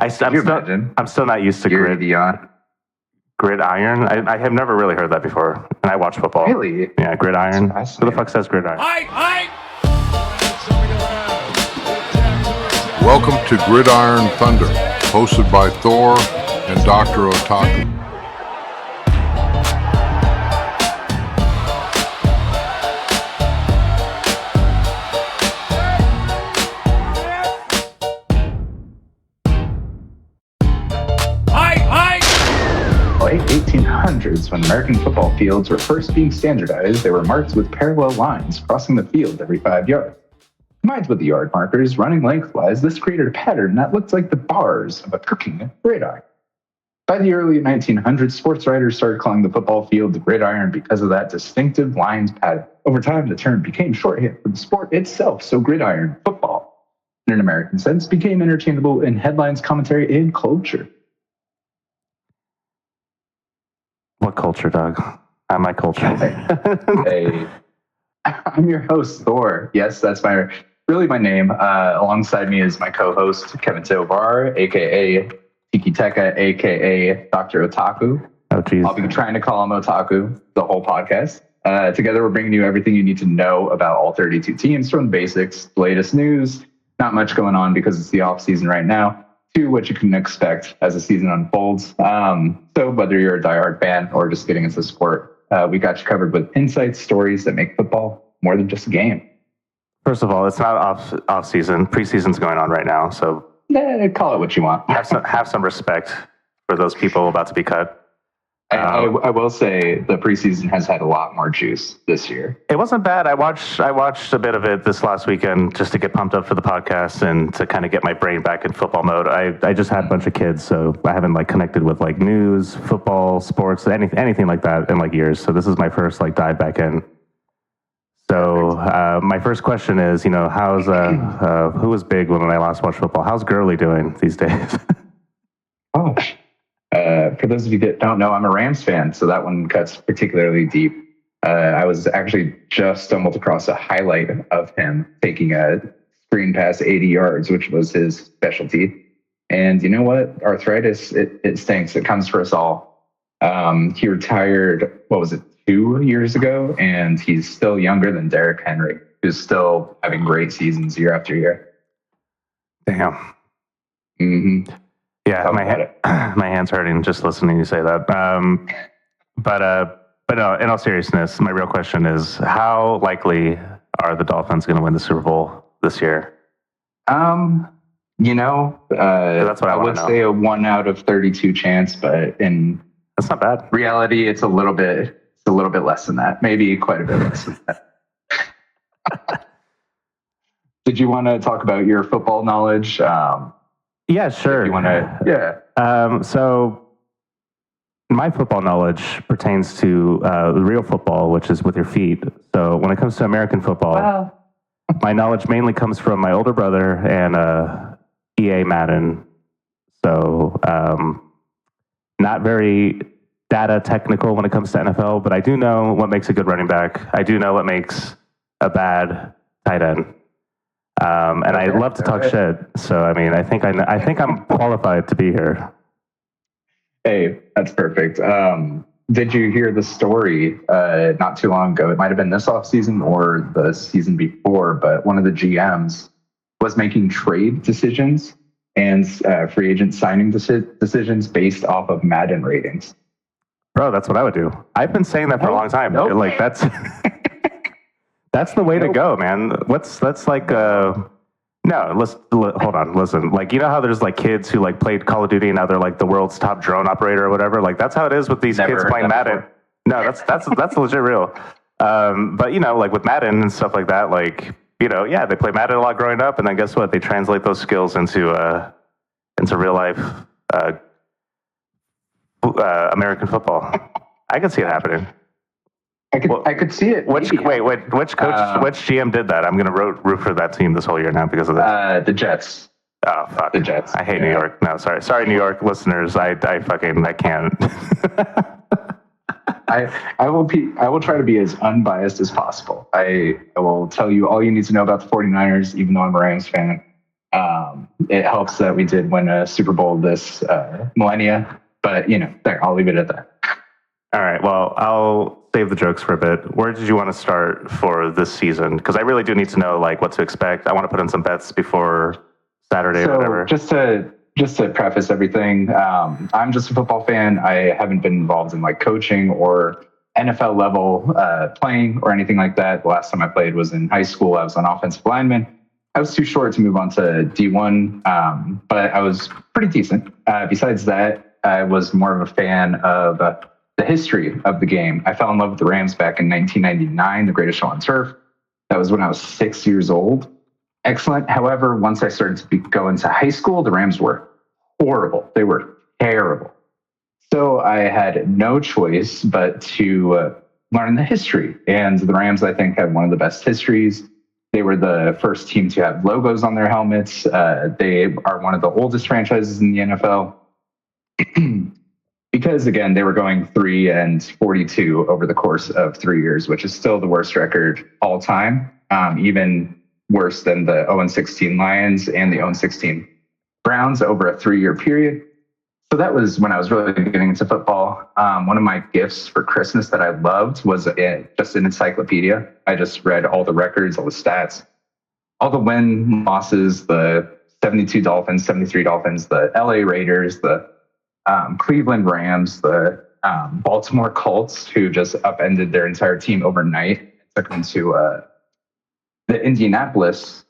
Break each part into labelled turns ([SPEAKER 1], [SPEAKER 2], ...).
[SPEAKER 1] I'm still not used to gridiron. I have never really heard that before, and I watch football.
[SPEAKER 2] Really?
[SPEAKER 1] Yeah, gridiron. Who the fuck says gridiron?
[SPEAKER 3] Welcome to Gridiron Thunder, hosted by Thor and Dr.Otaku.
[SPEAKER 2] Late 1800s, when American football fields were first being standardized, they were marked with parallel lines crossing the field every 5 yards. Combined with the yard markers running lengthwise, this created a pattern that looked like the bars of a cooking gridiron. By the early 1900s, sports writers started calling the football field the gridiron because of that distinctive lines pattern. Over time, the term became shorthand for the sport itself, so gridiron football, in an American sense, became interchangeable in headlines, commentary, and culture.
[SPEAKER 1] What culture, Doug? My culture.
[SPEAKER 2] I'm your host, Thor. Yes, that's my name. Alongside me is my co-host, Kevin Tovar, a.k.a. Tiki Teka, a.k.a. Dr.Otaku.
[SPEAKER 1] Oh, geez.
[SPEAKER 2] I'll be trying to call him Otaku the whole podcast. Together, we're bringing you everything you need to know about all 32 teams, from the basics, the latest news, not much going on because it's the off-season right now, to what you can expect as the season unfolds. So whether you're a diehard fan or just getting into the sport, we got you covered with insights, stories that make football more than just a game.
[SPEAKER 1] First of all, it's not off season. Preseason's going on right now, so
[SPEAKER 2] call it what you want.
[SPEAKER 1] Have some respect for those people about to be cut.
[SPEAKER 2] I will say the preseason has had a lot more juice this year.
[SPEAKER 1] It wasn't bad. I watched a bit of it this last weekend just to get pumped up for the podcast and to kind of get my brain back in football mode. I just had a bunch of kids, so I haven't connected with news, football, sports, anything like that in years. So this is my first dive back in. So my first question is, how's who was big when I last watched football? How's Gurley doing these days?
[SPEAKER 2] Oh. For those of you that don't know, I'm a Rams fan, so that one cuts particularly deep. I was actually just stumbled across a highlight of him taking a screen pass 80 yards, which was his specialty. And you know what? Arthritis, it stinks. It comes for us all. He retired, 2 years ago? And he's still younger than Derrick Henry, who's still having great seasons year after year.
[SPEAKER 1] Damn.
[SPEAKER 2] Mm-hmm.
[SPEAKER 1] Yeah, my hand's hurting just listening to you say that. But no, in all seriousness, my real question is, how likely are the Dolphins going to win the Super Bowl this year?
[SPEAKER 2] That's what I would say a 1 out of 32 chance, but
[SPEAKER 1] that's not bad.
[SPEAKER 2] Reality, it's a little bit less than that. Maybe quite a bit less than that. Did you want to talk about your football knowledge?
[SPEAKER 1] Yeah, sure.
[SPEAKER 2] You want to? Yeah.
[SPEAKER 1] So my football knowledge pertains to real football, which is with your feet. So when it comes to American football, my knowledge mainly comes from my older brother and EA Madden. So not very data technical when it comes to NFL, but I do know what makes a good running back. I do know what makes a bad tight end. And I love to talk shit, so I think I'm qualified to be here.
[SPEAKER 2] Hey, that's perfect. Did you hear the story not too long ago? It might have been this offseason or the season before, but one of the GMs was making trade decisions and free agent signing decisions based off of Madden ratings.
[SPEAKER 1] Bro, that's what I would do. I've been saying that for a long time.
[SPEAKER 2] Nope.
[SPEAKER 1] That's the way to go, man. Hold on, listen. You know how there's
[SPEAKER 2] kids
[SPEAKER 1] who played Call of Duty and now they're the world's top drone operator or whatever? That's how it is with these kids playing Madden. Before. No, that's legit real. But with Madden and stuff like that, they play Madden a lot growing up, and then guess what? They translate those skills into real life American football. I can see it happening.
[SPEAKER 2] I could see it.
[SPEAKER 1] Which coach, which GM did that? I'm going to root for that team this whole year now because of this.
[SPEAKER 2] The Jets.
[SPEAKER 1] Oh, fuck.
[SPEAKER 2] The Jets.
[SPEAKER 1] I hate New York. No, sorry, New York listeners. I can't.
[SPEAKER 2] I will try to be as unbiased as possible. I will tell you all you need to know about the 49ers, even though I'm a Rams fan. It helps that we did win a Super Bowl this millennia, but there, I'll leave it at that.
[SPEAKER 1] All right. Well, I'll save the jokes for a bit. Where did you want to start for this season? Because I really do need to know what to expect. I want to put in some bets before Saturday or whatever.
[SPEAKER 2] Just to preface everything, I'm just a football fan. I haven't been involved in coaching or NFL level playing or anything like that. The last time I played was in high school. I was an offensive lineman. I was too short to move on to D1, but I was pretty decent. Besides that, I was more of a fan of the history of the game. I fell in love with the Rams back in 1999, the greatest show on turf. That was when I was 6 years old. Excellent. However, once I started to go into high school, the Rams were horrible. They were terrible. So I had no choice but to learn the history. And the Rams, I think, have one of the best histories. They were the first team to have logos on their helmets. They are one of the oldest franchises in the NFL. Because, again, they were going 3-42 over the course of 3 years, which is still the worst record all time, even worse than the 0-16 Lions and the 0-16 Browns over a 3-year period. So that was when I was really getting into football. One of my gifts for Christmas that I loved was just an encyclopedia. I just read all the records, all the stats, all the win losses, the 72 Dolphins, 73 Dolphins, the LA Raiders, the Cleveland Rams, the Baltimore Colts, who just upended their entire team overnight, took them to the Indianapolis,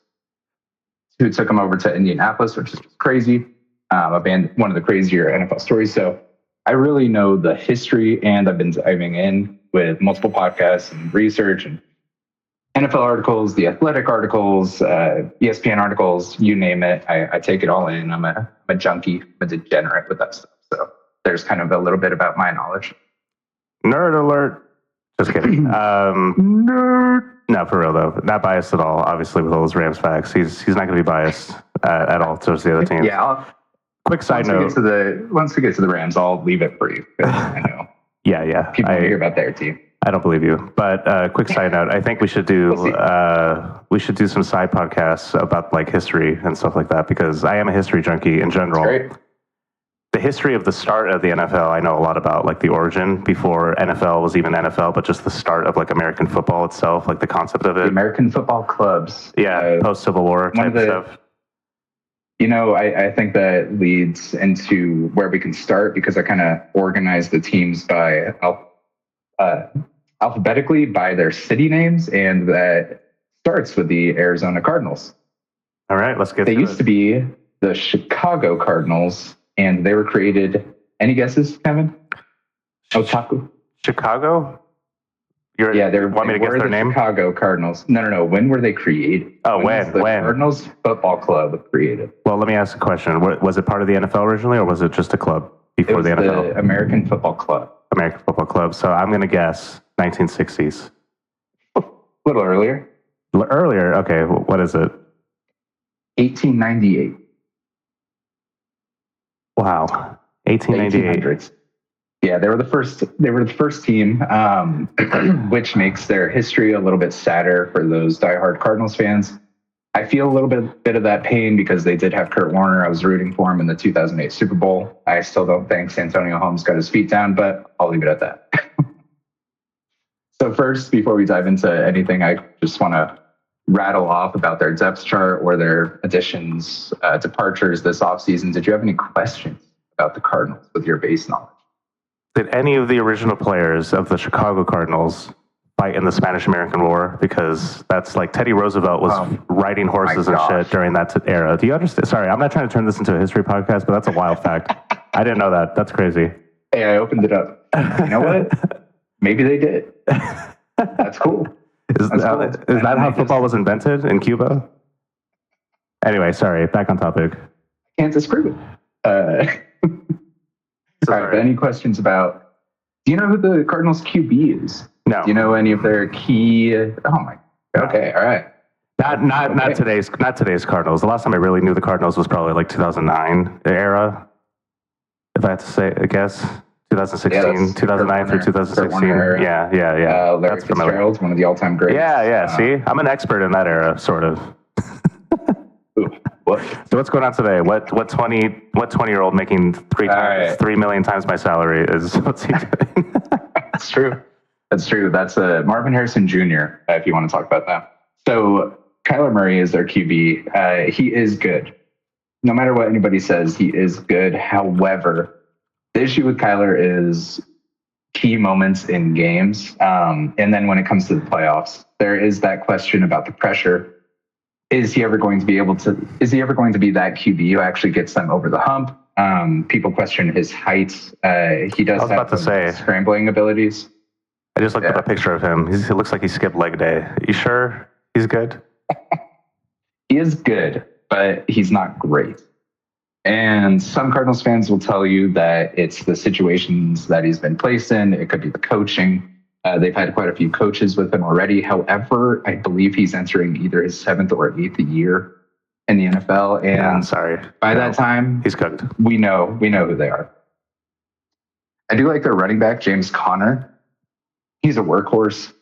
[SPEAKER 2] who took them over to Indianapolis, which is just crazy. One of the crazier NFL stories. So I really know the history, and I've been diving in with multiple podcasts and research and NFL articles, the Athletic articles, ESPN articles, you name it. I take it all in. I'm a junkie, I'm a degenerate with that stuff. So there's kind of a little bit about my knowledge.
[SPEAKER 1] Nerd alert. Just kidding. Nerd. No, for real though. Not biased at all. Obviously, with all those Rams facts, he's not going to be biased at all towards the other teams.
[SPEAKER 2] Yeah.
[SPEAKER 1] Quick side note.
[SPEAKER 2] Once we get to the Rams, I'll leave it for you. I know.
[SPEAKER 1] Yeah.
[SPEAKER 2] People want to hear about their team.
[SPEAKER 1] I don't believe you. But quick side note, I think we should do some side podcasts about history and stuff like that, because I am a history junkie in general.
[SPEAKER 2] Great.
[SPEAKER 1] The history of the start of the NFL, I know a lot about, the origin before NFL was even NFL, but just the start of American football itself, the concept of it.
[SPEAKER 2] The American football clubs.
[SPEAKER 1] Yeah, post-Civil War type stuff.
[SPEAKER 2] I think that leads into where we can start, because I kind of organized the teams by alphabetically by their city names, and that starts with the Arizona Cardinals.
[SPEAKER 1] All right, let's get.
[SPEAKER 2] They used to be the Chicago Cardinals, and they were created. Any guesses, Kevin? Otaku.
[SPEAKER 1] Chicago.
[SPEAKER 2] They
[SPEAKER 1] want me to guess their name?
[SPEAKER 2] Chicago Cardinals. No. When were they created?
[SPEAKER 1] Oh, when?
[SPEAKER 2] Was the Cardinals Football Club created?
[SPEAKER 1] Well, let me ask a question. Was it part of the NFL originally, or was it just a club before the NFL?
[SPEAKER 2] The American Football Club.
[SPEAKER 1] American Football Club. So I'm going to guess 1960s.
[SPEAKER 2] A little earlier.
[SPEAKER 1] Earlier? Okay. What is it?
[SPEAKER 2] 1898.
[SPEAKER 1] Wow. 1898.
[SPEAKER 2] Yeah, they were the first team, which makes their history a little bit sadder for those diehard Cardinals fans. I feel a little bit of that pain, because they did have Kurt Warner. I was rooting for him in the 2008 Super Bowl. I still don't think Santonio Holmes got his feet down, but I'll leave it at that. So first, before we dive into anything, I just want to rattle off about their depth chart or their additions, departures this offseason. Did you have any questions about the Cardinals with your base knowledge?
[SPEAKER 1] Did any of the original players of the Chicago Cardinals fight in the Spanish-American War? Because that's Teddy Roosevelt was riding horses and shit during that era. Do you understand? Sorry, I'm not trying to turn this into a history podcast, but that's a wild fact. I didn't know that. That's crazy.
[SPEAKER 2] Hey, I opened it up. You know what? Maybe they did. That's cool.
[SPEAKER 1] Is that how football was invented in Cuba? Anyway, sorry. Back on topic.
[SPEAKER 2] Can't disagree with All right, any questions about, do you know who the Cardinals QB is?
[SPEAKER 1] No.
[SPEAKER 2] Do you know any of their key? Oh my. Okay, all right.
[SPEAKER 1] Not today's Cardinals. The last time I really knew the Cardinals was probably 2009 era. If I had to say, I guess 2016, 2009 through 2016. Yeah.
[SPEAKER 2] Larry Fitzgerald's one of the all-time greats.
[SPEAKER 1] Yeah. See, I'm an expert in that era, sort of. So what's going on today? What 20-year-old making 3 million times my salary is? What's he doing?
[SPEAKER 2] That's true. That's Marvin Harrison Jr. If you want to talk about that. So Kyler Murray is their QB. He is good. No matter what anybody says, he is good. However, the issue with Kyler is key moments in games, and then when it comes to the playoffs, there is that question about the pressure. Is he ever going to be that QB who actually gets them over the hump? People question his height. He does have scrambling abilities.
[SPEAKER 1] I just looked up a picture of him. He looks like he skipped leg day. You sure he's good?
[SPEAKER 2] He is good, but he's not great. And some Cardinals fans will tell you that it's the situations that he's been placed in. It could be the coaching. They've had quite a few coaches with him already. However, I believe he's entering either his 7th or 8th year in the NFL. And by that time,
[SPEAKER 1] he's cooked.
[SPEAKER 2] We know who they are. I do like their running back, James Conner. He's a workhorse.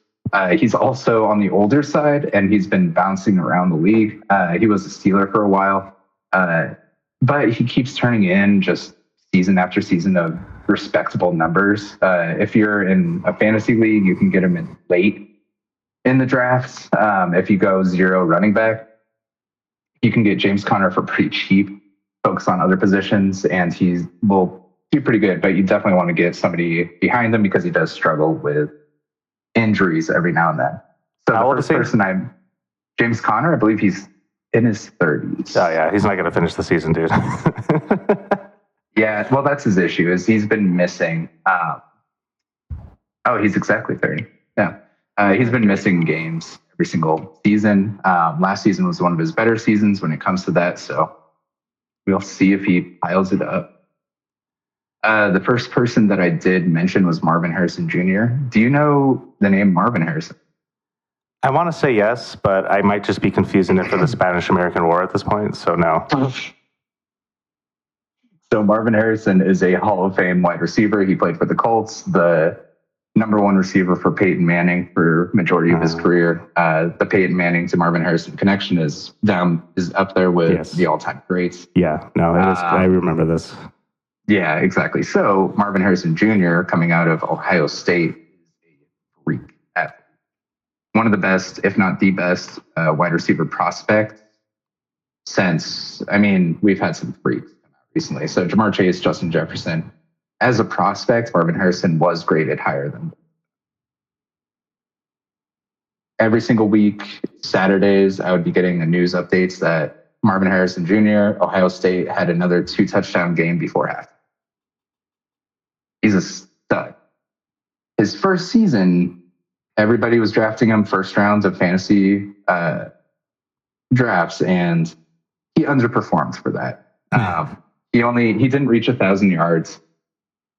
[SPEAKER 2] He's also on the older side, and he's been bouncing around the league. He was a Steeler for a while. But he keeps turning in just season after season of respectable numbers. If you're in a fantasy league, you can get him in late in the drafts. If you go 0 running back, you can get James Conner for pretty cheap, focus on other positions, and he will do pretty good. But you definitely want to get somebody behind him because he does struggle with injuries every now and then. So the first person James Conner, I believe he's in his 30s.
[SPEAKER 1] Oh, yeah. He's not going to finish the season, dude.
[SPEAKER 2] Yeah, well, that's his issue, is he's been missing. He's exactly 30. Yeah. He's been missing games every single season. Last season was one of his better seasons when it comes to that, so we'll see if he piles it up. The first person that I did mention was Marvin Harrison Jr. Do you know the name Marvin Harrison?
[SPEAKER 1] I want to say yes, but I might just be confusing it for the Spanish-American War at this point, so no.
[SPEAKER 2] So Marvin Harrison is a Hall of Fame wide receiver. He played for the Colts, the number 1 receiver for Peyton Manning for majority of his career. The Peyton Manning to Marvin Harrison connection is up there with the all-time greats.
[SPEAKER 1] Yeah, no, I remember this.
[SPEAKER 2] Yeah, exactly. So Marvin Harrison Jr. coming out of Ohio State is a freak athlete. One of the best, if not the best, wide receiver prospect since, we've had some freaks come out recently. So Jamar Chase, Justin Jefferson. As a prospect, Marvin Harrison was graded higher than them. Every single week, Saturdays, I would be getting the news updates that Marvin Harrison Jr., Ohio State, had another 2-touchdown game before half. He's a stud. His first season, everybody was drafting him first rounds of fantasy drafts, and he underperformed for that. He didn't reach 1,000 yards.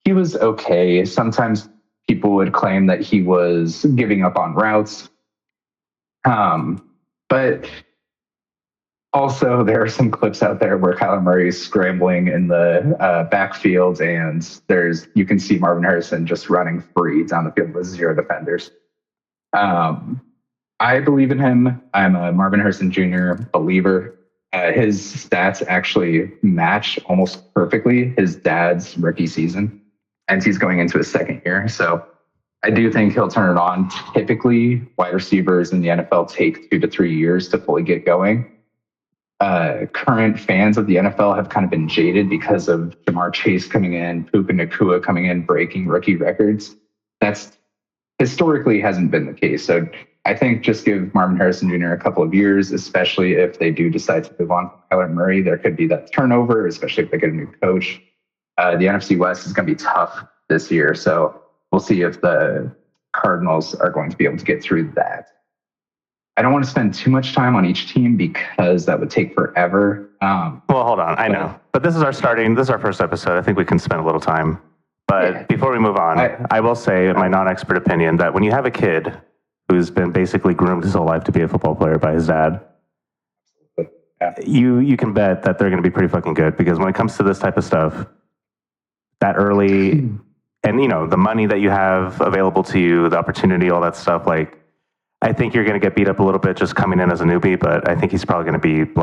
[SPEAKER 2] He was okay. Sometimes people would claim that he was giving up on routes. But also there are some clips out there where Kyler Murray is scrambling in the backfield, and you can see Marvin Harrison just running free down the field with 0 defenders. I believe in him. I'm a Marvin Harrison Jr. believer. His stats actually match almost perfectly his dad's rookie season, and he's going into his 2nd year. So I do think he'll turn it on. Typically, wide receivers in the NFL take 2 to 3 years to fully get going. Current fans of the NFL have kind of been jaded because of Jamar Chase coming in, Puka Nacua coming in, breaking rookie records. That's historically hasn't been the case. So I think just give Marvin Harrison Jr. a couple of years, especially if they do decide to move on from Kyler Murray. There could be that turnover, especially if they get a new coach. The NFC West is going to be tough this year. So we'll see if the Cardinals are going to be able to get through that. I don't want to spend too much time on each team because that would take forever.
[SPEAKER 1] Well, hold on. I know. But this is our first episode. I think we can spend a little time. But before we move on, I will say my non-expert opinion that when you have a kid who's been basically groomed his whole life to be a football player by his dad, you can bet that they're going to be pretty fucking good, because when it comes to this type of stuff, that early, and the money that you have available to you, the opportunity, all that stuff, I think you're going to get beat up a little bit just coming in as a newbie, but I think he's probably going to be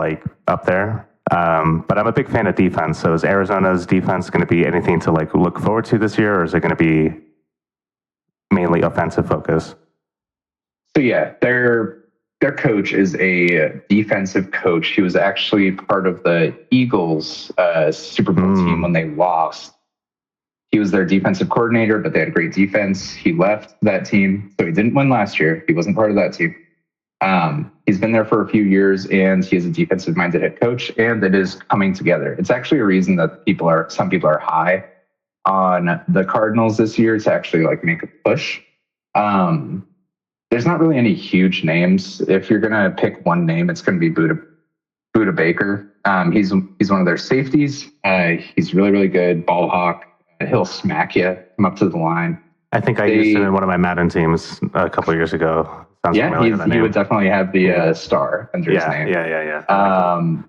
[SPEAKER 1] up there. But I'm a big fan of defense. So is Arizona's defense going to be anything to like look forward to this year, or is it going to be mainly offensive focus?
[SPEAKER 2] So yeah, their coach is a defensive coach. He was actually part of the Eagles Super Bowl team when they lost. He was their defensive coordinator, but they had great defense. He left that team, so he didn't win last year. He wasn't part of that team. He's been there for a few years, and he is a defensive-minded head coach, and it is coming together. It's actually a reason that some people are high on the Cardinals this year to actually like make a push. There's not really any huge names. If you're gonna pick one name, it's gonna be Buda Baker. He's one of their safeties. He's really, really good, ball hawk. He'll smack you, come up to the line.
[SPEAKER 1] I think I used him in one of my Madden teams a couple of years ago. Sounds
[SPEAKER 2] he would definitely have the star under his name.
[SPEAKER 1] Yeah.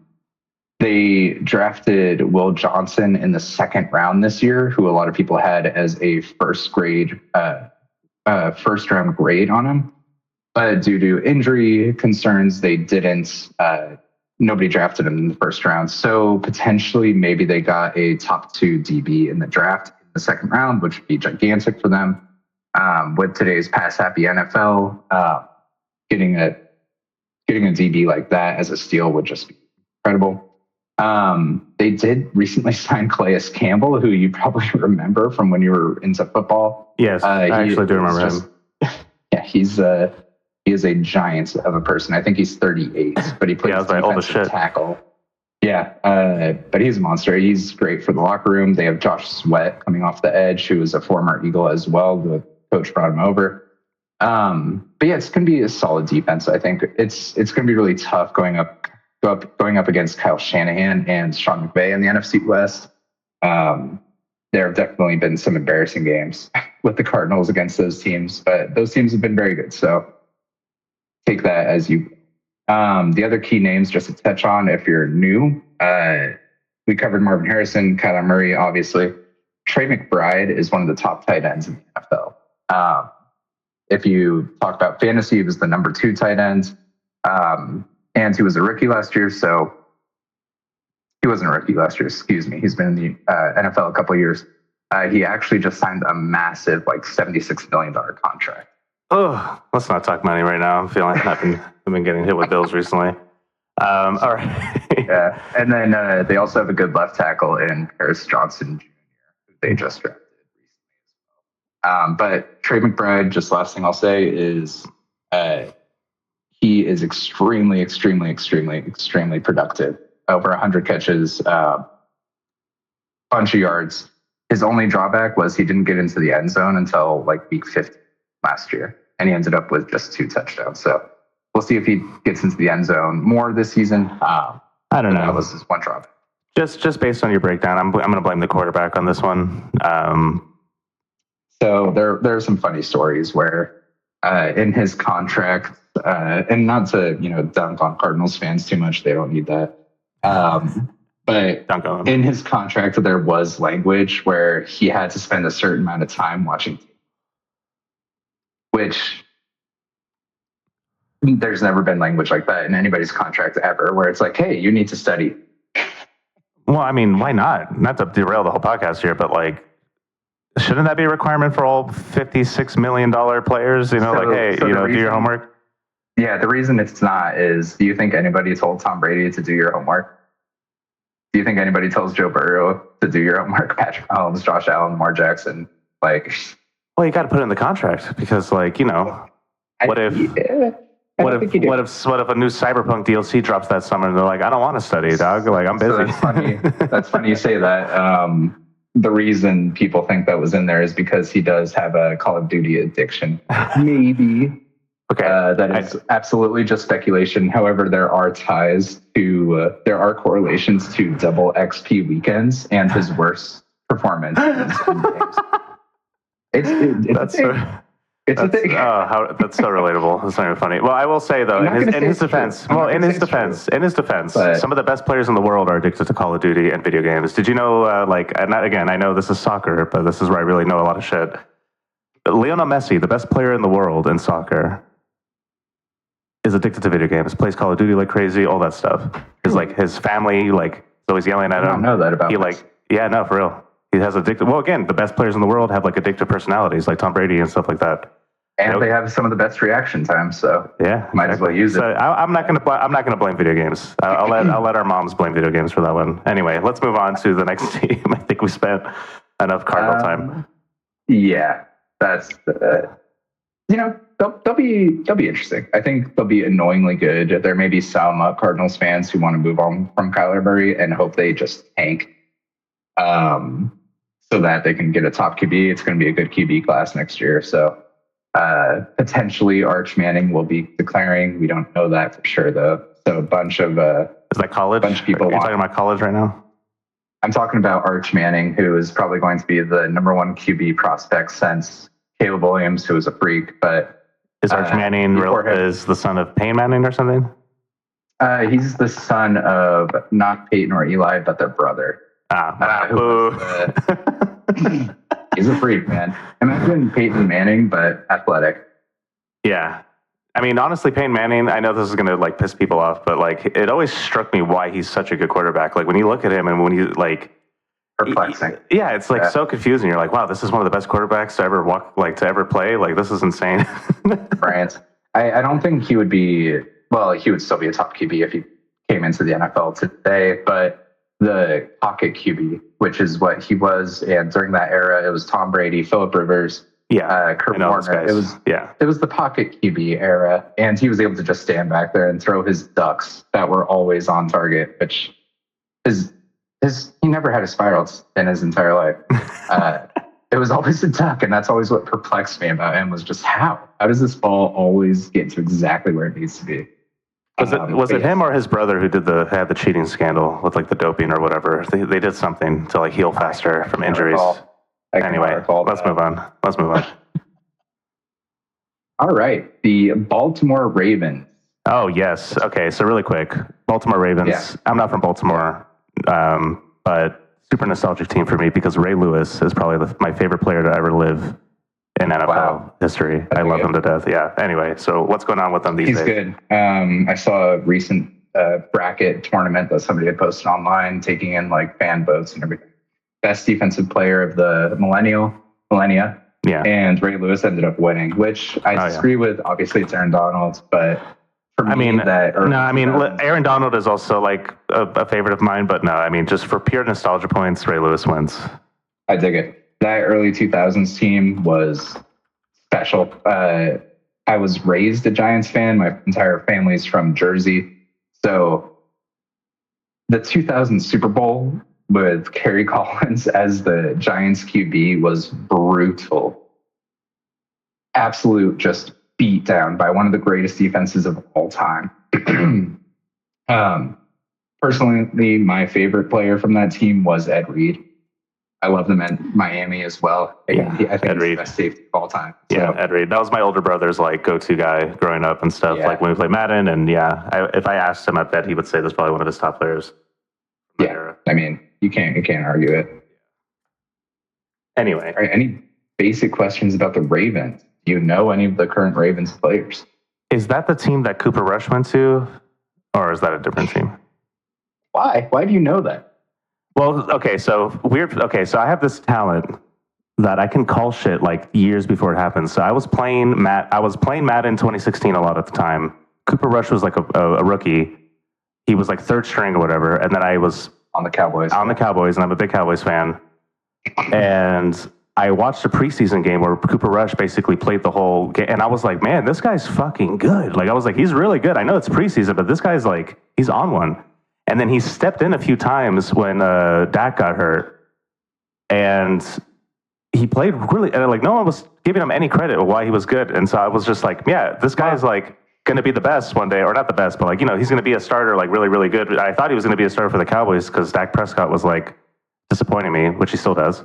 [SPEAKER 2] They drafted Will Johnson in the second round this year, who a lot of people had as a first round grade on him. But due to injury concerns, they didn't. Nobody drafted him in the first round. So potentially maybe they got a top 2 DB in the draft in the second round, which would be gigantic for them. With today's pass-happy NFL, getting a DB like that as a steal would just be incredible. They did recently sign Calais Campbell, who you probably remember from when you were into football.
[SPEAKER 1] Yes, I actually do remember him.
[SPEAKER 2] Yeah, he is a giant of a person. I think he's 38, but he plays defensive tackle. Yeah, but he's a monster. He's great for the locker room. They have Josh Sweat coming off the edge, who is a former Eagle as well. The coach brought him over. But yeah, it's going to be a solid defense. I think it's going to be really tough going up against Kyle Shanahan and Sean McVay in the NFC West. There have definitely been some embarrassing games with the Cardinals against those teams, but those teams have been very good. So take that as you. The other key names, just to touch on, if you're new, we covered Marvin Harrison, Kyler Murray, obviously. Trey McBride is one of the top tight ends in the NFL. If you talk about fantasy, he was the number 2 tight end. And he was a rookie last year, so he wasn't a rookie last year, excuse me. He's been in the NFL a couple of years. He actually just signed a massive, like, $76 million contract.
[SPEAKER 1] Oh, let's not talk money right now. I'm feeling I've been getting hit with bills recently. All right.
[SPEAKER 2] Yeah, and then they also have a good left tackle in Paris Johnson Jr., who they just drafted recently as well. But Trey McBride, just last thing I'll say is he is extremely, extremely, extremely, extremely productive. Over 100 catches, bunch of yards. His only drawback was he didn't get into the end zone until like week 50 last year, and he ended up with just 2 touchdowns. So we'll see if he gets into the end zone more this season.
[SPEAKER 1] I don't know.
[SPEAKER 2] That was his one drawback.
[SPEAKER 1] Just based on your breakdown, I'm going to blame the quarterback on this one.
[SPEAKER 2] So there are some funny stories where in his contract, and not to dunk on Cardinals fans too much, they don't need that. But in his contract, there was language where he had to spend a certain amount of time watching, which there's never been language like that in anybody's contract ever, where it's like, hey, you need to study.
[SPEAKER 1] Well, I mean, why not? Not to derail the whole podcast here, but like, shouldn't that be a requirement for all $56 million players? Do your homework?
[SPEAKER 2] Yeah, the reason it's not is, do you think anybody told Tom Brady to do your homework? Do you think anybody tells Joe Burrow to do your homework? Patrick Mahomes, Josh Allen, Lamar Jackson, like.
[SPEAKER 1] Well, you got to put it in the contract because, what if a new Cyberpunk DLC drops that summer and they're like, I don't want to study, dog. Like, I'm busy.
[SPEAKER 2] So that's funny. That's funny you say that. The reason people think that was in there is because he does have a Call of Duty addiction. Maybe. Okay. That is absolutely just speculation. However, there are correlations to double XP weekends and his worst performance in games. It's a thing.
[SPEAKER 1] That's so relatable. That's not even funny. Well, I will say though, in his defense, some of the best players in the world are addicted to Call of Duty and video games. Did you know? I know this is soccer, but this is where I really know a lot of shit. Lionel Messi, the best player in the world in soccer, is addicted to video games, plays Call of Duty like crazy, all that stuff. He's like, his family, like, so he's yelling at him.
[SPEAKER 2] I don't know that about him.
[SPEAKER 1] Yeah, no, for real. He has addictive. Well, again, the best players in the world have like addictive personalities, like Tom Brady and stuff like that.
[SPEAKER 2] And they have some of the best reaction times, so might as well use it.
[SPEAKER 1] I'm not gonna blame video games. I'll let our moms blame video games for that one. Anyway, let's move on to the next team. I think we spent enough Cardinal time.
[SPEAKER 2] Yeah, that's they'll be interesting. I think they'll be annoyingly good. There may be some Cardinals fans who want to move on from Kyler Murray and hope they just tank, so that they can get a top QB. It's going to be a good QB class next year, so. Potentially Arch Manning will be declaring. We don't know that for sure though. So a bunch of
[SPEAKER 1] is that college?
[SPEAKER 2] Bunch of people.
[SPEAKER 1] Are you talking about college right now?
[SPEAKER 2] I'm talking about Arch Manning, who is probably going to be the number one QB prospect since Caleb Williams, who was a freak. But
[SPEAKER 1] is Arch Manning is the son of Peyton Manning or something?
[SPEAKER 2] He's the son of not Peyton or Eli, but their brother. He's a freak, man. Imagine Peyton Manning, but athletic.
[SPEAKER 1] Yeah. I mean, honestly, Peyton Manning, I know this is going to like piss people off, but like it always struck me why he's such a good quarterback. Like when you look at him and when you like...
[SPEAKER 2] Perplexing.
[SPEAKER 1] It's like so confusing. You're like, wow, this is one of the best quarterbacks to ever to ever play. Like this is insane.
[SPEAKER 2] Right. I don't think he would be... Well, he would still be a top QB if he came into the NFL today, but the pocket QB, which is what he was, and during that era, it was Tom Brady, Phillip Rivers, Kurt Warner. It was the pocket QB era, and he was able to just stand back there and throw his ducks that were always on target, which he never had a spiral in his entire life. It was always a duck, and that's always what perplexed me about him was just how does this ball always get to exactly where it needs to be?
[SPEAKER 1] Was it him or his brother who had the cheating scandal with like the doping or whatever? They did something to like heal faster from injuries. Anyway, let's move on.
[SPEAKER 2] All right, the Baltimore Ravens.
[SPEAKER 1] Oh yes. Okay, so really quick, Baltimore Ravens. Yeah. I'm not from Baltimore, but super nostalgic team for me because Ray Lewis is probably my favorite player to ever live in NFL history. I love him to death. Yeah. Anyway, so what's going on with them these days?
[SPEAKER 2] He's good. I saw a recent bracket tournament that somebody had posted online, taking in like fan votes and everything. Best defensive player of the millennia. Yeah. And Ray Lewis ended up winning, which I disagree with. Obviously, it's Aaron Donald, but for me,
[SPEAKER 1] Aaron Donald is also like a favorite of mine, but no, I mean, just for pure nostalgia points, Ray Lewis wins.
[SPEAKER 2] I dig it. That early 2000s team was special. I was raised a Giants fan. My entire family's from Jersey. So the 2000 Super Bowl with Kerry Collins as the Giants QB was brutal. Absolute just beat down by one of the greatest defenses of all time. Personally, my favorite player from that team was Ed Reed. I love them in Miami as well. I think he's the best safety of all time. So.
[SPEAKER 1] Yeah, Ed Reed. That was my older brother's like go-to guy growing up and stuff. Yeah. Like when we played Madden, and if I asked him, I bet he would say that's probably one of his top players.
[SPEAKER 2] Yeah, I mean, you can't argue it.
[SPEAKER 1] Anyway,
[SPEAKER 2] all right, any basic questions about the Ravens? Do you know any of the current Ravens players?
[SPEAKER 1] Is that the team that Cooper Rush went to, or is that a different team?
[SPEAKER 2] Why? Why do you know that?
[SPEAKER 1] Well, okay, so I have this talent that I can call shit like years before it happens. So I was playing Madden 2016 a lot at the time. Cooper Rush was like a rookie. He was like third string or whatever, and then I was
[SPEAKER 2] on the Cowboys.
[SPEAKER 1] And I'm a big Cowboys fan. And I watched a preseason game where Cooper Rush basically played the whole game, and I was like, man, this guy's fucking good. Like I was like, he's really good. I know it's preseason, but this guy's like, he's on one. And then he stepped in a few times when Dak got hurt, and he played really. And like no one was giving him any credit of why he was good. And so I was just like, yeah, this guy's like going to be the best one day, or not the best, but like he's going to be a starter, like really, really good. I thought he was going to be a starter for the Cowboys because Dak Prescott was like disappointing me, which he still does.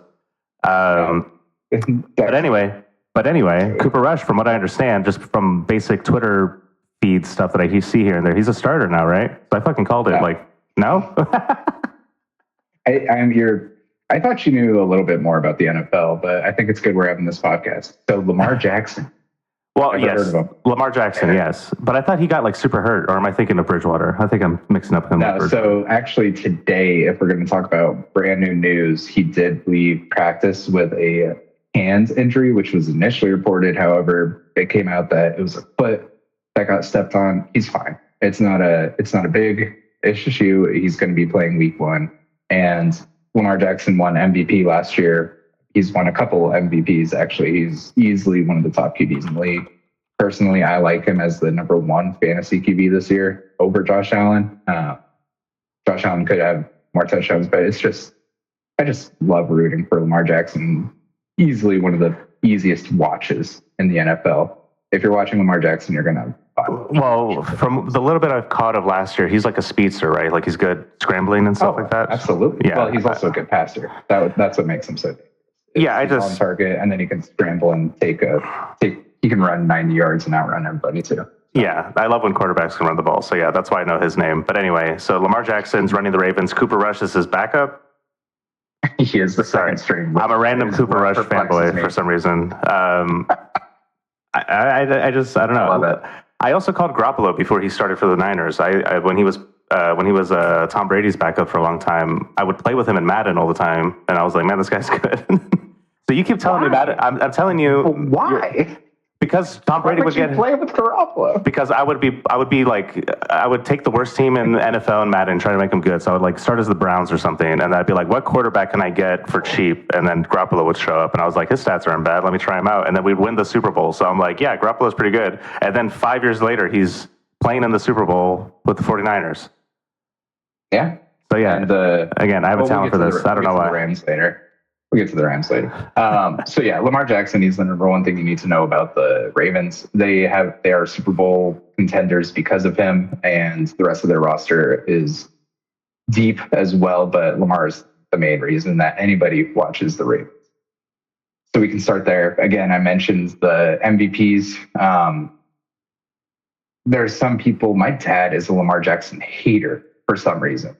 [SPEAKER 1] But anyway, Cooper Rush, from what I understand, just from basic Twitter feed stuff that I see here and there, he's a starter now, right? So I fucking called it. Like. No?
[SPEAKER 2] I thought you knew a little bit more about the NFL, but I think it's good we're having this podcast. So Lamar Jackson.
[SPEAKER 1] Well,
[SPEAKER 2] Never
[SPEAKER 1] yes,
[SPEAKER 2] heard of him.
[SPEAKER 1] Lamar Jackson, yes. But I thought he got like super hurt, or am I thinking of Bridgewater? I think I'm mixing up him with Bridgewater.
[SPEAKER 2] So actually today, if we're going to talk about brand new news, he did leave practice with a hand injury, which was initially reported. However, it came out that it was a foot that got stepped on. He's fine. It's not a big issue. He's going to be playing week 1. And Lamar Jackson won MVP last year. He's won a couple MVPs, actually. He's easily one of the top QBs in the league. Personally, I like him as the number 1 fantasy QB this year over Josh Allen. Josh Allen could have more touchdowns, but I just love rooting for Lamar Jackson. Easily one of the easiest watches in the NFL. If you're watching Lamar Jackson, you're going to have fun.
[SPEAKER 1] Well, from the little bit I've caught of last year, he's like a speedster, right? Like he's good scrambling and stuff like that.
[SPEAKER 2] Absolutely.
[SPEAKER 1] Yeah.
[SPEAKER 2] Well, he's also a good passer. That's what makes him so good.
[SPEAKER 1] Yeah,
[SPEAKER 2] He's on target, and then he can scramble and he can run 90 yards and outrun everybody too.
[SPEAKER 1] Yeah, I love when quarterbacks can run the ball. So yeah, that's why I know his name. But anyway, so Lamar Jackson's running the Ravens. Cooper Rush is his backup.
[SPEAKER 2] He is the second string.
[SPEAKER 1] I'm a random Cooper Rush fanboy for some reason. I don't know.
[SPEAKER 2] I love it.
[SPEAKER 1] I also called Garoppolo before he started for the Niners. When he was Tom Brady's backup for a long time, I would play with him in Madden all the time, and I was like, man, this guy's good. So you keep telling me Madden. I'm telling you.
[SPEAKER 2] Why?
[SPEAKER 1] Because Tom Brady would get
[SPEAKER 2] play with Garoppolo.
[SPEAKER 1] Because I would take the worst team in the NFL and Madden and try to make them good. So I would like start as the Browns or something, and I'd be like, what quarterback can I get for cheap? And then Garoppolo would show up, and I was like, his stats aren't bad. Let me try him out. And then we'd win the Super Bowl. So I'm like, yeah, Garoppolo's pretty good. And then 5 years later, he's playing in the Super Bowl with the 49ers.
[SPEAKER 2] Yeah.
[SPEAKER 1] So yeah,
[SPEAKER 2] And
[SPEAKER 1] again, I have a talent for this. I don't know why.
[SPEAKER 2] We'll get to the Rams later. So yeah, Lamar Jackson, he's the number 1 thing you need to know about the Ravens. They are Super Bowl contenders because of him, and the rest of their roster is deep as well. But Lamar is the main reason that anybody watches the Ravens. So we can start there. Again, I mentioned the MVPs. There's some people, my dad is a Lamar Jackson hater for some reason.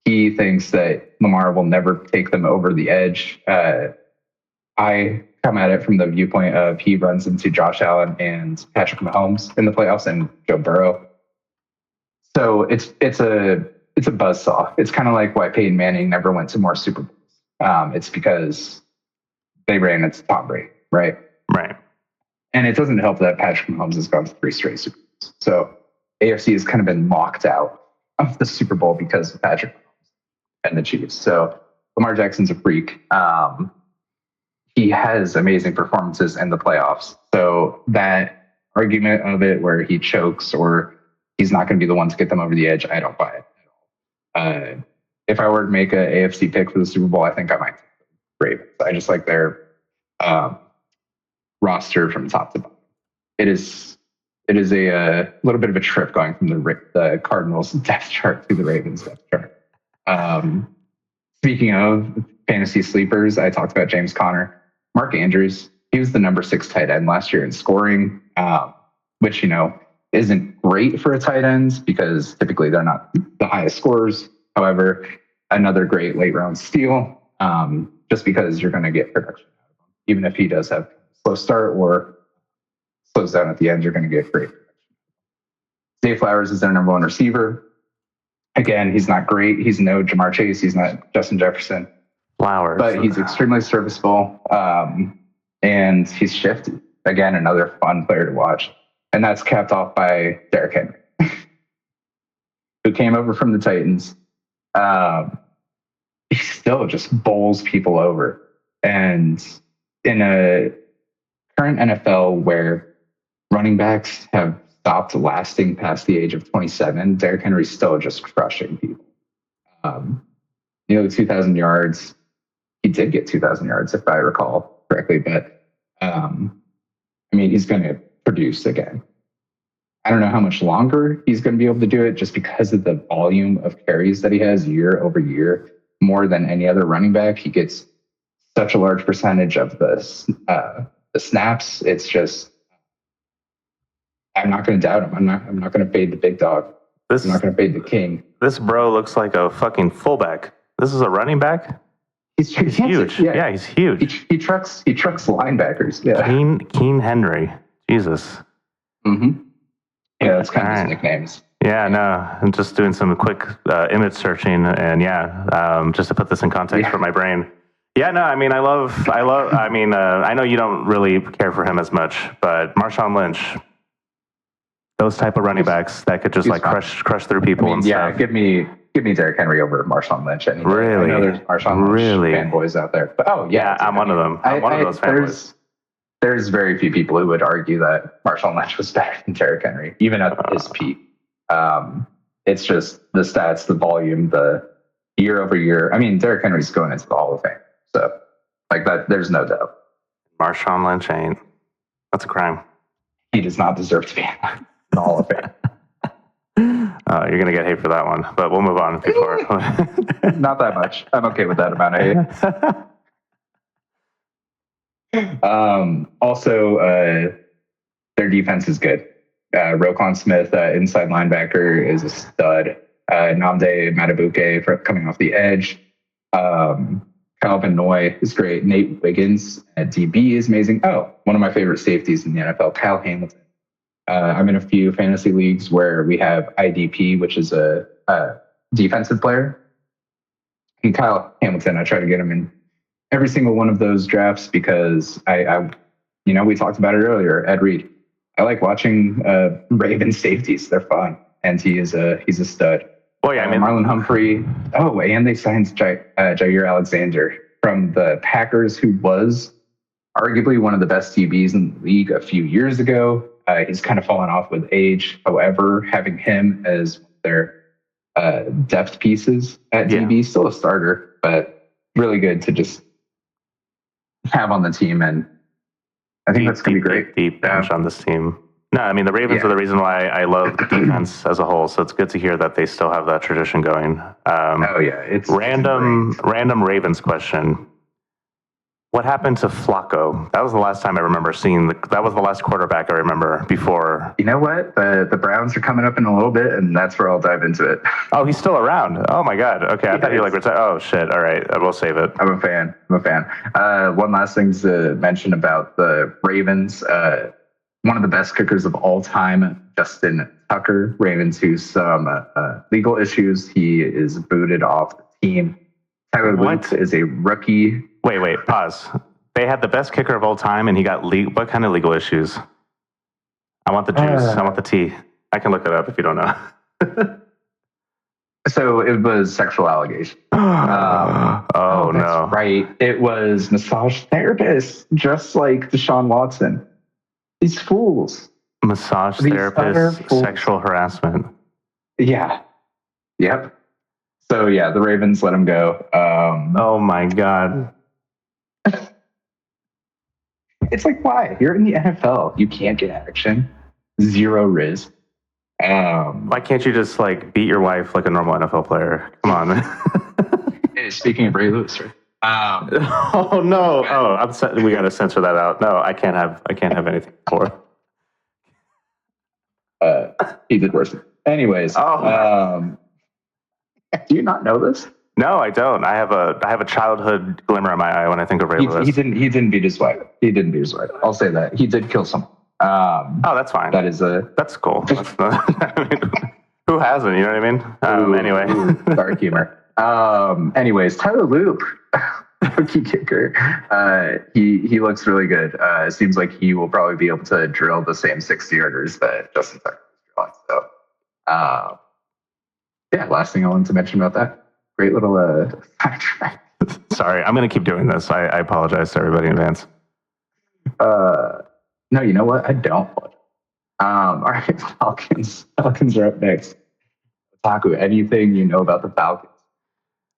[SPEAKER 2] He thinks that Lamar will never take them over the edge. I come at it from the viewpoint of he runs into Josh Allen and Patrick Mahomes in the playoffs and Joe Burrow. So it's a buzzsaw. It's kind of like why Peyton Manning never went to more Super Bowls. It's because they ran into Tom Brady, right?
[SPEAKER 1] Right.
[SPEAKER 2] And it doesn't help that Patrick Mahomes has gone to 3 straight Super Bowls. So AFC has kind of been locked out of the Super Bowl because of Patrick Mahomes and the Chiefs. So Lamar Jackson's a freak. He has amazing performances in the playoffs. So that argument of it where he chokes or he's not going to be the one to get them over the edge, I don't buy it at all. If I were to make an AFC pick for the Super Bowl, I think I might take the Ravens. I just like their roster from top to bottom. It is a little bit of a trip going from the Cardinals depth chart to the Ravens depth chart. Speaking of fantasy sleepers, I talked about James Conner. Mark Andrews, he was the number 6 tight end last year in scoring, which, isn't great for a tight end because typically they're not the highest scorers. However, another great late round steal, just because you're going to get production out of him. Even if he does have a slow start or slows down at the end, you're going to get great production. Zay Flowers is their number 1 receiver. Again, he's not great. He's no Jamar Chase. He's not Justin Jefferson.
[SPEAKER 1] Flowers.
[SPEAKER 2] But he's extremely serviceable, and he's shifty. Again, another fun player to watch. And that's capped off by Derrick Henry, who came over from the Titans. He still just bowls people over. And in a current NFL where running backs have stopped lasting past the age of 27, Derrick Henry's still just crushing people. 2,000 yards. He did get 2,000 yards, if I recall correctly, but he's going to produce again. I don't know how much longer he's going to be able to do it just because of the volume of carries that he has year over year, more than any other running back. He gets such a large percentage of the snaps. It's just, I'm not going to doubt him. I'm not going to fade the big dog. I'm not going to fade the king.
[SPEAKER 1] This bro looks like a fucking fullback. This is a running back? He's huge. Yeah, he's huge.
[SPEAKER 2] He trucks linebackers. Yeah.
[SPEAKER 1] Keen Henry. Jesus.
[SPEAKER 2] Mm-hmm. Yeah, that's kind of his nicknames.
[SPEAKER 1] Yeah, no, I'm just doing some quick image searching, and just to put this in context for my brain. Yeah, no, I mean, I know you don't really care for him as much, but Marshawn Lynch, those type of running backs that could just crush through people and stuff.
[SPEAKER 2] Give me Derrick Henry over Marshawn Lynch.
[SPEAKER 1] Really?
[SPEAKER 2] I know there's Marshawn Lynch fanboys out there, but
[SPEAKER 1] I'm one of them. I'm one of those fanboys.
[SPEAKER 2] There's very few people who would argue that Marshawn Lynch was better than Derrick Henry, even at his peak. It's just the stats, the volume, the year over year. I mean, Derrick Henry's going into the Hall of Fame, so like that, there's no doubt.
[SPEAKER 1] Marshawn Lynch ain't. That's a crime.
[SPEAKER 2] He does not deserve to be in the Hall of Fame.
[SPEAKER 1] You're going to get hate for that one, but we'll move on before.
[SPEAKER 2] Not that much. I'm okay with that amount of hate. Also, their defense is good. Roquan Smith, inside linebacker, is a stud. Nnamdi Madubuike coming off the edge. Calvin Noy is great. Nate Wiggins at DB is amazing. Oh, one of my favorite safeties in the NFL, Kyle Hamilton. I'm in a few fantasy leagues where we have IDP, which is a defensive player. And Kyle Hamilton, I try to get him in every single one of those drafts because we talked about it earlier. Ed Reed. I like watching Ravens safeties. They're fun, and he's a stud.
[SPEAKER 1] Oh yeah, I mean
[SPEAKER 2] Marlon Humphrey. Oh, and they signed Jair Alexander from the Packers, who was arguably one of the best DBs in the league a few years ago. He's kind of fallen off with age. However, having him as their depth pieces at DB, still a starter, but really good to just have on the team. And I think that's going to be great.
[SPEAKER 1] Deep bench on this team. No, I mean, the Ravens are the reason why I love the defense as a whole. So it's good to hear that they still have that tradition going.
[SPEAKER 2] It's
[SPEAKER 1] random Ravens question. What happened to Flacco? That was the last time I remember seeing. That was the last quarterback I remember before.
[SPEAKER 2] You know what? The Browns are coming up in a little bit, and that's where I'll dive into it.
[SPEAKER 1] Oh, he's still around. Oh my God. Okay, I thought you retired. Oh shit. All right, we'll save it.
[SPEAKER 2] I'm a fan. One last thing to mention about the Ravens. One of the best kickers of all time, Justin Tucker, ran into some legal issues. He is booted off the team. Tyler Luke is a rookie.
[SPEAKER 1] Wait, pause. They had the best kicker of all time, and he got what kind of legal issues? I want the juice. I want the tea. I can look it up if you don't know.
[SPEAKER 2] So it was sexual allegation.
[SPEAKER 1] No.
[SPEAKER 2] That's right. It was massage therapists, just like Deshaun Watson. These fools.
[SPEAKER 1] Massage therapists, sexual harassment.
[SPEAKER 2] Yeah. Yep. So yeah, the Ravens let him go.
[SPEAKER 1] Oh my God.
[SPEAKER 2] It's like, why? You're in the NFL. You can't get action. Zero risk.
[SPEAKER 1] Why can't you just beat your wife like a normal NFL player? Come on.
[SPEAKER 2] Speaking of Ray Lewis, right?
[SPEAKER 1] Oh no! Oh, we got to censor that out. No, I can't have anything for.
[SPEAKER 2] He did worse. Anyways, do you not know this?
[SPEAKER 1] No, I don't. I have a childhood glimmer in my eye when I think of Ray Lewis.
[SPEAKER 2] He didn't beat his wife. I'll say that. He did kill someone.
[SPEAKER 1] That's fine. That's cool. Who hasn't? You know what I mean? Anyway,
[SPEAKER 2] dark humor. Anyways, Tyler Loop, rookie kicker. He looks really good. It seems like he will probably be able to drill the same 60-yarders that Justin Tucker was drilling. So, last thing I wanted to mention about that. Great little sidetrack.
[SPEAKER 1] Sorry, I'm going to keep doing this. I apologize to everybody in advance.
[SPEAKER 2] No, you know what? I don't. All right, Falcons. Falcons are up next. Otaku, anything you know about the Falcons?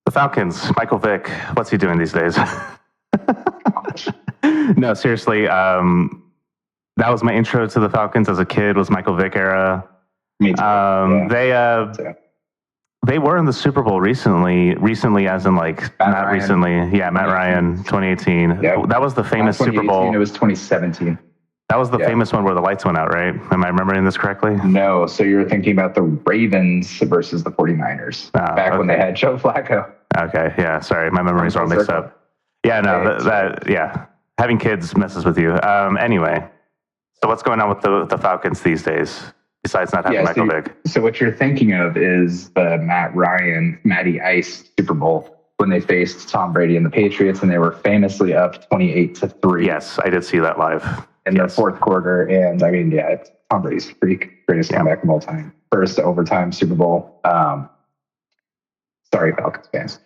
[SPEAKER 1] The Falcons, Michael Vick, what's he doing these days? No, seriously. That was my intro to the Falcons as a kid, was Michael Vick era.
[SPEAKER 2] Me too.
[SPEAKER 1] They were in the Super Bowl recently as in not
[SPEAKER 2] Ryan.
[SPEAKER 1] recently. Yeah, Matt Ryan, 2018.
[SPEAKER 2] Yep.
[SPEAKER 1] That was the famous Super Bowl.
[SPEAKER 2] It was 2017.
[SPEAKER 1] That was the famous one where the lights went out, right? Am I remembering this correctly?
[SPEAKER 2] No, so you're thinking about the Ravens versus the 49ers back when they had Joe Flacco.
[SPEAKER 1] Okay, yeah, sorry. My memories are all mixed up. Yeah, no, having kids messes with you. Anyway, So what's going on with the Falcons these days, besides not having Michael Vick?
[SPEAKER 2] So what you're thinking of is the Matty Ice Super Bowl when they faced Tom Brady and the Patriots, and they were famously up 28-3.
[SPEAKER 1] Yes, I did see that live.
[SPEAKER 2] In the fourth quarter. And I mean, yeah, Tom Brady's greatest comeback of all time. First overtime Super Bowl. Sorry, Falcons fans.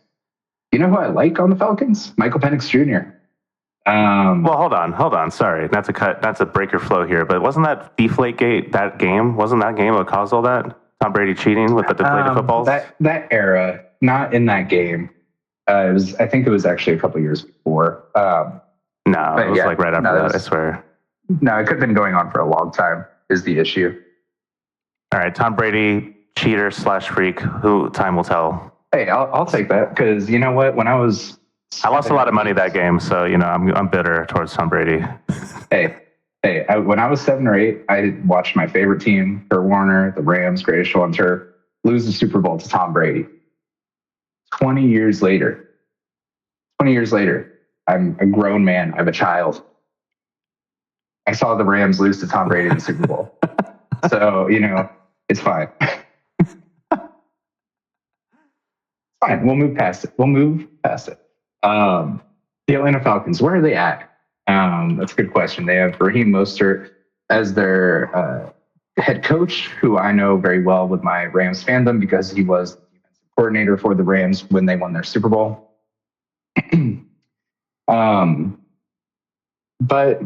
[SPEAKER 2] You know who I like on the Falcons? Michael Penix Jr.
[SPEAKER 1] Well, hold on. Sorry, not to break your flow here, but wasn't that Deflategate that game? Wasn't that game what caused all that? Tom Brady cheating with the deflated footballs?
[SPEAKER 2] That era, not in that game. I think it was actually a couple years before.
[SPEAKER 1] No, it was like right after that, I swear.
[SPEAKER 2] No, it could have been going on for a long time, is the issue.
[SPEAKER 1] All right, Tom Brady, cheater / freak, who time will tell.
[SPEAKER 2] Hey, I'll take that, because you know what? When I lost
[SPEAKER 1] a lot of money that game, so I'm bitter towards Tom Brady.
[SPEAKER 2] When I was 7 or 8, I watched my favorite team, Kurt Warner, the Rams, greatest show on turf, lose the Super Bowl to Tom Brady. 20 years later, I'm a grown man. I have a child. I saw the Rams lose to Tom Brady in the Super Bowl. So, it's fine. Fine. We'll move past it. The Atlanta Falcons, where are they at? That's a good question. They have Raheem Mostert as their head coach, who I know very well with my Rams fandom because he was the defensive coordinator for the Rams when they won their Super Bowl. But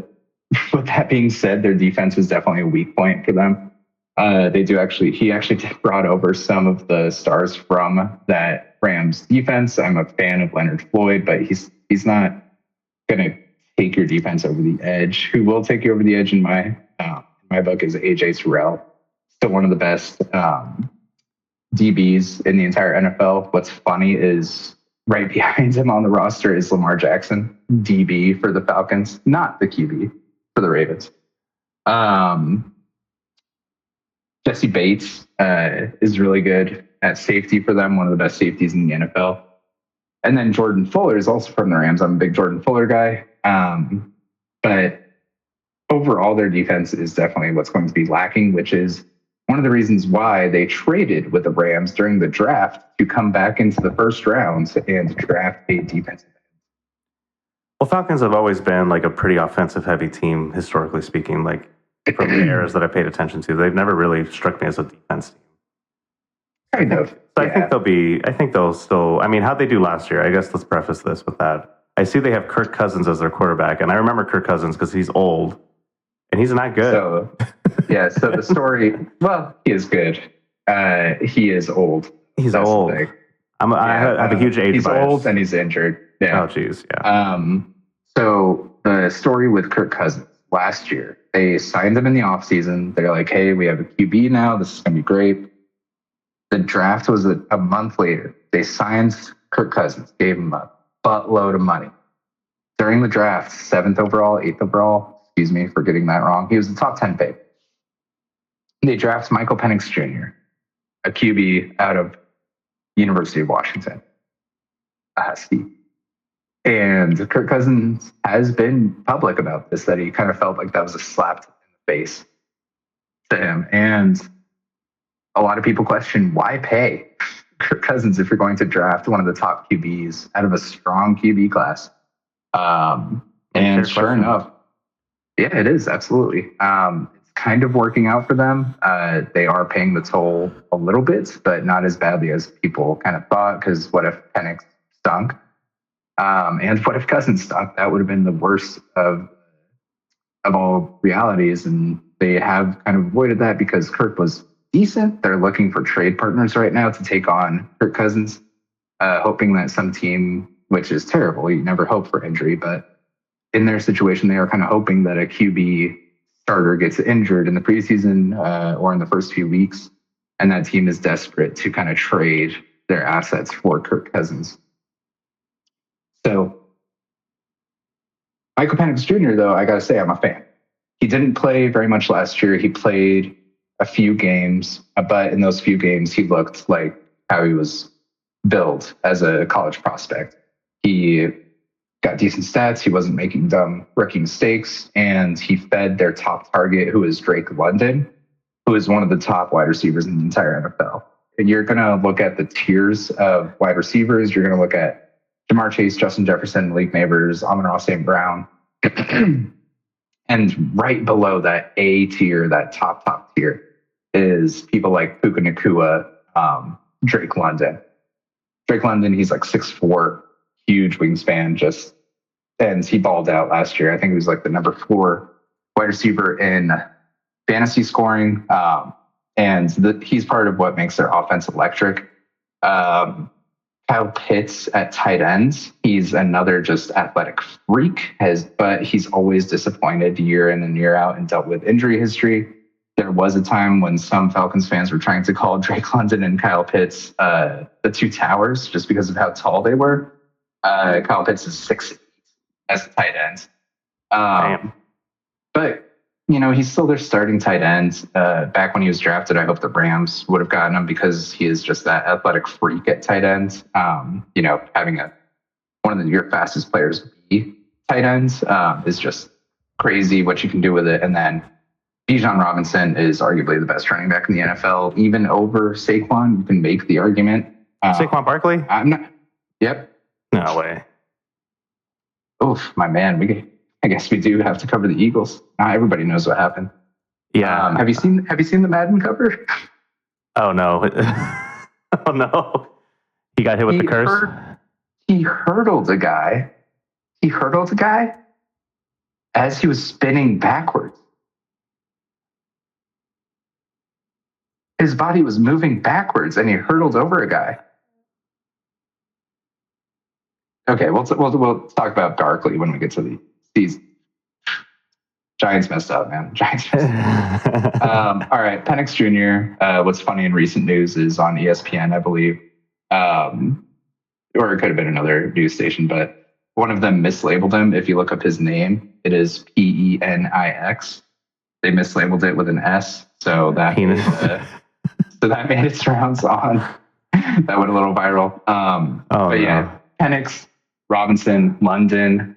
[SPEAKER 2] with that being said, their defense was definitely a weak point for them. He actually brought over some of the stars from that Rams defense. I'm a fan of Leonard Floyd, but he's not going to take your defense over the edge. Who will take you over the edge in my book is AJ Terrell. Still one of the best DBs in the entire NFL. What's funny is right behind him on the roster is Lamar Jackson, DB for the Falcons, not the QB for the Ravens. Jesse Bates is really good at safety for them, one of the best safeties in the NFL. And then Jordan Fuller is also from the Rams. I'm a big Jordan Fuller guy. But overall, their defense is definitely what's going to be lacking, which is one of the reasons why they traded with the Rams during the draft to come back into the first round and draft a defensive end.
[SPEAKER 1] Well, Falcons have always been like a pretty offensive-heavy team, historically speaking. Like from the eras that I paid attention to, they've never really struck me as a defense team.
[SPEAKER 2] Kind of.
[SPEAKER 1] So yeah. I think they'll still. I mean, how'd they do last year? I guess let's preface this with that. I see they have Kirk Cousins as their quarterback, and I remember Kirk Cousins because he's old and he's not good.
[SPEAKER 2] So the story. Well, he is good. He is old.
[SPEAKER 1] He's old. I have a huge age
[SPEAKER 2] He's
[SPEAKER 1] bias.
[SPEAKER 2] old and he's injured. Yeah.
[SPEAKER 1] Oh, geez. Yeah.
[SPEAKER 2] So the story with Kirk Cousins last year, they signed him in the offseason. They're like, hey, we have a QB now. This is going to be great. The draft was a month later. They signed Kirk Cousins, gave him a buttload of money. During the draft, 7th overall, 8th overall, excuse me for getting that wrong. He was the top 10 pick. They draft Michael Penix Jr., a QB out of University of Washington. Steve. And Kirk Cousins has been public about this, that he kind of felt like that was a slap in the face to him. And a lot of people question, why pay Kirk Cousins if you're going to draft one of the top QBs out of a strong QB class? And sure enough, yeah, it is, absolutely. It's kind of working out for them. They are paying the toll a little bit, but not as badly as people kind of thought, because what if Penix stunk? And what if Cousins stunk? That would have been the worst of all realities, and they have kind of avoided that because Kirk was decent. They're looking for trade partners right now to take on Kirk Cousins, hoping that some team, which is terrible, you never hope for injury, but in their situation, they are kind of hoping that a QB starter gets injured in the preseason or in the first few weeks, and that team is desperate to kind of trade their assets for Kirk Cousins. So Michael Penix Jr., though, I got to say, I'm a fan. He didn't play very much last year. He played a few games, but in those few games, he looked like how he was billed as a college prospect. He got decent stats. He wasn't making dumb rookie mistakes, and he fed their top target, who is Drake London, who is one of the top wide receivers in the entire NFL. And you're going to look at the tiers of wide receivers. You're going to look at Jamar Chase, Justin Jefferson, Malik Neighbors, Amon-Ra St. Brown. And right below that A tier, that top tier, is people like Puka Nacua, Drake London. Drake London, he's like 6'4", huge wingspan, and he balled out last year. I think he was like the number 4 wide receiver in fantasy scoring. He's part of what makes their offense electric. Kyle Pitts at tight ends. He's another just athletic freak, but he's always disappointed year in and year out and dealt with injury history. There was a time when some Falcons fans were trying to call Drake London and Kyle Pitts the two towers just because of how tall they were. Kyle Pitts is 6'8" as a tight end. But, he's still their starting tight end. Back when he was drafted, I hope the Rams would have gotten him because he is just that athletic freak at tight end. Having one of your fastest players be tight ends is just crazy what you can do with it. And then Bijan Robinson is arguably the best running back in the NFL, even over Saquon. You can make the argument.
[SPEAKER 1] Saquon Barkley?
[SPEAKER 2] I'm not. Yep.
[SPEAKER 1] No way.
[SPEAKER 2] Oof, my man. I guess we do have to cover the Eagles. Not everybody knows what happened.
[SPEAKER 1] Yeah.
[SPEAKER 2] Have you seen the Madden cover?
[SPEAKER 1] Oh no. Oh no. He got hit with the curse.
[SPEAKER 2] He hurdled a guy. As he was spinning backwards. His body was moving backwards, and he hurtled over a guy. Okay, we'll talk about Barkley when we get to the season. Giants messed up, man. Giants messed up. All right, Penix Jr. What's funny in recent news is on ESPN, I believe, or it could have been another news station, but one of them mislabeled him. If you look up his name, it is Penix. They mislabeled it with an S, so that made its rounds on. That went a little viral. Penix, Robinson, London,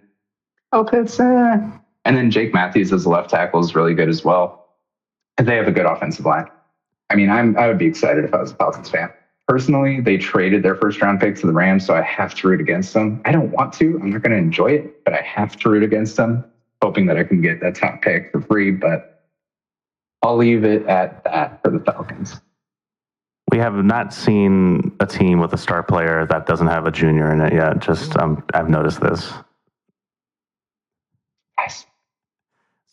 [SPEAKER 2] Pitts, and then Jake Matthews as a left tackle is really good as well. And they have a good offensive line. I mean, I would be excited if I was a Falcons fan. Personally, they traded their first round pick to the Rams, so I have to root against them. I don't want to. I'm not going to enjoy it, but I have to root against them, hoping that I can get that top pick for free. But I'll leave it at that for the Falcons.
[SPEAKER 1] We have not seen a team with a star player that doesn't have a junior in it yet. I've noticed this.
[SPEAKER 2] Yes.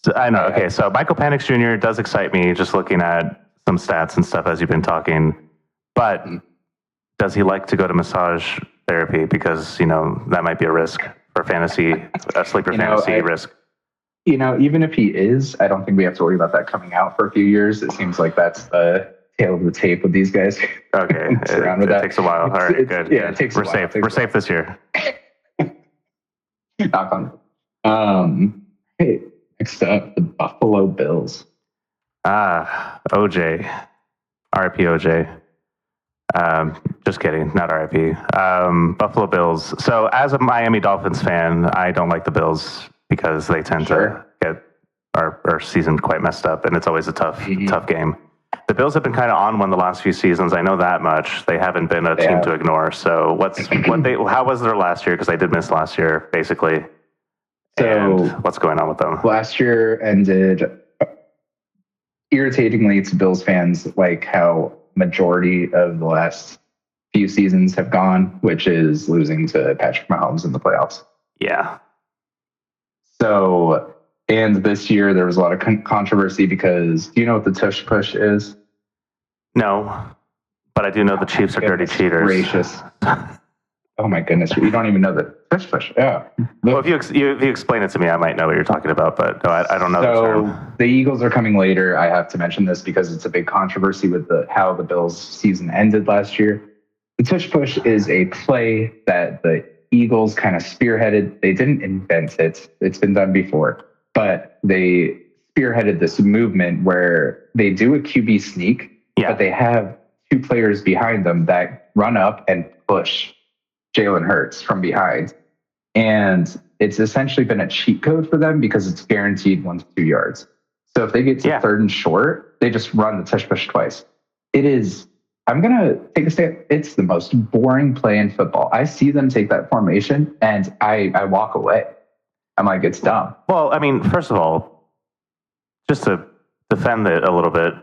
[SPEAKER 1] So, I know. Okay, so Michael Penix Jr. does excite me just looking at some stats and stuff as you've been talking. But does he like to go to massage therapy? Because, that might be a risk for fantasy, a sleeper fantasy risk.
[SPEAKER 2] Even if he is, I don't think we have to worry about that coming out for a few years. It seems like that's the tail of the tape with these guys.
[SPEAKER 1] Okay. It takes a while. All right, good.
[SPEAKER 2] Yeah, it takes a while.
[SPEAKER 1] We're safe this year.
[SPEAKER 2] Knock on. Hey, next up, the Buffalo Bills.
[SPEAKER 1] OJ. RIP OJ. Just kidding, not RIP. Buffalo Bills. So as a Miami Dolphins fan, I don't like the Bills because they tend to get our season quite messed up, and it's always a tough game. The Bills have been kind of on one the last few seasons. I know that much. They haven't been a team to ignore. So how was their last year? Because they did miss last year, basically. So and what's going on with them?
[SPEAKER 2] Last year ended irritatingly to Bills fans, like how majority of the last few seasons have gone, which is losing to Patrick Mahomes in the playoffs.
[SPEAKER 1] Yeah.
[SPEAKER 2] So, and this year there was a lot of controversy because, do you know what the tush push is?
[SPEAKER 1] No, but I do know the Chiefs are dirty cheaters.
[SPEAKER 2] Gracious. Oh my goodness, you don't even know the tush push. Yeah.
[SPEAKER 1] Well, if you explain it to me, I might know what you're talking about, but no, I don't know the term.
[SPEAKER 2] The Eagles are coming later. I have to mention this because it's a big controversy with how the Bills season ended last year. The tush push is a play that the Eagles kind of spearheaded. They didn't invent it. It's been done before, but they spearheaded this movement where they do a QB sneak, but they have two players behind them that run up and push Jalen Hurts from behind. And it's essentially been a cheat code for them because it's guaranteed 1 to 2 yards. So if they get to third and short, they just run the tush push twice. It is, I'm going to take a step. It's the most boring play in football. I see them take that formation and I walk away. I'm like, it's dumb.
[SPEAKER 1] Well, I mean, first of all, just to defend it a little bit,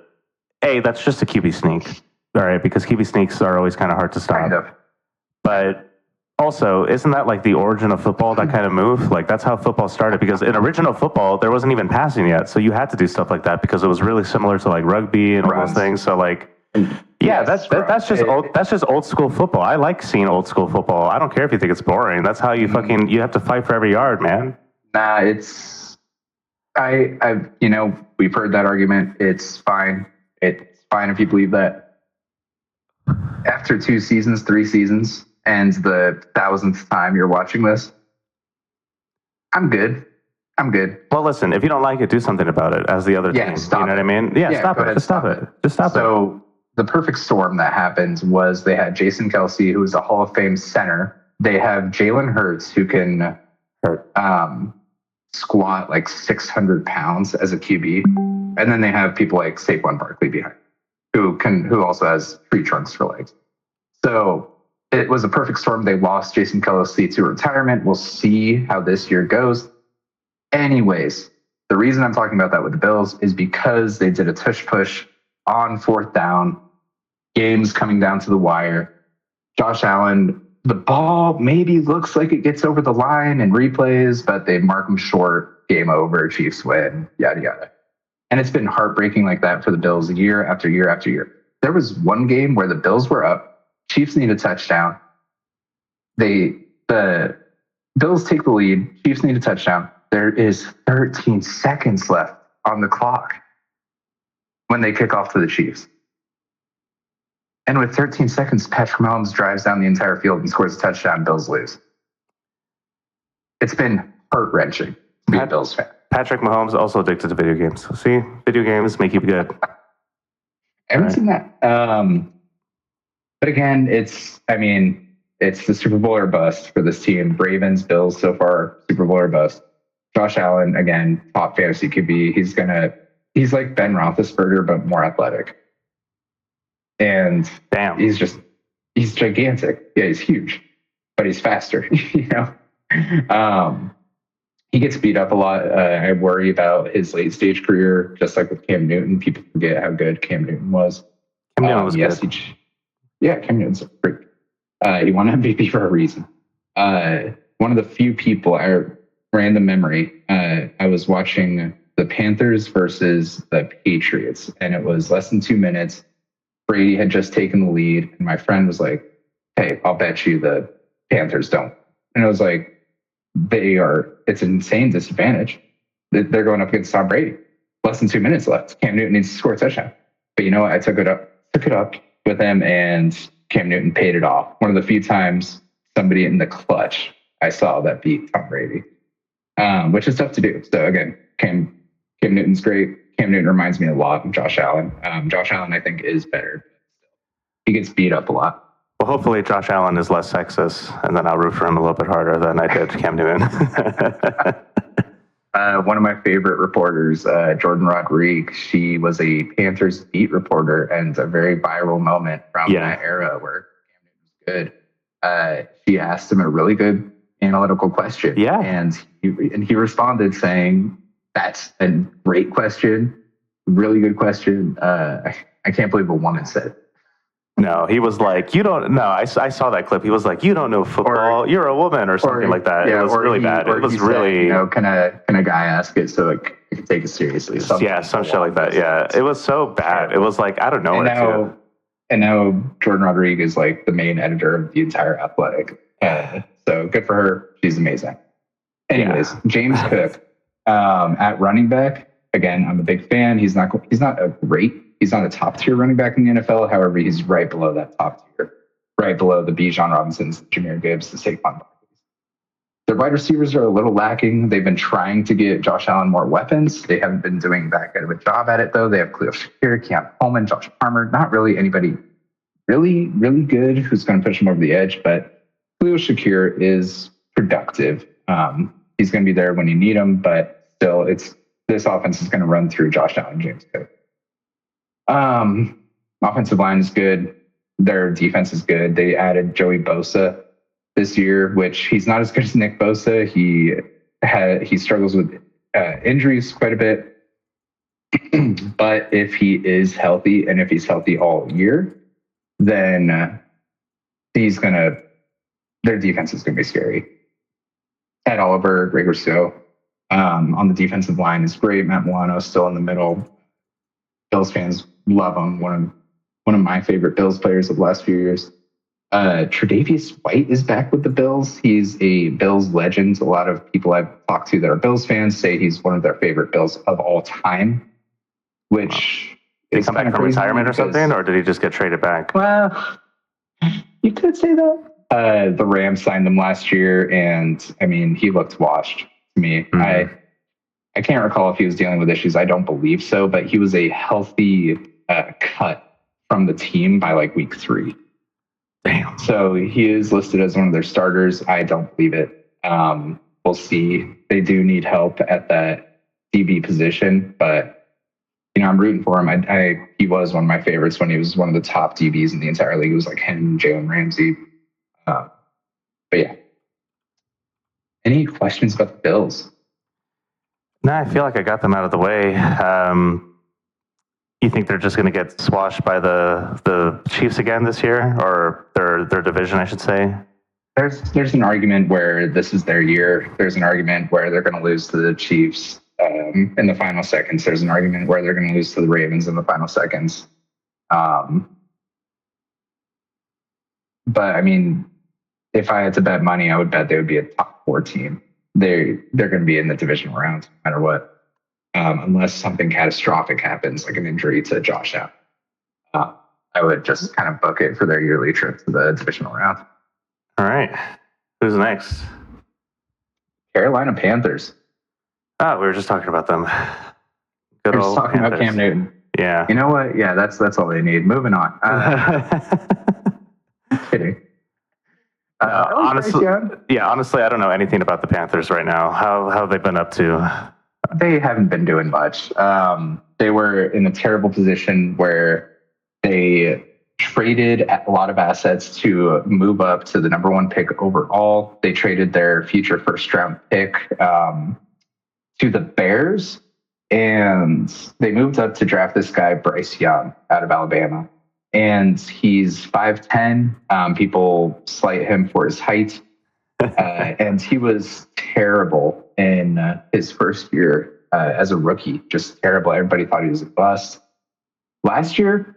[SPEAKER 1] that's just a QB sneak. All right, because QB sneaks are always kind of hard to stop.
[SPEAKER 2] Kind of.
[SPEAKER 1] But also, isn't that like the origin of football, that kind of move? Like, that's how football started, because in original football, there wasn't even passing yet. So you had to do stuff like that because it was really similar to like rugby and all those things. So like, yeah, that's just old school football. I like seeing old school football. I don't care if you think it's boring. That's how you you have to fight for every yard, man.
[SPEAKER 2] Nah, we've heard that argument. It's fine. It's fine if you believe that. After 2 seasons, 3 seasons, and the 1000th time you're watching this, I'm good.
[SPEAKER 1] Well, listen, if you don't like it, do something about it as the other team.
[SPEAKER 2] Stop
[SPEAKER 1] you know what I mean? Yeah, stop it. Just stop it. Just stop it.
[SPEAKER 2] So the perfect storm that happened was they had Jason Kelce, who is a Hall of Fame center. They have Jalen Hurts, who can squat like 600 pounds as a QB. And then they have people like Saquon Barkley behind, who also has tree trunks for legs. So it was a perfect storm. They lost Jason Kelce to retirement. We'll see how this year goes. Anyways, the reason I'm talking about that with the Bills is because they did a tush push on 4th down, games coming down to the wire. Josh Allen, the ball maybe looks like it gets over the line in replays, but they mark him short, game over, Chiefs win, yada, yada. And it's been heartbreaking like that for the Bills year after year after year. There was one game where the Bills were up, Chiefs need a touchdown. The Bills take the lead, Chiefs need a touchdown. There is 13 seconds left on the clock when they kick off to the Chiefs. And with 13 seconds, Patrick Mahomes drives down the entire field and scores a touchdown. Bills lose. It's been heart-wrenching to be a Bills fan.
[SPEAKER 1] Patrick Mahomes also addicted to video games. So see, video games make you good.
[SPEAKER 2] I haven't seen that. But again, it's the Super Bowl or bust for this team. Ravens, Bills so far, Super Bowl or bust. Josh Allen, again, top fantasy QB. He's like Ben Roethlisberger, but more athletic. And he's gigantic. Yeah, he's huge, but he's faster, you know? He gets beat up a lot. I worry about his late stage career, just like with Cam Newton. People forget how good Cam Newton was.
[SPEAKER 1] Cam Newton was good.
[SPEAKER 2] Cam Newton's a freak. He won MVP for a reason. One of the few people, random memory, I was watching the Panthers versus the Patriots, and it was less than 2 minutes. Brady had just taken the lead, and my friend was like, "Hey, I'll bet you the Panthers don't." And I was like, it's an insane disadvantage. They're going up against Tom Brady. Less than 2 minutes left. Cam Newton needs to score a touchdown. But you know what? I took it up with him, and Cam Newton paid it off. One of the few times somebody in the clutch I saw that beat Tom Brady, which is tough to do. So again, Cam Newton's great. Cam Newton reminds me a lot of Josh Allen. Josh Allen, I think, is better. He gets beat up a lot.
[SPEAKER 1] Well, hopefully Josh Allen is less sexist, and then I'll root for him a little bit harder than I did Cam Newton.
[SPEAKER 2] One of my favorite reporters, Jordan Rodriguez, she was a Panthers beat reporter, and a very viral moment from that era where Cam Newton was good. She asked him a really good analytical question. Yeah. And he responded saying, "That's a great question. Really good question. I can't believe a woman said it."
[SPEAKER 1] No, he was like, "You don't know." I saw that clip. He was like, "You don't know football. You're a woman," or something like that. Yeah, it was really bad. It was really,
[SPEAKER 2] can a guy ask it so like I can take it seriously?
[SPEAKER 1] Some shit like that. Yeah, it was so bad. It was like out of nowhere.
[SPEAKER 2] And now Jordan Rodriguez is like the main editor of the entire Athletic. So good for her. She's amazing. Anyways, James Cook at running back. Again, I'm a big fan. He's not a top tier running back in the NFL. However, he's right below that top tier, right below the Bijan Robinsons, Jahmyr Gibbs, the Saquon Barkley. Their wide receivers are a little lacking. They've been trying to get Josh Allen more weapons. They haven't been doing that good of a job at it, though. They have Khalil Shakir, Keon Coleman, Josh Palmer. Not really anybody really, really good who's going to push him over the edge, but Khalil Shakir is productive. He's going to be there when you need him, but still, this offense is going to run through Josh Allen, James Cook. Offensive line is good. Their defense is good. They added Joey Bosa this year, which he's not as good as Nick Bosa. He struggles with injuries quite a bit. But if he is healthy, and if he's healthy all year, then their defense is going to be scary. Ed Oliver, Greg Rousseau on the defensive line is great. Matt Milano still in the middle. Bills fans love him. One of my favorite Bills players of the last few years. Tre'Davious White is back with the Bills. He's a Bills legend. A lot of people I've talked to that are Bills fans say he's one of their favorite Bills of all time, which
[SPEAKER 1] did he come back from retirement or something, or did he just get traded back?
[SPEAKER 2] Well, you could say that. The Rams signed him last year, and I mean, he looked washed to me. Mm-hmm. I can't recall if he was dealing with issues. I don't believe so, but he was a healthy cut from the team by like week 3.
[SPEAKER 1] Damn.
[SPEAKER 2] So he is listed as one of their starters. I don't believe it. We'll see. They do need help at that DB position, but I'm rooting for him. He was one of my favorites when he was one of the top DBs in the entire league. It was like him, Jalen Ramsey. But yeah. Any questions about the Bills?
[SPEAKER 1] No, I feel like I got them out of the way. You think they're just going to get swashed by the Chiefs again this year, or their division, I should say?
[SPEAKER 2] There's an argument where this is their year. There's an argument where they're going to lose to the Chiefs in the final seconds. There's an argument where they're going to lose to the Ravens in the final seconds. But I mean, if I had to bet money, I would bet they would be a top 4 team. They're going to be in the divisional round no matter what. Unless something catastrophic happens, like an injury to Josh Allen. I would just kind of book it for their yearly trip to the divisional round.
[SPEAKER 1] All right. Who's next?
[SPEAKER 2] Carolina Panthers.
[SPEAKER 1] Oh, we were just talking about them.
[SPEAKER 2] Good old talking Panthers. About Cam Newton.
[SPEAKER 1] Yeah.
[SPEAKER 2] You know what? Yeah, that's all they need. Moving on. Kidding.
[SPEAKER 1] Honestly, I don't know anything about the Panthers right now. How have they been up to?
[SPEAKER 2] They haven't been doing much. They were in a terrible position where they traded a lot of assets to move up to the number 1 pick overall. They traded their future first-round pick to the Bears, and they moved up to draft this guy, Bryce Young, out of Alabama. And he's 5'10". People slight him for his height. And he was terrible in his first year as a rookie. Just terrible. Everybody thought he was a bust. Last year,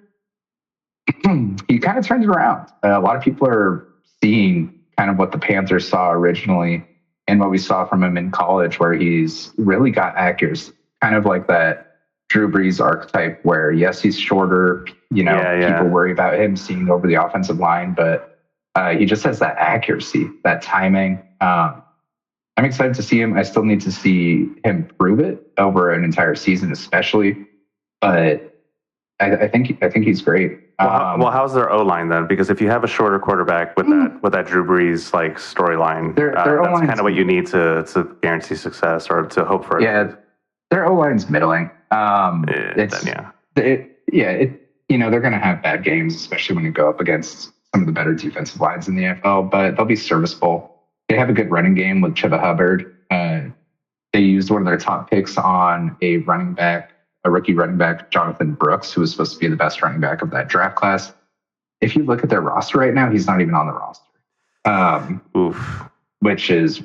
[SPEAKER 2] he kind of turned it around. A lot of people are seeing kind of what the Panthers saw originally and what we saw from him in college, where he's really got accuracy, kind of like that Drew Brees archetype where, yes, he's shorter. People worry about him seeing over the offensive line, but he just has that accuracy, that timing. I'm excited to see him. I still need to see him prove it over an entire season, especially. But I think he's great.
[SPEAKER 1] Well, how's their O-line then? Because if you have a shorter quarterback with that Drew Brees like storyline, that's kind of what you need to guarantee success or to hope for.
[SPEAKER 2] Yeah, their O-line's middling. They're going to have bad games, especially when you go up against some of the better defensive lines in the NFL, but they'll be serviceable. They have a good running game with Chuba Hubbard. They used one of their top picks on a rookie running back, Jonathan Brooks, who was supposed to be the best running back of that draft class. If you look at their roster right now, he's not even on the roster. Which is,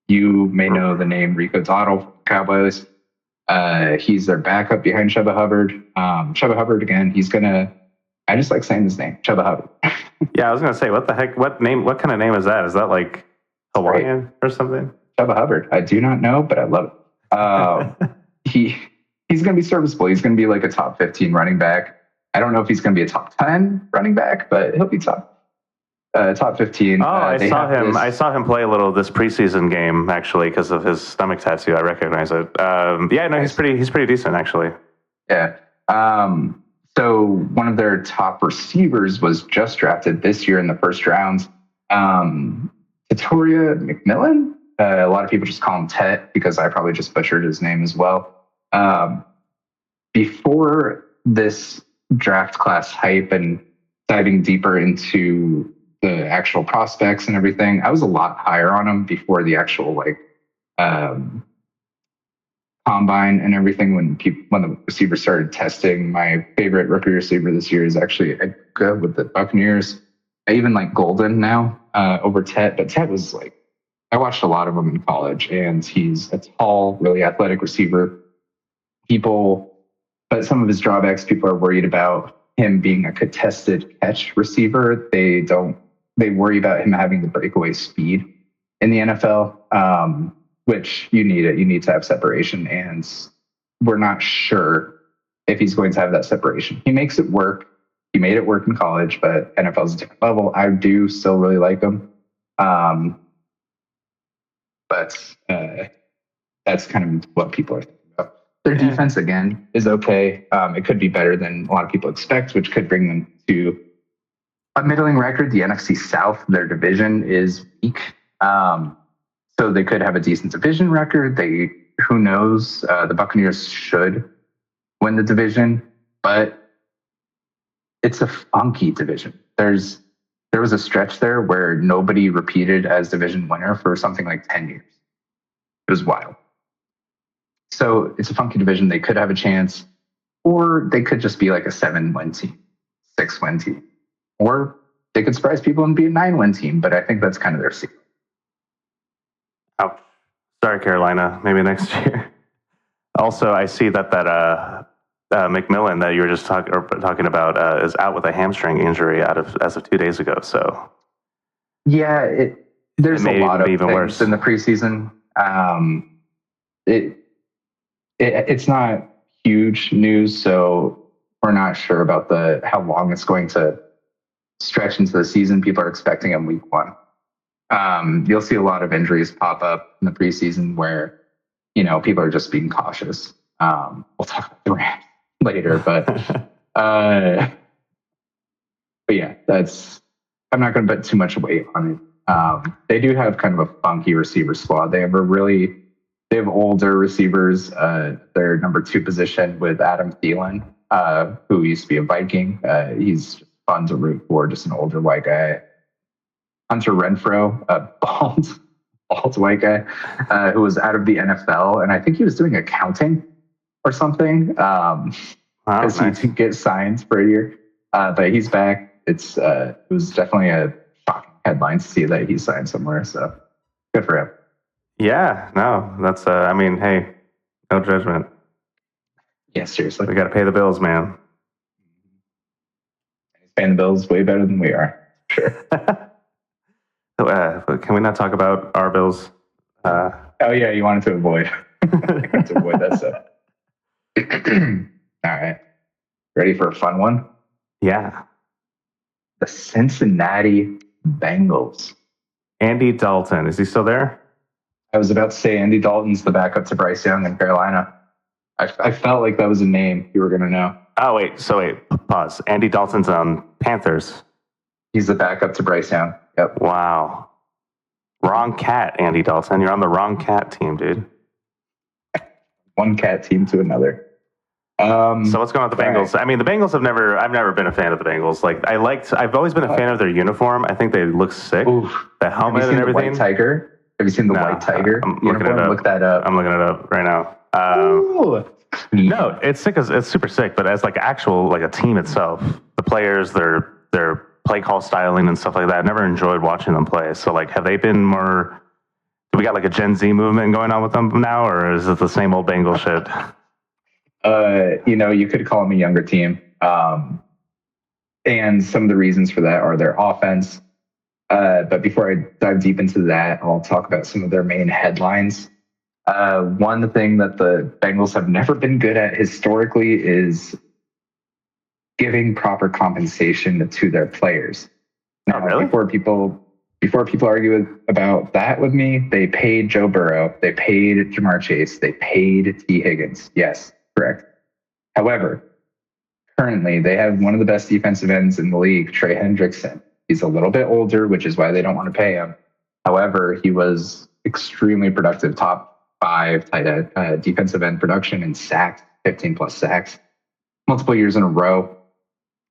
[SPEAKER 2] you may know the name Rico Dowdle, Cowboys. He's their backup behind Chuba Hubbard. Chuba Hubbard, again, I just like saying his name, Chuba Hubbard.
[SPEAKER 1] Yeah, I was going to say, what the heck? What kind of name is that? Is that like Hawaiian or something?
[SPEAKER 2] Chuba Hubbard. I do not know, but I love it. He's going to be serviceable. He's going to be like a top 15 running back. I don't know if he's going to be a top 10 running back, but he'll be top 15.
[SPEAKER 1] Oh, I saw him play a little this preseason game actually because of his stomach tattoo. I recognize it. He's pretty decent actually.
[SPEAKER 2] Yeah. So one of their top receivers was just drafted this year in the first round. Tatoria McMillan. A lot of people just call him Tet because I probably just butchered his name as well. Before this draft class hype and diving deeper into the actual prospects and everything, I was a lot higher on him before the actual combine and everything. When the receivers started testing, my favorite rookie receiver this year is actually Edgar with the Buccaneers. I even like Golden now over Tet, but Tet was I watched a lot of him in college, and he's a tall, really athletic receiver. But some of his drawbacks, people are worried about him being a contested catch receiver. They worry about him having the breakaway speed in the NFL, which you need it. You need to have separation, and we're not sure if he's going to have that separation. He makes it work. He made it work in college, but NFL is a different level. I do still really like him. But that's kind of what people are thinking about. Their defense, again, is okay. It could be better than a lot of people expect, which could bring them to a middling record. The NFC South, their division is weak. So they could have a decent division record. Who knows? The Buccaneers should win the division, but it's a funky division. There was a stretch there where nobody repeated as division winner for something like 10 years. It was wild. So it's a funky division. They could have a chance, or they could just be like a 7-win team, 6-win team, or they could surprise people and be a 9-win team. But I think that's kind of their secret.
[SPEAKER 1] Ouch. Sorry, Carolina. Maybe next year. Also, I see that McMillan that you were just talking about is out with a hamstring injury as of 2 days ago. So
[SPEAKER 2] yeah, there's a lot of
[SPEAKER 1] even
[SPEAKER 2] things
[SPEAKER 1] worse
[SPEAKER 2] in the preseason. It's not huge news, so we're not sure about how long it's going to stretch into the season. People are expecting him week 1. You'll see a lot of injuries pop up in the preseason where people are just being cautious. We'll talk about the Rams later, but yeah, I'm not going to put too much weight on it. They do have kind of a funky receiver squad. They have older receivers. Their number 2 position with Adam Thielen, who used to be a Viking. He's just fun to root for, just an older white guy. Hunter Renfrow, a bald white guy, who was out of the NFL, and I think he was doing accounting or something, because he didn't get signed for a year. But he's back. It was definitely a shocking headline to see that he signed somewhere. So good for him.
[SPEAKER 1] Yeah, no, that's. Hey, no judgment.
[SPEAKER 2] Yeah, seriously,
[SPEAKER 1] we got to pay the bills, man.
[SPEAKER 2] He's paying the bills way better than we are. Sure.
[SPEAKER 1] Can we not talk about our bills?
[SPEAKER 2] Oh yeah, you wanted to avoid that stuff. All right, ready for a fun one?
[SPEAKER 1] Yeah.
[SPEAKER 2] The Cincinnati Bengals.
[SPEAKER 1] Andy Dalton, is he still there?
[SPEAKER 2] I was about to say Andy Dalton's the backup to Bryce Young in Carolina. I felt like that was a name you were going to know.
[SPEAKER 1] Oh, wait, pause. Andy Dalton's on Panthers.
[SPEAKER 2] He's the backup to Bryce Young. Yep.
[SPEAKER 1] Wow. Wrong cat, Andy Dalton. You're on the wrong cat team, dude.
[SPEAKER 2] One cat team to another.
[SPEAKER 1] So what's going on with the Bengals? Right. I mean, the Bengals I've never been a fan of the Bengals. I've always been a fan of their uniform. I think they look sick.
[SPEAKER 2] Oof.
[SPEAKER 1] The helmet and everything.
[SPEAKER 2] White Tiger? Have you seen the White Tiger?
[SPEAKER 1] I'm looking it up.
[SPEAKER 2] Look that up.
[SPEAKER 1] I'm looking it up right now. No, it's sick. It's super sick. But as a team itself, the players, their play call styling and stuff like that, I never enjoyed watching them play. So have they been more? Do we got a Gen Z movement going on with them now, or is it the same old Bengal shit?
[SPEAKER 2] You could call them a younger team. And some of the reasons for that are their offense. But before I dive deep into that, I'll talk about some of their main headlines. One thing that the Bengals have never been good at historically is giving proper compensation to their players. Now,
[SPEAKER 1] really?
[SPEAKER 2] Before people argue about that with me, they paid Joe Burrow, they paid Jamar Chase, they paid T. Higgins. Yes, correct. However, currently they have one of the best defensive ends in the league, Trey Hendrickson. He's a little bit older, which is why they don't want to pay him. However, he was extremely productive, top 5 tight end, defensive end production and sacks, 15 plus sacks, multiple years in a row.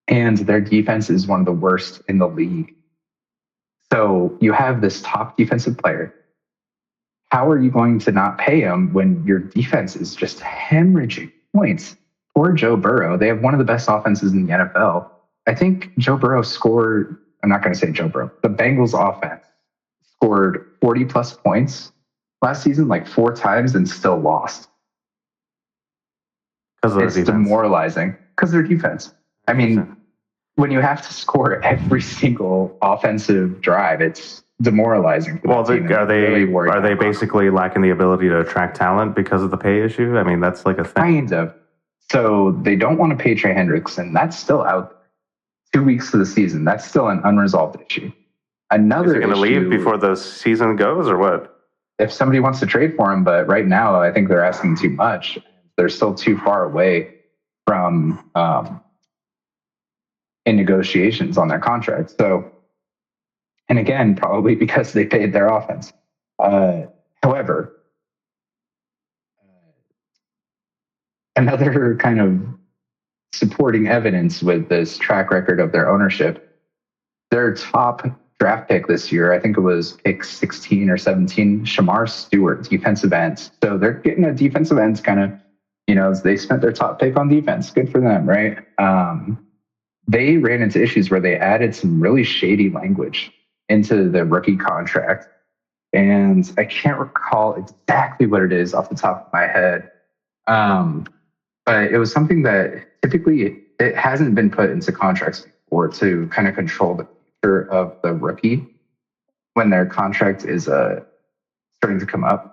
[SPEAKER 2] And their defense is one of the worst in the league. So you have this top defensive player. How are you going to not pay him when your defense is just hemorrhaging points? Poor Joe Burrow. They have one of the best offenses in the NFL. I think Joe Burrow scored, I'm not going to say Joe Burrow, the Bengals offense scored 40 plus points last season, like 4 times, and still lost. It's demoralizing because of their defense. I mean, when you have to score every single offensive drive, it's demoralizing.
[SPEAKER 1] Well, are they basically lacking the ability to attract talent because of the pay issue? I mean, that's like a thing.
[SPEAKER 2] Kind of. So they don't want to pay Trey Hendrickson. That's still out there. 2 weeks of the season. That's still an unresolved issue. Another
[SPEAKER 1] Is he going to leave before the season goes, or what?
[SPEAKER 2] If somebody wants to trade for him, but right now I think they're asking too much. They're still too far away from in negotiations on their contract. So, and again, probably because they paid their offense. However, another kind of supporting evidence with this track record of their ownership, their top draft pick this year, I think it was pick 16 or 17, Shamar Stewart, defensive end. So they're getting a defensive end kind of, they spent their top pick on defense. Good for them, right? They ran into issues where they added some really shady language into the rookie contract. And I can't recall exactly what it is off the top of my head. But it was something that typically it hasn't been put into contracts before to kind of control the future of the rookie when their contract is starting to come up.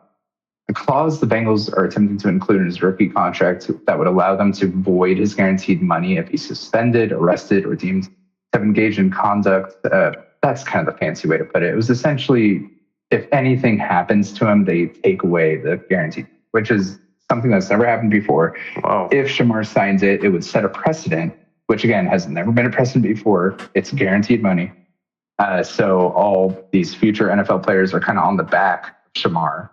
[SPEAKER 2] The clause the Bengals are attempting to include in his rookie contract that would allow them to void his guaranteed money if he's suspended, arrested, or deemed to have engaged in conduct. That's kind of the fancy way to put it. It was essentially, if anything happens to him, they take away the guarantee, which is something that's never happened before.
[SPEAKER 1] Wow.
[SPEAKER 2] If Shamar signs it, it would set a precedent, which again has never been a precedent before. It's guaranteed money. So all these future NFL players are kind of on the back of Shamar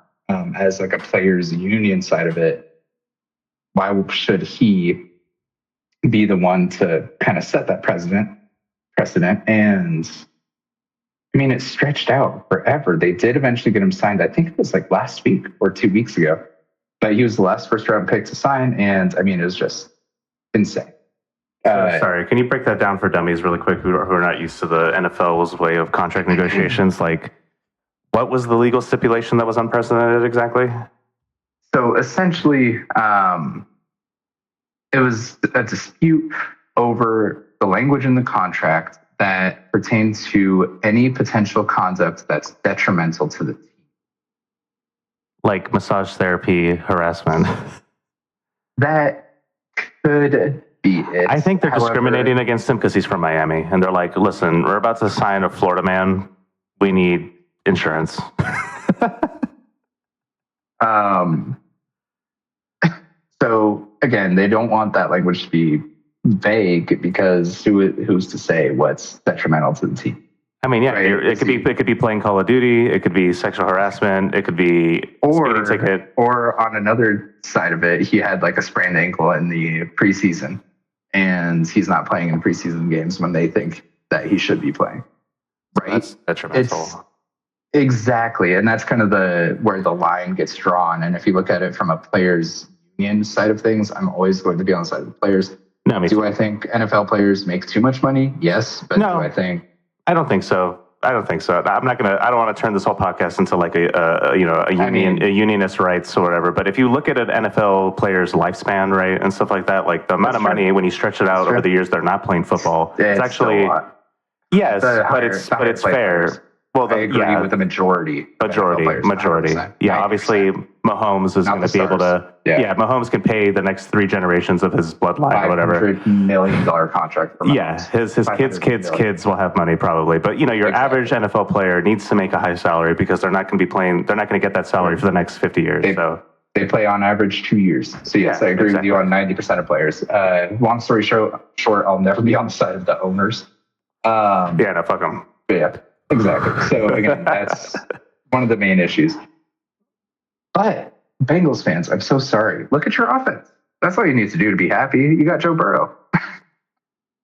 [SPEAKER 2] as like a players union side of it. Why should he be the one to kind of set that precedent? And I mean, it stretched out forever. They did eventually get him signed. I think it was like last week or 2 weeks ago. But he was the last first round pick to sign. And I mean, it was just insane.
[SPEAKER 1] Sorry, can you break that down for dummies really quick who are not used to the NFL's way of contract negotiations? Like, what was the legal stipulation that was unprecedented exactly?
[SPEAKER 2] So essentially, it was a dispute over the language in the contract that pertains to any potential conduct that's detrimental to the team.
[SPEAKER 1] Like massage therapy, harassment.
[SPEAKER 2] That could be it.
[SPEAKER 1] I think they're discriminating against him because he's from Miami. And they're like, listen, we're about to sign a Florida man. We need insurance.
[SPEAKER 2] So again, they don't want that language to be vague because who's to say what's detrimental to the team?
[SPEAKER 1] I mean, yeah, right? It could be playing Call of Duty. It could be sexual harassment. It could be speeding ticket.
[SPEAKER 2] Or on another side of it, he had like a sprained ankle in the preseason, and he's not playing in preseason games when they think that he should be playing. Right?
[SPEAKER 1] That's detrimental.
[SPEAKER 2] Exactly, and that's kind of where the line gets drawn. And if you look at it from a players' union side of things, I'm always going to be on the side of the players.
[SPEAKER 1] No,
[SPEAKER 2] do I think NFL players make too much money? Yes, but
[SPEAKER 1] no.
[SPEAKER 2] Do I think?
[SPEAKER 1] I don't think so. I don't want to turn this whole podcast into like a unionist rights or whatever. But if you look at an NFL player's lifespan, right, and stuff like that, like the amount of money when you stretch it out over the years they're not playing football, it's actually yes, but it's fair. Well,
[SPEAKER 2] I agree with the majority.
[SPEAKER 1] Yeah, obviously Mahomes is going to be able to. Yeah, Mahomes can pay the next 3 generations of his bloodline or whatever.
[SPEAKER 2] $500 million contract. For Mahomes.
[SPEAKER 1] Yeah, his kids will have money probably, but your average NFL player needs to make a high salary because they're not going to be playing. They're not going to get that salary for the next 50 years.
[SPEAKER 2] They play on average 2 years. So yes, I agree with you on 90% of players. Long story short, I'll never be on the side of the owners.
[SPEAKER 1] No, fuck them.
[SPEAKER 2] Yeah. Exactly. So again, that's one of the main issues. But Bengals fans, I'm so sorry. Look at your offense. That's all you need to do to be happy. You got Joe Burrow.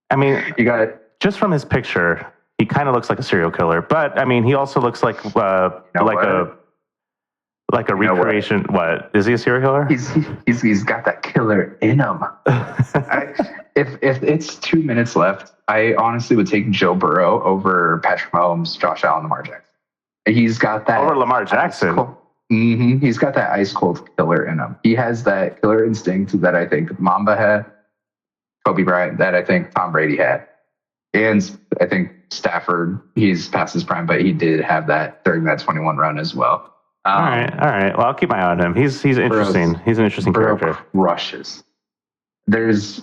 [SPEAKER 1] I mean,
[SPEAKER 2] you got
[SPEAKER 1] just from his picture, he kind of looks like a serial killer. But I mean, he also looks like a recreation. What is he, a serial killer?
[SPEAKER 2] He's got that killer in him. If it's 2 minutes left, I honestly would take Joe Burrow over Patrick Mahomes, Josh Allen, Lamar Jackson. He's got that
[SPEAKER 1] over Lamar Jackson.
[SPEAKER 2] He's got that ice cold killer in him. He has that killer instinct that I think Mamba had, Kobe Bryant, that I think Tom Brady had, and I think Stafford. He's past his prime, but he did have that during that 21 run as well.
[SPEAKER 1] All right. Well, I'll keep my eye on him. He's interesting. He's an interesting character.
[SPEAKER 2] Rushes. There's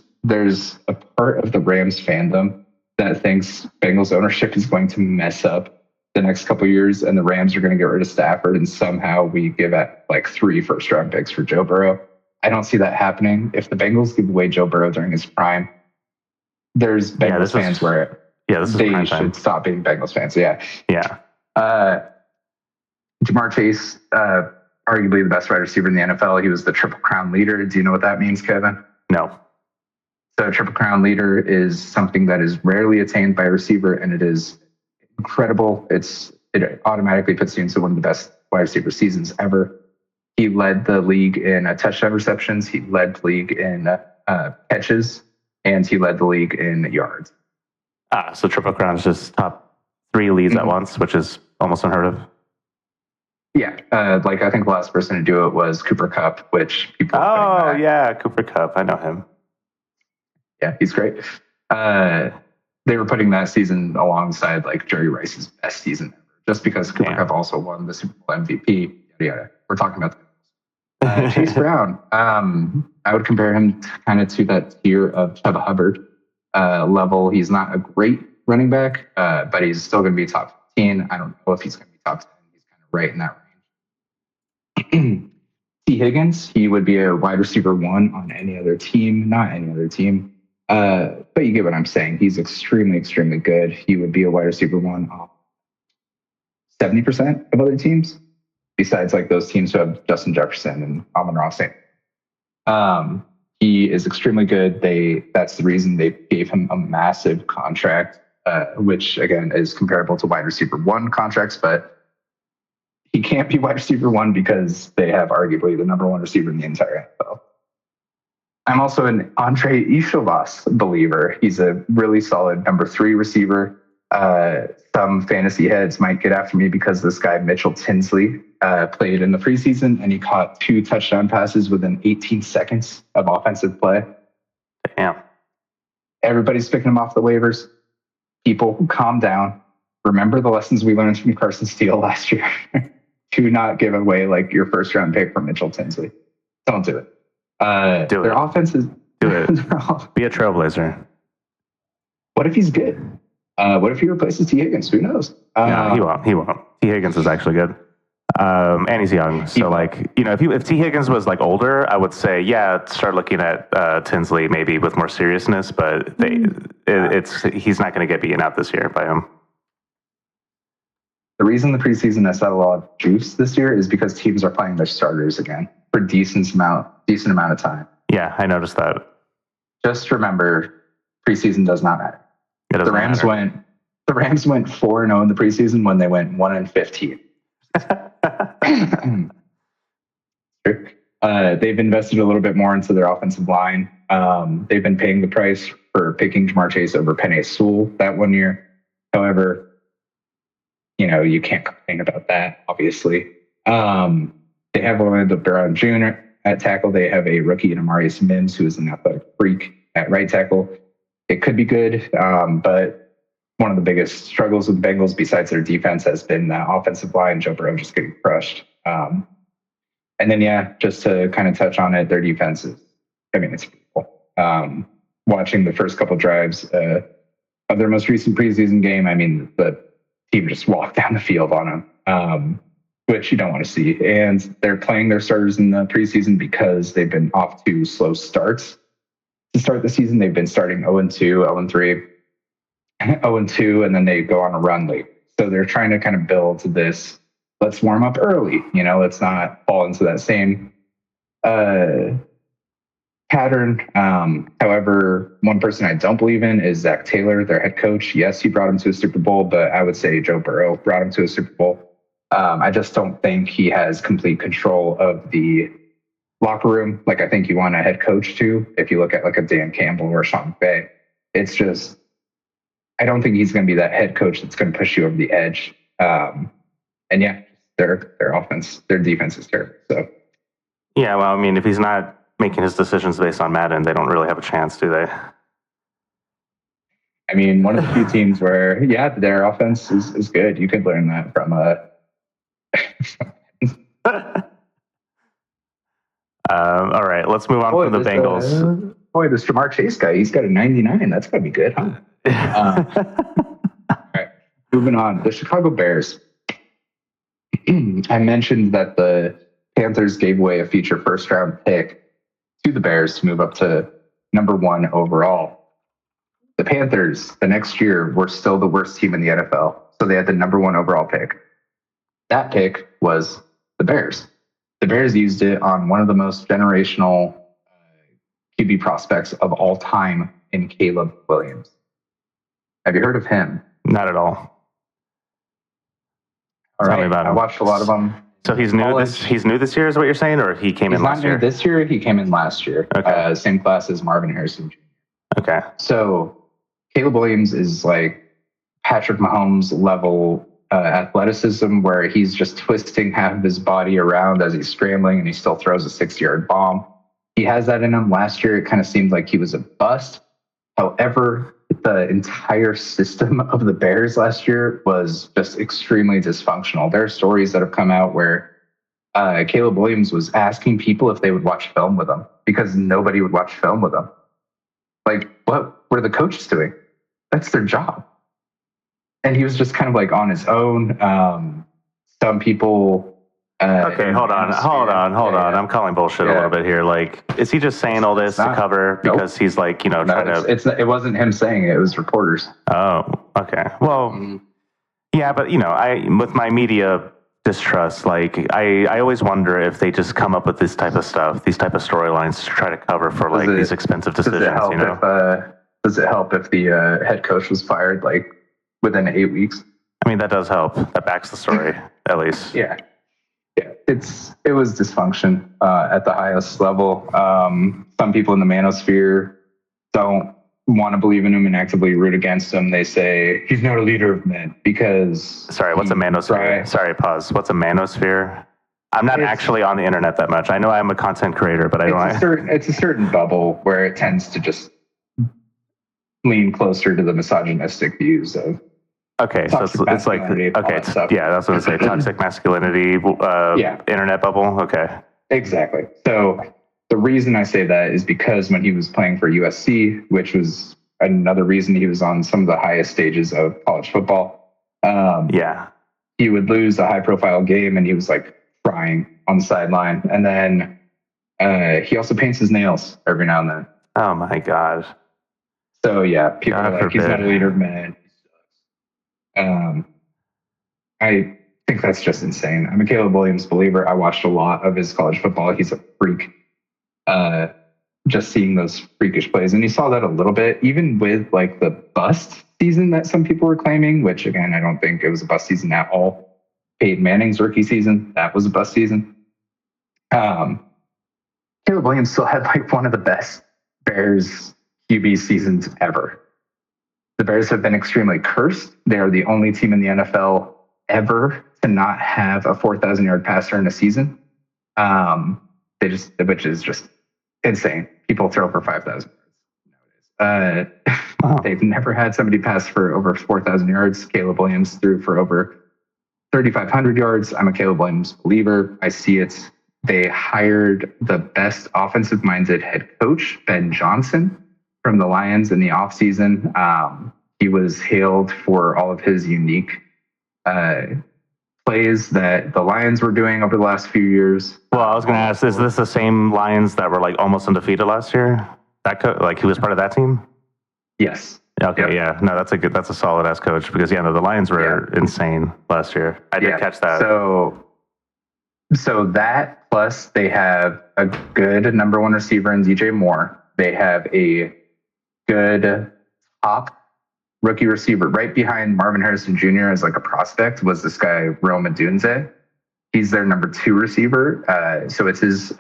[SPEAKER 2] a part of the Rams fandom that thinks Bengals ownership is going to mess up the next couple of years, and the Rams are going to get rid of Stafford, and somehow we give at like 3 first-round picks for Joe Burrow. I don't see that happening. If the Bengals give away Joe Burrow during his prime, there's Bengals fans where they should stop being Bengals fans. Yeah. Jamar Chase, arguably the best wide receiver in the NFL. He was the Triple Crown leader. Do you know what that means, Kevin?
[SPEAKER 1] No.
[SPEAKER 2] So Triple Crown leader is something that is rarely attained by a receiver, and it is incredible. It automatically puts you into one of the best wide receiver seasons ever. He led the league in touchdown receptions. He led the league in catches, and he led the league in yards.
[SPEAKER 1] So Triple Crown is just top 3 leads at once, which is almost unheard of.
[SPEAKER 2] Yeah, like I think the last person to do it was Cooper Kupp, which people.
[SPEAKER 1] Oh yeah, Cooper Kupp. I know him.
[SPEAKER 2] Yeah, he's great. They were putting that season alongside like Jerry Rice's best season ever, just because Cooper Kupp also won the Super Bowl MVP. Yeah, we're talking about Chase Brown. I would compare him kind of to that tier of Chuba Hubbard level. He's not a great running back, but he's still going to be top 15. I don't know if he's going to be top 10. He's kind of right in that range. T. Higgins, he would be a wide receiver 1 on any other team, not any other team. But you get what I'm saying. He's extremely, extremely good. He would be a wide receiver 1 on 70% of other teams, besides like those teams who have Justin Jefferson and Amon-Ra St. He is extremely good. That's the reason they gave him a massive contract, which again is comparable to wide receiver 1 contracts, but he can't be wide receiver 1 because they have arguably the number 1 receiver in the entire NFL. I'm also an Andre Ishovas believer. He's a really solid number 3 receiver. Some fantasy heads might get after me because this guy, Mitchell Tinsley, played in the preseason and he caught 2 touchdown passes within 18 seconds of offensive play.
[SPEAKER 1] Damn.
[SPEAKER 2] Everybody's picking him off the waivers. People, calm down. Remember the lessons we learned from Carson Steele last year. Do not give away like your first round pick for Mitchell Tinsley. Don't do it. Their offense is...
[SPEAKER 1] Do it. Be a trailblazer.
[SPEAKER 2] What if he's good? What if he replaces T. Higgins? Who knows?
[SPEAKER 1] No, he won't. T. Higgins is actually good. And he's young. So, if T. Higgins was, like, older, I would say, start looking at Tinsley maybe with more seriousness, but he's not going to get beaten out this year by him.
[SPEAKER 2] The reason the preseason has had a lot of juice this year is because teams are playing their starters again for a decent amount of time.
[SPEAKER 1] Yeah, I noticed that.
[SPEAKER 2] Just remember, preseason does not matter. The Rams went 4-0 in the preseason when they went 1-15. They've invested a little bit more into their offensive line. They've been paying the price for picking Jamar Chase over Penei Sewell that one year. However, you can't complain about that, obviously. They have Orlando Brown Jr. at tackle. They have a rookie in Amarius Mims, who is an athletic freak at right tackle. It could be good, but one of the biggest struggles with the Bengals, besides their defense, has been the offensive line. Joe Burrow just getting crushed. And then, just to kind of touch on it, their defense is, it's beautiful. Watching the first couple drives of their most recent preseason game, the team just walked down the field on them, which you don't want to see. And they're playing their starters in the preseason because they've been off to slow starts. To start the season, they've been starting 0-2, 0-3, 0-2, and then they go on a run late. So they're trying to kind of build this, let's warm up early, let's not fall into that same pattern. However, one person I don't believe in is Zach Taylor, their head coach. Yes, he brought him to a Super Bowl, but I would say Joe Burrow brought him to a Super Bowl. I just don't think he has complete control of the locker room like I think you want a head coach to. If you look at like a Dan Campbell or Sean McVay, it's just, I don't think he's going to be that head coach that's going to push you over the edge. And yeah, their offense, their defense is terrible. So
[SPEAKER 1] yeah, well, I mean, if he's not making his decisions based on Madden, they don't really have a chance, do they?
[SPEAKER 2] I mean, one of the few teams where, yeah, their offense is good. You could learn that from
[SPEAKER 1] all right, let's move on from the Bengals.
[SPEAKER 2] This Jamar Chase guy, he's got a 99. That's got to be good, huh? All right, moving on. The Chicago Bears. I mentioned that the Panthers gave away a future first-round pick to the Bears to move up to number 1 overall. The Panthers, the next year, were still the worst team in the NFL, so they had the number 1 overall pick. That pick was the Bears. The Bears used it on one of the most generational QB prospects of all time in Caleb Williams. Have you heard of him?
[SPEAKER 1] Not at all.
[SPEAKER 2] Tell me about him. I watched a lot of them.
[SPEAKER 1] So he's new this year, is what you're saying, or he came in last year?
[SPEAKER 2] He's not new this year. He came in last year. Okay. Same class as Marvin Harrison Jr.
[SPEAKER 1] Okay.
[SPEAKER 2] So Caleb Williams is like Patrick Mahomes level athleticism, where he's just twisting half of his body around as he's scrambling, and he still throws a 60-yard bomb. He has that in him. Last year, it kind of seemed like he was a bust. However, the entire system of the Bears last year was just extremely dysfunctional. There are stories that have come out where Caleb Williams was asking people if they would watch film with him because nobody would watch film with him. Like, what were the coaches doing? That's their job. And he was just kind of like on his own. Some people.
[SPEAKER 1] Okay, hold on. I'm calling bullshit a little bit here. Like, is he just saying all this to cover because he's like, trying to?
[SPEAKER 2] It wasn't him saying it. It was reporters.
[SPEAKER 1] Oh, okay. Well, yeah, but with my media distrust, like I always wonder if they just come up with this type of stuff, these type of storylines to try to cover for like these expensive decisions.
[SPEAKER 2] Does it help if the head coach was fired like within 8 weeks?
[SPEAKER 1] I mean, that does help. That backs the story, at least.
[SPEAKER 2] Yeah. It was dysfunction at the highest level. Some people in the manosphere don't want to believe in him and actively root against him. They say he's not a leader of men because.
[SPEAKER 1] Sorry, what's a manosphere? Sorry, pause. What's a manosphere? I'm not actually on the internet that much. I know I'm a content creator, but I don't.
[SPEAKER 2] It's a certain bubble where it tends to just lean closer to the misogynistic views of.
[SPEAKER 1] Okay, so it's like, okay, that's what I was say, toxic masculinity, internet bubble, okay.
[SPEAKER 2] Exactly. So the reason I say that is because when he was playing for USC, which was another reason he was on some of the highest stages of college football, he would lose a high-profile game, and he was like crying on the sideline. And then he also paints his nails every now and then.
[SPEAKER 1] Oh, my God.
[SPEAKER 2] So, yeah, people are like, he's not a leader of men. I think that's just insane. I'm a Caleb Williams believer. I watched a lot of his college football. He's a freak. Just seeing those freakish plays. And you saw that a little bit, even with like the bust season that some people were claiming, which again, I don't think it was a bust season at all. Peyton Manning's rookie season, that was a bust season. Caleb Williams still had like one of the best Bears QB seasons ever. The Bears have been extremely cursed. They are the only team in the NFL ever to not have a 4,000-yard passer in a season. Which is just insane. People throw for 5,000 yards nowadays. They've never had somebody pass for over 4,000 yards. Caleb Williams threw for over 3,500 yards. I'm a Caleb Williams believer. I see it. They hired the best offensive-minded head coach, Ben Johnson, from the Lions in the offseason. He was hailed for all of his unique plays that the Lions were doing over the last few years.
[SPEAKER 1] Well, I was going to ask, is this the same Lions that were like almost undefeated last year? He was part of that team?
[SPEAKER 2] Yes.
[SPEAKER 1] Okay, yeah. No, that's a solid ass coach because no, the Lions were insane last year. I did catch that.
[SPEAKER 2] So that plus they have a good number one receiver in DJ Moore. They have a good top rookie receiver right behind Marvin Harrison Jr. as like a prospect was this guy Rome Odunze. He's their number 2 receiver. So it's his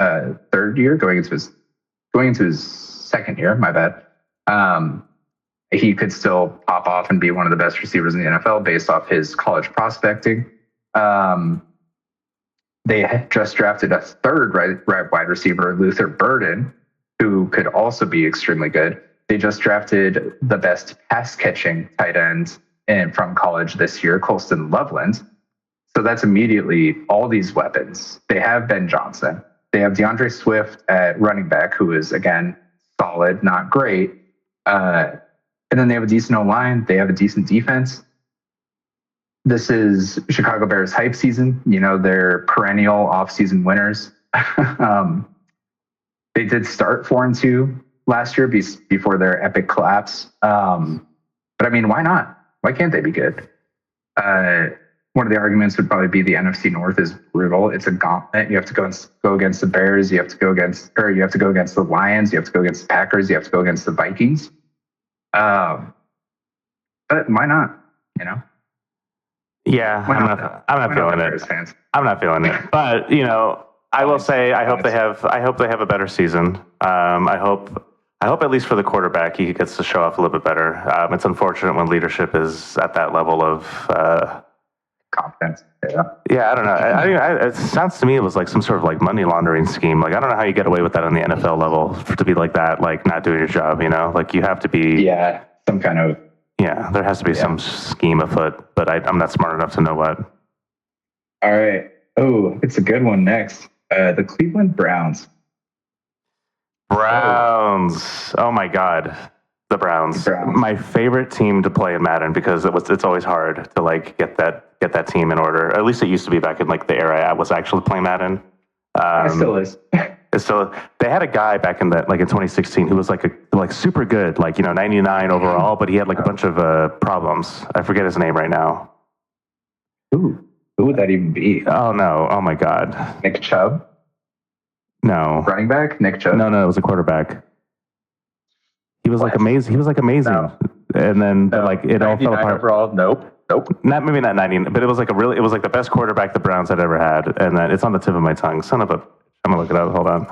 [SPEAKER 2] third year going into his second year. My bad. He could still pop off and be one of the best receivers in the NFL based off his college prospecting. They had just drafted a third wide receiver, Luther Burden, who could also be extremely good. They just drafted the best pass catching tight end from college this year, Colston Loveland. So that's immediately all these weapons. They have Ben Johnson. They have DeAndre Swift at running back, who is, again, solid, not great. And then they have a decent O-line. They have a decent defense. This is Chicago Bears hype season. They're perennial offseason winners. They did start 4-2 last year before their epic collapse. But I mean, why not? Why can't they be good? One of the arguments would probably be the NFC North is brutal. It's a gauntlet. You have to go against the Bears. You have to go against the Lions. You have to go against the Packers. You have to go against the Vikings. But why not?
[SPEAKER 1] Yeah, I'm not feeling it. I'm not feeling it. But I will say I hope they have a better season. I hope at least for the quarterback he gets to show off a little bit better. It's unfortunate when leadership is at that level of
[SPEAKER 2] competence.
[SPEAKER 1] Yeah, I don't know. It sounds to me it was like some sort of like money laundering scheme. Like I don't know how you get away with that on the NFL level to be like that, like not doing your job. Like you have to be.
[SPEAKER 2] Yeah, some kind of.
[SPEAKER 1] Yeah, there has to be some scheme afoot, but I'm not smart enough to know what.
[SPEAKER 2] All right. Oh, it's a good one next. The Cleveland Browns.
[SPEAKER 1] Oh my God. The Browns. My favorite team to play in Madden because it's always hard to like get that team in order. At least it used to be back in like the era I was actually playing Madden.
[SPEAKER 2] It still is.
[SPEAKER 1] So they had a guy back in 2016 who was like super good, 99 overall, but he had like a bunch of problems. I forget his name right now.
[SPEAKER 2] Ooh, who would that even be?
[SPEAKER 1] Oh no! Oh my God!
[SPEAKER 2] Nick Chubb?
[SPEAKER 1] No.
[SPEAKER 2] Running back? Nick Chubb?
[SPEAKER 1] No, it was a quarterback. He was like amazing. He was like amazing, and then it all fell apart.
[SPEAKER 2] Overall, nope.
[SPEAKER 1] Maybe not 90, but it was like the best quarterback the Browns had ever had, and then it's on the tip of my tongue. Son of a. I'm gonna look it up. Hold on.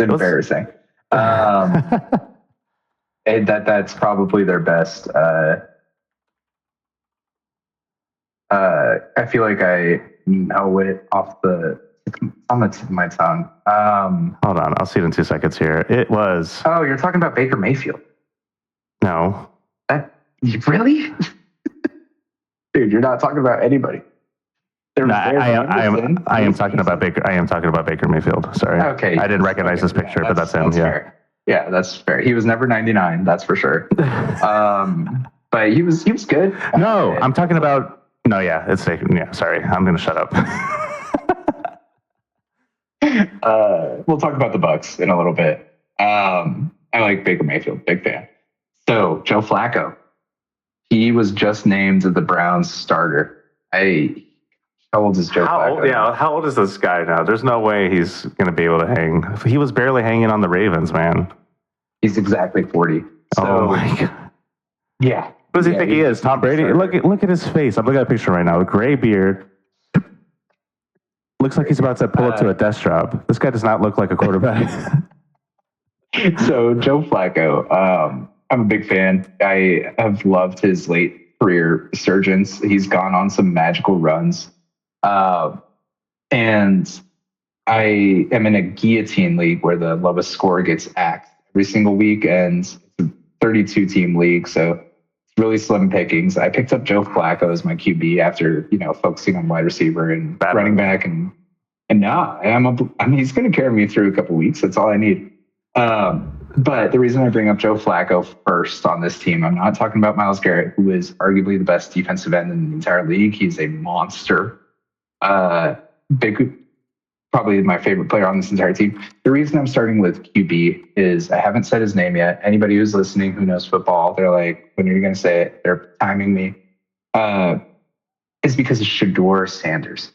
[SPEAKER 2] It's embarrassing. That's probably their best. I feel like I know it on the tip of my tongue.
[SPEAKER 1] Hold on, I'll see it in 2 seconds here. It was.
[SPEAKER 2] Oh, you're talking about Baker Mayfield?
[SPEAKER 1] No.
[SPEAKER 2] Really? Dude, you're not talking about anybody.
[SPEAKER 1] I am talking about Baker. I am talking about Baker Mayfield. Sorry.
[SPEAKER 2] Okay.
[SPEAKER 1] I didn't recognize this picture, but that's him.
[SPEAKER 2] Fair. Yeah, that's fair. He was never 99. That's for sure. But he was good.
[SPEAKER 1] No, I'm talking about. No, yeah, it's Baker. Yeah, sorry. I'm gonna shut up.
[SPEAKER 2] We'll talk about the Bucs in a little bit. I like Baker Mayfield. Big fan. So Joe Flacco, he was just named the Browns starter. How old is Joe Flacco?
[SPEAKER 1] Yeah, how old is this guy now? There's no way he's going to be able to hang. He was barely hanging on the Ravens, man.
[SPEAKER 2] He's exactly 40. So,
[SPEAKER 1] oh, my God.
[SPEAKER 2] Yeah.
[SPEAKER 1] What does he think he is? Tom Brady? Look at his face. I'm looking at a picture right now. With gray beard. Looks like he's about to pull up to a desk job. This guy does not look like a quarterback.
[SPEAKER 2] So, Joe Flacco, I'm a big fan. I have loved his late career resurgence. He's gone on some magical runs. And I am in a guillotine league where the lowest score gets axed every single week, and it's a 32-team league, so it's really slim pickings. I picked up Joe Flacco as my QB after focusing on wide receiver and running back, and now he's going to carry me through a couple weeks. That's all I need. But the reason I bring up Joe Flacco first on this team, I'm not talking about Myles Garrett, who is arguably the best defensive end in the entire league. He's a monster. probably my favorite player on this entire team. The reason I'm starting with QB is I haven't said his name yet. Anybody who's listening who knows football, they're like, when are you going to say it? They're timing me. It's because of Shedeur Sanders.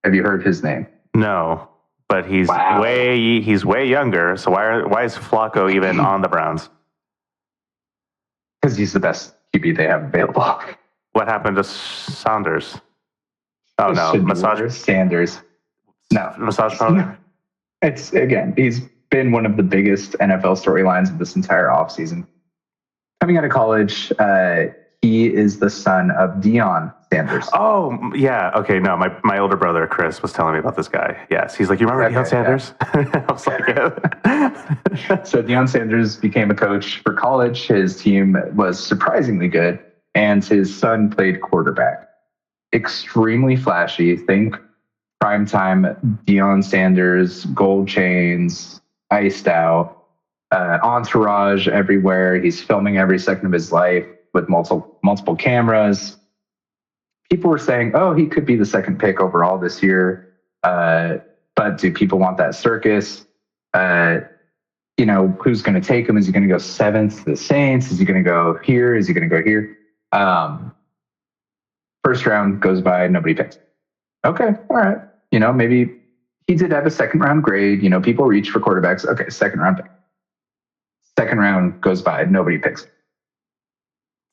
[SPEAKER 2] Have you heard his name?
[SPEAKER 1] No, but he's way younger. So why is Flacco even on the Browns?
[SPEAKER 2] Because he's the best QB they have available.
[SPEAKER 1] What happened to Saunders? Oh no,
[SPEAKER 2] Sanders. No,
[SPEAKER 1] massage parlor.
[SPEAKER 2] It's he's been one of the biggest NFL storylines of this entire offseason. Coming out of college, he is the son of Deion Sanders.
[SPEAKER 1] Oh yeah, okay. No, my older brother Chris was telling me about this guy. Yes, he's like, you remember Deion Sanders? Yeah. I was like, yeah.
[SPEAKER 2] So Deion Sanders became a coach for college. His team was surprisingly good, and his son played quarterback. Extremely flashy. Think primetime Deion Sanders, gold chains, iced out, entourage everywhere. He's filming every second of his life with multiple cameras. People were saying, oh, he could be the second pick overall this year. But do people want that circus? Who's going to take him? Is he going to go 7th to the Saints? Is he going to go here? Is he going to go here? First round goes by, nobody picks. Okay, all right. Maybe he did have a second round grade. People reach for quarterbacks. Okay, second round pick. Second round goes by, nobody picks him.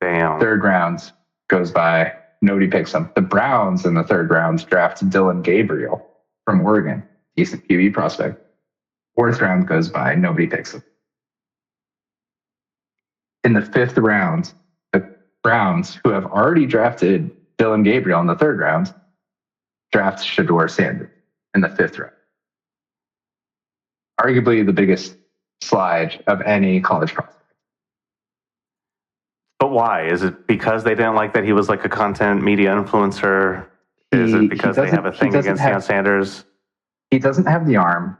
[SPEAKER 1] Damn.
[SPEAKER 2] Third round goes by, nobody picks him. The Browns in the third round draft Dylan Gabriel from Oregon, decent QB prospect. Fourth round goes by, nobody picks him. In the fifth round, the Browns, who have already drafted Dylan Gabriel in the third round, drafts Shedeur Sanders in the fifth round. Arguably the biggest slide of any college prospect.
[SPEAKER 1] But why? Is it because they didn't like that he was like a content media influencer? Is it because they have a thing against Deion Sanders?
[SPEAKER 2] He doesn't have the arm,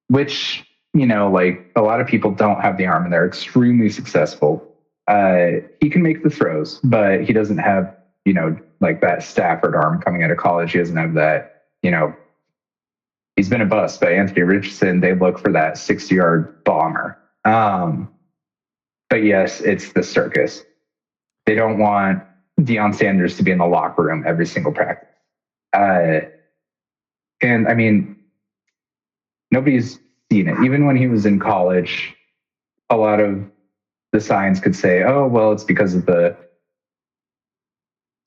[SPEAKER 2] which, a lot of people don't have the arm and they're extremely successful. He can make the throws, but he doesn't have, that Stafford arm coming out of college. He doesn't have that, he's been a bust, but Anthony Richardson, they look for that 60-yard bomber. But yes, it's the circus. They don't want Deion Sanders to be in the locker room every single practice. And I mean, nobody's seen it. Even when he was in college, a lot of the signs could say, oh, well, it's because of the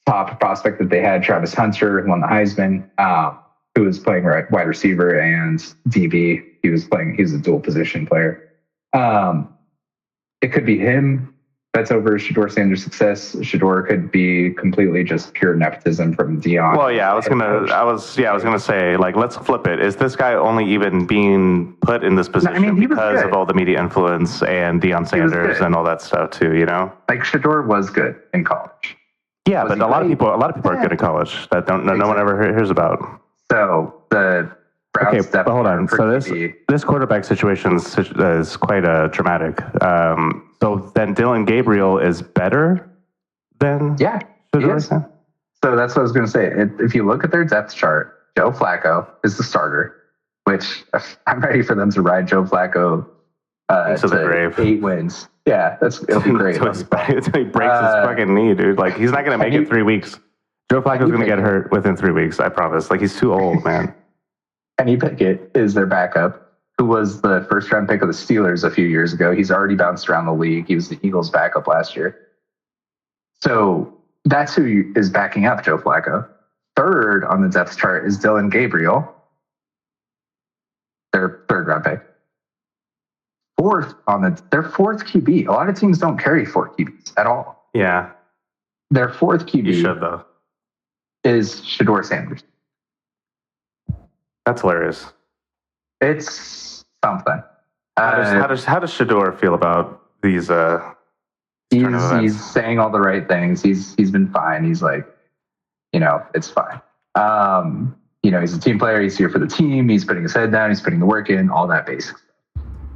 [SPEAKER 2] top prospect that they had, Travis Hunter, who won the Heisman, who was playing wide receiver and DB. He was a dual position player. It could be him that's over Shedeur Sanders' success. Shedeur could be completely just pure nepotism from Deion.
[SPEAKER 1] Well, yeah, I was gonna say, like, let's flip it. Is this guy only even being put in this position because of all the media influence and Deion Sanders and all that stuff too?
[SPEAKER 2] Like Shedeur was good in college.
[SPEAKER 1] Yeah, but a lot of people are good in college that no one ever hears about.
[SPEAKER 2] So the Browns,
[SPEAKER 1] but hold on. So this quarterback situation is quite dramatic. So then Dylan Gabriel is better than Shedeur?
[SPEAKER 2] So that's what I was going to say. If you look at their depth chart, Joe Flacco is the starter, which I'm ready for them to ride Joe Flacco
[SPEAKER 1] to the grave.
[SPEAKER 2] 8 wins. Yeah, it'll be great.
[SPEAKER 1] Until he breaks his fucking knee, dude. Like, he's not going to make it 3 weeks. Joe Flacco's going to get hurt within 3 weeks, I promise. Like, he's too old, man.
[SPEAKER 2] Kenny Pickett is their backup, who was the first-round pick of the Steelers a few years ago. He's already bounced around the league. He was the Eagles' backup last year. So that's who is backing up Joe Flacco. Third on the depth chart is Dylan Gabriel, their third-round pick. Their fourth QB. A lot of teams don't carry 4 QBs at all.
[SPEAKER 1] Yeah.
[SPEAKER 2] Their fourth QB
[SPEAKER 1] you should, though.
[SPEAKER 2] Is Shedeur Sanders.
[SPEAKER 1] That's hilarious.
[SPEAKER 2] It's something.
[SPEAKER 1] How does Shedeur feel about these?
[SPEAKER 2] He's saying all the right things. He's been fine. He's like, it's fine. He's a team player. He's here for the team. He's putting his head down. He's putting the work in. All that basic stuff.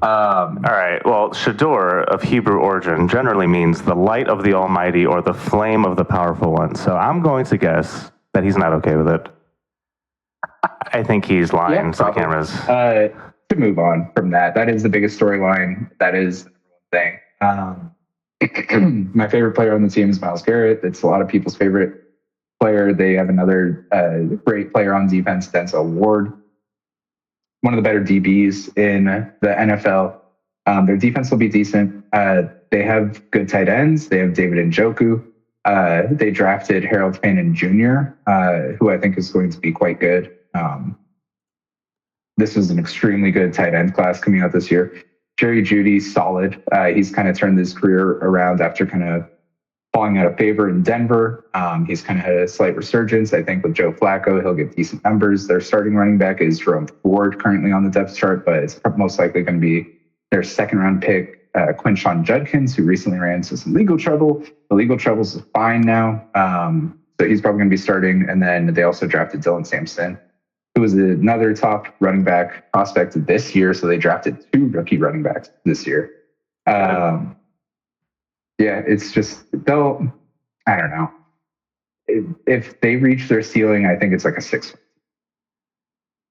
[SPEAKER 1] All right. Well, Shedeur of Hebrew origin generally means the light of the Almighty or the flame of the powerful one. So I'm going to guess that he's not okay with it. I think he's lying to the cameras.
[SPEAKER 2] To move on from that, that is the biggest storyline. That is the thing. My favorite player on the team is Myles Garrett. It's a lot of people's favorite player. They have another great player on defense, Denzel Ward, one of the better DBs in the NFL. Their defense will be decent. They have good tight ends. They have David Njoku. They drafted Harold Fannin Jr., who I think is going to be quite good. This was an extremely good tight end class coming out this year. Jerry Jeudy's solid. He's kind of turned his career around after kind of falling out of favor in Denver. He's kind of had a slight resurgence. I think with Joe Flacco, he'll get decent numbers. Their starting running back is Jerome Ford, currently on the depth chart, but it's most likely going to be their second-round pick, Quinshon Judkins, who recently ran into some legal trouble. The legal troubles is fine now, so he's probably going to be starting. And then they also drafted Dylan Sampson, who was another top running back prospect this year. So they drafted 2 rookie running backs this year. Yeah, it's just, I don't know. If they reach their ceiling, I think it's like a 6.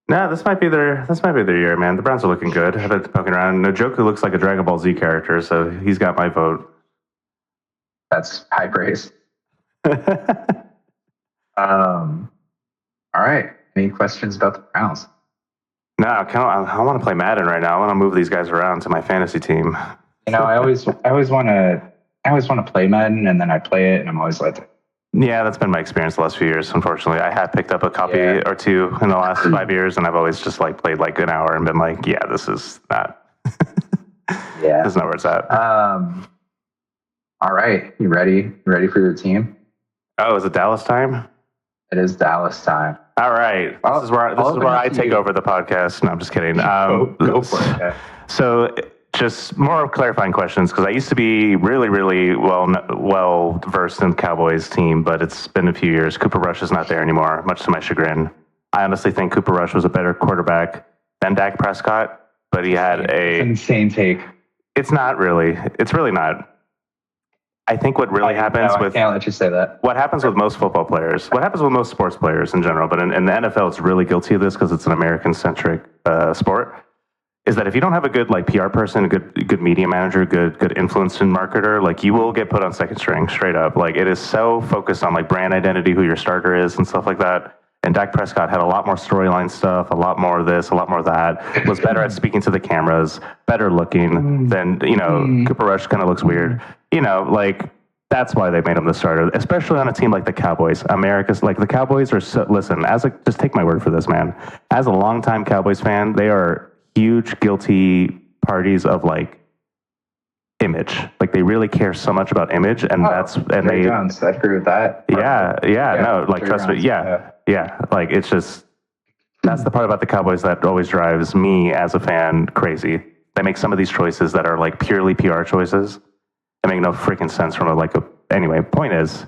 [SPEAKER 1] No, this might be their year, man. The Browns are looking good. I've been poking around. Njoku looks like a Dragon Ball Z character, so he's got my vote.
[SPEAKER 2] That's high praise. All right. Any questions about the Browns?
[SPEAKER 1] No, I want to play Madden right now. I want to move these guys around to my fantasy team.
[SPEAKER 2] You know, I always want to play Madden, and then I play it, and I'm always like,
[SPEAKER 1] yeah, that's been my experience the last few years. Unfortunately, I have picked up a copy or two in the last 5 years, and I've always just like played like an hour and been like, yeah, this is not.
[SPEAKER 2] Yeah,
[SPEAKER 1] this is not where it's at.
[SPEAKER 2] All right, you ready? You ready for your team?
[SPEAKER 1] Oh, is it Dallas time?
[SPEAKER 2] It is Dallas time.
[SPEAKER 1] All right, this is where I take over the podcast. No, I'm just kidding.
[SPEAKER 2] Go for it. Yeah.
[SPEAKER 1] So, just more clarifying questions, because I used to be really, really well versed in the Cowboys team, but it's been a few years. Cooper Rush is not there anymore, much to my chagrin. I honestly think Cooper Rush was a better quarterback than Dak Prescott, but he had
[SPEAKER 2] insane take.
[SPEAKER 1] It's not really. It's really not. I think what really happens with...
[SPEAKER 2] I can't let you say that.
[SPEAKER 1] What happens with most football players, what happens with most sports players in general, but in the NFL, it's really guilty of this because it's an American-centric sport, is that if you don't have a good like PR person, a good media manager, good influence and marketer, like you will get put on second string straight up. Like it is so focused on like brand identity, who your starter is and stuff like that. And Dak Prescott had a lot more storyline stuff, a lot more of this, a lot more of that, was better at speaking to the cameras, better looking than, Cooper Rush kind of looks weird. Like that's why they made him the starter, especially on a team like the Cowboys. The Cowboys are listen, just take my word for this, man. As a longtime Cowboys fan, they are huge guilty parties of like image. Like they really care so much about image, and
[SPEAKER 2] I agree with that.
[SPEAKER 1] Trust me, yeah. Like it's just that's the part about the Cowboys that always drives me as a fan crazy. They make some of these choices that are like purely PR choices that make no freaking sense from anyway. Point is,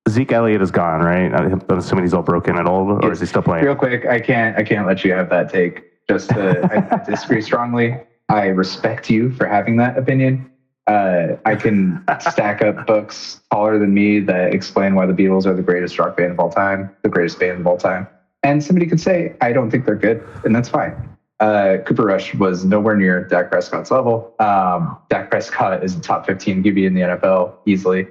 [SPEAKER 1] Zeke Elliott is gone, right? I'm assuming he's all broken and old, or is he still playing?
[SPEAKER 2] Real quick, I can't let you have that take. I disagree strongly. I respect you for having that opinion. I can stack up books taller than me that explain why the Beatles are the greatest rock band of all time, the greatest band of all time. And somebody could say, I don't think they're good, and that's fine. Cooper Rush was nowhere near Dak Prescott's level. Dak Prescott is a top 15 QB in the NFL easily.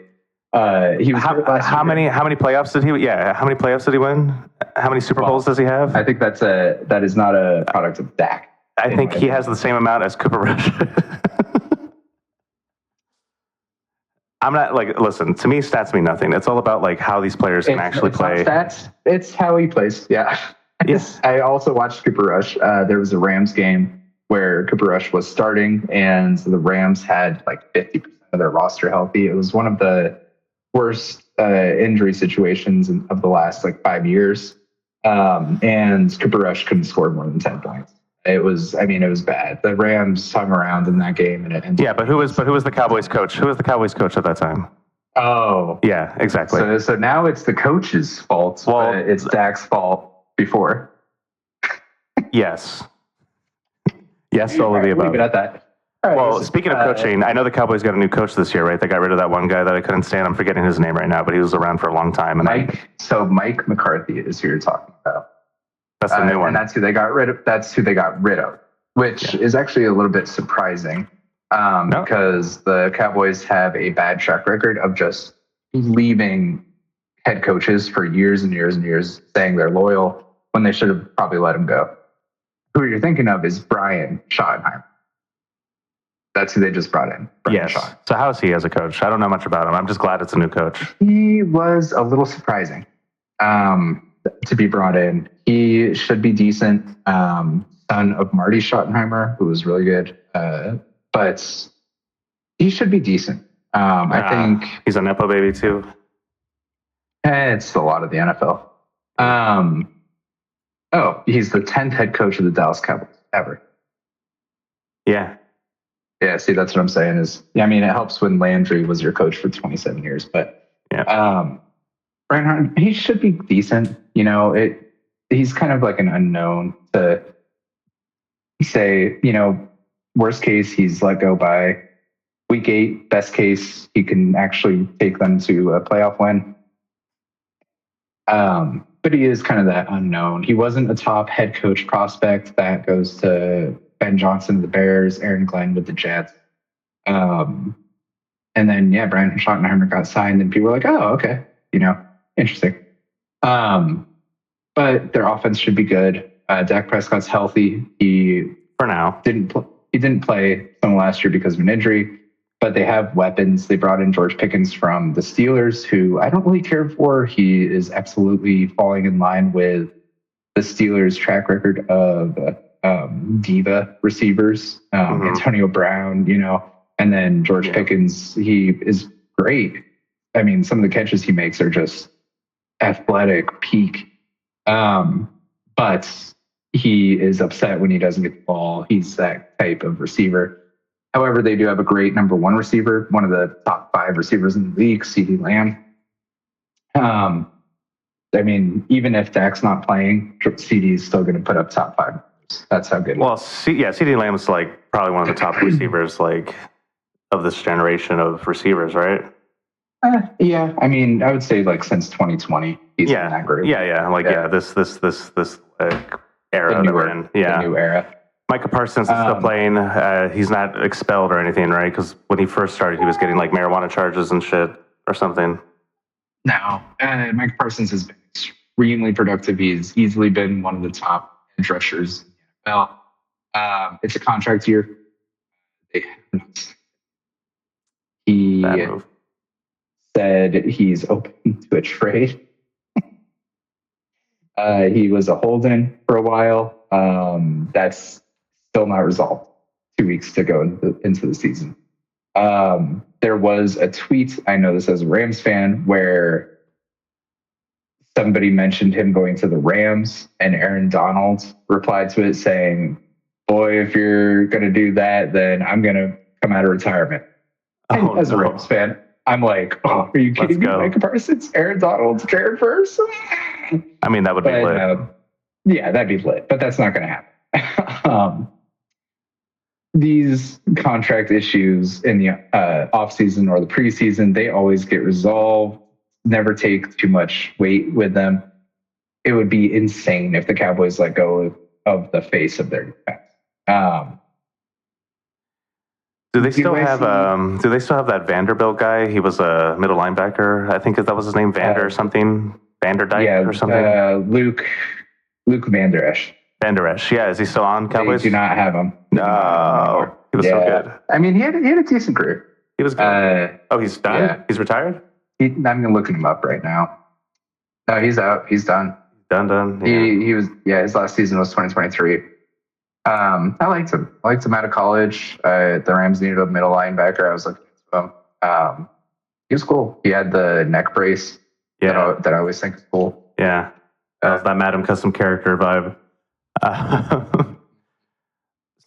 [SPEAKER 2] He was
[SPEAKER 1] how many playoffs did he? Yeah, how many playoffs did he win? How many Super Bowls does he have?
[SPEAKER 2] I think that is not a product of Dak.
[SPEAKER 1] I think he has the same amount as Cooper Rush. I'm not listen, to me, stats mean nothing. It's all about like how these players can actually play.
[SPEAKER 2] Stats, it's how he plays. Yeah. Yes. I also watched Cooper Rush. There was a Rams game where Cooper Rush was starting, and the Rams had like 50% of their roster healthy. It was one of the worst injury situations of the last 5 years. And Cooper Rush couldn't score more than 10 points. It was bad. The Rams hung around in that game, and it ended.
[SPEAKER 1] Yeah, but who was the Cowboys coach? Who was the Cowboys coach at that time?
[SPEAKER 2] Oh,
[SPEAKER 1] yeah, exactly.
[SPEAKER 2] So now it's the coach's fault. Well, but it's Dak's fault before.
[SPEAKER 1] Yes, all of the above.
[SPEAKER 2] Leave it at that.
[SPEAKER 1] Right, well, speaking of coaching, I know the Cowboys got a new coach this year, right? They got rid of that one guy that I couldn't stand. I'm forgetting his name right now, but he was around for a long time. And
[SPEAKER 2] Mike McCarthy is who you're talking about.
[SPEAKER 1] That's the new one.
[SPEAKER 2] And that's who they got rid of. Which is actually a little bit surprising because the Cowboys have a bad track record of just leaving head coaches for years and years and years, saying they're loyal when they should have probably let him go. Who you're thinking of is Brian Schottenheimer. That's who they just brought in.
[SPEAKER 1] Yes. So how is he as a coach? I don't know much about him. I'm just glad it's a new coach.
[SPEAKER 2] He was a little surprising to be brought in. He should be decent. Son of Marty Schottenheimer, who was really good. But he should be decent. I think
[SPEAKER 1] he's a Nepo baby too.
[SPEAKER 2] It's a lot of the NFL. He's the 10th head coach of the Dallas Cowboys ever.
[SPEAKER 1] Yeah.
[SPEAKER 2] Yeah, see, that's what I'm saying it helps when Landry was your coach for 27 years, but Brian Hartman, he should be decent. He's kind of like an unknown to say, worst case, he's let go by week 8. Best case, he can actually take them to a playoff win. But he is kind of that unknown. He wasn't a top head coach prospect. That goes to Ben Johnson of the Bears, Aaron Glenn with the Jets. And then, Brian Schottenheimer got signed, and people were like, oh, okay, interesting. But their offense should be good. Dak Prescott's healthy. He
[SPEAKER 1] for now
[SPEAKER 2] didn't play some last year because of an injury, but they have weapons. They brought in George Pickens from the Steelers, who I don't really care for. He is absolutely falling in line with the Steelers' track record of diva receivers, Antonio Brown, and then George Pickens. He is great. I mean, some of the catches he makes are just athletic peak. But he is upset when he doesn't get the ball. He's that type of receiver. However, they do have a great number 1 receiver, one of the top 5 receivers in the league, CeeDee Lamb. Even if Dak's not playing, CeeDee is still going to put up top 5. That's how good.
[SPEAKER 1] Well, CeeDee Lamb is probably one of the top receivers of this generation of receivers, right?
[SPEAKER 2] I would say since 2020, he's in that group.
[SPEAKER 1] This era that we're in. Yeah,
[SPEAKER 2] the new era.
[SPEAKER 1] Micah Parsons is still playing. He's not expelled or anything, right? Because when he first started, he was getting marijuana charges and shit or something.
[SPEAKER 2] No, Micah Parsons has been extremely productive. He's easily been one of the top edge rushers in the NFL. It's a contract year. He said he's open to a trade. He was a hold-in for a while. That's still not resolved. 2 weeks to go into the season. There was a tweet, I know this as a Rams fan, where somebody mentioned him going to the Rams, and Aaron Donald replied to it saying, boy, if you're going to do that, then I'm going to come out of retirement. And as a Rams fan, I'm like, oh, are you kidding me? Micah Parsons, Aaron Donald, Jared Verse?
[SPEAKER 1] That would be lit.
[SPEAKER 2] That'd be lit, but that's not going to happen. These contract issues in the offseason or the preseason, they always get resolved. Never take too much weight with them. It would be insane if the Cowboys let go of the face of their defense.
[SPEAKER 1] Do they still have that Vanderbilt guy? He was a middle linebacker. I think that was his name, Vander something. Vanderdyke or something.
[SPEAKER 2] Luke Van Der Esch.
[SPEAKER 1] Van Der Esch, yeah. Is he still on Cowboys?
[SPEAKER 2] They do not have him.
[SPEAKER 1] No. He was so good.
[SPEAKER 2] He had a decent career.
[SPEAKER 1] He was good. He's done? Yeah. He's retired?
[SPEAKER 2] I'm looking him up right now. No, he's out. He's done.
[SPEAKER 1] Done.
[SPEAKER 2] Yeah. He was, his last season was 2023. I liked him. I liked him out of college. The Rams needed a middle linebacker. I was looking at him. He was cool. He had the neck brace that I always think is cool.
[SPEAKER 1] Yeah. That was that Madam Custom character vibe.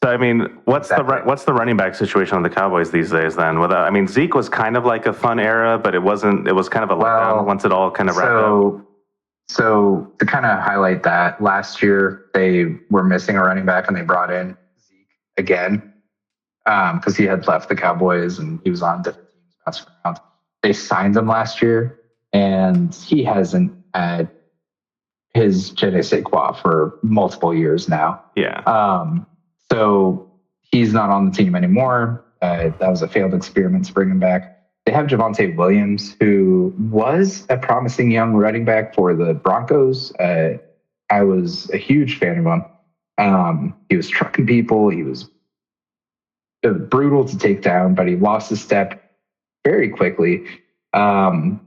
[SPEAKER 1] So, what's the running back situation on the Cowboys these days then? Zeke was kind of like a fun era, but it was kind of a letdown once it all kind of wrapped up.
[SPEAKER 2] So to kind of highlight that, last year they were missing a running back and they brought in Zeke again because he had left the Cowboys and he was on different teams bouncing around. They signed him last year and he hasn't had his je ne sais quoi for multiple years now.
[SPEAKER 1] Yeah.
[SPEAKER 2] So he's not on the team anymore. That was a failed experiment to bring him back. They have Javonte Williams, who was a promising young running back for the Broncos. I was a huge fan of him. He was trucking people. He was brutal to take down, but he lost his step very quickly. And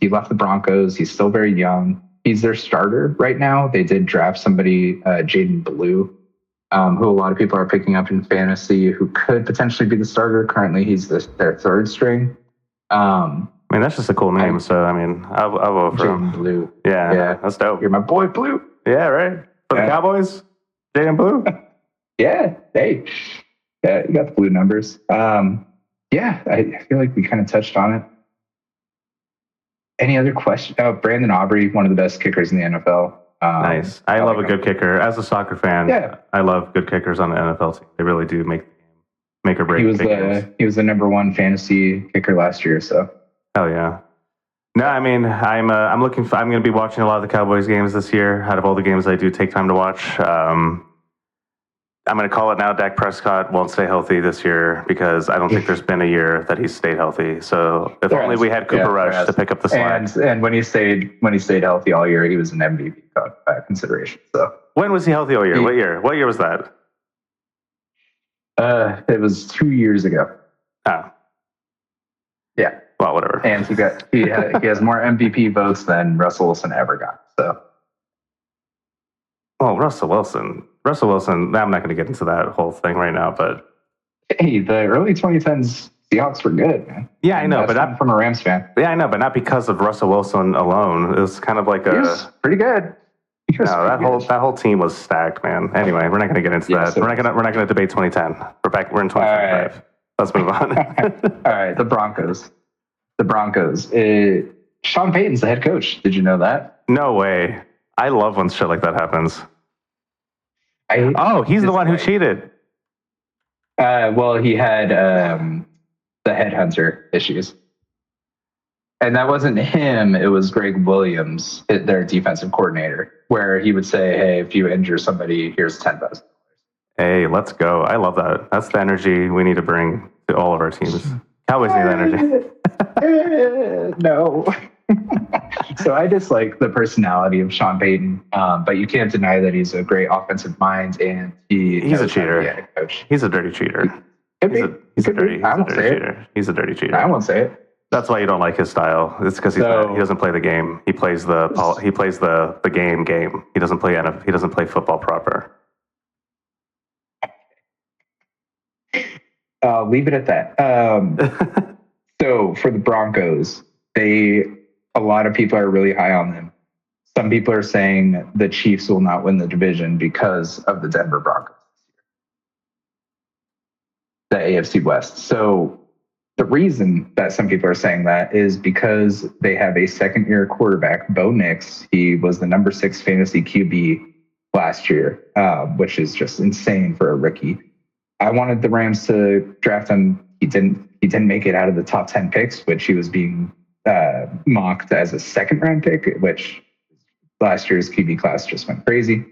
[SPEAKER 2] he left the Broncos. He's still very young. He's their starter right now. They did draft somebody, Jaden Blue, who a lot of people are picking up in fantasy, who could potentially be the starter. Currently, he's their third string.
[SPEAKER 1] I mean, that's just a cool name. So, I mean, I'll vote for him.
[SPEAKER 2] Jaden Blue.
[SPEAKER 1] Yeah, that's dope.
[SPEAKER 2] You're my boy, Blue.
[SPEAKER 1] Yeah, right. For the Cowboys, Jaden Blue.
[SPEAKER 2] Yeah, hey. Yeah, you got the blue numbers. Yeah, I feel like we kind of touched on it. Any other question? Oh, Brandon Aubrey, one of the best kickers in the NFL.
[SPEAKER 1] Nice. I love a good kicker. As a soccer fan, I love good kickers on the NFL team. They really do make or break.
[SPEAKER 2] He was the number one fantasy kicker last year. So.
[SPEAKER 1] Hell yeah. No, I mean, I'm going to be watching a lot of the Cowboys games this year. Out of all the games I do take time to watch, I'm going to call it now. Dak Prescott won't stay healthy this year because I don't think there's been a year that he's stayed healthy. So if only we had Cooper Rush to pick up the slack.
[SPEAKER 2] And when he stayed healthy all year, he was an MVP consideration. So
[SPEAKER 1] when was he healthy all year? What year? What year was that?
[SPEAKER 2] It was 2 years ago.
[SPEAKER 1] Oh,
[SPEAKER 2] yeah.
[SPEAKER 1] Well, whatever.
[SPEAKER 2] And he has more MVP votes than Russell Wilson ever got. So.
[SPEAKER 1] Well, Russell Wilson, I'm not going to get into that whole thing right now, but
[SPEAKER 2] hey, the early 2010s Seahawks were good, man.
[SPEAKER 1] Yeah, I know, but not
[SPEAKER 2] from a Rams fan.
[SPEAKER 1] Yeah, I know, but not because of Russell Wilson alone. It was kind of like
[SPEAKER 2] he was pretty good.
[SPEAKER 1] That whole team was stacked, man. Anyway, we're not going to get into that. We're not going to debate 2010. We're in 2025. Right. Let's move on.
[SPEAKER 2] All right, the Broncos. Sean Payton's the head coach. Did you know that?
[SPEAKER 1] No way. I love when shit like that happens. He's the one who cheated.
[SPEAKER 2] Well, he had the headhunter issues. And that wasn't him. It was Greg Williams, their defensive coordinator, where he would say, hey, if you injure somebody, here's $10,000.
[SPEAKER 1] Hey, let's go. I love that. That's the energy we need to bring to all of our teams. Cowboys need that energy.
[SPEAKER 2] No. So I dislike the personality of Sean Payton, but you can't deny that he's a great offensive mind, and he's
[SPEAKER 1] a cheater. He's a dirty cheater. He's a dirty cheater. He's a dirty cheater.
[SPEAKER 2] I won't say it.
[SPEAKER 1] That's why you don't like his style. It's because he doesn't play the game. He plays the game. He doesn't play football proper.
[SPEAKER 2] I'll leave it at that. So for the Broncos, a lot of people are really high on them. Some people are saying the Chiefs will not win the division because of the Denver Broncos, the AFC West. So the reason that some people are saying that is because they have a second-year quarterback, Bo Nix. He was the number 6 fantasy QB last year, which is just insane for a rookie. I wanted the Rams to draft him. He didn't make it out of the top 10 picks, which he was being mocked as a second-round pick, which last year's QB class just went crazy.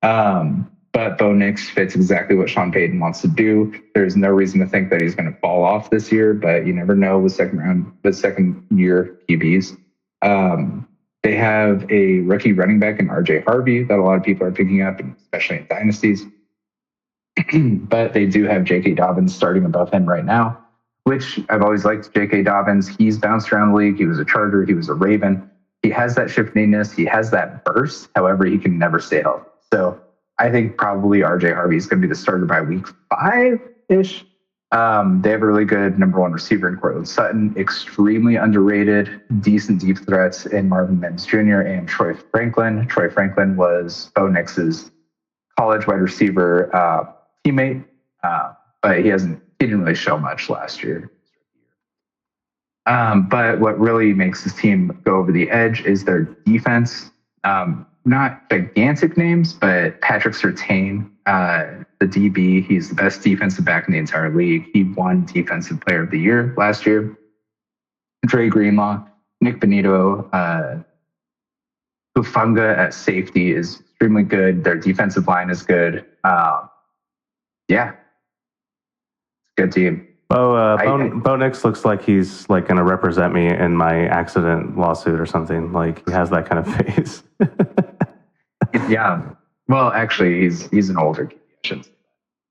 [SPEAKER 2] But Bo Nix fits exactly what Sean Payton wants to do. There's no reason to think that he's going to fall off this year, but you never know with second-year QBs. They have a rookie running back in RJ Harvey that a lot of people are picking up, especially in dynasties. But they do have J.K. Dobbins starting above him right now, which I've always liked J.K. Dobbins. He's bounced around the league. He was a Charger. He was a Raven. He has that shiftiness. He has that burst. However, he can never stay healthy. So I think probably RJ Harvey is going to be the starter by week 5-ish. They have a really good number 1 receiver in Cortland Sutton, extremely underrated, decent deep threats in Marvin Mims Jr. and Troy Franklin. Troy Franklin was Bo Nix's college wide receiver teammate, but he didn't really show much last year. But what really makes this team go over the edge is their defense. Not gigantic names, but Patrick Surtain, the DB, he's the best defensive back in the entire league. He won Defensive Player of the Year last year. Dre Greenlaw, Nick Benito, Hufanga at safety is extremely good. Their defensive line is good. Yeah, good team.
[SPEAKER 1] Bo Nix looks like he's like going to represent me in my accident lawsuit or something. Like he has that kind of face.
[SPEAKER 2] Yeah. Well, actually, he's an older kid.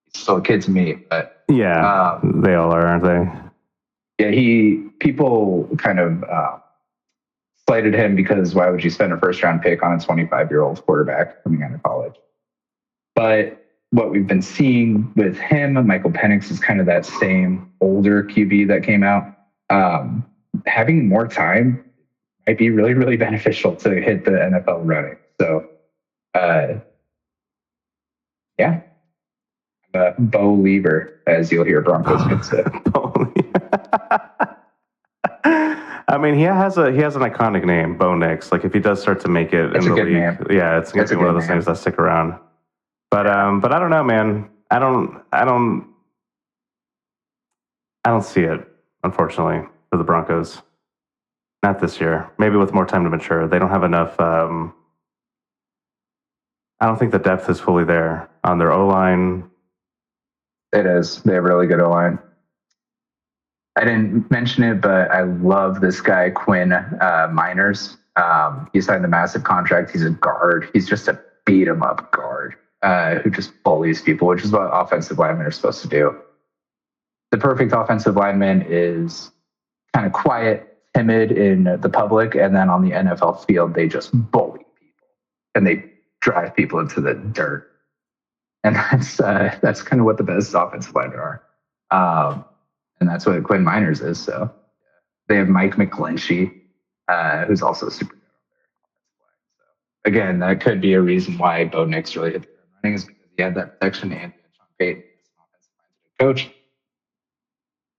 [SPEAKER 2] He's still a kid to me, but
[SPEAKER 1] yeah, they all are, aren't they?
[SPEAKER 2] Yeah, people kind of slighted him because why would you spend a first-round pick on a 25-year-old quarterback coming out of college? But what we've been seeing with him, Michael Penix, is kind of that same older QB that came out. Having more time might be really, really beneficial to hit the NFL running. So, yeah. I'm a Bo Lever, as you'll hear Broncos fans say.
[SPEAKER 1] I mean, he has an iconic name, Bo Nix. Like if he does start to make it in the league, yeah, it's gonna be one of those names that stick around. But I don't know, man. I don't see it, unfortunately, for the Broncos. Not this year. Maybe with more time to mature. They don't have enough. I don't think the depth is fully there on their O-line.
[SPEAKER 2] It is. They have really good O-line. I didn't mention it, but I love this guy, Quinn Miners. He signed a massive contract. He's a guard. He's just a beat-em-up guard who just bullies people, which is what offensive linemen are supposed to do. The perfect offensive lineman is kind of quiet, timid in the public, and then on the NFL field, they just bully people. And they drive people into the dirt. And that's kind of what the best offensive linemen are. And that's what Quinn Miners is. So they have Mike McGlinchey, who's also super good on there. So again, that could be a reason why Bo Nix really hit the ground running, is because he had that protection and Sean Payton as an offensive coach.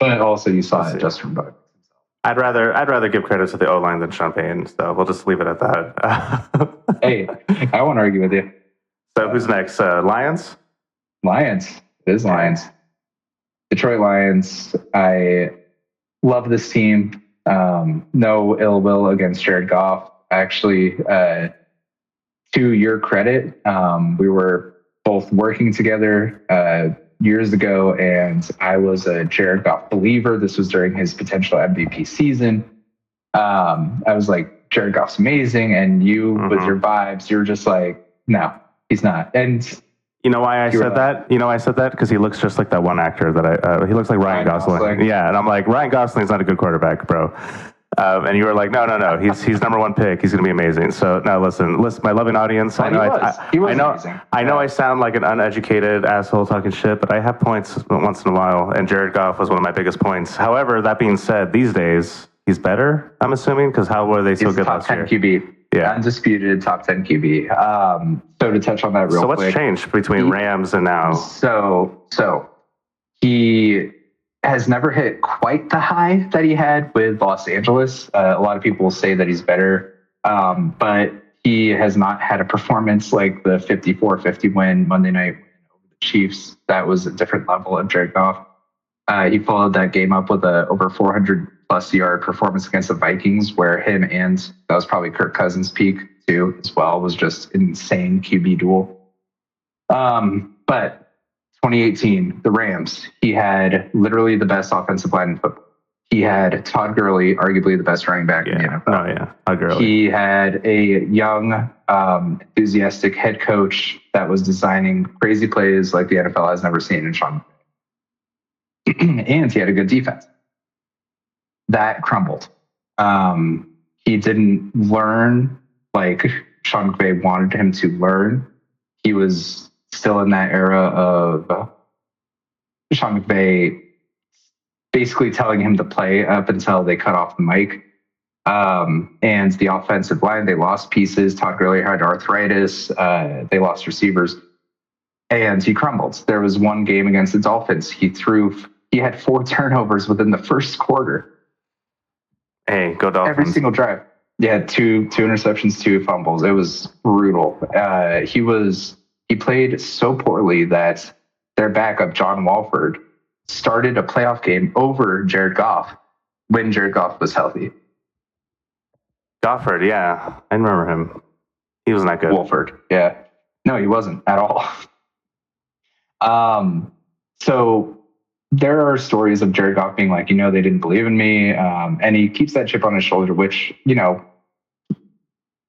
[SPEAKER 2] But also you saw it just from Bo Nix himself.
[SPEAKER 1] I'd rather give credit to the O-line than Sean Payton, so we'll just leave it at that.
[SPEAKER 2] Hey, I won't argue with you.
[SPEAKER 1] So who's next? Lions?
[SPEAKER 2] Lions. It is Lions. Detroit Lions. I love this team. No ill will against Jared Goff. Actually, to your credit, we were both working together years ago, and I was a Jared Goff believer. This was during his potential MVP season. I was like, Jared Goff's amazing, and you, with your vibes, you were just like, no, he's not. And
[SPEAKER 1] you know why I said that? You know why I said that? Because he looks just like that one actor that he looks like Ryan Gosling. Yeah, and I'm like, Ryan Gosling's not a good quarterback, bro. And you were like, no, he's number one pick. He's going to be amazing. So no, listen, my loving audience. I know I sound like an uneducated asshole talking shit, but I have points once in a while, and Jared Goff was one of my biggest points. However, that being said, these days he's better, I'm assuming, because how were they so good last year?
[SPEAKER 2] Top 10 QB. Yeah. Undisputed top 10 QB. So to touch on that real quick.
[SPEAKER 1] So what's changed between Rams and now?
[SPEAKER 2] So he has never hit quite the high that he had with Los Angeles. A lot of people say that he's better, but he has not had a performance like the 54-50 win Monday night over the Chiefs. That was a different level of Jared Goff. He followed that game up with a over 400-plus yard performance against the Vikings, where him and that was probably Kirk Cousins' peak too, as well, was just an insane QB duel. But 2018, the Rams, he had literally the best offensive line in football. He had Todd Gurley, arguably the best running back in the NFL.
[SPEAKER 1] Oh, yeah. Todd Gurley.
[SPEAKER 2] He had a young, enthusiastic head coach that was designing crazy plays like the NFL has never seen in Sean McVay. And he had a good defense. That crumbled. He didn't learn like Sean McVay wanted him to learn. He was still in that era of Sean McVay basically telling him to play up until they cut off the mic. And the offensive line, they lost pieces. Todd Gurley had arthritis. They lost receivers. And he crumbled. There was one game against the Dolphins. He had 4 turnovers within the first quarter.
[SPEAKER 1] Hey, go Dolphins.
[SPEAKER 2] Every single drive. Yeah, two interceptions, 2 fumbles. It was brutal. He played so poorly that their backup, John Walford, started a playoff game over Jared Goff when Jared Goff was healthy.
[SPEAKER 1] Gofford, yeah. I remember him. He was not good.
[SPEAKER 2] Wolford. Yeah. No, he wasn't at all. So there are stories of Jared Goff being like, they didn't believe in me. And he keeps that chip on his shoulder, which,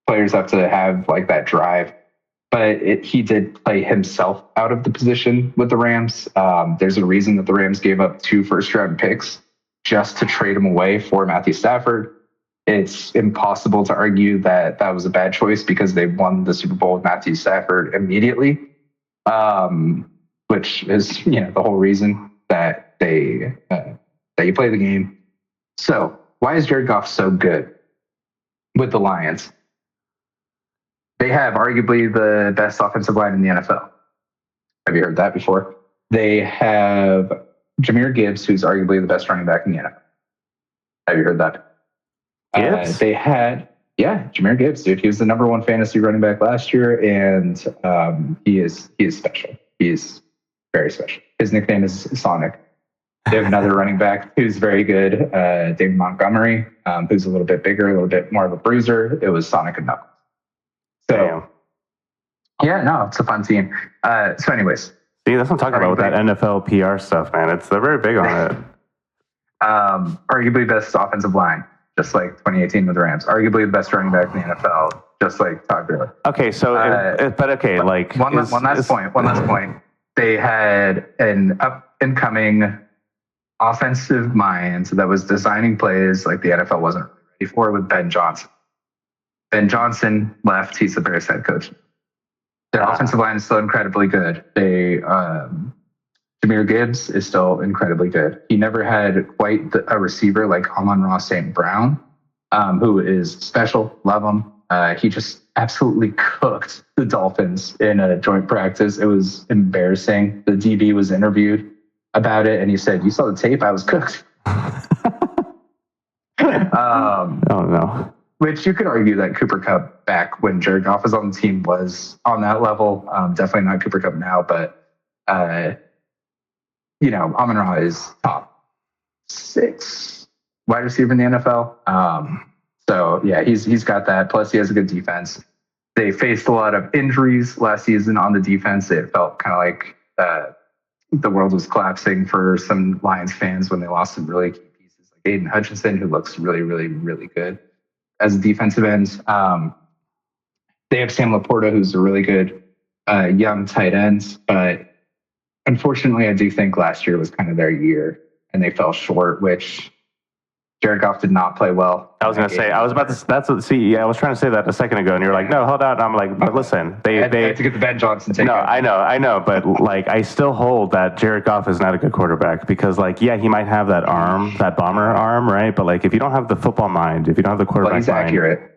[SPEAKER 2] players have to have like that drive. But he did play himself out of the position with the Rams. There's a reason that the Rams gave up 2 first-round picks just to trade him away for Matthew Stafford. It's impossible to argue that that was a bad choice because they won the Super Bowl with Matthew Stafford immediately, which is the whole reason that you play the game. So why is Jared Goff so good with the Lions? They have arguably the best offensive line in the NFL. Have you heard that before? They have Jahmyr Gibbs, who's arguably the best running back in the NFL. Have you heard that?
[SPEAKER 1] Gibbs?
[SPEAKER 2] They had, Jahmyr Gibbs, dude. He was the number 1 fantasy running back last year, and he is special. He's very special. His nickname is Sonic. They have another running back who's very good, David Montgomery, who's a little bit bigger, a little bit more of a bruiser. It was Sonic and Knuckles. So, it's a fun team. So anyways.
[SPEAKER 1] See, that's what I'm talking about with that NFL PR stuff, man. They're very big on it.
[SPEAKER 2] Arguably best offensive line, just like 2018 with the Rams. Arguably the best running back in the NFL, just like Todd Gurley.
[SPEAKER 1] Okay, so,
[SPEAKER 2] one last point. They had an up-and-coming offensive mind that was designing plays like the NFL wasn't ready for with Ben Johnson. Ben Johnson left. He's the Bears head coach. Their offensive line is still incredibly good. Jahmyr Gibbs is still incredibly good. He never had quite a receiver like Amon-Ra St. Brown, who is special. Love him. He just absolutely cooked the Dolphins in a joint practice. It was embarrassing. The DB was interviewed about it, and he said, "You saw the tape? I was cooked."
[SPEAKER 1] Oh, no.
[SPEAKER 2] Which you could argue that Cooper Kupp back when Jared Goff was on the team was on that level. Definitely not Cooper Kupp now, but, Amon-Ra is top 6 wide receiver in the NFL. So, he's got that. Plus, he has a good defense. They faced a lot of injuries last season on the defense. It felt kind of like the world was collapsing for some Lions fans when they lost some really key pieces like Aiden Hutchinson, who looks really, really, really good as a defensive end. They have Sam Laporta, who's a really good young tight end. But unfortunately, I do think last year was kind of their year, and they fell short, which Jared Goff did not play well.
[SPEAKER 1] I was going to say, I was trying to say that a second ago, and you were like, no, hold on. And I'm like, but listen, they
[SPEAKER 2] had to get the Ben Johnson take.
[SPEAKER 1] No, I know, but like, I still hold that Jared Goff is not a good quarterback because, like, he might have that arm, that bomber arm, right? But like, if you don't have the football mind, if you don't have the quarterback
[SPEAKER 2] he's
[SPEAKER 1] mind,
[SPEAKER 2] accurate.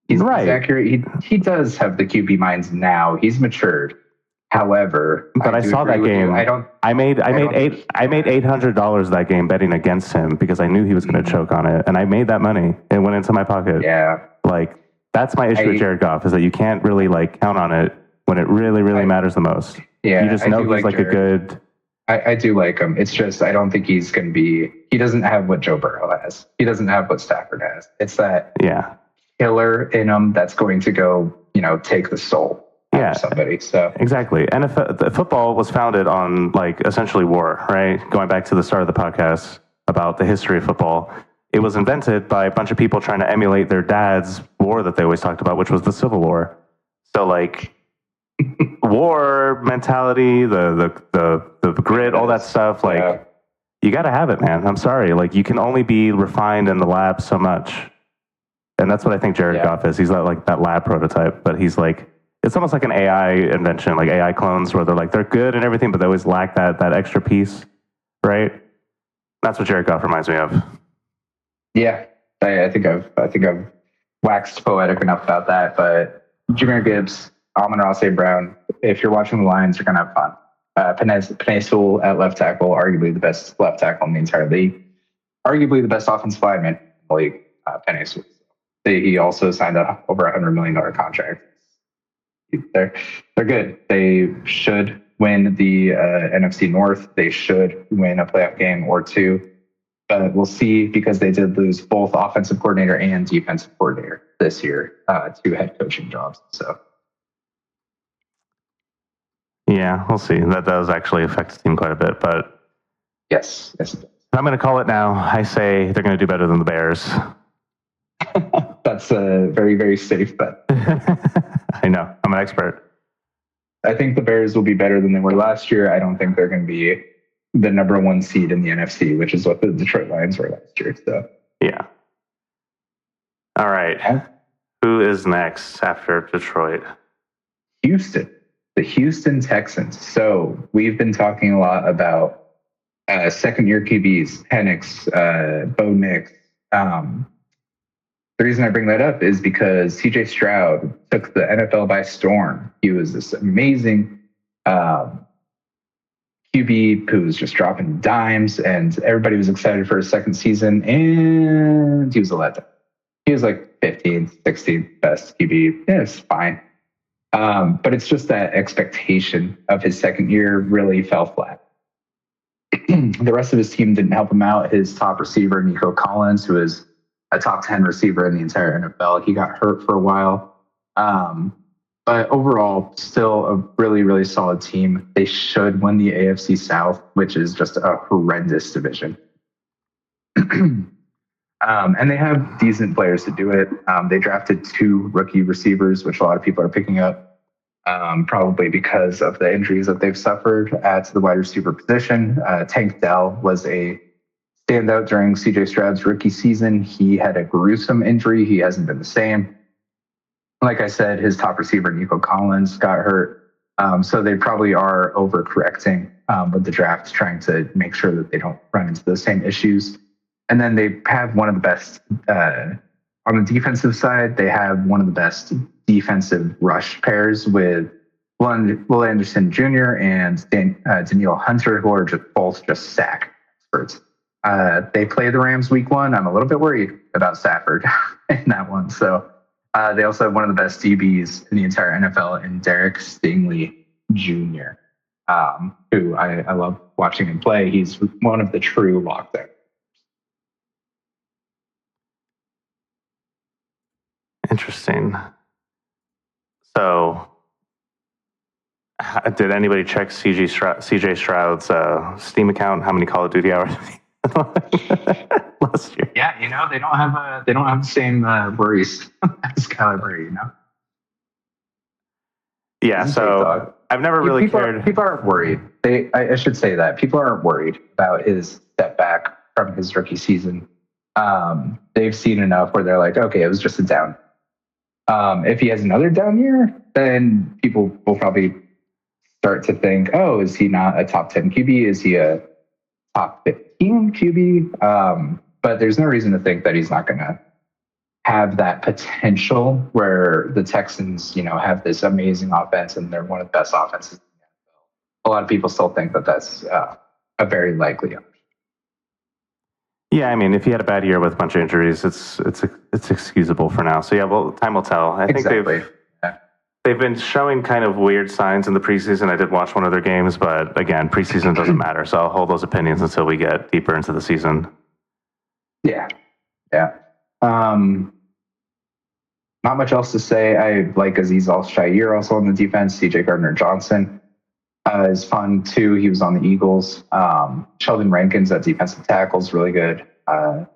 [SPEAKER 2] He's accurate. He does have the QB minds now. He's matured. However,
[SPEAKER 1] but I saw that game. I made $800 that game betting against him because I knew he was going to choke on it, and I made that money. It went into my pocket.
[SPEAKER 2] Yeah,
[SPEAKER 1] like that's my issue with Jared Goff is that you can't really like count on it when it really, really matters the most.
[SPEAKER 2] Yeah,
[SPEAKER 1] you just know he's like Jared. A good.
[SPEAKER 2] I do like him. It's just I don't think he's going to be. He doesn't have what Joe Burrow has. He doesn't have what Stafford has. It's that killer in him that's going to go, take the soul. Somebody. So
[SPEAKER 1] exactly. NFL football was founded on like essentially war, right? Going back to the start of the podcast about the history of football, it was invented by a bunch of people trying to emulate their dad's war that they always talked about, which was the Civil War. So like war mentality, the grit, all that stuff, like you got to have it, man. I'm sorry, like you can only be refined in the lab so much, and that's what I think Jared Goff is. He's not like that lab prototype, but he's like. It's almost like an AI invention, like AI clones, where they're good and everything, but they always lack that extra piece, right? That's what Jared Goff reminds me of.
[SPEAKER 2] Yeah, I think I've waxed poetic enough about that. But Jahmyr Gibbs, Amon-Ra St. Brown. If you're watching the Lions, you're gonna have fun. Penei Sewell at left tackle, arguably the best left tackle in the entire league, arguably the best offensive lineman in the league. Penei Sewell. He also signed over $100 million contract. They're good. They should win the NFC North. They should win a playoff game or two. But we'll see because they did lose both offensive coordinator and defensive coordinator. this year, 2 head coaching jobs. So,
[SPEAKER 1] yeah, we'll see. That does actually affect the team quite a bit, but
[SPEAKER 2] yes.
[SPEAKER 1] I'm going to call it now. I say they're going to do better than the Bears.
[SPEAKER 2] That's a very, very safe bet.
[SPEAKER 1] I know. I'm an expert.
[SPEAKER 2] I think the Bears will be better than they were last year. I don't think they're going to be the number 1 seed in the NFC, which is what the Detroit Lions were last year. So,
[SPEAKER 1] yeah. All right.
[SPEAKER 2] Yeah.
[SPEAKER 1] Who is next after Detroit?
[SPEAKER 2] Houston, the Houston Texans. So we've been talking a lot about second-year QBs, Penix, Bo Nix. The reason I bring that up is because CJ Stroud took the NFL by storm. He was this amazing QB who was just dropping dimes, and everybody was excited for his second season, and he was a letdown. He was like 15th, 16th best QB. Yeah, it's fine. But it's just that expectation of his second year really fell flat. The rest of his team didn't help him out. His top receiver, Nico Collins, who is a top 10 receiver in the entire NFL, he got hurt for a while. But overall, still a really, really solid team. They should win the AFC South, which is just a horrendous division. And they have decent players to do it. They drafted 2 rookie receivers, which a lot of people are picking up, probably because of the injuries that they've suffered at the wide receiver position. Tank Dell was a standout during CJ Stroud's rookie season. He had a gruesome injury. He hasn't been the same. Like I said, his top receiver, Nico Collins, got hurt. So they probably are overcorrecting with the draft, trying to make sure that they don't run into the same issues. And then they have one of the best, on the defensive side, they have one of the best defensive rush pairs with Will Anderson Jr. and Danielle Hunter, who are both sack experts. They play the Rams week 1. I'm a little bit worried about Stafford in that one. So they also have one of the best DBs in the entire NFL in Derek Stingley Jr., who I love watching him play. He's one of the true lockdown.
[SPEAKER 1] Interesting. So, did anybody check CJ Stroud's Steam account? How many Call of Duty hours last year?
[SPEAKER 2] Yeah, they don't have the same worries as Kyler Murray.
[SPEAKER 1] Yeah, so I've never really cared.
[SPEAKER 2] People aren't worried. I should say that people aren't worried about his step back from his rookie season. They've seen enough where they're like, okay, it was just a down. If he has another down year, then people will probably start to think, oh, is he not a top 10 QB? Is he a top 15 QB? But there's no reason to think that he's not going to have that potential where the Texans, have this amazing offense and they're one of the best offenses in the NFL. A lot of people still think that that's a very likely option.
[SPEAKER 1] Yeah, I mean, if he had a bad year with a bunch of injuries, it's excusable for now. So yeah, well, time will tell. I think they've been showing kind of weird signs in the preseason. I did watch one of their games, but again, preseason doesn't matter. So I'll hold those opinions until we get deeper into the season.
[SPEAKER 2] Yeah. Not much else to say. I like Azeez Al-Shaair also on the defense. CJ Gardner-Johnson is fun too. He was on the Eagles. Sheldon Rankins at defensive tackle is really good. And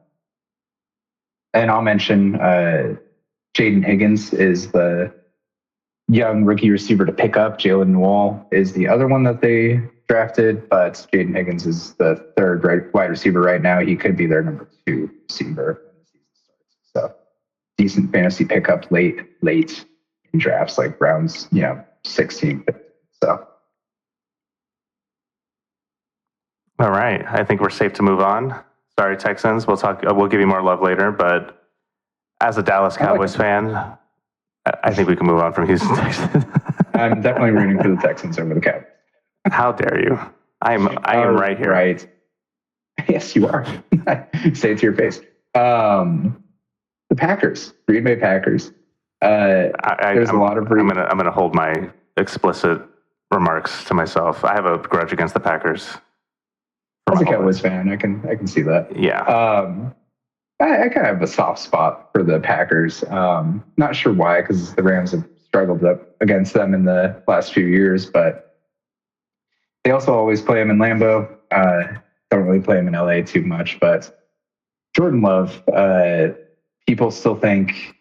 [SPEAKER 2] I'll mention Jaden Higgins is the young rookie receiver to pick up. Jalen Newell is the other one that they drafted, but Jaden Higgins is the third wide receiver right now. He could be their number 2 receiver when the season starts. So decent fantasy pickup late in drafts, like rounds, 16. So.
[SPEAKER 1] All right. I think we're safe to move on. Sorry, Texans. We'll give you more love later, but as a Dallas Cowboys fan, I think we can move on from Houston Texans.
[SPEAKER 2] I'm definitely rooting for the Texans over the Cowboys.
[SPEAKER 1] How dare you? I am right here.
[SPEAKER 2] Right. Yes, you are. Say it to your face. The Packers, Green Bay Packers. There's a lot of.
[SPEAKER 1] I'm gonna hold my explicit remarks to myself. I have a grudge against the Packers.
[SPEAKER 2] As a Cowboys fan, I can see that.
[SPEAKER 1] Yeah.
[SPEAKER 2] I kind of have a soft spot for the Packers. Not sure why, because the Rams have struggled up against them in the last few years, but they also always play them in Lambeau. Don't really play them in LA too much, but Jordan Love, people still think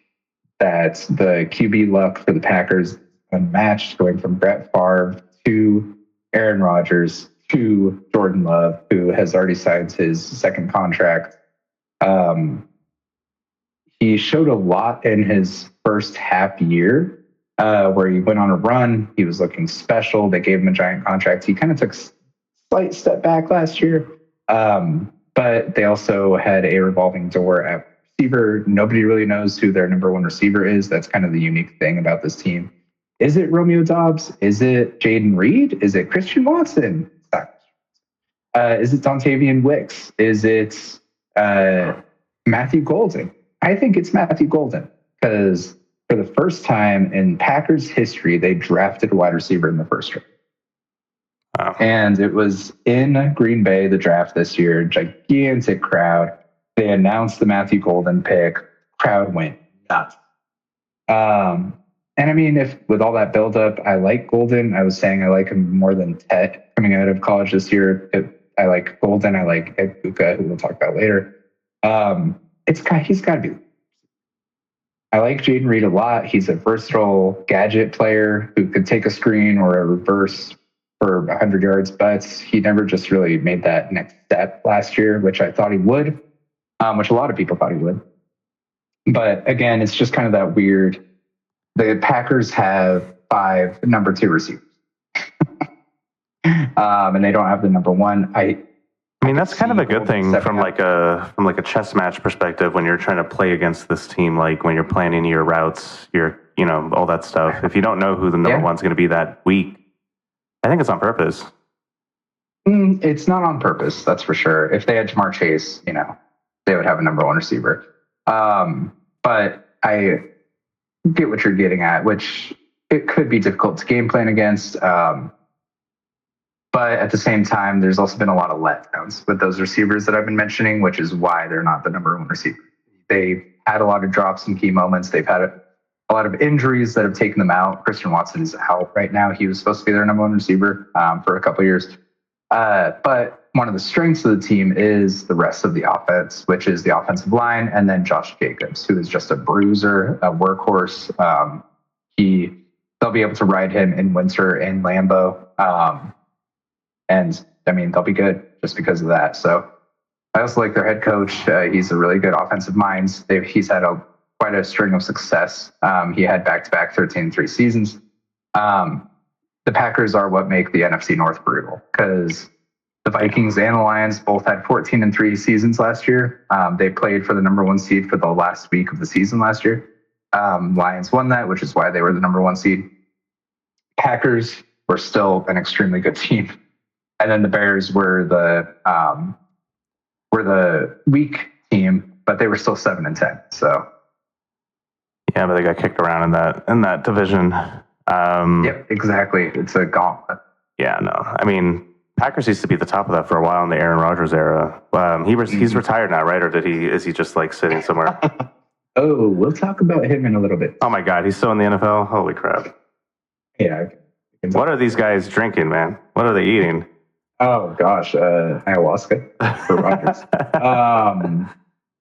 [SPEAKER 2] that the QB luck for the Packers unmatched, going from Brett Favre to Aaron Rodgers to Jordan Love, who has already signed his second contract. He showed a lot in his first half year, where he went on a run. He was looking special. They gave him a giant contract. He kind of took a slight step back last year, but they also had a revolving door at receiver. Nobody really knows who their number one receiver is. That's kind of the unique thing about this team. Is it Romeo Doubs? Is it Jaden Reed? Is it Christian Watson? Is it Dontavian Wicks? Is it Matthew Golden? I think it's Matthew Golden, because for the first time in Packers history, they drafted a wide receiver in the first round. Wow. And it was in Green Bay, the draft this year, gigantic crowd. They announced the Matthew Golden pick. Crowd went nuts. And I mean, if with all that buildup, I like Golden. I was saying I like him more than Ted coming out of college this year. I like Golden. I like Ibuka, who we'll talk about later. He's got to be. I like Jaden Reed a lot. He's a versatile gadget player who could take a screen or a reverse for 100 yards, but he never just really made that next step last year, which I thought he would, which a lot of people thought he would. But again, it's just kind of that weird. The Packers have 5 number 2 receivers, and they don't have the number 1.
[SPEAKER 1] I mean, that's kind of a good thing from like a chess match perspective when you're trying to play against this team, like when you're planning your routes, all that stuff. If you don't know who the number one's going to be that week, I think it's on purpose.
[SPEAKER 2] It's not on purpose, that's for sure. If they had Jamar Chase, they would have a number 1 receiver. But I get what you're getting at, which it could be difficult to game plan against. But at the same time, there's also been a lot of letdowns with those receivers that I've been mentioning, which is why they're not the number 1 receiver. They've had a lot of drops in key moments. They've had a lot of injuries that have taken them out. Christian Watson is out right now. He was supposed to be their number 1 receiver for a couple of years. But one of the strengths of the team is the rest of the offense, which is the offensive line, and then Josh Jacobs, who is just a bruiser, a workhorse. They'll be able to ride him in winter in Lambeau. And I mean, they'll be good just because of that. So I also like their head coach. He's a really good offensive mind. He's had quite a string of success. He had back-to-back 13-3 seasons. The Packers are what make the NFC North brutal, because the Vikings and the Lions both had 14-3 seasons last year. They played for the number 1 seed for the last week of the season last year. Lions won that, which is why they were the number 1 seed. Packers were still an extremely good team. And then the Bears were the weak team, but they were still 7-10. So
[SPEAKER 1] yeah, but they got kicked around in that division.
[SPEAKER 2] Yep, exactly. It's a gauntlet.
[SPEAKER 1] Yeah, no. I mean, Packers used to be at the top of that for a while in the Aaron Rodgers era. He's retired now, right? Or is he just like sitting somewhere?
[SPEAKER 2] Oh, we'll talk about him in a little bit.
[SPEAKER 1] Oh my God, he's still in the NFL? Holy crap!
[SPEAKER 2] Yeah.
[SPEAKER 1] What are these guys drinking, man? What are they eating?
[SPEAKER 2] Oh gosh, ayahuasca for Rodgers. I'm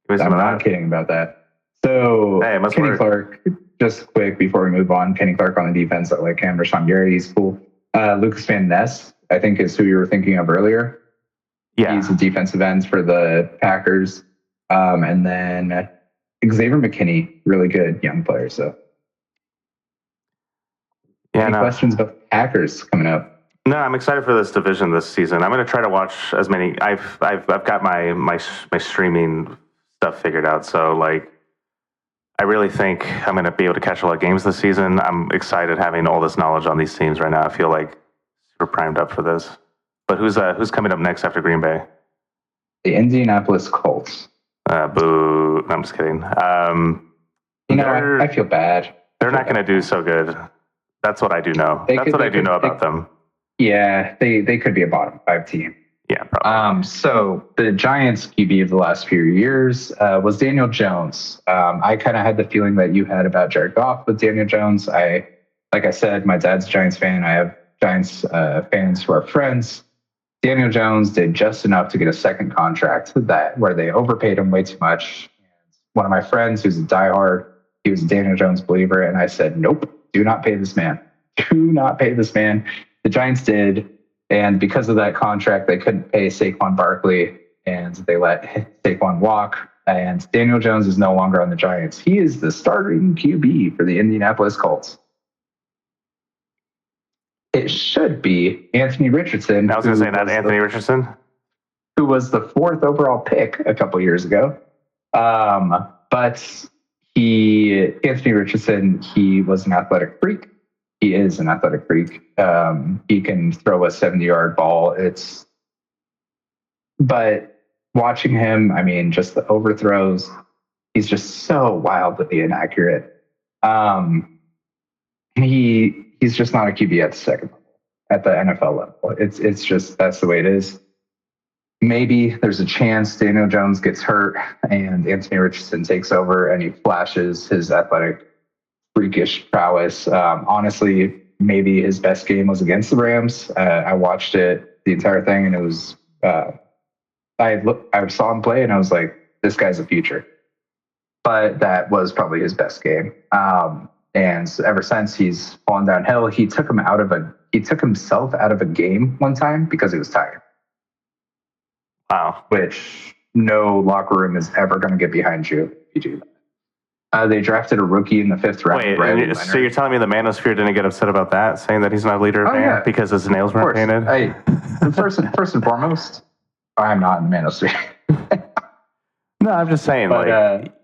[SPEAKER 2] not kidding about that. So
[SPEAKER 1] hey,
[SPEAKER 2] Kenny Clark, just quick before we move on, Kenny Clark on the defense, like Cam Rashawn Gary, he's cool. Lucas Van Ness, I think, is who you were thinking of earlier.
[SPEAKER 1] Yeah,
[SPEAKER 2] he's a defensive end for the Packers. And then Xavier McKinney, really good young player. So, any questions about the Packers coming up?
[SPEAKER 1] No, I'm excited for this division this season. I'm going to try to watch as many. I've got my streaming stuff figured out. So like, I really think I'm going to be able to catch a lot of games this season. I'm excited having all this knowledge on these teams right now. I feel like super primed up for this. But who's coming up next after Green Bay?
[SPEAKER 2] The Indianapolis Colts.
[SPEAKER 1] Boo! No, I'm just kidding.
[SPEAKER 2] I feel bad.
[SPEAKER 1] They're not going to do so good. That's what I do know. That's what I do know about them.
[SPEAKER 2] Yeah, they could be a bottom 5 team.
[SPEAKER 1] Yeah, probably.
[SPEAKER 2] So the Giants QB of the last few years was Daniel Jones. I kind of had the feeling that you had about Jared Goff with Daniel Jones. Like I said, my dad's a Giants fan. I have Giants fans who are friends. Daniel Jones did just enough to get a second contract where they overpaid him way too much. One of my friends who's a diehard, he was a Daniel Jones believer, and I said, nope, do not pay this man. Do not pay this man. The Giants did, and because of that contract, they couldn't pay Saquon Barkley, and they let Saquon walk, and Daniel Jones is no longer on the Giants. He is the starting QB for the Indianapolis Colts. It should be Anthony Richardson.
[SPEAKER 1] I was going to say not Anthony Richardson,
[SPEAKER 2] who was the 4th overall pick a couple years ago. But Anthony Richardson, he was an athletic freak. He is an athletic freak. He can throw a 70-yard ball. But watching him, I mean, just the overthrows, he's just so wildly inaccurate. He's just not a QB at the second level, at the NFL level. It's just, that's the way it is. Maybe there's a chance Daniel Jones gets hurt and Anthony Richardson takes over and he flashes his athletic, freakish prowess. Honestly, maybe his best game was against the Rams. I watched the entire thing, and it was I saw him play and I was like, this guy's a future. But that was probably his best game. And ever since, he's fallen downhill. He took himself out of a game one time because he was tired.
[SPEAKER 1] Wow.
[SPEAKER 2] Which no locker room is ever going to get behind you if you do that. They drafted a rookie in the 5th round.
[SPEAKER 1] Wait, so you're telling me the Manosphere didn't get upset about that, saying that he's not a leader of band because his nails weren't painted?
[SPEAKER 2] First and foremost, I'm not in the Manosphere.
[SPEAKER 1] No, I'm just saying,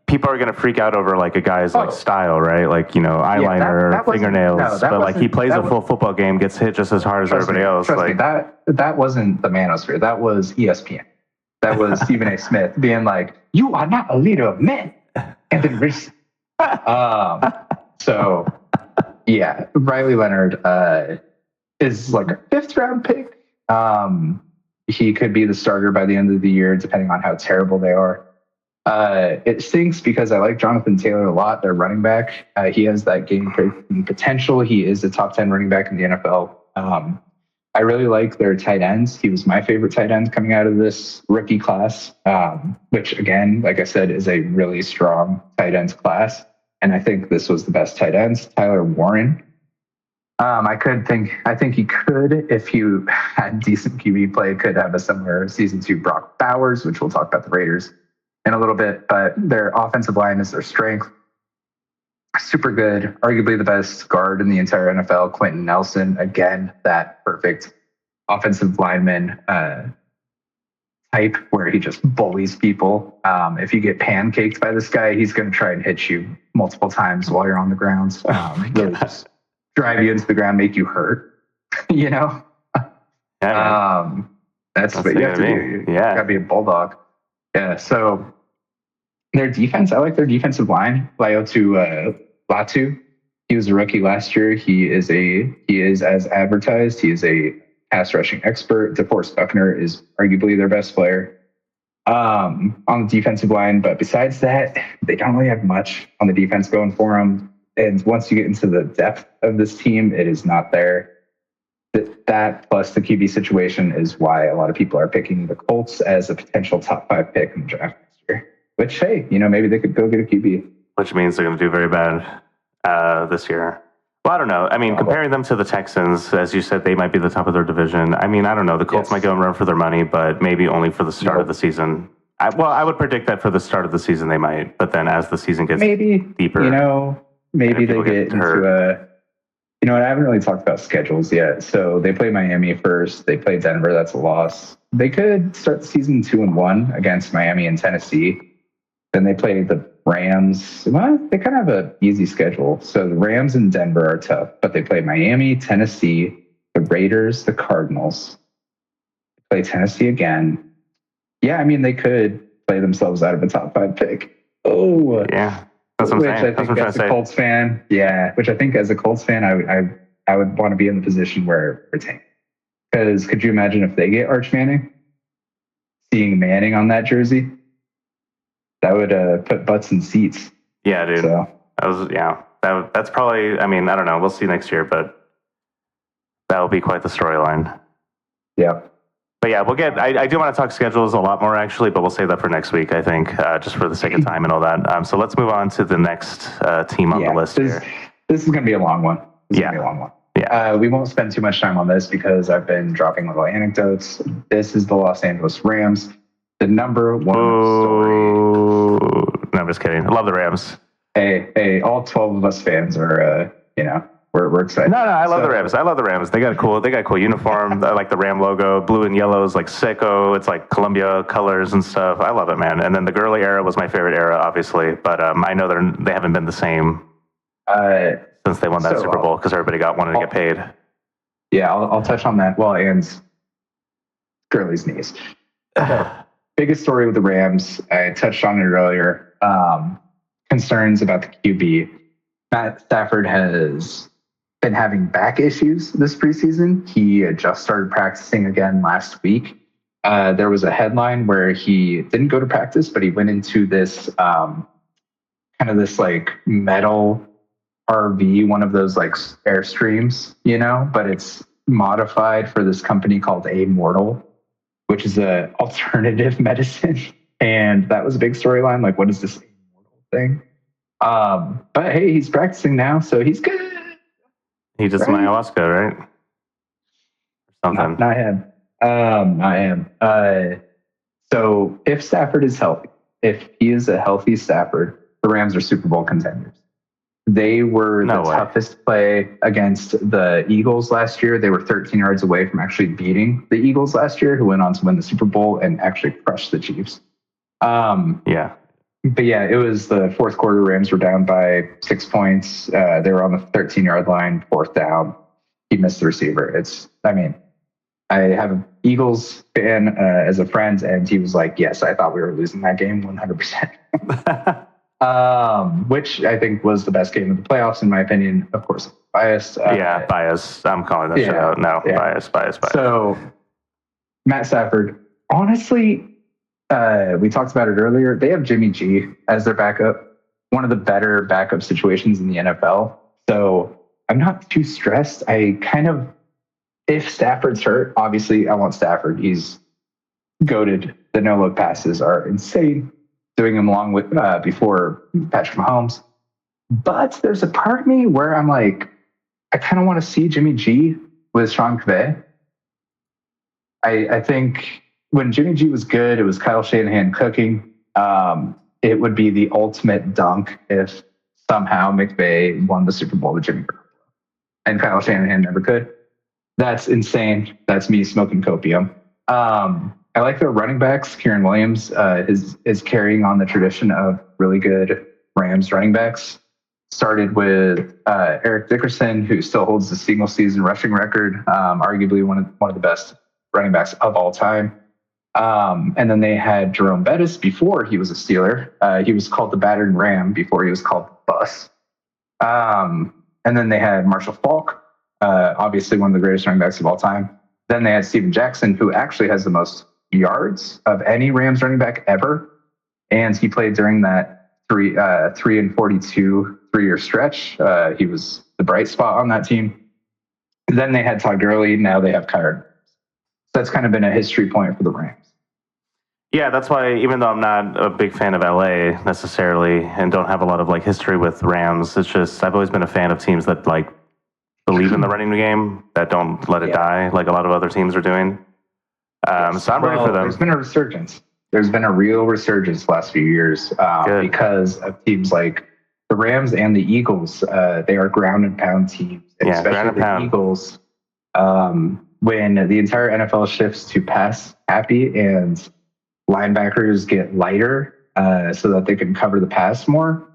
[SPEAKER 1] people are going to freak out over like a guy's style, right? Like, eyeliner, fingernails. But he plays a full football game, gets hit just as hard as everybody else.
[SPEAKER 2] Trust me, that wasn't the Manosphere. That was ESPN. That was Stephen A. Smith being like, "You are not a leader of men." And then so yeah, Riley Leonard is like a 5th round pick. He could be the starter by the end of the year, depending on how terrible they are. It stinks because I like Jonathan Taylor a lot, their running back. He has that game potential. He is a top 10 running back in the NFL. I really like their tight ends. He was my favorite tight end coming out of this rookie class, which again, like I said, is a really strong tight ends class. And I think this was the best tight ends. Tyler Warren. I think he could, if he had decent QB play, could have a similar season to Brock Bowers, which we'll talk about the Raiders in a little bit, but their offensive line is their strength. Super good, arguably the best guard in the entire NFL, Quentin Nelson. Again, that perfect offensive lineman type where he just bullies people. If you get pancaked by this guy, he's going to try and hit you multiple times while you're on the ground. Really just drive you into the ground, make you hurt, That's what you have to do. You got to be a bulldog. Yeah, so their defense, I like their defensive line. Latu, he was a rookie last year. He is as advertised. He is a pass rushing expert. DeForest Buckner is arguably their best player on the defensive line. But besides that, they don't really have much on the defense going for them. And once you get into the depth of this team, it is not there. That plus the QB situation is why a lot of people are picking the Colts as a potential top 5 pick in the draft next year. Which, hey, maybe they could go get a QB.
[SPEAKER 1] Which means they're going to do very bad this year. Well, I don't know. I mean, comparing them to the Texans, as you said, they might be the top of their division. I mean, I don't know. The Colts might go and run for their money, but maybe only for the start of the season. I would predict that for the start of the season they might, but then as the season gets deeper, maybe they get into I haven't really talked about schedules yet. So they play Miami first. They play Denver. That's a loss. They could start the season 2-1 against Miami and Tennessee. Then they play the Rams. Well, they kind of have an easy schedule. So the Rams and Denver are tough, but they play Miami, Tennessee, the Raiders, the Cardinals. They play Tennessee again. Yeah, I mean, they could play themselves out of a top 5 pick. Oh, yeah. That's what I'm saying.
[SPEAKER 2] I think as a Colts fan, I would want to be in the position where we're tanking. Because could you imagine if they get Arch Manning? seeing Manning on that jersey. That would put butts in seats.
[SPEAKER 1] Yeah, dude.
[SPEAKER 2] So.
[SPEAKER 1] That's probably, I mean, I don't know. We'll see next year, but that'll be quite the storyline.
[SPEAKER 2] Yeah.
[SPEAKER 1] But yeah, we'll get, I do want to talk schedules a lot more actually, but we'll save that for next week, I think, just for the sake of time and all that. So let's move on to the next team on the list here.
[SPEAKER 2] This is going to be a long one.
[SPEAKER 1] Yeah.
[SPEAKER 2] We won't spend too much time on this because I've been dropping little anecdotes. This is the Los Angeles Rams, the number one story.
[SPEAKER 1] No, I'm just kidding. I love the Rams.
[SPEAKER 2] Hey, all 12 of us fans are, we're excited.
[SPEAKER 1] No, I love the Rams. I love the Rams. They got a cool uniform. I like the Ram logo. Blue and yellow is like sicko. It's like Columbia colors and stuff. I love it, man. And then the Gurley era was my favorite era, obviously. But I know they haven't been the same since they won that Super Bowl because everybody wanted to get paid.
[SPEAKER 2] Yeah, I'll touch on that. Well, and Gurley's knees. Biggest story with the Rams. I touched on it earlier. Concerns about the QB. Matt Stafford has been having back issues this preseason. He just started practicing again last week. There was a headline where he didn't go to practice, but he went into this kind of this like metal RV, one of those like Airstreams, but it's modified for this company called Immortal, which is an alternative medicine. And that was a big storyline. Like, what is this Immortal thing? But hey, he's practicing now, so he's good.
[SPEAKER 1] He did some ayahuasca, right? Something.
[SPEAKER 2] Not him. Not him. So if Stafford is healthy, if he is a healthy Stafford, the Rams are Super Bowl contenders. They were toughest play against the Eagles last year. They were 13 yards away from actually beating the Eagles last year, who went on to win the Super Bowl and actually crushed the Chiefs.
[SPEAKER 1] Yeah.
[SPEAKER 2] But yeah, it was the fourth quarter. Rams were down by 6 points. They were on the 13-yard line, fourth down. He missed the receiver. I have an Eagles fan as a friend, and he was like, yes, I thought we were losing that game 100%. Which I think was the best game of the playoffs, in my opinion. Of course, biased.
[SPEAKER 1] Bias. I'm calling that shit out. No, bias.
[SPEAKER 2] So, Matt Stafford, honestly, we talked about it earlier. They have Jimmy G as their backup, one of the better backup situations in the NFL. So I'm not too stressed. If Stafford's hurt, obviously I want Stafford. He's goated. The no-look passes are insane. Doing them along with before Patrick Mahomes. But there's a part of me where I'm like, I kind of want to see Jimmy G with Sean McVay. I think when Jimmy G was good, it was Kyle Shanahan cooking. It would be the ultimate dunk if somehow McVay won the Super Bowl with Jimmy Garoppolo. And Kyle Shanahan never could. That's insane. That's me smoking copium. I like their running backs. Kieran Williams is carrying on the tradition of really good Rams running backs. Started with Eric Dickerson, who still holds the single season rushing record, arguably one of the best running backs of all time. And then they had Jerome Bettis before he was a Steeler. He was called the Battered Ram before he was called the Bus. And then they had Marshall Faulk, obviously one of the greatest running backs of all time. Then they had Steven Jackson, who actually has the most yards of any Rams running back ever. And he played during that 3 and 42 3-year stretch. He was the bright spot on that team. Then they had Todd Gurley. Now they have Kyron. So that's kind of been a history point for the Rams.
[SPEAKER 1] Yeah, that's why even though I'm not a big fan of LA necessarily and don't have a lot of like history with Rams, it's just I've always been a fan of teams that like believe in the running game, that don't let it die like a lot of other teams are doing. So I'm ready for them.
[SPEAKER 2] There's been a resurgence. There's been a real resurgence the last few years because of teams like the Rams and the Eagles. They are ground and pound teams, and especially the Eagles. When the entire NFL shifts to pass happy and linebackers get lighter so that they can cover the pass more,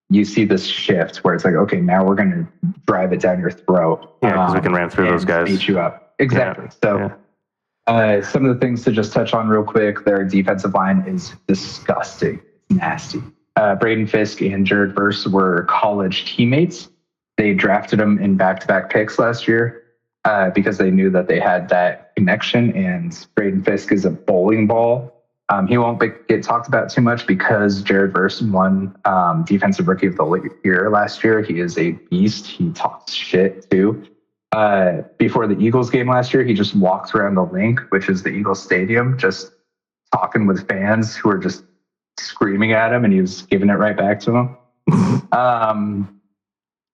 [SPEAKER 2] you see this shift where it's like, okay, now we're going to drive it down your throat.
[SPEAKER 1] Yeah, because we can ram through those guys.
[SPEAKER 2] Beat you up. Exactly. Some of the things to just touch on real quick, their defensive line is disgusting. It's nasty. Braden Fisk and Jared Verse were college teammates. They drafted them in back-to-back picks last year because they knew that they had that connection, and Braden Fisk is a bowling ball He won't get talked about too much because Jared Verse won Defensive Rookie of the Year last year. He is a beast. He talks shit too. Before the Eagles game last year, he just walked around the Link, which is the Eagles Stadium, just talking with fans who are just screaming at him, and he was giving it right back to them.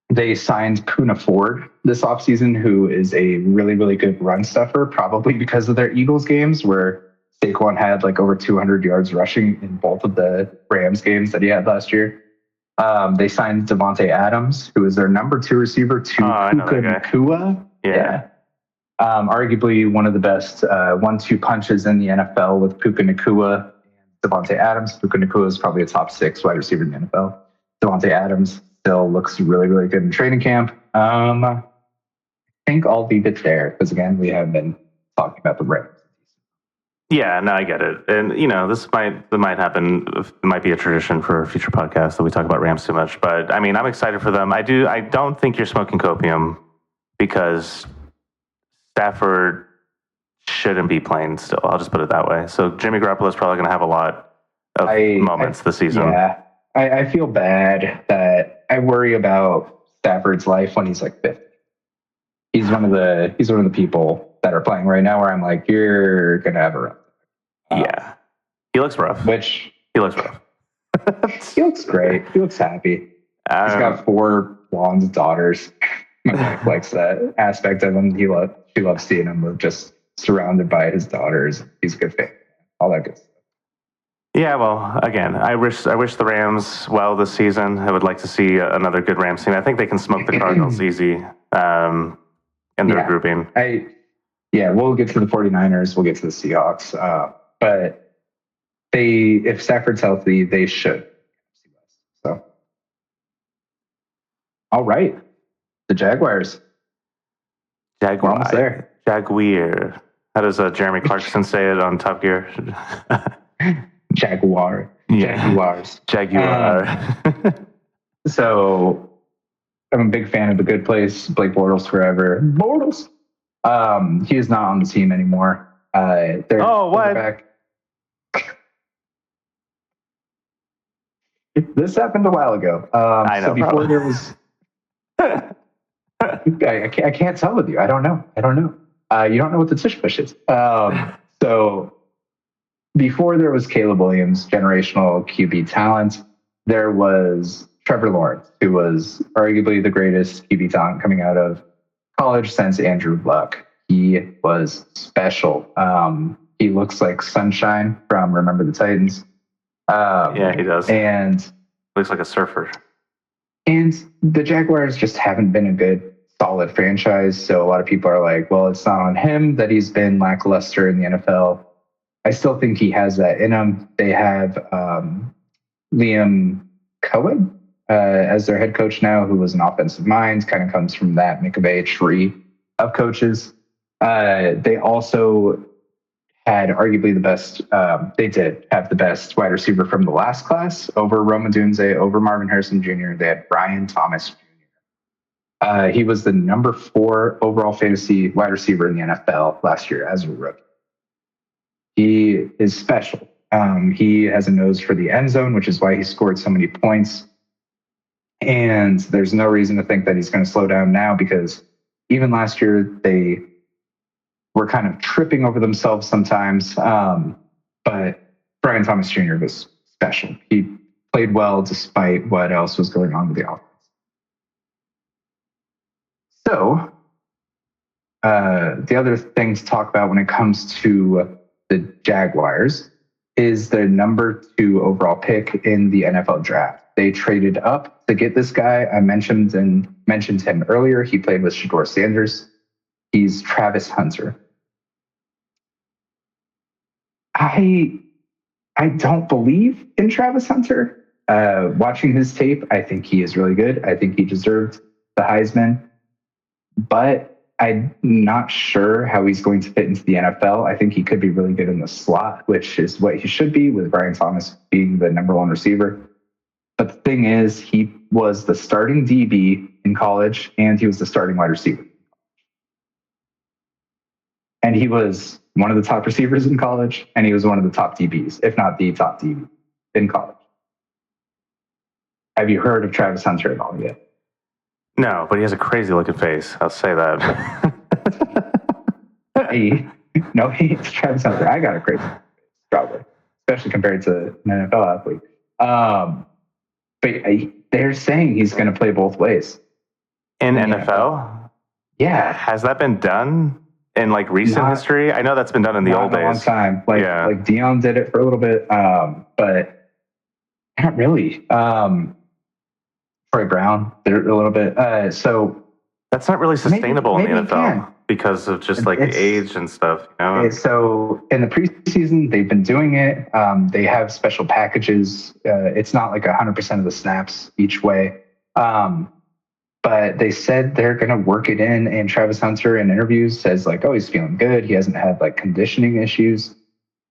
[SPEAKER 2] They signed Poona Ford this offseason, who is a really, really good run stuffer, probably because of their Eagles games where Saquon had like over 200 yards rushing in both of the Rams games that he had last year. They signed Devontae Adams, who is their number 2 receiver, to Puka Nacua.
[SPEAKER 1] Yeah.
[SPEAKER 2] Arguably one of the best 1-2 punches in the NFL with Puka Nacua and Devontae Adams. Puka Nacua is probably a top 6 wide receiver in the NFL. Devontae Adams still looks really, really good in training camp. I think I'll leave it there because, again, we have been talking about the Rams.
[SPEAKER 1] Yeah, no, I get it. And, you know, this might happen. It might be a tradition for a future podcast that we talk about Rams too much. But, I mean, I'm excited for them. I don't think you're smoking copium because Stafford shouldn't be playing still. I'll just put it that way. So Jimmy Garoppolo is probably going to have a lot of moments this season.
[SPEAKER 2] Yeah, I feel bad that I worry about Stafford's life when he's like 50. He's one of the people that are playing right now where I'm like, you're gonna have a run.
[SPEAKER 1] Yeah, he looks rough. He looks rough.
[SPEAKER 2] He looks great. He looks happy. He's got 4 blonde daughters. My wife likes that aspect of him. She loves seeing him just surrounded by his daughters. He's a good fan. All that good stuff.
[SPEAKER 1] Yeah, well, again, I wish the Rams well this season. I would like to see another good Rams team. I think they can smoke the Cardinals easy in their grouping.
[SPEAKER 2] We'll get to the 49ers. We'll get to the Seahawks. But if Stafford's healthy, they should. So, all right. The Jaguars. We're almost there.
[SPEAKER 1] Jaguar. How does Jeremy Clarkson say it on Top Gear?
[SPEAKER 2] Jaguar. Jaguars.
[SPEAKER 1] Jaguar.
[SPEAKER 2] So, I'm a big fan of The Good Place. Blake Bortles forever. Bortles. He is not on the team anymore.
[SPEAKER 1] What?
[SPEAKER 2] This happened a while ago.
[SPEAKER 1] I know.
[SPEAKER 2] So before there was, I can't tell with you. I don't know. You don't know what the tush push is. So before there was Caleb Williams, generational QB talent, there was Trevor Lawrence, who was arguably the greatest QB talent coming out of college since Andrew Luck. He was special. He looks like Sunshine from Remember the Titans.
[SPEAKER 1] Yeah, he does.
[SPEAKER 2] And
[SPEAKER 1] looks like a surfer.
[SPEAKER 2] And the Jaguars just haven't been a good, solid franchise. So a lot of people are like, well, it's not on him that he's been lackluster in the NFL. I still think he has that in him. They have Liam Cohen as their head coach now, who was an offensive mind, kind of comes from that McVay tree of coaches. They also had arguably the best, they did have the best wide receiver from the last class over Rome Odunze, over Marvin Harrison Jr. They had Brian Thomas Jr. He was the number 4 overall fantasy wide receiver in the NFL last year as a rookie. He is special. He has a nose for the end zone, which is why he scored so many points. And there's no reason to think that he's going to slow down now, because even last year they were kind of tripping over themselves sometimes. But Brian Thomas Jr. was special. He played well despite what else was going on with the offense. So the other thing to talk about when it comes to the Jaguars is their number 2 overall pick in the NFL draft. They traded up to get this guy. I mentioned him earlier. He played with Shedeur Sanders. He's Travis Hunter. I don't believe in Travis Hunter. Watching his tape, I think he is really good. I think he deserved the Heisman. But I'm not sure how he's going to fit into the NFL. I think he could be really good in the slot, which is what he should be, with Brian Thomas being the number 1 receiver. But the thing is, he was the starting DB in college, and he was the starting wide receiver. And he was one of the top receivers in college, and he was one of the top DBs, if not the top DB in college. Have you heard of Travis Hunter at all yet?
[SPEAKER 1] No, but he has a crazy looking face. I'll say that.
[SPEAKER 2] It's Travis Hunter. I got a crazy face, probably, especially compared to an NFL athlete. But they're saying he's going to play both ways.
[SPEAKER 1] In NFL?
[SPEAKER 2] Yeah.
[SPEAKER 1] Has that been done in like recent history? I know that's been done in the old days.
[SPEAKER 2] A long time. Like Deion did it for a little bit, but not really. Troy Brown did it a little bit. So
[SPEAKER 1] that's not really sustainable
[SPEAKER 2] maybe
[SPEAKER 1] in the NFL because of just like the age and stuff. You know?
[SPEAKER 2] So in the preseason, they've been doing it. They have special packages. It's not like 100% of the snaps each way. But they said they're going to work it in. And Travis Hunter in interviews says like, oh, he's feeling good. He hasn't had like conditioning issues.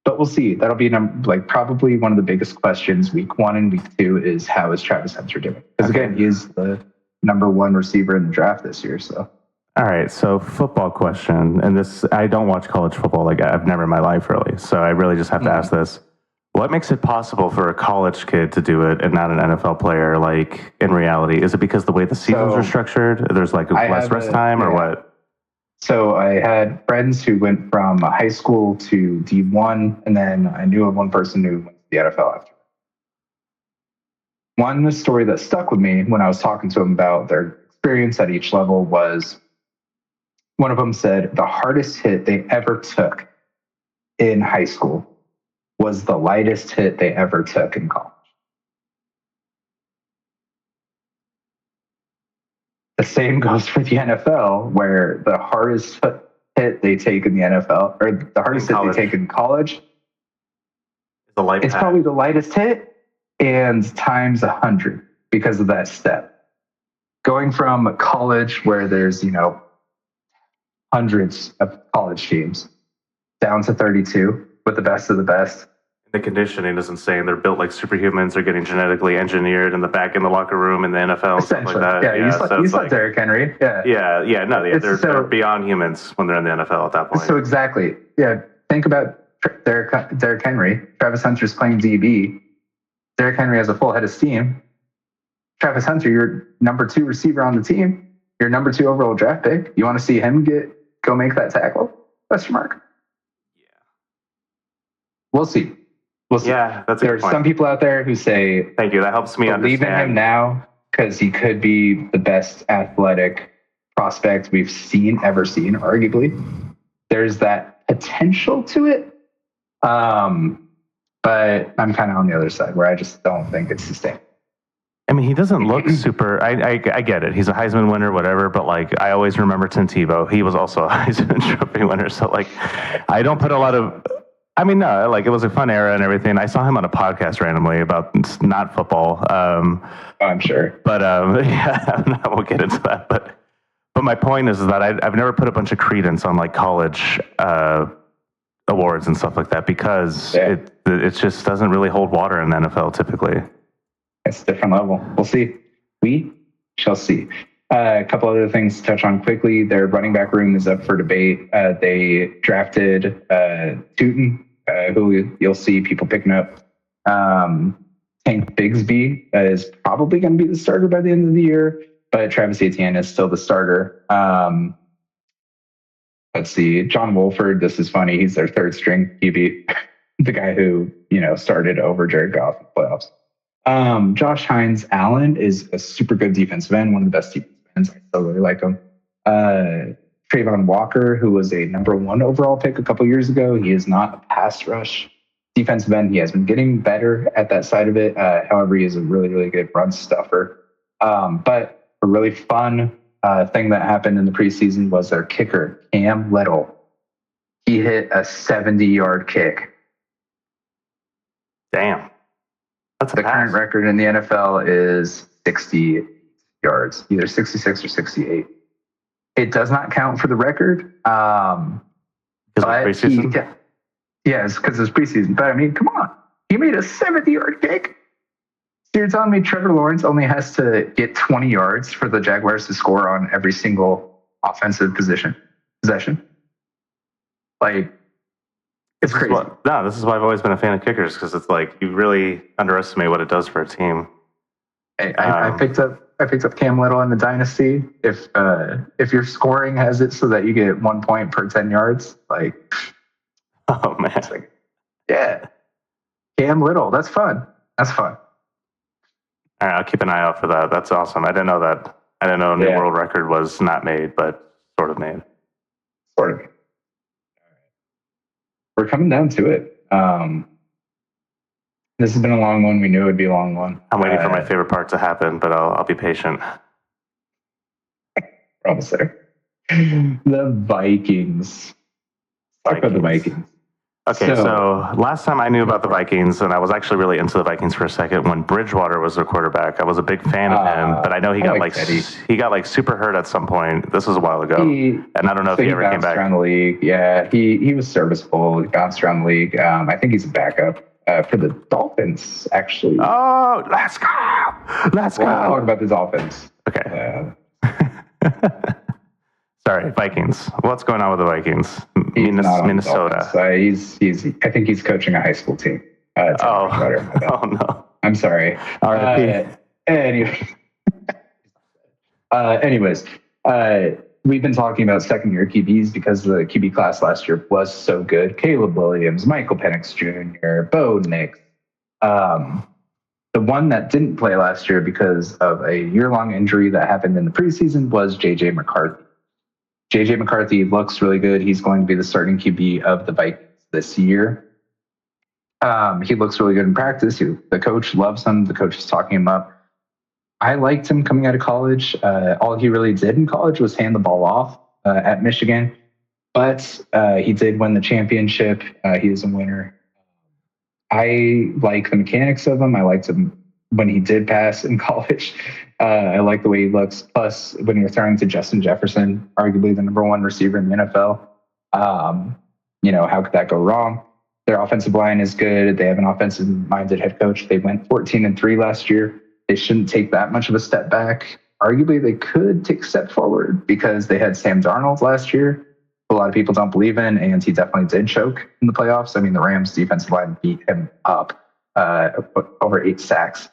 [SPEAKER 2] But we'll see. That'll be like probably one of the biggest questions week 1 and week 2 is how is Travis Hunter doing? Because again, he is the number 1 receiver in the draft this year. So,
[SPEAKER 1] all right. So football question, and this I don't watch college football. Like I've never in my life really. So I really just have to ask this: what makes it possible for a college kid to do it and not an NFL player? Like in reality, is it because the way the seasons are structured? There's like less rest time, or what?
[SPEAKER 2] So I had friends who went from high school to D1, and then I knew of one person who went to the NFL after. One story that stuck with me when I was talking to them about their experience at each level was one of them said the hardest hit they ever took in high school was the lightest hit they ever took in college. The same goes for the NFL, where the hardest hit they take in the NFL, or the hardest hit they take in college, it's probably the lightest hit and times 100 because of that step. Going from college where there's, hundreds of college teams down to 32 with the best of the best.
[SPEAKER 1] The conditioning is insane. They're built like superhumans. They're getting genetically engineered in the locker room in the NFL, stuff like that.
[SPEAKER 2] Yeah, you saw Derrick Henry.
[SPEAKER 1] They're beyond humans when they're in the NFL at that point.
[SPEAKER 2] So exactly. Yeah, think about Derrick Henry. Travis Hunter's playing DB. Derrick Henry has a full head of steam. Travis Hunter, your number 2 receiver on the team, your number 2 overall draft pick. You want to see him go make that tackle? Question mark.
[SPEAKER 1] Yeah.
[SPEAKER 2] We'll see.
[SPEAKER 1] Yeah, that's a good point.
[SPEAKER 2] There are some people out there who say,
[SPEAKER 1] thank you. That helps me
[SPEAKER 2] believe
[SPEAKER 1] understand.
[SPEAKER 2] in him now because he could be the best athletic prospect we've ever seen, arguably. There's that potential to it. But I'm kind of on the other side where I just don't think it's sustainable.
[SPEAKER 1] I mean, he doesn't look super. I get it. He's a Heisman winner, whatever. But like, I always remember Tim Tebow. He was also a Heisman Trophy winner. So like, I don't put a lot of. I mean, no, like it was a fun era and everything. I saw him on a podcast randomly about not football.
[SPEAKER 2] I'm sure.
[SPEAKER 1] But yeah, we'll get into that. But my point is that I've never put a bunch of credence on like college awards and stuff like that because it just doesn't really hold water in the NFL typically.
[SPEAKER 2] It's a different level. We'll see. We shall see. A couple other things to touch on quickly. Their running back room is up for debate. They drafted Tootin, who you'll see people picking up. Tank Bigsby is probably going to be the starter by the end of the year, but Travis Etienne is still the starter. Let's see. John Wolford, this is funny. He's their 3rd string QB, the guy who, started over Jared Goff in the playoffs. Josh Hines Allen is a super good defensive end, one of the best defensive ends. I still really like him. Trayvon Walker, who was a number 1 overall pick a couple years ago. He is not a pass rush defensive end. He has been getting better at that side of it. However, he is a really, really good run stuffer. But a really fun thing that happened in the preseason was their kicker, Cam Little. He hit a 70-yard kick.
[SPEAKER 1] Damn. That's
[SPEAKER 2] the current record in the NFL is 60 yards, either 66 or 68. It does not count for the record. But
[SPEAKER 1] preseason?
[SPEAKER 2] It's because it's preseason. But I mean, come on. He made a 70-yard kick. So you're telling me Trevor Lawrence only has to get 20 yards for the Jaguars to score on every single offensive possession? Like, It's crazy.
[SPEAKER 1] This is why I've always been a fan of kickers, because it's like you really underestimate what it does for a team.
[SPEAKER 2] I picked up Cam Little in the dynasty. If your scoring has it so that you get 1 point per 10 yards, like,
[SPEAKER 1] oh man,
[SPEAKER 2] it's like, yeah, Cam Little, that's fun. All
[SPEAKER 1] right, I'll keep an eye out for that. That's awesome. I didn't know that. I didn't know a new world record was not made, but sort of made.
[SPEAKER 2] Sort of. We're coming down to it. This has been a long one. We knew it would be a long one.
[SPEAKER 1] I'm waiting for my favorite part to happen, but I'll be patient.
[SPEAKER 2] We're almost there. The Vikings. Talk about the Vikings.
[SPEAKER 1] Okay, so last time I knew about the Vikings, and I was actually really into the Vikings for a second, when Bridgewater was their quarterback. I was a big fan of him, but I know he got super hurt at some point. This was a while ago, and I don't know if he ever came back.
[SPEAKER 2] Around the league. Yeah, he was serviceable. He bounced around the league. I think he's a backup for the Dolphins, actually.
[SPEAKER 1] Oh, let's go! Let's go!
[SPEAKER 2] Talk about the Dolphins.
[SPEAKER 1] Okay. Sorry, Vikings. What's going on with the Vikings? Minnesota.
[SPEAKER 2] I think he's coaching a high school team.
[SPEAKER 1] Oh no!
[SPEAKER 2] I'm sorry. Anyways, we've been talking about second-year QBs because the QB class last year was so good. Caleb Williams, Michael Penix Jr., Bo Nix. The one that didn't play last year because of a year-long injury that happened in the preseason was J.J. McCarthy. J.J. McCarthy looks really good. He's going to be the starting QB of the Vikings this year. He looks really good in practice. The coach loves him. The coach is talking him up. I liked him coming out of college. All he really did in college was hand the ball off at Michigan. But he did win the championship. He is a winner. I like the mechanics of him. I liked him when he did pass in college. I like the way he looks. Plus, when you're throwing to Justin Jefferson, arguably the number one receiver in the NFL, how could that go wrong? Their offensive line is good. They have an offensive-minded head coach. They went 14-3 last year. They shouldn't take that much of a step back. Arguably, they could take a step forward because they had Sam Darnold last year. A lot of people don't believe in, and he definitely did choke in the playoffs. I mean, the Rams' defensive line beat him up over 8 sacks.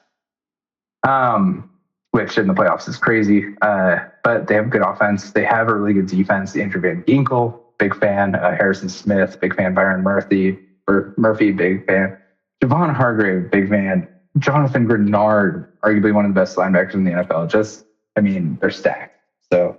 [SPEAKER 2] Which in the playoffs is crazy. But they have good offense. They have a really good defense. Andrew Van Ginkel, big fan. Harrison Smith, big fan. Byron Murphy, big fan. Javon Hargrave, big fan. Jonathan Grenard, arguably one of the best linebackers in the NFL. They're stacked. So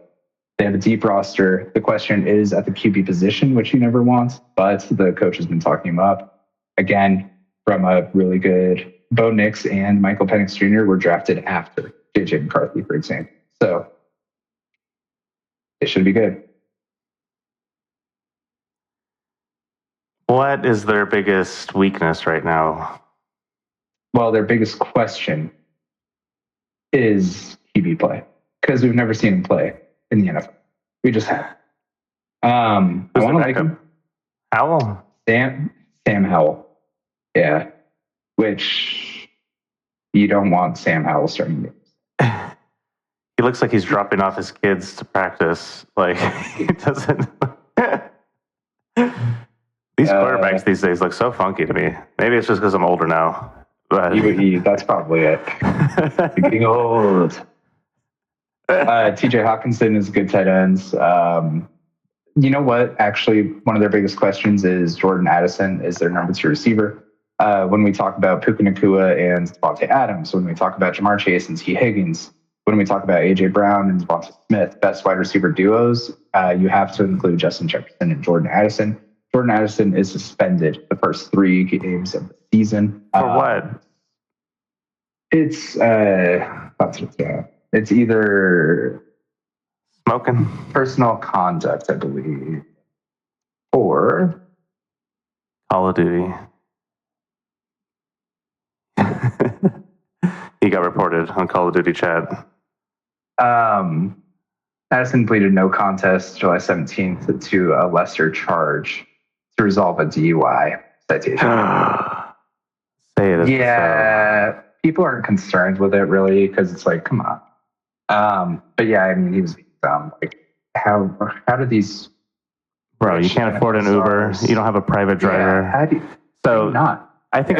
[SPEAKER 2] they have a deep roster. The question is at the QB position, which you never want, but the coach has been talking him up. Again, from a really good Bo Nix and Michael Penix Jr. were drafted after J.J. McCarthy, for example. So it should be good.
[SPEAKER 1] What is their biggest weakness right now?
[SPEAKER 2] Well, their biggest question is QB play, because we've never seen him play in the NFL. We just have. I want to like him.
[SPEAKER 1] Howell?
[SPEAKER 2] Sam Howell. Yeah. Which you don't want Sam Howell starting games.
[SPEAKER 1] He looks like he's dropping off his kids to practice. Like, he doesn't. These quarterbacks these days look so funky to me. Maybe it's just because I'm older now. But
[SPEAKER 2] that's probably it. You're getting old. TJ Hawkinson is good tight ends. You know what? Actually, one of their biggest questions is Jordan Addison is their number 2 receiver. When we talk about Puka Nacua and Devontae Adams, when we talk about Jamar Chase and T. Higgins, when we talk about A.J. Brown and Devontae Smith, best wide receiver duos, you have to include Justin Jefferson and Jordan Addison. Jordan Addison is suspended the first 3 games of the season.
[SPEAKER 1] For what?
[SPEAKER 2] It's either
[SPEAKER 1] smoking,
[SPEAKER 2] personal conduct, I believe, or
[SPEAKER 1] Call of Duty. He got reported on Call of Duty chat.
[SPEAKER 2] Addison pleaded no contest July 17th to a lesser charge to resolve a DUI citation.
[SPEAKER 1] Say it.
[SPEAKER 2] Yeah, people aren't concerned with it really because it's like, come on. But yeah, he was dumb. Like, how do these
[SPEAKER 1] Bro, you can't afford an Uber. You don't have a private driver.
[SPEAKER 2] Yeah, how do you not?
[SPEAKER 1] I think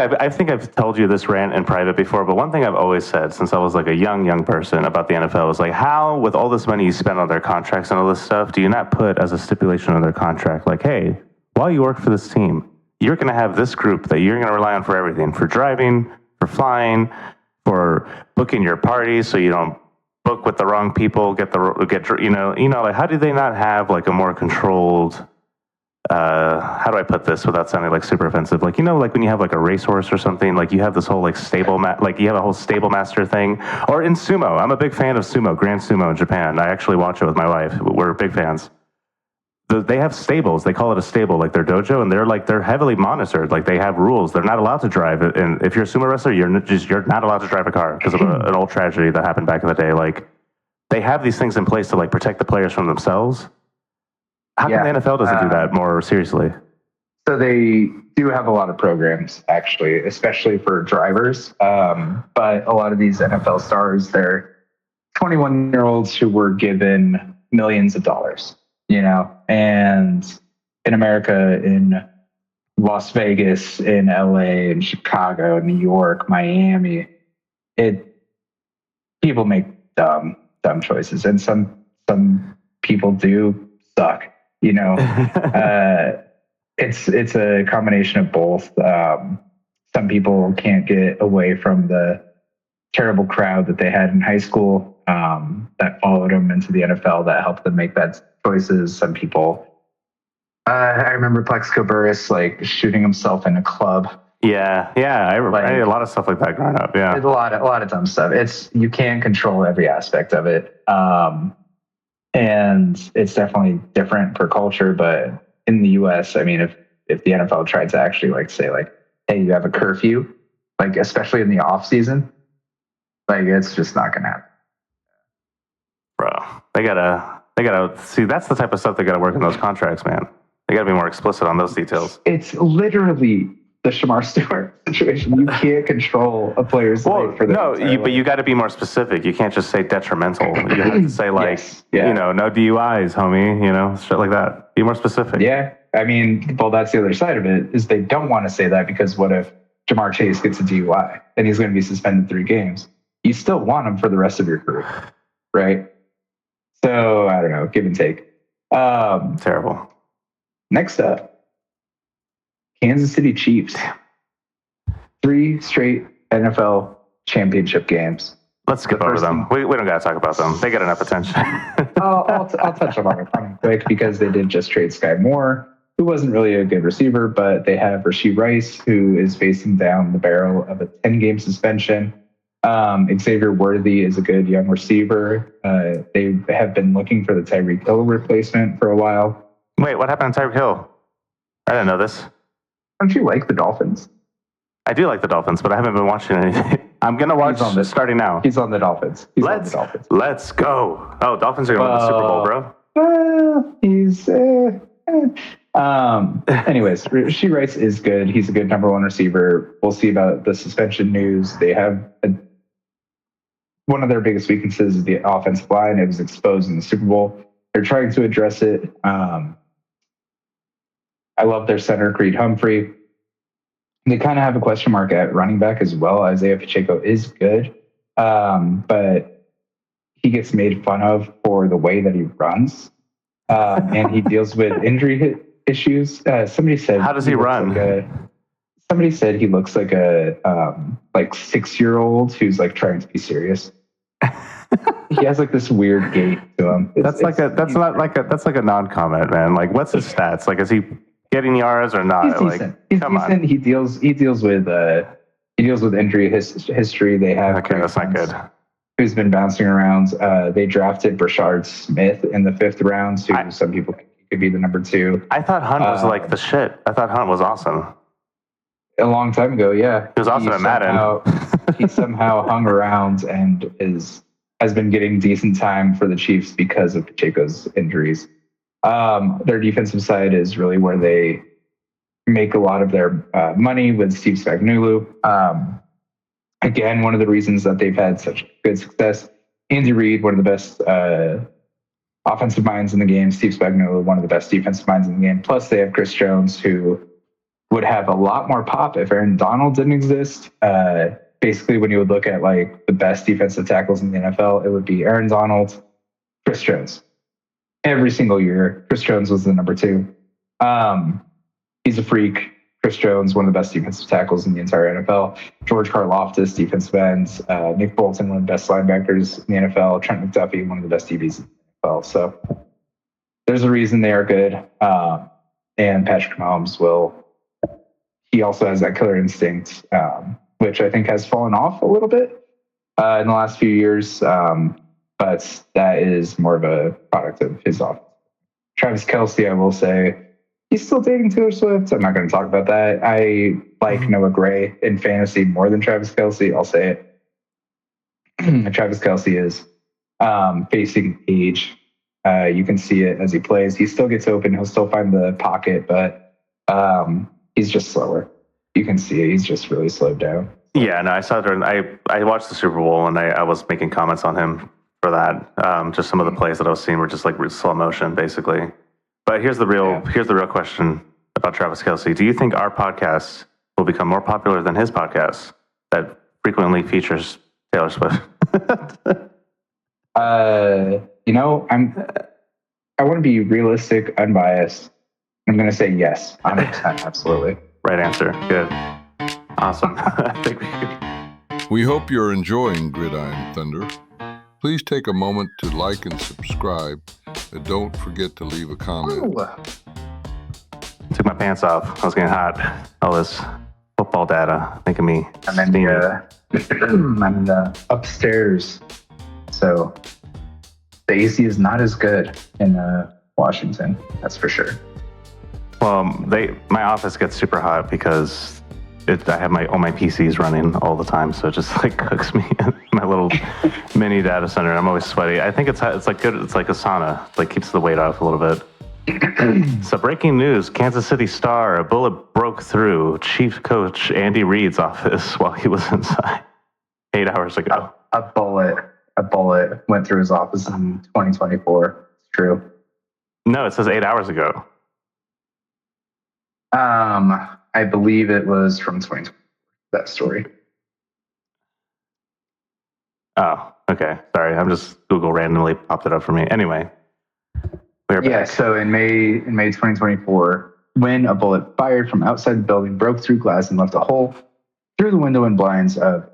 [SPEAKER 1] I've told you this rant in private before, but one thing I've always said since I was like a young person about the NFL was like, how, with all this money you spend on their contracts and all this stuff, do you not put as a stipulation on their contract, like, hey, while you work for this team, you're going to have this group that you're going to rely on for everything, for driving, for flying, for booking your parties so you don't book with the wrong people, like, how do they not have like a more controlled, how do I put this without sounding like super offensive? Like, like when you have like a racehorse or something, like you have this whole like like you have a whole stable master thing. Or in sumo, I'm a big fan of sumo, Grand Sumo in Japan. I actually watch it with my wife. We're big fans. They have stables. They call it a stable, like their dojo, and they're heavily monitored. Like they have rules. They're not allowed to drive. And if you're a sumo wrestler, you're not allowed to drive a car because of an old tragedy that happened back in the day. Like they have these things in place to like protect the players from themselves. How come the NFL doesn't do that more seriously?
[SPEAKER 2] So they do have a lot of programs, actually, especially for drivers. But a lot of these NFL stars, they're 21-year-olds who were given millions of dollars, and in America, in Las Vegas, in LA, in Chicago, New York, Miami, people make dumb choices, and some people do suck. It's a combination of both. Some people can't get away from the terrible crowd that they had in high school that followed them into the NFL, that helped them make bad choices. Some people, I remember Plexico Burress like shooting himself in a club.
[SPEAKER 1] Yeah, I did a lot of stuff like that growing up. Yeah,
[SPEAKER 2] a lot of dumb stuff. You can't control every aspect of it. And it's definitely different per culture, but in the U.S., I mean, if the NFL tried to actually like say like, hey, you have a curfew, like especially in the off season, like it's just not gonna happen.
[SPEAKER 1] Bro, they gotta see. That's the type of stuff they gotta work in those contracts, man. They gotta be more explicit on those details.
[SPEAKER 2] It's literally the Shamar Stewart situation. You can't control a player's life for the
[SPEAKER 1] but you got to be more specific. You can't just say detrimental. You have to say like, no DUIs, homie. Shit like that. Be more specific.
[SPEAKER 2] Yeah, I mean, well, that's the other side of it is they don't want to say that because what if Jamar Chase gets a DUI and he's going to be suspended 3 games? You still want him for the rest of your career, right? So I don't know, give and take.
[SPEAKER 1] Terrible.
[SPEAKER 2] Next up. Kansas City Chiefs. 3 straight NFL championship games.
[SPEAKER 1] Let's skip over them. We don't got to talk about them. They get enough attention.
[SPEAKER 2] I'll touch on it quick because they did just trade Sky Moore, who wasn't really a good receiver, but they have Rashee Rice, who is facing down the barrel of a 10-game suspension. Xavier Worthy is a good young receiver. They have been looking for the Tyreek Hill replacement for a while.
[SPEAKER 1] Wait, what happened to Tyreek Hill? I didn't know this.
[SPEAKER 2] Don't you like the Dolphins?
[SPEAKER 1] I do like the Dolphins, but I haven't been watching anything. I'm going to watch starting now.
[SPEAKER 2] He's on the Dolphins.
[SPEAKER 1] Let's go. Oh, Dolphins are going to win the Super Bowl,
[SPEAKER 2] bro. Anyways, Rashee Rice is good. He's a good number 1 receiver. We'll see about the suspension news. They have one of their biggest weaknesses is the offensive line. It was exposed in the Super Bowl. They're trying to address it. I love their center, Creed Humphrey. They kind of have a question mark at running back as well. Isaiah Pacheco is good, but he gets made fun of for the way that he runs, and he deals with injury issues. Somebody said,
[SPEAKER 1] "How does he run?"
[SPEAKER 2] Somebody said he looks like a 6-year-old who's like trying to be serious. He has like this weird gait to him.
[SPEAKER 1] That's like a non-comment, man. Like, what's his stats? Like, is he getting yards or not?
[SPEAKER 2] He's decent. He's decent. He deals with injury history. They have
[SPEAKER 1] that's not good.
[SPEAKER 2] Who's been bouncing around? They drafted Brashard Smith in the 5th round. So some people think he could be the number 2.
[SPEAKER 1] I thought Hunt was like the shit. I thought Hunt was awesome.
[SPEAKER 2] A long time ago, yeah.
[SPEAKER 1] He was awesome at Madden.
[SPEAKER 2] He somehow hung around and has been getting decent time for the Chiefs because of Pacheco's injuries. Their defensive side is really where they make a lot of their money with Steve Spagnuolo. Again, one of the reasons that they've had such good success. Andy Reid, one of the best offensive minds in the game. Steve Spagnuolo, one of the best defensive minds in the game. Plus, they have Chris Jones, who would have a lot more pop if Aaron Donald didn't exist. Basically, when you would look at like the best defensive tackles in the NFL, it would be Aaron Donald, Chris Jones. Every single year, Chris Jones was the number 2. He's a freak. Chris Jones, one of the best defensive tackles in the entire NFL. George Karlaftis, defensive end. Nick Bolton, one of the best linebackers in the NFL. Trent McDuffie, one of the best DBs in the NFL. So there's a reason they are good. And Patrick Mahomes he also has that killer instinct, which I think has fallen off a little bit in the last few years. But that is more of a product of his offense. Travis Kelce, I will say, he's still dating Taylor Swift. I'm not going to talk about that. I like Noah Gray in fantasy more than Travis Kelce. I'll say it. Travis Kelce is facing age. You can see it as he plays. He still gets open. He'll still find the pocket, but he's just slower. You can see it. He's just really slowed down.
[SPEAKER 1] Yeah, no, I saw it. I watched the Super Bowl, and I was making comments on him for that. Just some of the plays that I was seeing were just like slow motion, basically. But here's the real question about Travis Kelce. Do you think our podcast will become more popular than his podcast that frequently features Taylor Swift?
[SPEAKER 2] I want to be realistic, unbiased. I'm going to say yes, 100%, absolutely.
[SPEAKER 1] Right answer. Good. Awesome.
[SPEAKER 3] We hope you're enjoying Gridiron Thunder. Please take a moment to like and subscribe, and don't forget to leave a comment.
[SPEAKER 1] Took my pants off. I was getting hot. All this football data making me
[SPEAKER 2] I'm in the upstairs, so the AC is not as good in Washington. That's for sure.
[SPEAKER 1] Well, my office gets super hot because I have all my PCs running all the time, so it just like cooks me in my little mini data center. I'm always sweaty. I think it's like good. It's like a sauna. Like keeps the weight off a little bit. So breaking news: Kansas City Star, a bullet broke through Chiefs coach Andy Reid's office while he was inside 8 hours ago.
[SPEAKER 2] A bullet went through his office in 2024. It's true.
[SPEAKER 1] No, it says 8 hours ago.
[SPEAKER 2] I believe it was from 2020, that story.
[SPEAKER 1] Oh, okay. Sorry. Google randomly popped it up for me. Anyway, we're back.
[SPEAKER 2] Yeah, so in May 2024, when a bullet fired from outside the building broke through glass and left a hole through the window and blinds of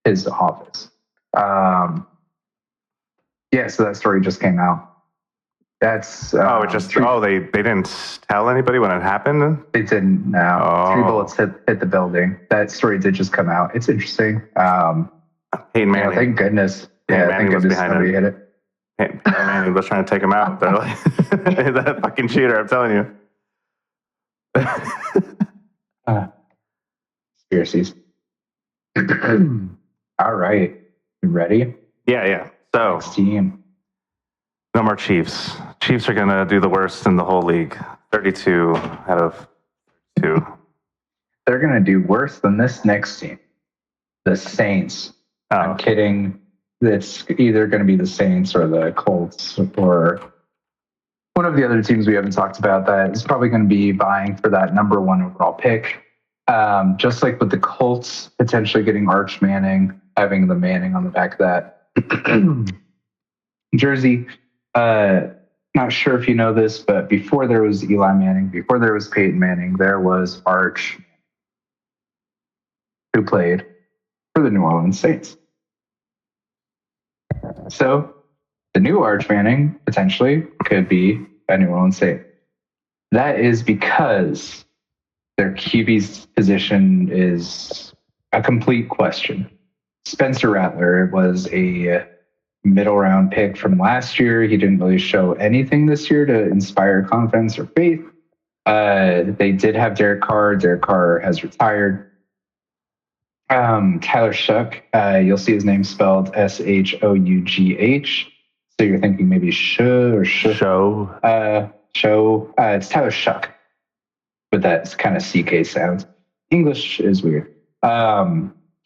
[SPEAKER 2] his office. So that story just came out. That's they didn't tell anybody when it happened. They didn't. No, 3 bullets hit the building. That story did just come out. It's interesting.
[SPEAKER 1] Peyton Manning.
[SPEAKER 2] Thank goodness. Thank goodness somebody hit it.
[SPEAKER 1] Peyton Manning was trying to take him out. They're like, that fucking cheater. I'm telling you.
[SPEAKER 2] Conspiracies. All right, you ready?
[SPEAKER 1] Yeah. So
[SPEAKER 2] next team.
[SPEAKER 1] No more Chiefs. Chiefs are going to do the worst in the whole league. 32 out of 2.
[SPEAKER 2] They're going to do worse than this next team. The Saints.
[SPEAKER 1] Oh.
[SPEAKER 2] I'm kidding. It's either going to be the Saints or the Colts or one of the other teams we haven't talked about that is probably going to be vying for that number 1 overall pick. Just like with the Colts potentially getting Arch Manning, having the Manning on the back of that jersey. Not sure if you know this, but before there was Eli Manning, before there was Peyton Manning, there was Arch, who played for the New Orleans Saints. So the new Arch Manning potentially could be a New Orleans Saint. That is because their QB's position is a complete question. Spencer Rattler was a middle round pick from last year. He didn't really show anything this year to inspire confidence or faith. They did have Derek Carr. Derek Carr has retired. Tyler Shuck, you'll see his name spelled Shough. So you're thinking maybe Show. It's Tyler Shuck, but that's kind of CK sound. English is weird.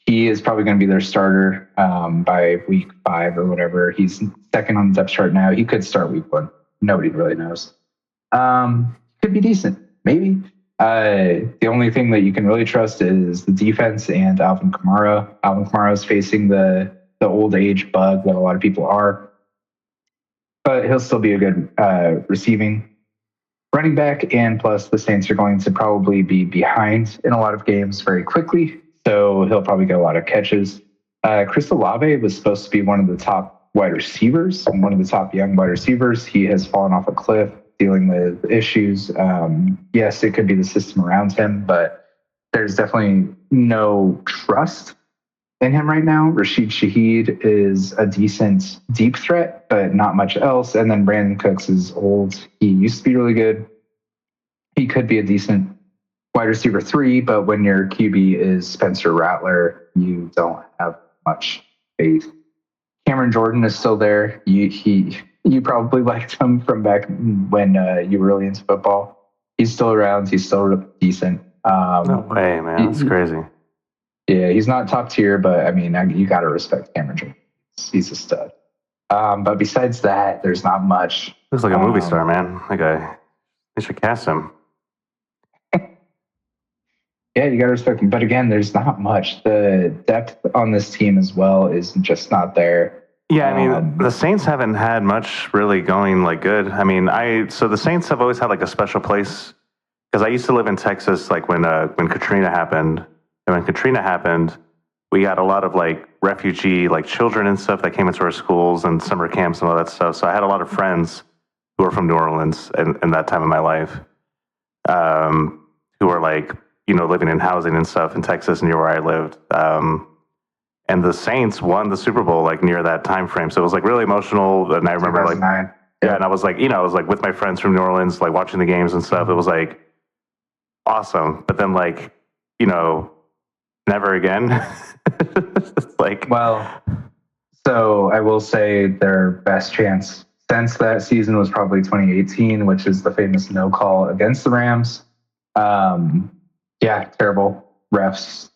[SPEAKER 2] He is probably going to be their starter by week 5 or whatever. He's second on the depth chart now. He could start week 1. Nobody really knows. Could be decent, maybe. The only thing that you can really trust is the defense and Alvin Kamara. Alvin Kamara is facing the old age bug that a lot of people are, but he'll still be a good receiving running back. And plus, the Saints are going to probably be behind in a lot of games very quickly. So he'll probably get a lot of catches. Chris Olave was supposed to be one of the top wide receivers and one of the top young wide receivers. He has fallen off a cliff dealing with issues. Yes, it could be the system around him, but there's definitely no trust in him right now. Rashid Shaheed is a decent deep threat, but not much else. And then Brandon Cooks is old. He used to be really good. He could be a decent wide receiver 3, but when your QB is Spencer Rattler, you don't have much faith. Cameron Jordan is still there. You probably liked him from back when you were really into football. He's still around. He's still decent.
[SPEAKER 1] No way, man. That's crazy.
[SPEAKER 2] Yeah, he's not top tier, but I mean, you got to respect Cameron Jordan. He's a stud. But besides that, there's not much.
[SPEAKER 1] Looks like a movie star, man. They should cast him.
[SPEAKER 2] Yeah, you got to respect him. But again, there's not much. The depth on this team as well is just not there.
[SPEAKER 1] Yeah, I mean, the Saints haven't had much really going good. I mean, so the Saints have always had a special place because I used to live in Texas when Katrina happened. And when Katrina happened, we got a lot of refugee children and stuff that came into our schools and summer camps and all that stuff. So I had a lot of friends who were from New Orleans in that time of my life, who were living in housing and stuff in Texas near where I lived. And the Saints won the Super Bowl near that time frame. So it was really emotional. And I remember and I was with my friends from New Orleans, watching the games and stuff. It was awesome. But then never again. It's
[SPEAKER 2] well, so I will say their best chance since that season was probably 2018, which is the famous no call against the Rams. Yeah, terrible. Refs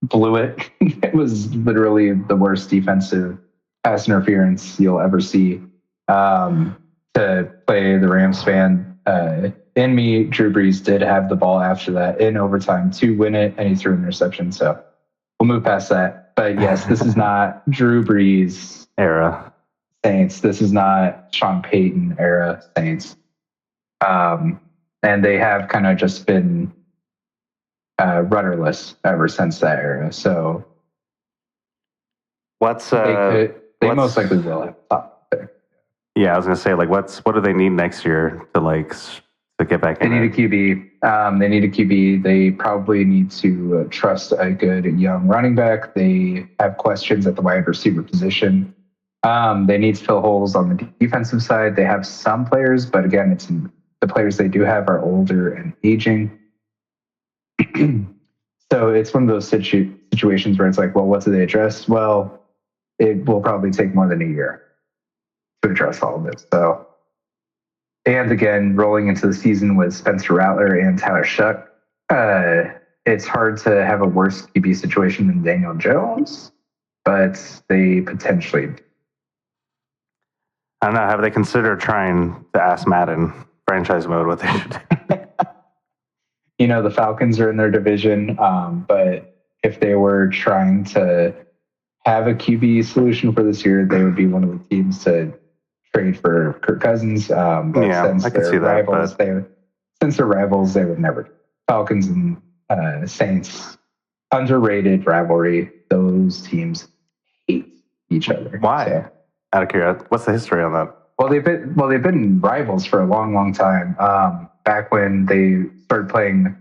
[SPEAKER 2] blew it. It was literally the worst defensive pass interference you'll ever see. To play the Rams fan in me, Drew Brees did have the ball after that in overtime to win it, and he threw an interception. So we'll move past that. But yes, this is not Drew Brees
[SPEAKER 1] era
[SPEAKER 2] Saints. This is not Sean Payton era Saints. And they have kind of just been rudderless ever since that era. So they most likely will have top there.
[SPEAKER 1] Yeah, I was gonna say what do they need next year to get back in?
[SPEAKER 2] They need a QB. They need a QB. They probably need to trust a good young running back. They have questions at the wide receiver position. They need to fill holes on the defensive side. They have some players, but again, the players they do have are older and aging. So it's one of those situations where it's well, what do they address? Well, it will probably take more than a year to address all of this. So, and again, rolling into the season with Spencer Rattler and Tyler Shuck, it's hard to have a worse QB situation than Daniel Jones, but they potentially.
[SPEAKER 1] I don't know. Have they considered trying to ask Madden franchise mode what they should do?
[SPEAKER 2] The Falcons are in their division, but if they were trying to have a QB solution for this year, they would be one of the teams to trade for Kirk Cousins. But since
[SPEAKER 1] I can see
[SPEAKER 2] rivals, since they're rivals, they would never. Falcons and Saints, underrated rivalry. Those teams hate each other.
[SPEAKER 1] Why?
[SPEAKER 2] So,
[SPEAKER 1] out of curiosity, what's the history on that?
[SPEAKER 2] Well, they've been rivals for a long, long time. Back when they started playing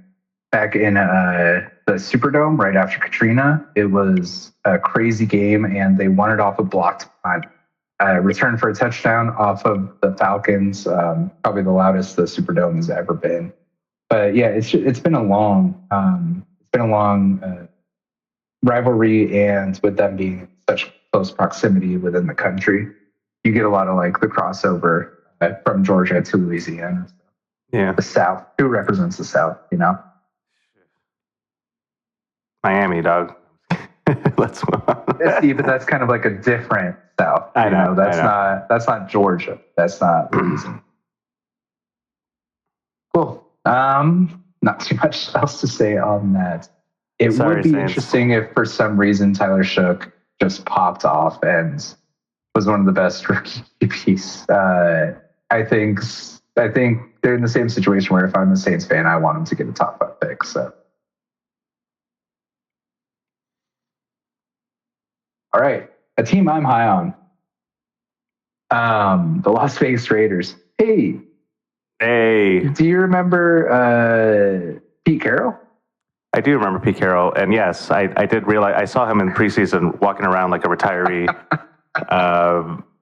[SPEAKER 2] back in the Superdome right after Katrina, it was a crazy game, and they won it off a blocked punt. Return for a touchdown off of the Falcons, probably the loudest the Superdome has ever been. But yeah, it's been a long rivalry, and with them being in such close proximity within the country, you get a lot of the crossover from Georgia to Louisiana.
[SPEAKER 1] Yeah,
[SPEAKER 2] the South. Who represents the South?
[SPEAKER 1] Miami, dog. Let's move on.
[SPEAKER 2] See, but that's kind of like a different South.
[SPEAKER 1] I know.
[SPEAKER 2] That's not Georgia. That's not Louisiana. Cool. Not too much else to say on that. It would be interesting if for some reason Tyler Shook just popped off and was one of the best rookie QBs. I think they're in the same situation where if I'm a Saints fan, I want him to get a top 5 pick. So, all right, a team I'm high on, the Las Vegas Raiders. Hey, do you remember Pete Carroll?
[SPEAKER 1] I do remember Pete Carroll, and yes, I did realize I saw him in preseason walking around like a retiree,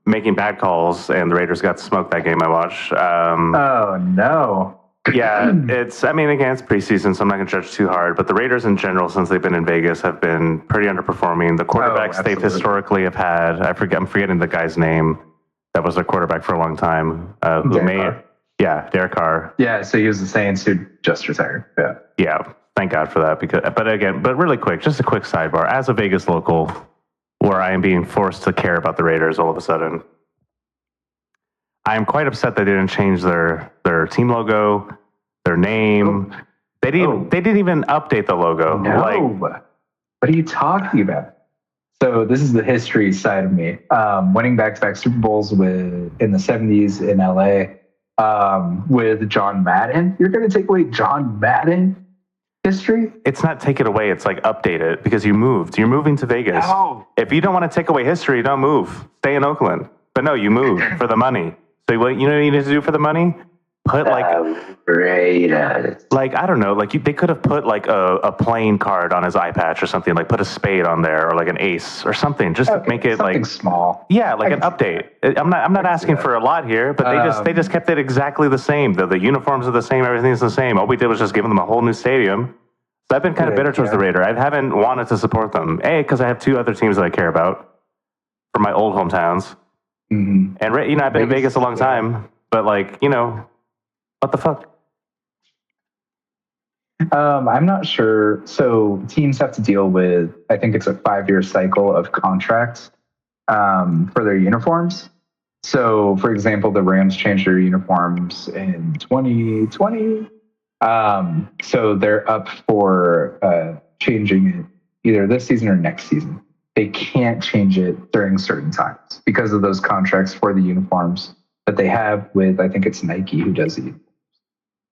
[SPEAKER 1] making bad calls, and the Raiders got smoked that game I watched.
[SPEAKER 2] Oh no!
[SPEAKER 1] Yeah, it's preseason, so I'm not going to judge too hard. But the Raiders in general, since they've been in Vegas, have been pretty underperforming. The quarterbacks they've historically have had, I'm forgetting the guy's name that was their quarterback for a long time. Derek Carr.
[SPEAKER 2] Yeah, so he was the Saints who just retired.
[SPEAKER 1] Yeah. Thank God for that. But really quick, just a quick sidebar. As a Vegas local, where I am being forced to care about the Raiders all of a sudden, I am quite upset they didn't change their team logo, their name. They didn't even update the logo.
[SPEAKER 2] No. What are you talking about? So this is the history side of me. Winning back-to-back Super Bowls in the 70s in LA with John Madden. You're going to take away John Madden history?
[SPEAKER 1] It's not take it away. It's like update it because you moved. You're moving to Vegas.
[SPEAKER 2] No.
[SPEAKER 1] If you don't want to take away history, don't move. Stay in Oakland. But no, you moved for the money. So what you need to do for the money? Put
[SPEAKER 2] Raiders.
[SPEAKER 1] I don't know, they could have put a playing card on his eye patch or something, like put a spade on there or like an ace or something, just to make it
[SPEAKER 2] something small.
[SPEAKER 1] Yeah, like an update. I'm not asking for a lot here, but they just kept it exactly the same. The uniforms are the same, everything's the same. All we did was just give them a whole new stadium. So I've been kind of bitter towards the Raiders. I haven't wanted to support them. Because I have 2 other teams that I care about from my old hometowns.
[SPEAKER 2] Mm-hmm.
[SPEAKER 1] And I've been in Vegas a long time, but what the fuck?
[SPEAKER 2] I'm not sure. So teams have to deal with, I think it's a 5-year cycle of contracts for their uniforms. So, for example, the Rams changed their uniforms in 2020. So they're up for changing it either this season or next season. They can't change it during certain times because of those contracts for the uniforms that they have with, I think it's Nike who does it.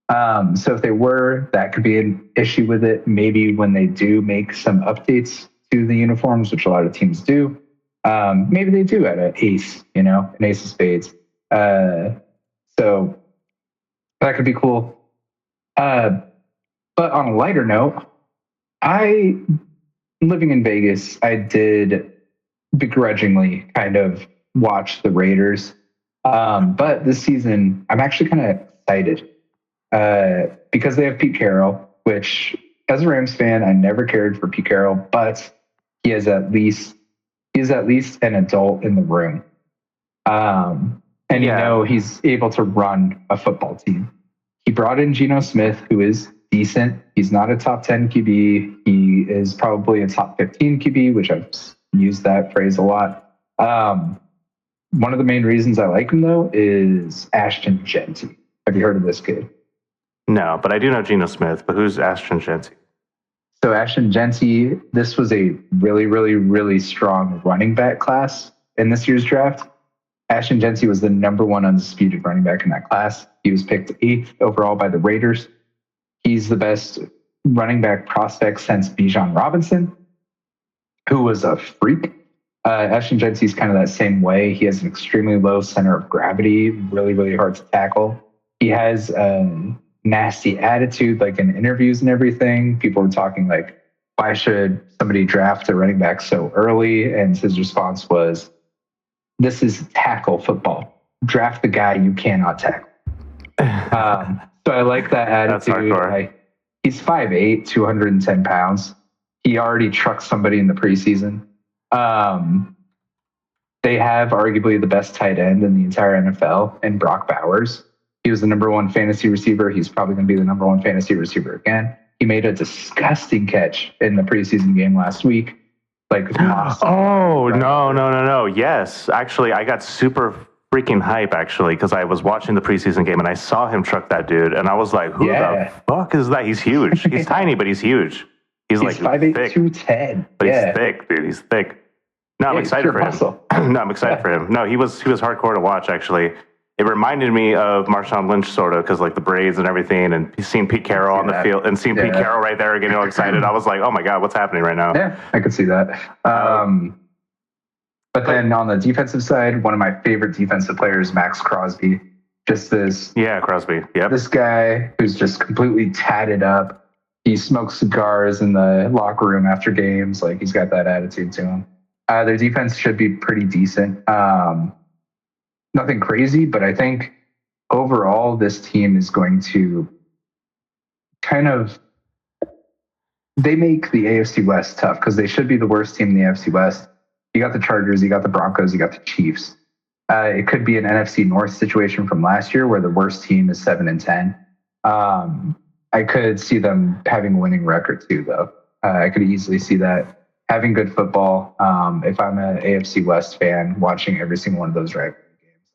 [SPEAKER 2] So if they were, that could be an issue with it. Maybe when they do make some updates to the uniforms, which a lot of teams do, maybe they do at an ace, an ace of spades. So that could be cool. But on a lighter note, living in Vegas, I did begrudgingly kind of watch the Raiders. But this season, I'm actually kind of excited. Because they have Pete Carroll, which as a Rams fan, I never cared for Pete Carroll, but he is at least an adult in the room. He's able to run a football team. He brought in Geno Smith, who is decent. He's not a top 10 QB. He is probably a top 15 QB, which I've used that phrase a lot. One of the main reasons I like him, though, is Ashton Jeanty. Have you heard of this kid?
[SPEAKER 1] No, but I do know Geno Smith. But who's Ashton Jeanty?
[SPEAKER 2] So Ashton Jeanty, this was a really, really, really strong running back class in this year's draft. Ashton Jeanty was the number 1 undisputed running back in that class. He was picked 8th overall by the Raiders. He's the best running back prospect since Bijan Robinson, who was a freak. Ashton Jeanty's kind of that same way. He has an extremely low center of gravity, really, really hard to tackle. He has nasty attitude, like in interviews and everything. People were talking like, why should somebody draft a running back so early? And his response was, this is tackle football. Draft the guy you cannot tackle. So I like that attitude. He's 5'8", 210 pounds. He already trucked somebody in the preseason. They have arguably the best tight end in the entire NFL, and Brock Bowers. He was the number 1 fantasy receiver. He's probably going to be the number 1 fantasy receiver again. He made a disgusting catch in the preseason game last week. like awesome.
[SPEAKER 1] Oh, no. Yes. Actually, I got super freaking hype, actually, because I was watching the preseason game and I saw him truck that dude. And I was like, who the fuck is that? He's huge. He's tiny, but he's huge. He's like
[SPEAKER 2] 5'8",
[SPEAKER 1] thick.
[SPEAKER 2] 210.
[SPEAKER 1] But he's thick, dude. He's thick. No, I'm excited for him. No, I'm excited for him. No, he was hardcore to watch, actually. It reminded me of Marshawn Lynch, sort of, because like the braids and everything, and seeing Pete Carroll on the field, and seeing Pete Carroll right there getting all excited. I was like, oh my God, what's happening right now?
[SPEAKER 2] Yeah, I could see that. But then on the defensive side, one of my favorite defensive players, Max Crosby. Just this.
[SPEAKER 1] Yeah, Crosby. Yep.
[SPEAKER 2] This guy who's just completely tatted up. He smokes cigars in the locker room after games. Like, he's got that attitude to him. Their defense should be pretty decent. Nothing crazy, but I think overall this team is going to they make the AFC West tough because they should be the worst team in the AFC West. You got the Chargers, you got the Broncos, you got the Chiefs. It could be an NFC North situation from last year where the worst team is 7-10. I could see them having a winning record too, though. I could easily see that. Having good football. If I'm an AFC West fan, watching every single one of those games,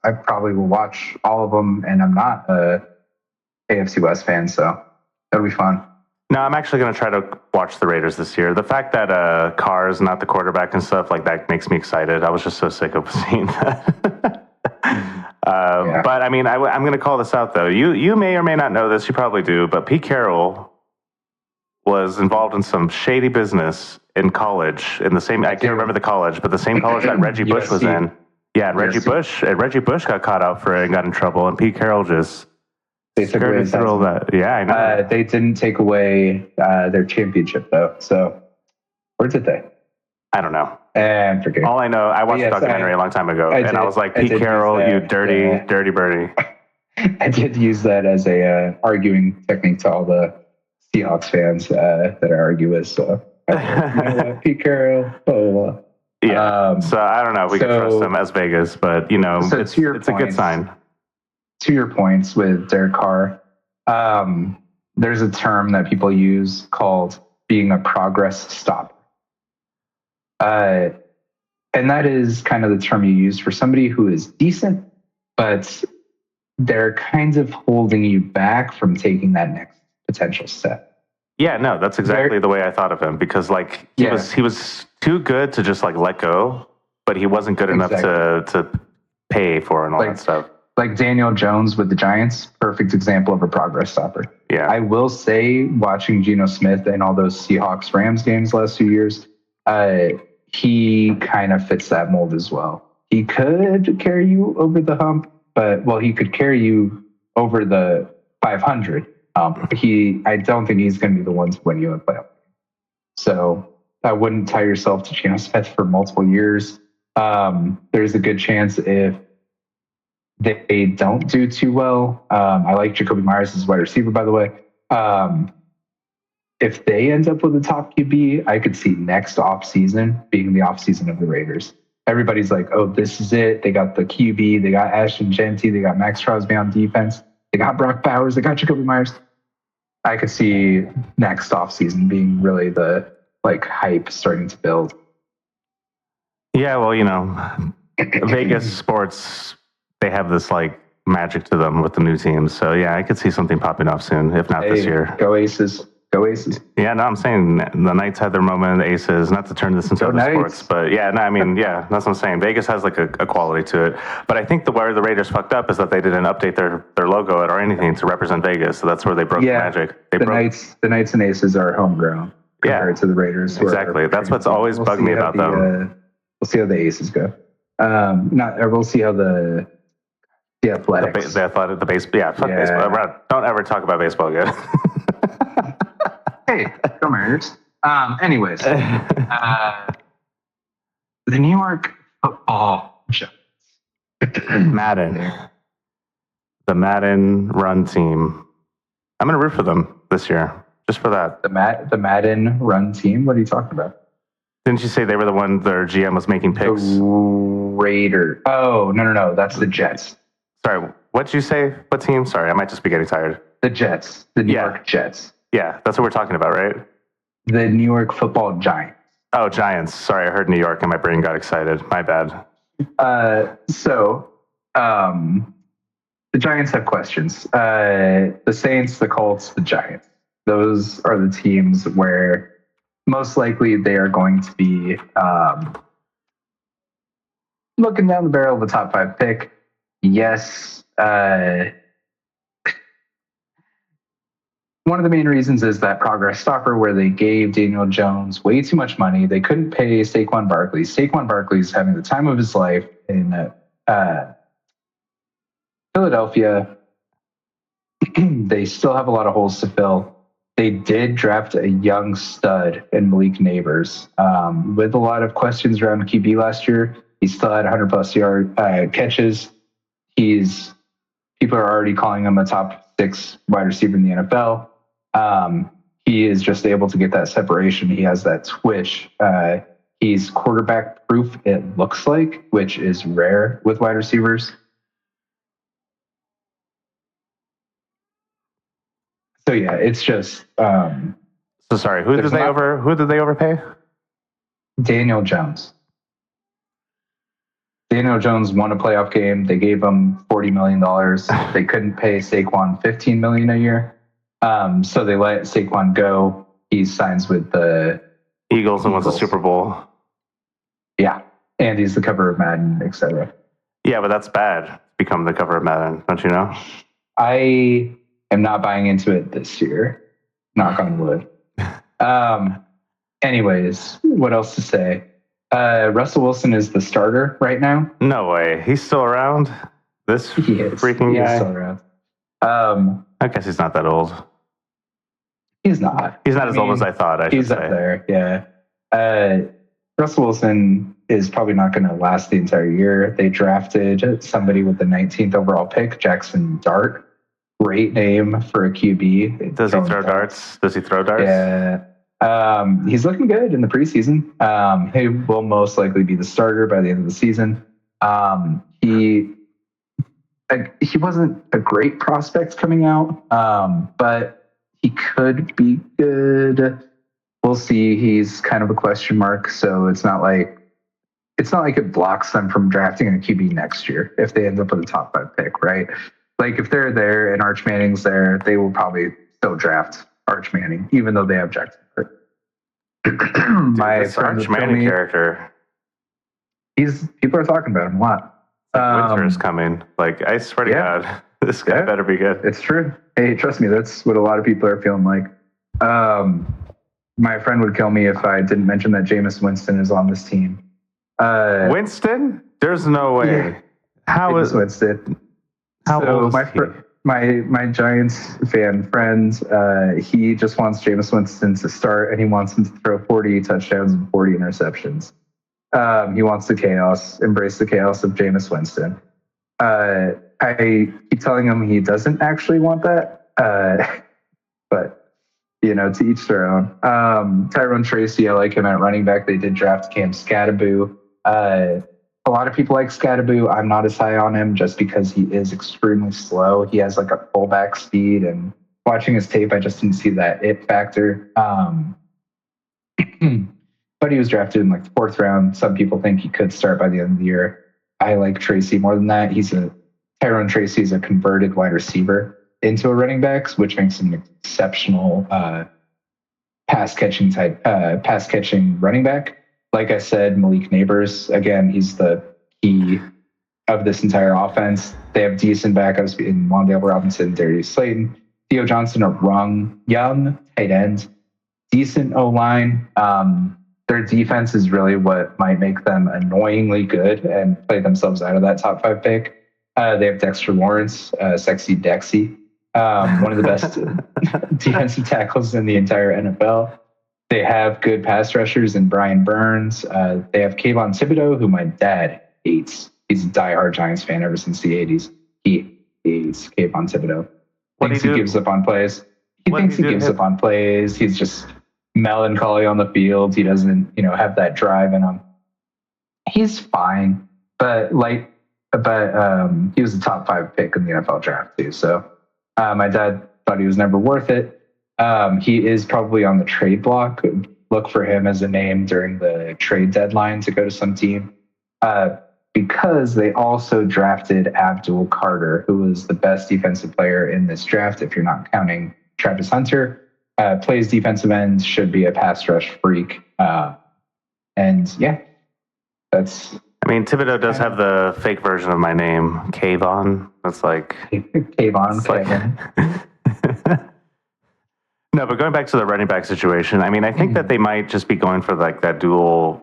[SPEAKER 2] I probably will watch all of them, and I'm not a AFC West fan, so that'll be fun.
[SPEAKER 1] No, I'm actually going to try to watch the Raiders this year. The fact that Carr is not the quarterback and stuff like that makes me excited. I was just so sick of seeing that. But I mean, I'm going to call this out though. You may or may not know this. You probably do. But Pete Carroll was involved in some shady business in college. In the same, I can't remember the college, but the same college that Reggie Bush was in. Yeah, and Reggie Bush got caught out for it and got in trouble, and Pete Carroll just. They took away that. Yeah, I know.
[SPEAKER 2] They didn't take away their championship, though. So, or did they?
[SPEAKER 1] I don't know.
[SPEAKER 2] And forget.
[SPEAKER 1] All I know, I watched a documentary a long time ago, and I was like, Pete Carroll, you dirty birdie.
[SPEAKER 2] I did use that as a arguing technique to all the Seahawks fans that I argue with. So, you know what, Pete Carroll, blah, blah, blah.
[SPEAKER 1] Yeah. So I don't know if we can trust him as Vegas, but it's a good sign.
[SPEAKER 2] To your points with Derek Carr, there's a term that people use called being a progress stopper. And that is kind of the term you use for somebody who is decent, but they're kind of holding you back from taking that next potential step.
[SPEAKER 1] Yeah, no, that's exactly the way I thought of him, because like he was too good to just like let go, but he wasn't good enough to pay for and all that stuff.
[SPEAKER 2] Like Daniel Jones with the Giants, perfect example of a progress stopper.
[SPEAKER 1] Yeah.
[SPEAKER 2] I will say, watching Geno Smith and all those Seahawks-Rams games last few years, he kind of fits that mold as well. He could carry you over the hump, he could carry you over the 500. I don't think he's going to be the one to win you a playoff. So I wouldn't tie yourself to Geno Smith for multiple years. There's a good chance if they don't do too well. I like Jacoby Myers as wide receiver, by the way. If they end up with a top QB, I could see next offseason being the offseason of the Raiders. Everybody's like, oh, this is it. They got the QB. They got Ashton Genty. They got Max Crosby on defense. They got Brock Bowers. They got Jacoby Myers. I could see next offseason being really the hype starting to build.
[SPEAKER 1] Yeah, well, Vegas sports, they have this magic to them with the new teams. So yeah, I could see something popping off soon, if not this year.
[SPEAKER 2] Go Aces. Go Aces.
[SPEAKER 1] Yeah, no, I'm saying the Knights had their moment, the Aces, not to turn this into other sports, but yeah, no, I mean, yeah, that's what I'm saying. Vegas has a quality to it. But I think where the Raiders fucked up is that they didn't update their logo or anything to represent Vegas. So that's where they broke the magic. The
[SPEAKER 2] Knights and Aces are homegrown compared to the Raiders.
[SPEAKER 1] Exactly. That's what's always bugged me about them.
[SPEAKER 2] We'll see how the Aces go. We'll see how the Athletics.
[SPEAKER 1] The baseball. Fuck baseball. Don't ever talk about baseball again.
[SPEAKER 2] Hey, go Mariners. Anyways, the New York Football Giants.
[SPEAKER 1] Madden. The Madden run team. I'm going to root for them this year, just for that.
[SPEAKER 2] The Madden run team? What are you talking about?
[SPEAKER 1] Didn't you say they were the one their GM was making picks?
[SPEAKER 2] The Raiders. Oh, no. That's the Jets.
[SPEAKER 1] Sorry, what'd you say? What team? Sorry, I might just be getting tired.
[SPEAKER 2] The Jets. The New York Jets.
[SPEAKER 1] Yeah, that's what we're talking about, right?
[SPEAKER 2] The New York Football Giants.
[SPEAKER 1] Oh, Giants. Sorry, I heard New York and my brain got excited. My bad.
[SPEAKER 2] The Giants have questions. The Saints, the Colts, the Giants. Those are the teams where most likely they are going to be looking down the barrel of the top 5 pick. Yes. One of the main reasons is that progress stopper where they gave Daniel Jones way too much money. They couldn't pay Saquon Barkley. Saquon Barkley's having the time of his life in Philadelphia. They still have a lot of holes to fill. They did draft a young stud in Malik Neighbors with a lot of questions around QB last year. He still had 100-plus yard catches. People are already calling him a top 6 wide receiver in the NFL. He is just able to get that separation. He has that twitch. He's quarterback proof, it looks like, which is rare with wide receivers. So yeah, it's just.
[SPEAKER 1] So sorry, who did they overpay?
[SPEAKER 2] Daniel Jones. Daniel Jones won a playoff game. They gave him $40 million. They couldn't pay Saquon $15 million a year. So they let Saquon go. He signs with the
[SPEAKER 1] Eagles and wins the Super Bowl.
[SPEAKER 2] Yeah. And he's the cover of Madden, etc.
[SPEAKER 1] Yeah, but that's bad. Become the cover of Madden, don't you know?
[SPEAKER 2] I am not buying into it this year. Knock on wood. Anyways, what else to say? Russell Wilson is the starter right now.
[SPEAKER 1] No way. He's still around? This freaking guy?
[SPEAKER 2] He is still around.
[SPEAKER 1] I guess he's not that old.
[SPEAKER 2] He's not.
[SPEAKER 1] He's not as old as I thought,
[SPEAKER 2] He's up there, yeah. Russell Wilson is probably not going to last the entire year. They drafted somebody with the 19th overall pick, Jackson Dart. Great name for a QB.
[SPEAKER 1] Does he throw darts? Does he throw darts?
[SPEAKER 2] Yeah. He's looking good in the preseason. He will most likely be the starter by the end of the season. He wasn't a great prospect coming out, but he could be good. We'll see. He's kind of a question mark, so it's not like it blocks them from drafting a QB next year if they end up with a top 5 pick, right? Like if they're there and Arch Manning's there, they will probably still draft Arch Manning, even though they have Jackson.
[SPEAKER 1] My Arch Manning character.
[SPEAKER 2] People are talking about him a lot.
[SPEAKER 1] Winter is coming. Like, I swear to God, this guy better be good.
[SPEAKER 2] It's true. Hey, trust me, that's what a lot of people are feeling like. My friend would kill me if I didn't mention that Jameis Winston is on this team.
[SPEAKER 1] Winston? There's no way.
[SPEAKER 2] Yeah.
[SPEAKER 1] How is
[SPEAKER 2] Winston?
[SPEAKER 1] How old is he?
[SPEAKER 2] My Giants fan friend, he just wants Jameis Winston to start, and he wants him to throw 40 touchdowns and 40 interceptions. He wants embrace the chaos of Jameis Winston. I keep telling him he doesn't actually want that, but to each their own. Tyrone Tracy, I like him at running back. They did draft Cam Skattebo. A lot of people like Skattebo. I'm not as high on him just because he is extremely slow. He has like a fullback speed, and watching his tape, I just didn't see that it factor. But he was drafted in like the 4th round. Some people think he could start by the end of the year. I like Tracy more than that. Tyrone Tracy is a converted wide receiver into a running back, which makes him an exceptional pass catching running back. Like I said, Malik Neighbors, again, he's the key of this entire offense. They have decent backups in Wan'Dale Robinson, Darius Slayton, Theo Johnson, a young tight end, decent O-line. Their defense is really what might make them annoyingly good and play themselves out of that top 5 pick. They have Dexter Lawrence, Sexy Dexy, one of the best defensive tackles in the entire NFL. They have good pass rushers in Brian Burns. They have Kayvon Thibodeau, who my dad hates. He's a diehard Giants fan ever since the 80s. He hates Kayvon Thibodeau. Thinks he gives up on plays. He thinks he gives up on plays. He's just melancholy on the field. He doesn't, have that drive in him. He's fine, but he was a top 5 pick in the NFL draft too. So my dad thought he was never worth it. He is probably on the trade block. look for him as a name during the trade deadline to go to some team. Because they also drafted Abdul Carter, who was the best defensive player in this draft, if you're not counting Travis Hunter. Plays defensive end, should be a pass rush freak. And yeah, that's...
[SPEAKER 1] I mean, Thibodeau does have the fake version of my name, Kayvon. That's like...
[SPEAKER 2] Kayvon.
[SPEAKER 1] No, but going back to the running back situation, I mean, I think that they might just be going for like that dual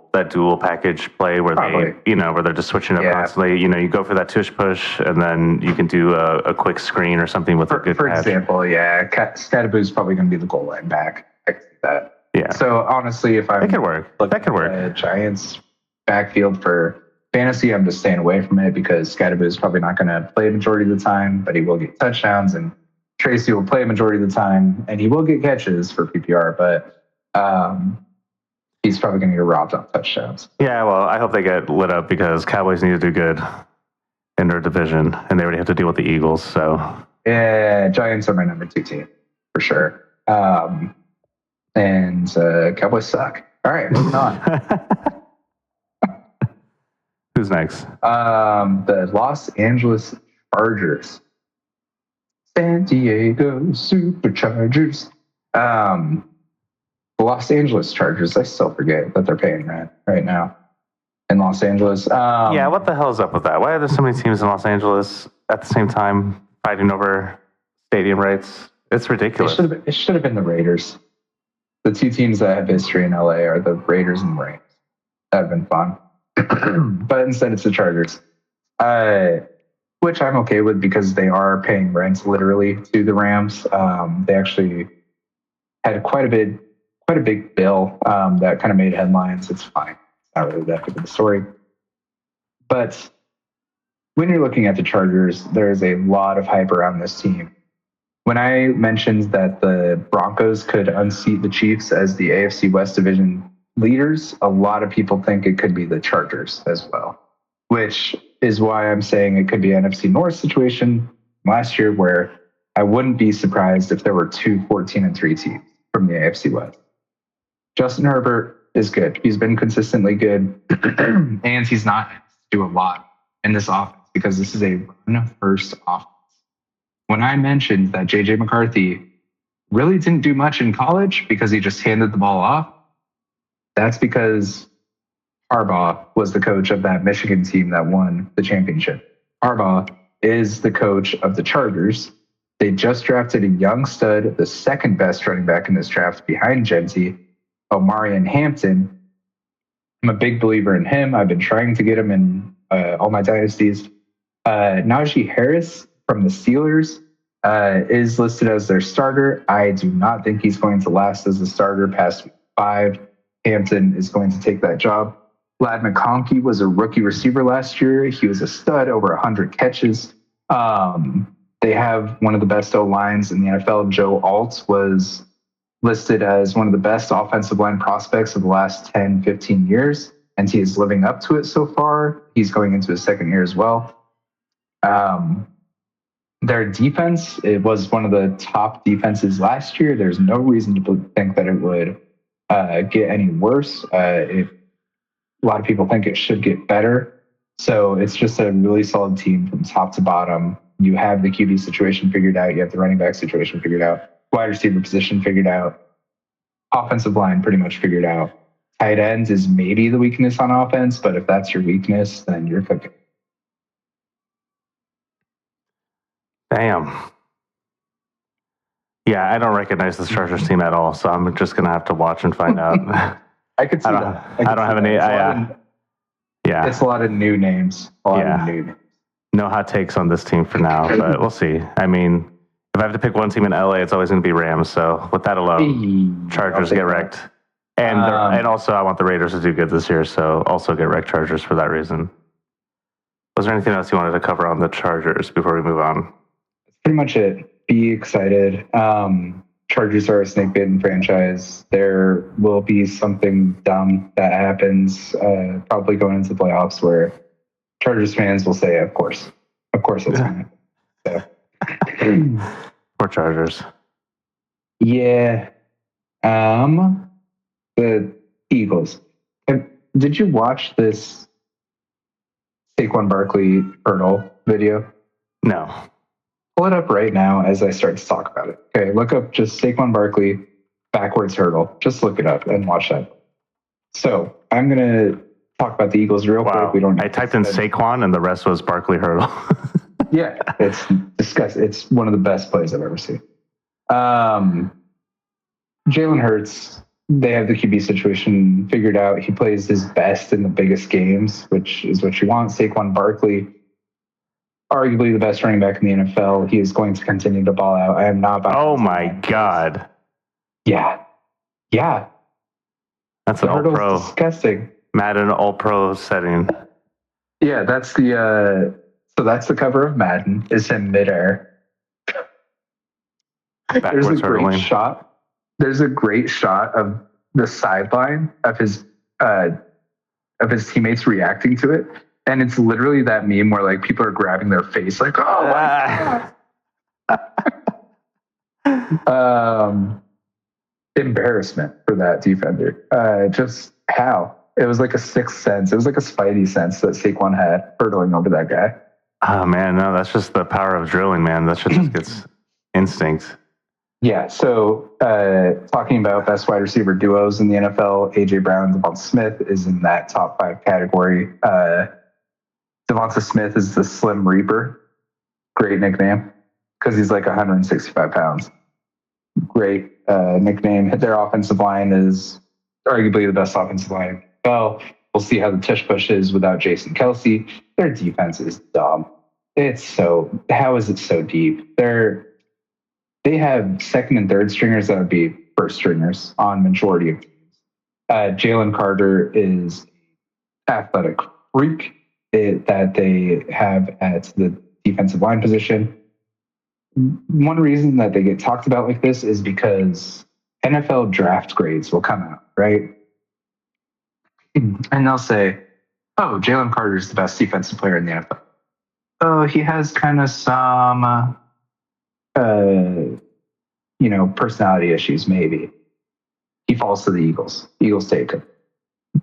[SPEAKER 1] package play where
[SPEAKER 2] Probably.
[SPEAKER 1] where they're just switching up constantly. You go for that tush push, and then you can do a quick screen or something with a good
[SPEAKER 2] For
[SPEAKER 1] catch.
[SPEAKER 2] example, Scatterboo's probably going to be the goal line back. I can see that.
[SPEAKER 1] Yeah.
[SPEAKER 2] So honestly, if I'm
[SPEAKER 1] that could work. That could work.
[SPEAKER 2] Giants backfield for fantasy, I'm just staying away from it because Scatterboo's probably not going to play a majority of the time, but he will get touchdowns, and Tracy will play a majority of the time, and he will get catches for PPR, but he's probably going to get robbed on touchdowns.
[SPEAKER 1] Yeah, well, I hope they get lit up because Cowboys need to do good in their division, and they already have to deal with the Eagles. So
[SPEAKER 2] yeah, Giants are my number 2 team for sure, and Cowboys suck. All right, moving on.
[SPEAKER 1] Who's next?
[SPEAKER 2] The Los Angeles Chargers. San Diego Superchargers. The Los Angeles Chargers, I still forget that they're paying rent right now in Los Angeles.
[SPEAKER 1] Yeah, what the hell is up with that? Why are there so many teams in Los Angeles at the same time fighting over stadium rights? It's ridiculous.
[SPEAKER 2] It should have been the Raiders. The 2 teams that have history in LA are the Raiders and the Rams. That would have been fun. But instead it's the Chargers. Which I'm okay with because they are paying rent literally to the Rams. They actually had quite a big bill that kind of made headlines. It's fine. It's not really that big of a story. But when you're looking at the Chargers, there's a lot of hype around this team. When I mentioned that the Broncos could unseat the Chiefs as the AFC West Division leaders, a lot of people think it could be the Chargers as well, which is why I'm saying it could be an NFC North situation last year where I wouldn't be surprised if there were 2 14-3 teams from the AFC West. Justin Herbert is good. He's been consistently good, and he's not do a lot in this offense because this is a run-first offense. When I mentioned that J.J. McCarthy really didn't do much in college because he just handed the ball off, that's because Harbaugh was the coach of that Michigan team that won the championship. Harbaugh is the coach of the Chargers. They just drafted a young stud, the second best running back in this draft behind Genty, Omarion Hampton. I'm a big believer in him. I've been trying to get him in all my dynasties. Najee Harris from the Steelers is listed as their starter. I do not think he's going to last as a starter past week 5. Hampton is going to take that job. Lad McConkey was a rookie receiver last year. He was a stud, over 100 catches. They have one of the best O-lines in the NFL. Joe Alt was listed as one of the best offensive line prospects of the last 10, 15 years, and he is living up to it so far. He's going into his second year as well. Their defense, it was one of the top defenses last year. There's no reason to think that it would get any worse. A lot of people think it should get better. So it's just a really solid team from top to bottom. You have the QB situation figured out. You have the running back situation figured out. Wide receiver position figured out. Offensive line pretty much figured out. Tight ends is maybe the weakness on offense, but if that's your weakness, then you're cooking.
[SPEAKER 1] Damn. Yeah, I don't recognize this Chargers team at all, so I'm just going to have to watch and find out.
[SPEAKER 2] I could see that.
[SPEAKER 1] I don't have any. Yeah.
[SPEAKER 2] It's a lot of new names.
[SPEAKER 1] No hot takes on this team for now, but we'll see. I mean, if I have to pick one team in LA, it's always going to be Rams. So with that alone, Chargers get wrecked. And also, I want the Raiders to do good this year, so also get wrecked Chargers for that reason. Was there anything else you wanted to cover on the Chargers before we move on?
[SPEAKER 2] That's pretty much it. Be excited. Chargers are a snake-bitten franchise. There will be something dumb that happens probably going into the playoffs where Chargers fans will say, of course it's going to happen. So.
[SPEAKER 1] Poor Chargers.
[SPEAKER 2] Yeah. the Eagles. Did you watch this Saquon Barkley hurdle video?
[SPEAKER 1] No.
[SPEAKER 2] Pull it up right now as I start to talk about it. Okay, look up just Saquon Barkley backwards hurdle. Just look it up and watch that. So I'm going to talk about the Eagles real quick.
[SPEAKER 1] I typed in Saquon and the rest was Barkley hurdle.
[SPEAKER 2] Yeah, it's disgusting. It's one of the best plays I've ever seen. Jalen Hurts, they have the QB situation figured out. He plays his best in the biggest games, which is what you want. Saquon Barkley, arguably the best running back in the NFL. He is going to continue to ball out. I am not about.
[SPEAKER 1] Oh my God.
[SPEAKER 2] Yeah.
[SPEAKER 1] That's an all-pro.
[SPEAKER 2] Disgusting.
[SPEAKER 1] Madden all-pro setting.
[SPEAKER 2] Yeah, that's the cover of Madden. Is him midair. There's a great shot. There's a great shot of the sideline of his teammates reacting to it, and it's literally that meme where like people are grabbing their face, like, "Oh my God!" Embarrassment for that defender. Just how it was like a sixth sense. It was like a spidey sense that Saquon had hurdling over that guy.
[SPEAKER 1] Oh man, no, that's just the power of drilling, man. That shit just gets instinct.
[SPEAKER 2] Yeah, so talking about best wide receiver duos in the NFL, A.J. Brown and Devonta Smith is in that top 5 category. Devonta Smith is the Slim Reaper. Great nickname because he's like 165 pounds. Great nickname. Their offensive line is arguably the best offensive line. Well, we'll see how the tush push is without Jason Kelsey. Their defense is dumb. How is it so deep? They have second and third stringers that would be first stringers on majority of teams. Jalen Carter is athletic freak that they have at the defensive line position. One reason that they get talked about like this is because NFL draft grades will come out, right? And they'll say, oh, Jalen Carter is the best defensive player in the NFL. Oh, he has kind of some personality issues, maybe. He falls to the Eagles. Eagles take him.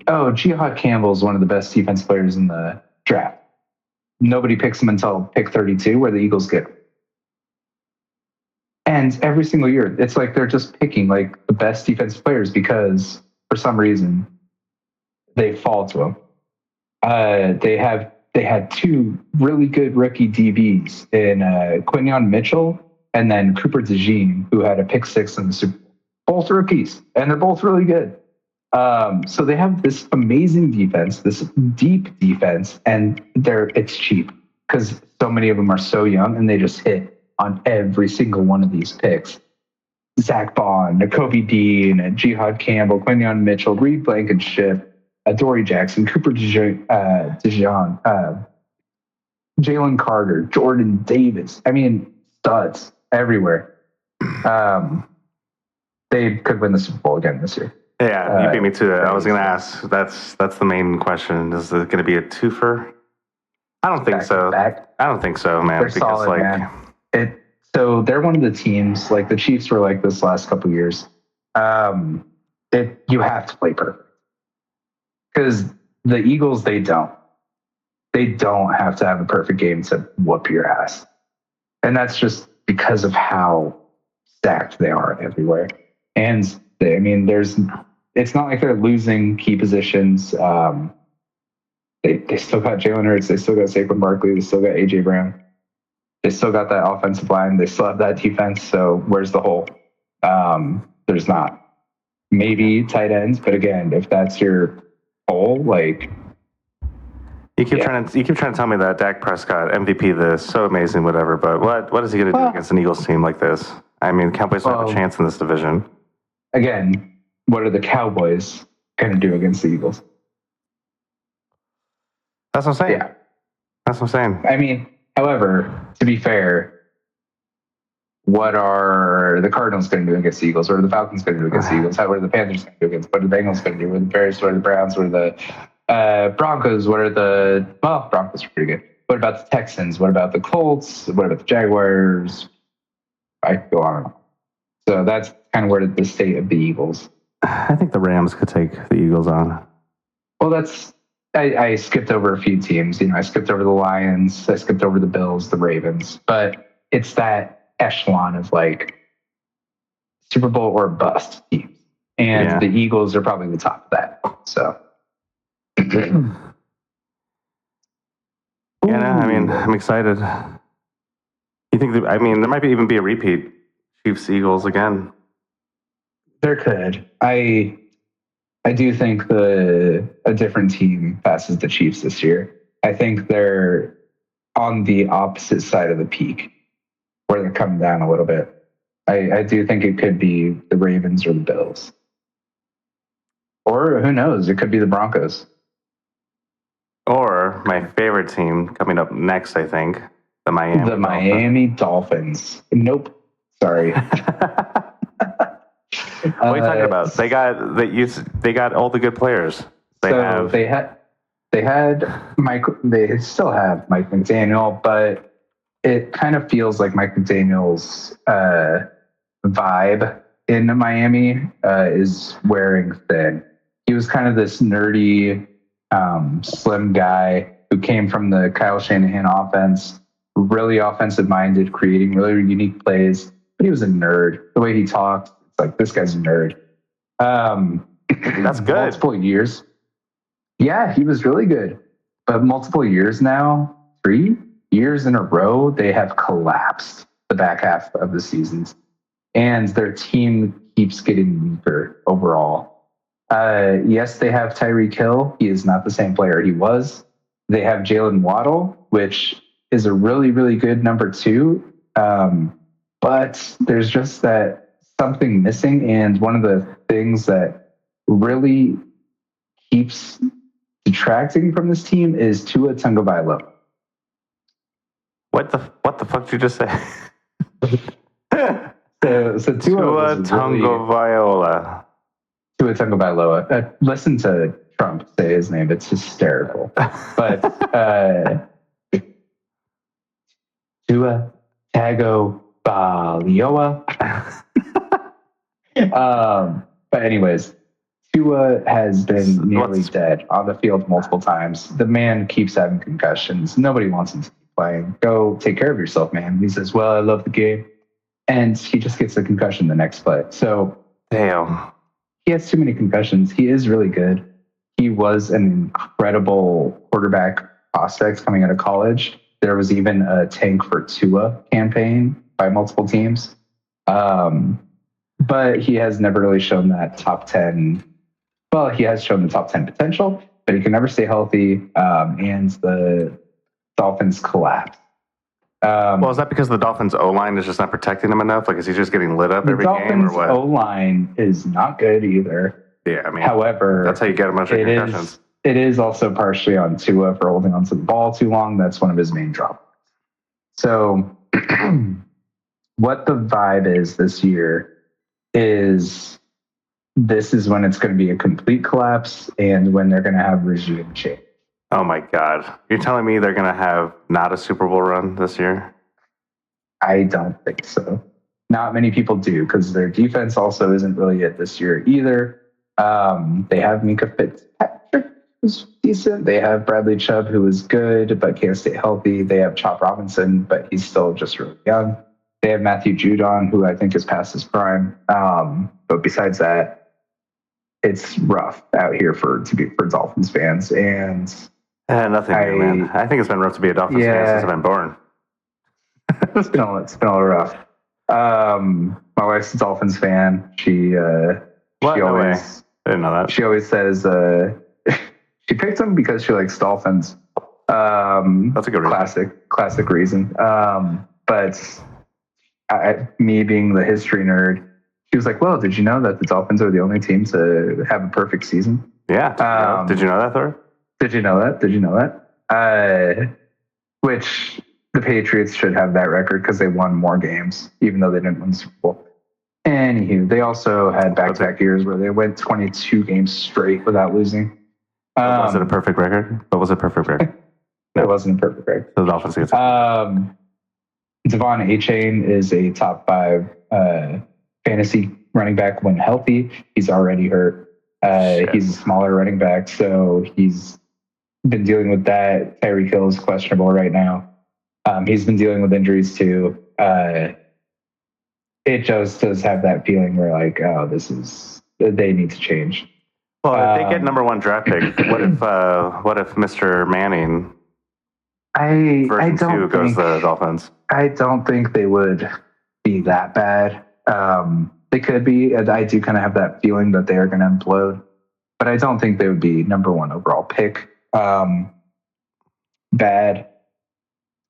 [SPEAKER 2] Oh, Jihad Campbell is one of the best defense players in the draft. Nobody picks him until pick 32, where the Eagles get him. And every single year, it's like they're just picking like the best defensive players because for some reason they fall to them. They had 2 really good rookie DBs in Quinyon Mitchell and then Cooper DeJean, who had a pick 6 in the Super Bowl. Both rookies, and they're both really good. So they have this amazing defense, this deep defense, and it's cheap because so many of them are so young and they just hit on every single one of these picks. Zach Bond, Nakobe Dean, Jihad Campbell, Quinyon Mitchell, Reed Blankenship, Adoree Jackson, Cooper DeJean, Jalen Carter, Jordan Davis. I mean, studs everywhere. They could win the Super Bowl again this year.
[SPEAKER 1] Yeah, you beat me to it. I was going to ask. That's the main question. Is it going to be a twofer? I don't think so. I don't think so, man.
[SPEAKER 2] They're solid, man. So they're one of the teams, like the Chiefs were like this last couple of years. You have to play perfect. Because the Eagles, they don't. They don't have to have a perfect game to whoop your ass. And that's just because of how stacked they are everywhere. And it's not like they're losing key positions. They still got Jalen Hurts. They still got Saquon Barkley. They still got A.J. Brown. They still got that offensive line. They still have that defense. So where's the hole? There's not. Maybe tight ends, but again, if that's your hole, like
[SPEAKER 1] you keep trying to tell me that Dak Prescott MVP this so amazing, whatever. But what is he going to do against an Eagles team like this? I mean, Cowboys don't have a chance in this division.
[SPEAKER 2] Again, what are the Cowboys going to do against the Eagles?
[SPEAKER 1] That's what I'm saying.
[SPEAKER 2] Yeah,
[SPEAKER 1] that's what I'm saying.
[SPEAKER 2] I mean. However, to be fair, what are the Cardinals going to do against the Eagles? What are the Falcons going to do against the Eagles? What are the Panthers going to do against? What are the Bengals going to do? What are the Bears? What are the Browns? What are the Broncos? Broncos are pretty good. What about the Texans? What about the Colts? What about the Jaguars? I could go on and on. So that's kind of where the state of the Eagles.
[SPEAKER 1] I think the Rams could take the Eagles on.
[SPEAKER 2] Well, I skipped over a few teams. I skipped over the Lions. I skipped over the Bills, the Ravens. But it's that echelon of like Super Bowl or bust teams. And the Eagles are probably the top of that. So.
[SPEAKER 1] I'm excited. You think there might even be a repeat Chiefs Eagles again?
[SPEAKER 2] There could. I do think a different team passes the Chiefs this year. I think they're on the opposite side of the peak, where they're coming down a little bit. I do think it could be the Ravens or the Bills. Or who knows? It could be the Broncos.
[SPEAKER 1] Or my favorite team coming up next, I think, the Miami
[SPEAKER 2] Dolphins. Nope. Sorry.
[SPEAKER 1] What are you talking about? They got all the good players. They still have Mike McDaniel, but it kind of feels like Mike McDaniel's vibe in Miami is wearing thin. He was kind of this nerdy, slim guy who came from the Kyle Shanahan offense, really offensive minded, creating really unique plays, but he was a nerd. The way he talked, it's like, this guy's a nerd. That's good.
[SPEAKER 2] Multiple years. Yeah, he was really good. But multiple years now, 3 years in a row, they have collapsed the back half of the seasons. And their team keeps getting weaker overall. Yes, they have Tyreek Hill. He is not the same player he was. They have Jalen Waddle, which is a really, really good number 2. But there's just that something missing. And one of the things that really keeps detracting from this team is Tua Tagovailoa.
[SPEAKER 1] What the fuck did you just say?
[SPEAKER 2] So Tua
[SPEAKER 1] Tagovailoa.
[SPEAKER 2] Tua Tagovailoa. Listen to Trump say his name. It's hysterical. But Tua Tagovailoa. But anyways, Tua has been nearly dead on the field multiple times. The man keeps having concussions. Nobody wants him to keep playing. Go take care of yourself, man. He says, well, I love the game. And he just gets a concussion the next play. So,
[SPEAKER 1] damn.
[SPEAKER 2] He has too many concussions. He is really good. He was an incredible quarterback prospect coming out of college. There was even a Tank for Tua campaign by multiple teams. But he has never really shown that top 10. Well, he has shown the top 10 potential, but he can never stay healthy. And the Dolphins collapse.
[SPEAKER 1] Well, is that because the Dolphins' O-line is just not protecting him enough? Like, is he just getting lit up every game, or what?
[SPEAKER 2] The Dolphins' O-line is not good either.
[SPEAKER 1] Yeah,
[SPEAKER 2] however,
[SPEAKER 1] that's how you get a bunch of concussions.
[SPEAKER 2] It is also partially on Tua for holding onto the ball too long. That's one of his main drawbacks. So, what the vibe is this year is this is when it's going to be a complete collapse and when they're going to have regime change.
[SPEAKER 1] Oh my God. You're telling me they're going to have not a Super Bowl run this year?
[SPEAKER 2] I don't think so. Not many people do, because their defense also isn't really it this year either. They have Minka Fitzpatrick, who's decent. They have Bradley Chubb, who is good, but can't stay healthy. They have Chop Robinson, but he's still just really young. They have Matthew Judon, who I think is past his prime. But besides that, it's rough out here for Dolphins fans. And
[SPEAKER 1] nothing new, man. I think it's been rough to be a Dolphins fan since I've been born.
[SPEAKER 2] It's been a little rough. My wife's a Dolphins fan. She always
[SPEAKER 1] I didn't know that.
[SPEAKER 2] She always says she picked them because she likes Dolphins.
[SPEAKER 1] That's a good reason.
[SPEAKER 2] Classic reason. But me being the history nerd, she was like, "Well, did you know that the Dolphins are the only team to have a perfect season?"
[SPEAKER 1] Yeah. Did you know that, Thor?
[SPEAKER 2] Did you know that? Which the Patriots should have that record because they won more games, even though they didn't win the Super Bowl. Anywho, they also had back-to-back years where they went 22 games straight without losing.
[SPEAKER 1] Was it a perfect record? What was a perfect record?
[SPEAKER 2] No. It wasn't a perfect record.
[SPEAKER 1] So the Dolphins get
[SPEAKER 2] Devon A-Chain is a top 5 fantasy running back when healthy. He's already hurt. He's a smaller running back, so he's been dealing with that. Tyreek Hill is questionable right now. He's been dealing with injuries too. It just does have that feeling where like, oh, they need to change.
[SPEAKER 1] Well, if they get number 1 draft pick, what if Mr. Manning version 2 goes to the Dolphins?
[SPEAKER 2] I don't think they would be that bad. They could be. I do kind of have that feeling that they are going to implode, but I don't think they would be number 1 overall pick. Bad.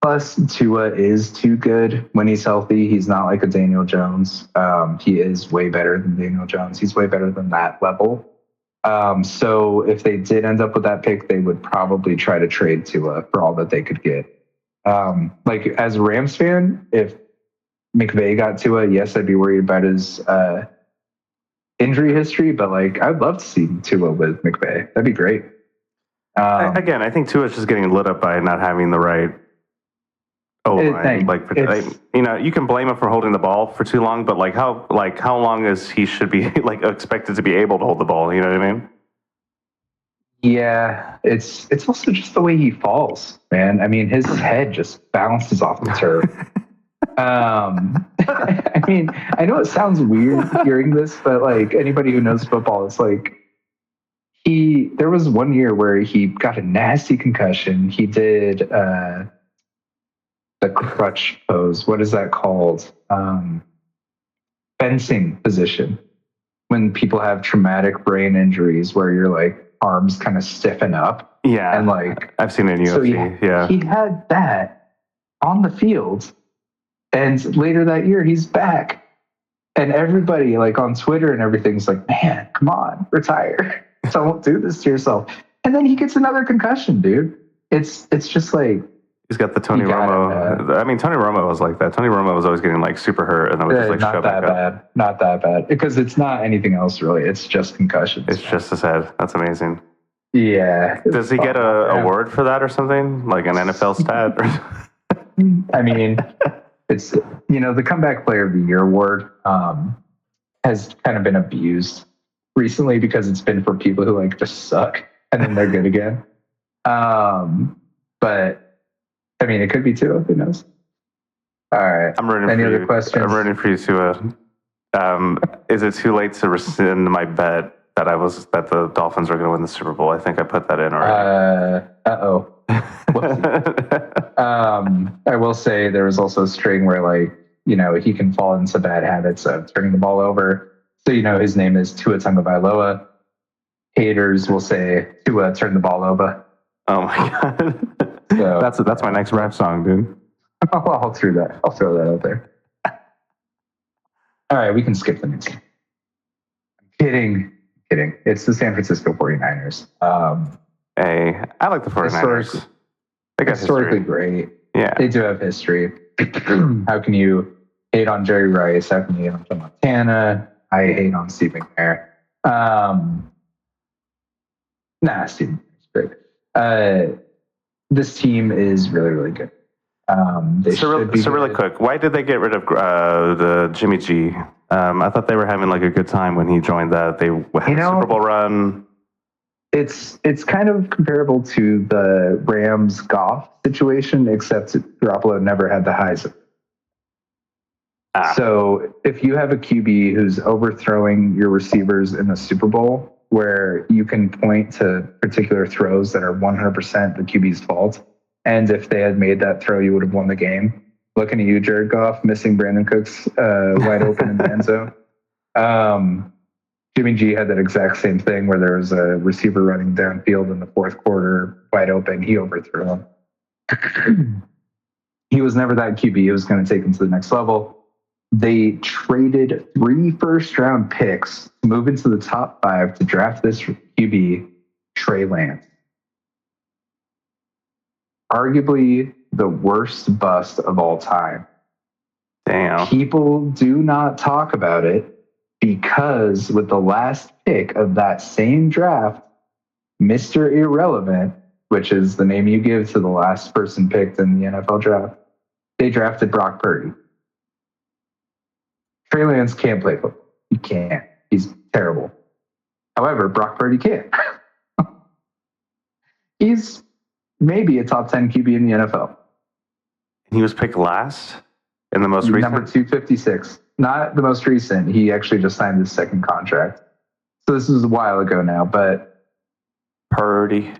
[SPEAKER 2] Plus, Tua is too good when he's healthy. He's not like a Daniel Jones. He is way better than Daniel Jones. He's way better than that level. So if they did end up with that pick, they would probably try to trade Tua for all that they could get. Like as a Rams fan, if McVay got Tua, yes, I'd be worried about his injury history, but like I'd love to see Tua with McVay. That'd be great.
[SPEAKER 1] Again, I think Tua is just getting lit up by not having the right O-line. You can blame him for holding the ball for too long, but how long is he should be expected to be able to hold the ball? You know what I mean?
[SPEAKER 2] Yeah, it's also just the way he falls, man. I mean, his head just bounces off the turf. I mean, I know it sounds weird hearing this, but like anybody who knows football, it's like there was one year where he got a nasty concussion. He did the crutch pose. What is that called? Fencing position. When people have traumatic brain injuries where your like arms kind of stiffen up.
[SPEAKER 1] Yeah.
[SPEAKER 2] And like
[SPEAKER 1] I've seen it in UFC.
[SPEAKER 2] He had that on the field. And later that year he's back. And everybody like on Twitter and everything's like, man, come on, retire. Don't do this to yourself. And then he gets another concussion, dude. It's just like
[SPEAKER 1] he's got the Tony Romo. I mean, Tony Romo was like that. Tony Romo was always getting like super hurt, and then would just like shove back up.
[SPEAKER 2] Not that bad, because it's not anything else really. It's just concussions.
[SPEAKER 1] It's just his head. That's amazing.
[SPEAKER 2] Yeah.
[SPEAKER 1] Does he get a award for that or something, like an NFL stat?
[SPEAKER 2] I mean, it's the comeback player of the year award has kind of been abused recently because it's been for people who like just suck and then they're good again. But I mean, it could be Tua. Who knows? All right. Any other questions?
[SPEAKER 1] I'm rooting for you, Tua. Is it too late to rescind my bet that the Dolphins are going to win the Super Bowl? I think I put that in already.
[SPEAKER 2] I will say there was also a string where he can fall into bad habits of turning the ball over. So his name is Tua Tagovailoa. Haters will say Tua turn the ball over.
[SPEAKER 1] Oh my god. So that's my next rap song, dude.
[SPEAKER 2] I'll throw that out there. All right, we can skip the next one. I'm kidding. It's the San Francisco 49ers.
[SPEAKER 1] Hey, I like the 49ers. They got
[SPEAKER 2] historically great.
[SPEAKER 1] Yeah.
[SPEAKER 2] They do have history. How can you hate on Jerry Rice? How can you hate on Joe Montana? I hate on Steve McNair. Steve McNair's great. This team is really, really good.
[SPEAKER 1] Really quick, why did they get rid of the Jimmy G? I thought they were having like a good time when he joined that. They had a Super Bowl run.
[SPEAKER 2] It's kind of comparable to the Rams Goff situation, except Garoppolo never had the highs. So if you have a QB who's overthrowing your receivers in the Super Bowl, where you can point to particular throws that are 100% the QB's fault, and if they had made that throw, you would have won the game. Looking at you, Jared Goff, missing Brandon Cooks wide open in the end zone. Jimmy G had that exact same thing where there was a receiver running downfield in the fourth quarter, wide open. He overthrew him. He was never that QB. He was going to take him to the next level. They traded 3 first-round picks to move into the top 5 to draft this QB, Trey Lance. Arguably the worst bust of all time.
[SPEAKER 1] Damn.
[SPEAKER 2] People do not talk about it because with the last pick of that same draft, Mr. Irrelevant, which is the name you give to the last person picked in the NFL draft, they drafted Brock Purdy. Trey Lance can't play football. He can't. He's terrible. However, Brock Purdy can. He's maybe a top 10 QB in the NFL.
[SPEAKER 1] He was picked last in the most recent?
[SPEAKER 2] Number 256. Not the most recent. He actually just signed his second contract. So this is a while ago now, but
[SPEAKER 1] Purdy.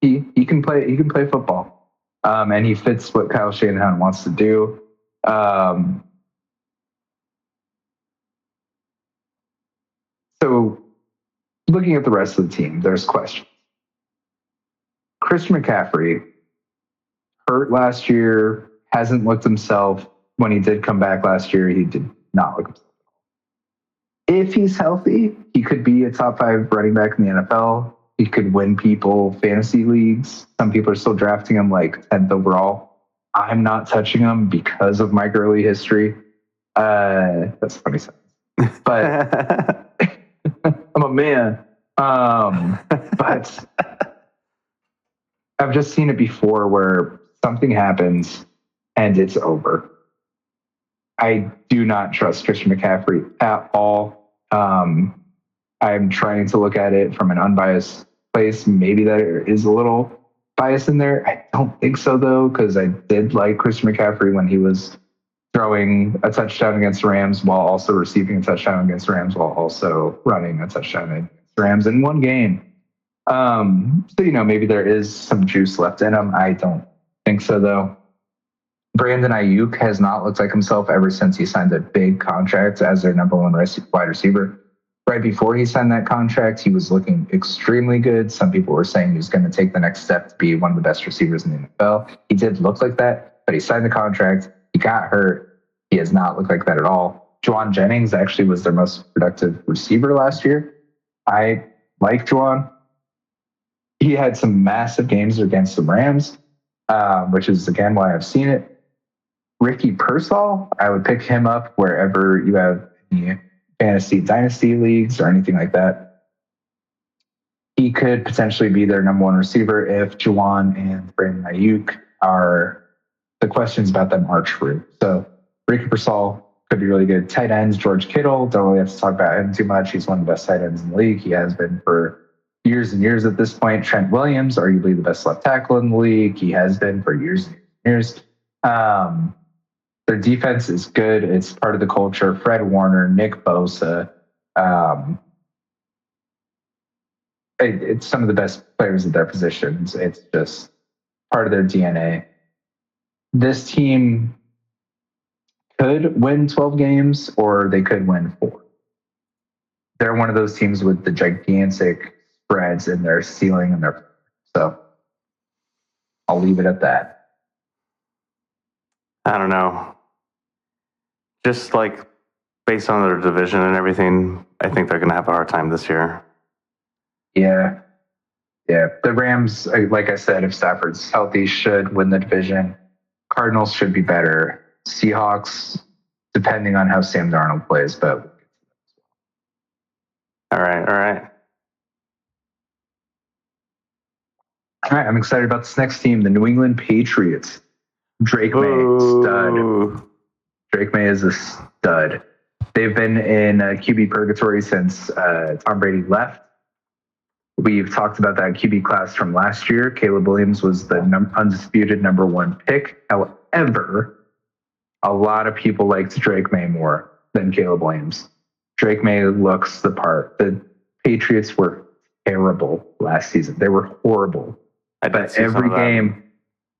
[SPEAKER 2] He can play football. And he fits what Kyle Shanahan wants to do. So looking at the rest of the team, there's questions. Christian McCaffrey, hurt last year, hasn't looked himself. When he did come back last year, he did not look himself. If he's healthy, he could be a top 5 running back in the NFL. He could win people fantasy leagues. Some people are still drafting him like 10th overall. I'm not touching him because of my girly history. That's a funny sentence. But I'm a man. But I've just seen it before where something happens and it's over. I do not trust Christian McCaffrey at all. I'm trying to look at it from an unbiased place. Maybe there is a little bias in there. I don't think so, though, because I did like Christian McCaffrey when he was throwing a touchdown against the Rams while also receiving a touchdown against the Rams while also running a touchdown against the Rams in one game. So, maybe there is some juice left in him. I don't think so, though. Brandon Ayuk has not looked like himself ever since he signed a big contract as their number one wide receiver. Right before he signed that contract, he was looking extremely good. Some people were saying he was going to take the next step to be one of the best receivers in the NFL. He did look like that, but he signed the contract. He got hurt. He has not looked like that at all. Juwan Jennings actually was their most productive receiver last year. I like Juwan. He had some massive games against the Rams, which is, again, why I've seen it. Ricky Pearsall, I would pick him up wherever you have any fantasy dynasty leagues or anything like that. He could potentially be their number one receiver if Juwan and Brandon Ayuk are, the questions about them are true. So Ricky Pearsall could be really good. Tight ends, George Kittle, don't really have to talk about him too much. He's one of the best tight ends in the league. He has been for years and years at this point. Trent Williams, arguably the best left tackle in the league. He has been for years and years. Their defense is good. It's part of the culture. Fred Warner, Nick Bosa. It's some of the best players at their positions. It's just part of their DNA. This team could win 12 games or they could win 4. They're one of those teams with the gigantic spreads in their ceiling and their, so I'll leave it at that.
[SPEAKER 1] I don't know. Just like based on their division and everything, I think they're going to have a hard time this year.
[SPEAKER 2] Yeah. The Rams, like I said, if Stafford's healthy, should win the division. Cardinals should be better. Seahawks, depending on how Sam Darnold plays, but
[SPEAKER 1] All right.
[SPEAKER 2] I'm excited about this next team, the New England Patriots. Drake May, stud. Drake May is a stud. They've been in QB purgatory since Tom Brady left. We've talked about that QB class from last year. Caleb Williams was the undisputed number 1 pick. However, a lot of people liked Drake May more than Caleb Williams. Drake May looks the part. The Patriots were terrible last season. They were horrible. But every game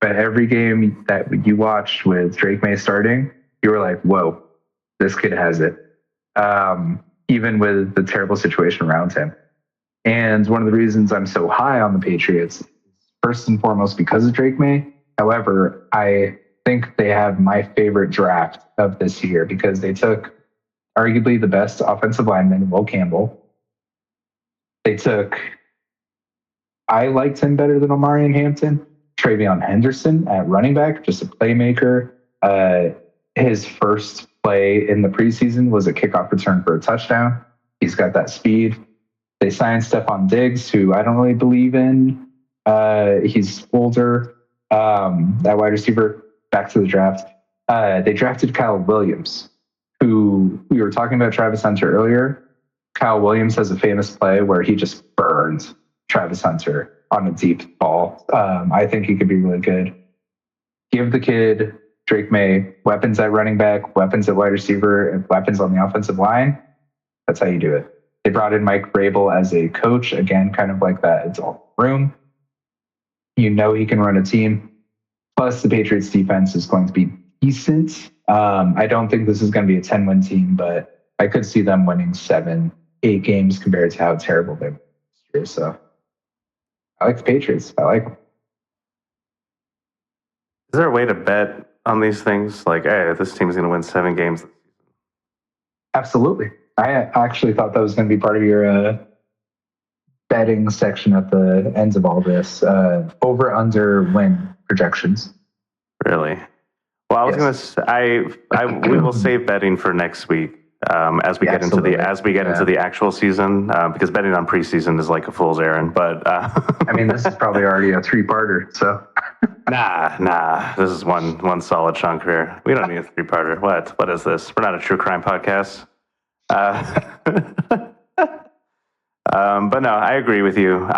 [SPEAKER 2] that you watched with Drake May starting, you were like, whoa, this kid has it. Even with the terrible situation around him. And one of the reasons I'm so high on the Patriots is first and foremost because of Drake May. However, I think they have my favorite draft of this year because they took arguably the best offensive lineman, Will Campbell. I liked him better than Omarion Hampton. Travion Henderson at running back, just a playmaker. His first play in the preseason was a kickoff return for a touchdown. He's got that speed. They signed Stephon Diggs, who I don't really believe in. He's older. That wide receiver, back to the draft. They drafted Kyle Williams, who we were talking about Travis Hunter earlier. Kyle Williams has a famous play where he just burns Travis Hunter on a deep ball. I think he could be really good. Give the kid, Drake May, weapons at running back, weapons at wide receiver, and weapons on the offensive line. That's how you do it. They brought in Mike Vrabel as a coach, again, kind of like that adult room. You know he can run a team. Plus, the Patriots defense is going to be decent. I don't think this is going to be a 10-win team, but I could see them winning 7-8 games compared to how terrible they were this year. So I like the Patriots. I like them.
[SPEAKER 1] Is there a way to bet on these things? Like, hey, this team's going to win 7 games.
[SPEAKER 2] Absolutely. I actually thought that was going to be part of your betting section at the end of all this. Over under win projections.
[SPEAKER 1] Really? Well, I was going to say, we will save betting for next week as we get into the actual season because betting on preseason is like a fool's errand. But
[SPEAKER 2] I mean, this is probably already a 3-parter. So
[SPEAKER 1] nah, this is one solid chunk here. We don't need a 3-parter. What is this? We're not a true crime podcast. But no, I agree with you.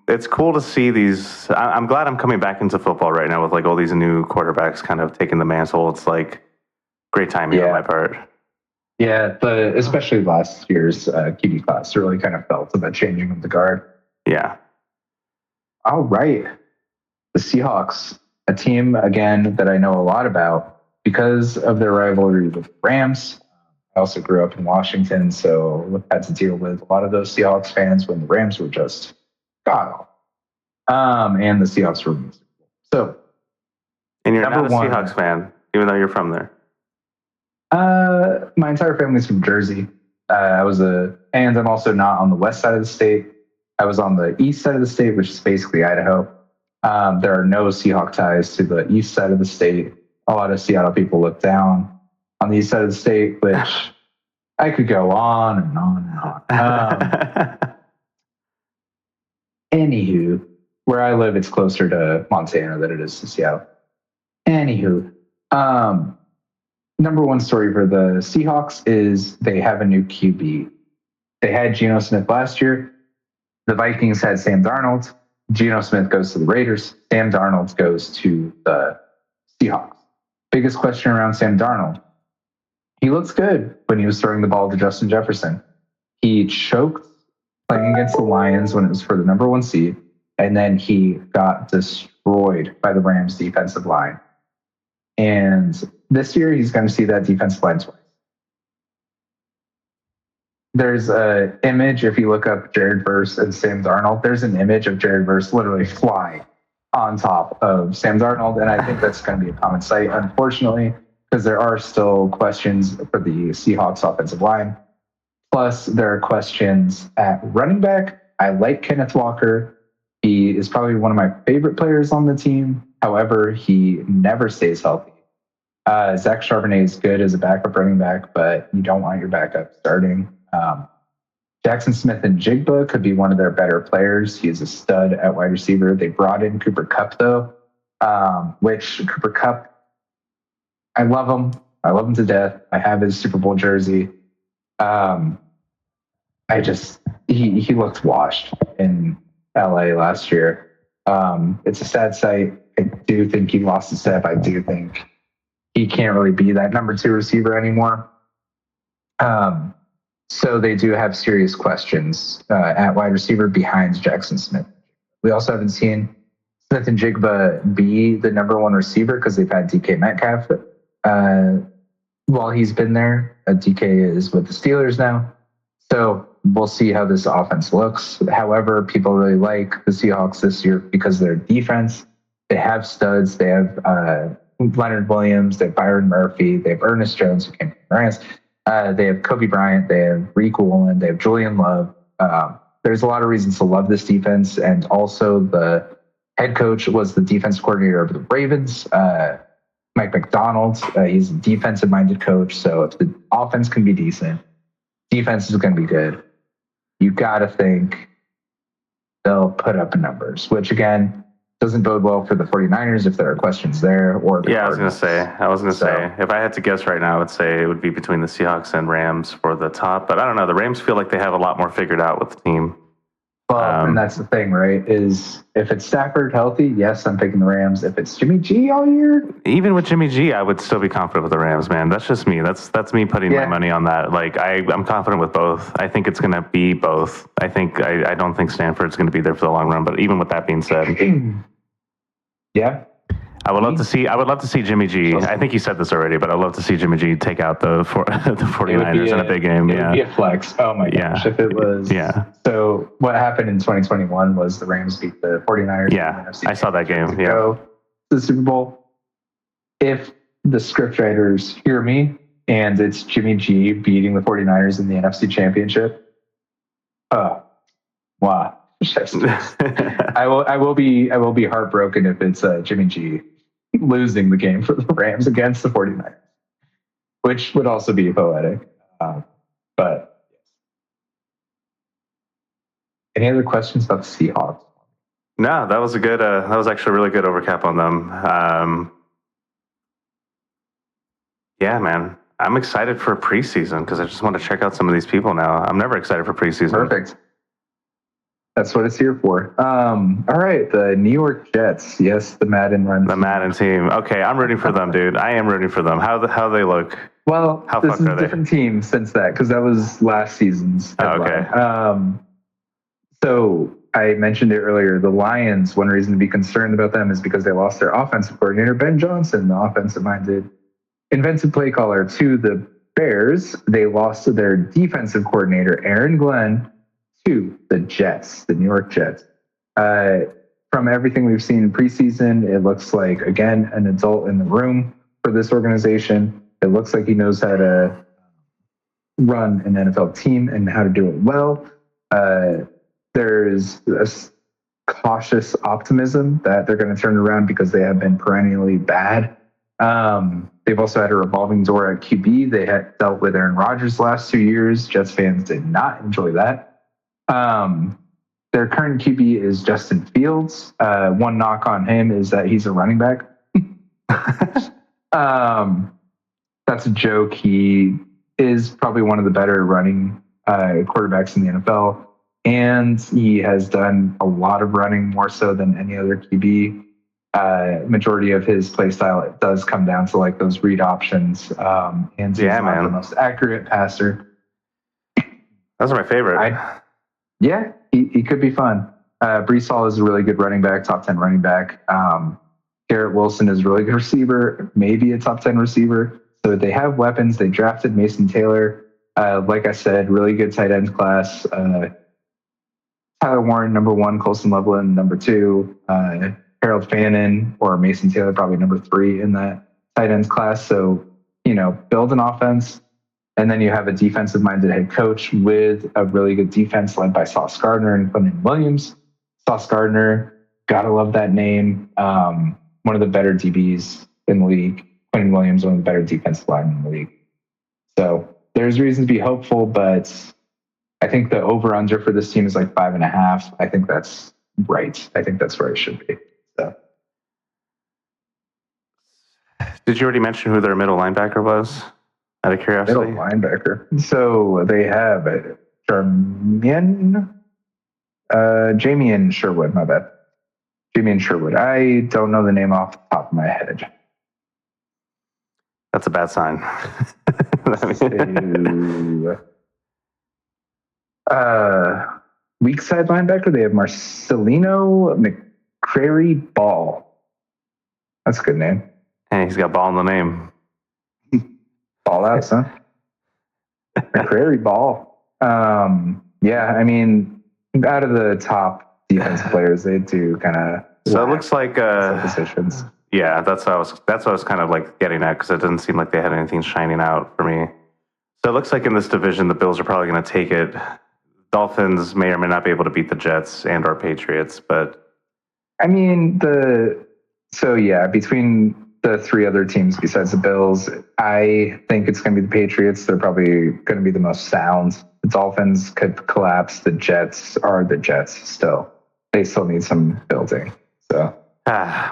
[SPEAKER 1] It's cool to see these. I'm glad I'm coming back into football right now with like all these new quarterbacks kind of taking the mantle. It's like great timing on my part.
[SPEAKER 2] Yeah, especially last year's QB class really kind of felt about changing of the guard.
[SPEAKER 1] Yeah.
[SPEAKER 2] All right. The Seahawks, a team, again, that I know a lot about because of their rivalry with the Rams. I also grew up in Washington, so had to deal with a lot of those Seahawks fans when the Rams were just god awful. And the Seahawks were musical. So,
[SPEAKER 1] and you're not a Seahawks fan, even though you're from there.
[SPEAKER 2] My entire family's from Jersey. And I'm also not on the west side of the state. I was on the east side of the state, which is basically Idaho. There are no Seahawk ties to the east side of the state. A lot of Seattle people look down on the east side of the state, which I could go on and on and on. Anywho, where I live, it's closer to Montana than it is to Seattle. Anywho, number one story for the Seahawks is they have a new QB. They had Geno Smith last year. The Vikings had Sam Darnold. Geno Smith goes to the Raiders. Sam Darnold goes to the Seahawks. Biggest question around Sam Darnold. He looks good when he was throwing the ball to Justin Jefferson. He choked playing against the Lions when it was for the number 1 seed, and then he got destroyed by the Rams defensive line. And this year, he's going to see that defensive line twice. There's an image, if you look up Jared Verse and Sam Darnold, there's an image of Jared Verse literally flying on top of Sam Darnold, and I think that's going to be a common sight, unfortunately, because there are still questions for the Seahawks offensive line. Plus, there are questions at running back. I like Kenneth Walker. He is probably one of my favorite players on the team. However, he never stays healthy. Zach Charbonnet is good as a backup running back, but you don't want your backup starting. Jackson Smith and Jigba could be one of their better players. He's a stud at wide receiver. They brought in Cooper Kupp, though, which Cooper Kupp, I love him. I love him to death. I have his Super Bowl jersey. He looked washed in LA last year. It's a sad sight. I do think he lost a step. I do think he can't really be that number 2 receiver anymore. So they do have serious questions at wide receiver behind Jackson Smith. We also haven't seen Smith and Jigba be the number 1 receiver because they've had DK Metcalf while he's been there. DK is with the Steelers now. So we'll see how this offense looks. However, people really like the Seahawks this year because of their defense. They have studs. They have Leonard Williams. They have Byron Murphy. They have Ernest Jones, who came from the Rams. They have Kobe Bryant. They have Reek Woolen. They have Julian Love. There's a lot of reasons to love this defense. And also the head coach was the defense coordinator of the Ravens, Mike McDonald. He's a defensive-minded coach. So if the offense can be decent, defense is going to be good. You got to think they'll put up numbers, which, again, Doesn't bode well for the 49ers if there are questions there. Or the Cardinals.
[SPEAKER 1] I was going to say, if I had to guess right now, I would say it would be between the Seahawks and Rams for the top. But I don't know. The Rams feel like they have a lot more figured out with the team.
[SPEAKER 2] Well, and that's the thing, right? Is if it's Stafford healthy, yes, I'm picking the Rams. If it's Jimmy G all year,
[SPEAKER 1] even with Jimmy G, I would still be confident with the Rams, man. That's just me. That's me putting my money on that. Like I'm confident with both. I think it's going to be both. I don't think Stanford's going to be there for the long run. But even with that being said,
[SPEAKER 2] yeah.
[SPEAKER 1] I would love to see Jimmy G. I think you said this already, but I'd love to see Jimmy G take out the 49ers in a big game.
[SPEAKER 2] It would be a flex. Oh my gosh, if it was.
[SPEAKER 1] Yeah.
[SPEAKER 2] So what happened in 2021 was the Rams beat the 49ers.
[SPEAKER 1] Yeah, I saw that game. Yeah.
[SPEAKER 2] Go to the Super Bowl. If the scriptwriters hear me and it's Jimmy G beating the 49ers in the NFC Championship, wow. I will be heartbroken if it's Jimmy G losing the game for the Rams against the 49ers, which would also be poetic. But any other questions about the Seahawks?
[SPEAKER 1] No, that was that was actually a really good overcap on them. Yeah, man. I'm excited for preseason because I just want to check out some of these people now. I'm never excited for preseason.
[SPEAKER 2] Perfect. That's what it's here for. All right, the New York Jets. Yes, the Madden run.
[SPEAKER 1] The Madden team. Okay, I'm rooting for them, dude. I am rooting for them. How they look?
[SPEAKER 2] Well, this is a different team since that because that was last season's headline.
[SPEAKER 1] Okay.
[SPEAKER 2] So I mentioned it earlier. The Lions. One reason to be concerned about them is because they lost their offensive coordinator Ben Johnson, the offensive-minded, inventive play caller, to the Bears. They lost their defensive coordinator Aaron Glenn to the Jets, the New York Jets. From everything we've seen in preseason, it looks like, again, an adult in the room for this organization. It looks like he knows how to run an NFL team and how to do it well. There's a cautious optimism that they're going to turn around because they have been perennially bad. They've also had a revolving door at QB. They had dealt with Aaron Rodgers last 2 years. Jets fans did not enjoy that. Their current QB is Justin Fields. One knock on him is that he's a running back. That's a joke. He is probably one of the better running quarterbacks in the NFL, and he has done a lot of running, more so than any other QB. Majority of his play style, it does come down to like those read options, and he's not the most accurate passer.
[SPEAKER 1] Those are my favorite.
[SPEAKER 2] Yeah, he could be fun. Brees Hall is a really good running back, top 10 running back. Garrett Wilson is a really good receiver, maybe a top 10 receiver. So they have weapons. They drafted Mason Taylor. Like I said, really good tight end class. Tyler Warren, number 1, Colson Loveland, number 2, Harold Fannin or Mason Taylor, probably number 3 in that tight ends class. So, build an offense. And then you have a defensive-minded head coach with a really good defense led by Sauce Gardner and Quentin Williams. Sauce Gardner, gotta love that name. One of the better DBs in the league. Quentin Williams, one of the better defensive linemen in the league. So there's reason to be hopeful, but I think the over-under for this team is like 5.5. I think that's right. I think that's where it should be. So.
[SPEAKER 1] Did you already mention who their middle linebacker was? Out of curiosity.
[SPEAKER 2] Middle linebacker. So they have Jamian Sherwood, my bad. Jamian Sherwood. I don't know the name off the top of my head.
[SPEAKER 1] That's a bad sign.
[SPEAKER 2] Weak side linebacker, they have Marcelino McCrary Ball. That's a good name.
[SPEAKER 1] Hey, he's got ball in the name.
[SPEAKER 2] Ball out, son. McCrary Ball. Yeah, I mean, out of the top defense players, they do kind of.
[SPEAKER 1] So it looks like
[SPEAKER 2] positions.
[SPEAKER 1] Yeah, that's what I was kind of like getting at, because it doesn't seem like they had anything shining out for me. So it looks like in this division, the Bills are probably going to take it. Dolphins may or may not be able to beat the Jets and or Patriots, but
[SPEAKER 2] I mean between the 3 other teams besides the Bills, I think it's going to be the Patriots. They're probably going to be the most sound. The Dolphins could collapse. The Jets are the Jets still. They still need some building. So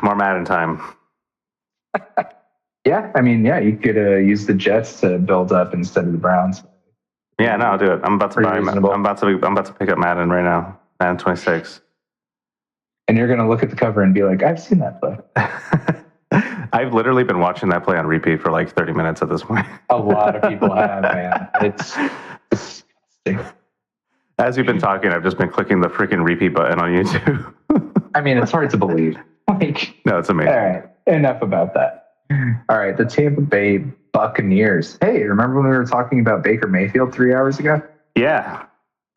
[SPEAKER 1] More Madden time.
[SPEAKER 2] Yeah, I mean, yeah, you could use the Jets to build up instead of the Browns.
[SPEAKER 1] Yeah, no, I'll do it. I'm about to
[SPEAKER 2] Pretty reasonable.
[SPEAKER 1] I'm about to pick up Madden right now. Madden 26.
[SPEAKER 2] And you're gonna look at the cover and be like, I've seen that play.
[SPEAKER 1] I've literally been watching that play on repeat for like 30 minutes at this point.
[SPEAKER 2] A lot of people have, man. It's disgusting.
[SPEAKER 1] As we've been talking, I've just been clicking the freaking repeat button on YouTube.
[SPEAKER 2] I mean, it's hard to believe.
[SPEAKER 1] No, it's amazing.
[SPEAKER 2] All right, enough about that. All right, the Tampa Bay Buccaneers. Hey, remember when we were talking about Baker Mayfield 3 hours ago?
[SPEAKER 1] Yeah,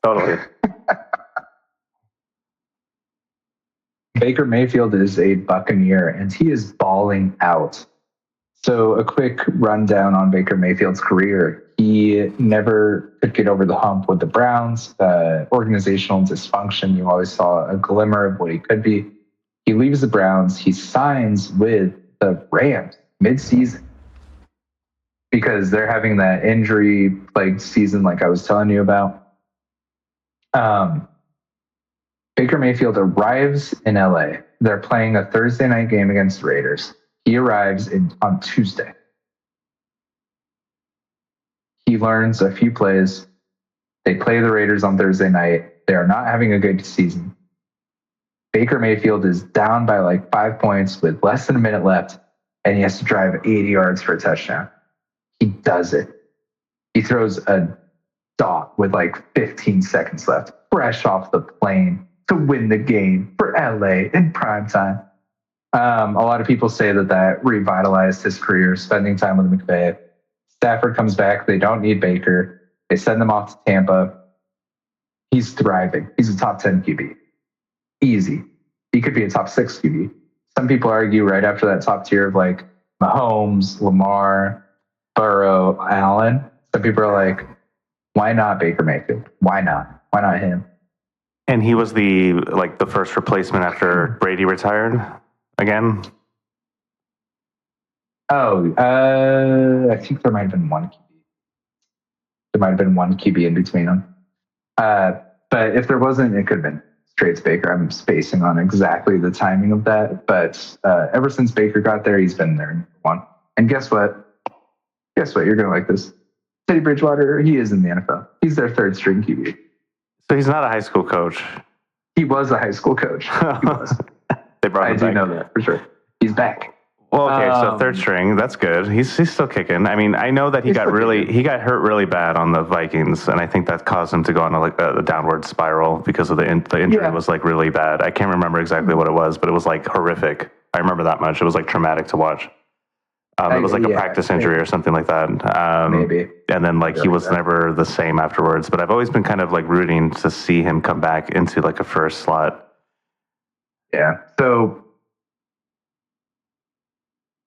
[SPEAKER 1] totally.
[SPEAKER 2] Baker Mayfield is a Buccaneer, and he is balling out. So a quick rundown on Baker Mayfield's career. He never could get over the hump with the Browns. Organizational dysfunction, you always saw a glimmer of what he could be. He leaves the Browns. He signs with the Rams mid-season because they're having that injury-plagued season like I was telling you about. Baker Mayfield arrives in LA. They're playing a Thursday night game against the Raiders. He arrives on Tuesday. He learns a few plays. They play the Raiders on Thursday night. They are not having a good season. Baker Mayfield is down by like 5 points with less than a minute left, and he has to drive 80 yards for a touchdown. He does it. He throws a dot with like 15 seconds left, fresh off the plane to win the game for LA in prime time. A lot of people say that revitalized his career, spending time with McVay. Stafford comes back. They don't need Baker. They send him off to Tampa. He's thriving. He's a top 10 QB. Easy. He could be a top 6 QB. Some people argue right after that top tier of like Mahomes, Lamar, Burrow, Allen. Some people are like, why not Baker Mayfield? Why not? Why not him?
[SPEAKER 1] And he was the first replacement after Brady retired again.
[SPEAKER 2] Oh, I think there might have been one QB. There might have been one QB in between them. But if there wasn't, it could have been straight Baker. I'm spacing on exactly the timing of that. But ever since Baker got there, he's been there one. And guess what? You're going to like this. Teddy Bridgewater, he is in the NFL. He's their third string QB.
[SPEAKER 1] So he's not a high school coach.
[SPEAKER 2] He was a high school coach. He was.
[SPEAKER 1] They brought him back.
[SPEAKER 2] I do know that for sure. He's back.
[SPEAKER 1] Well, okay, so third string, that's good. He's still kicking. I mean, I know that he got hurt really bad on the Vikings, and I think that caused him to go on a downward spiral because of the injury was like really bad. I can't remember exactly what it was, but it was like horrific. I remember that much. It was like traumatic to watch. It was like a practice injury or something like that.
[SPEAKER 2] Maybe.
[SPEAKER 1] And then like he was never the same afterwards. But I've always been kind of like rooting to see him come back into like a first slot.
[SPEAKER 2] Yeah. So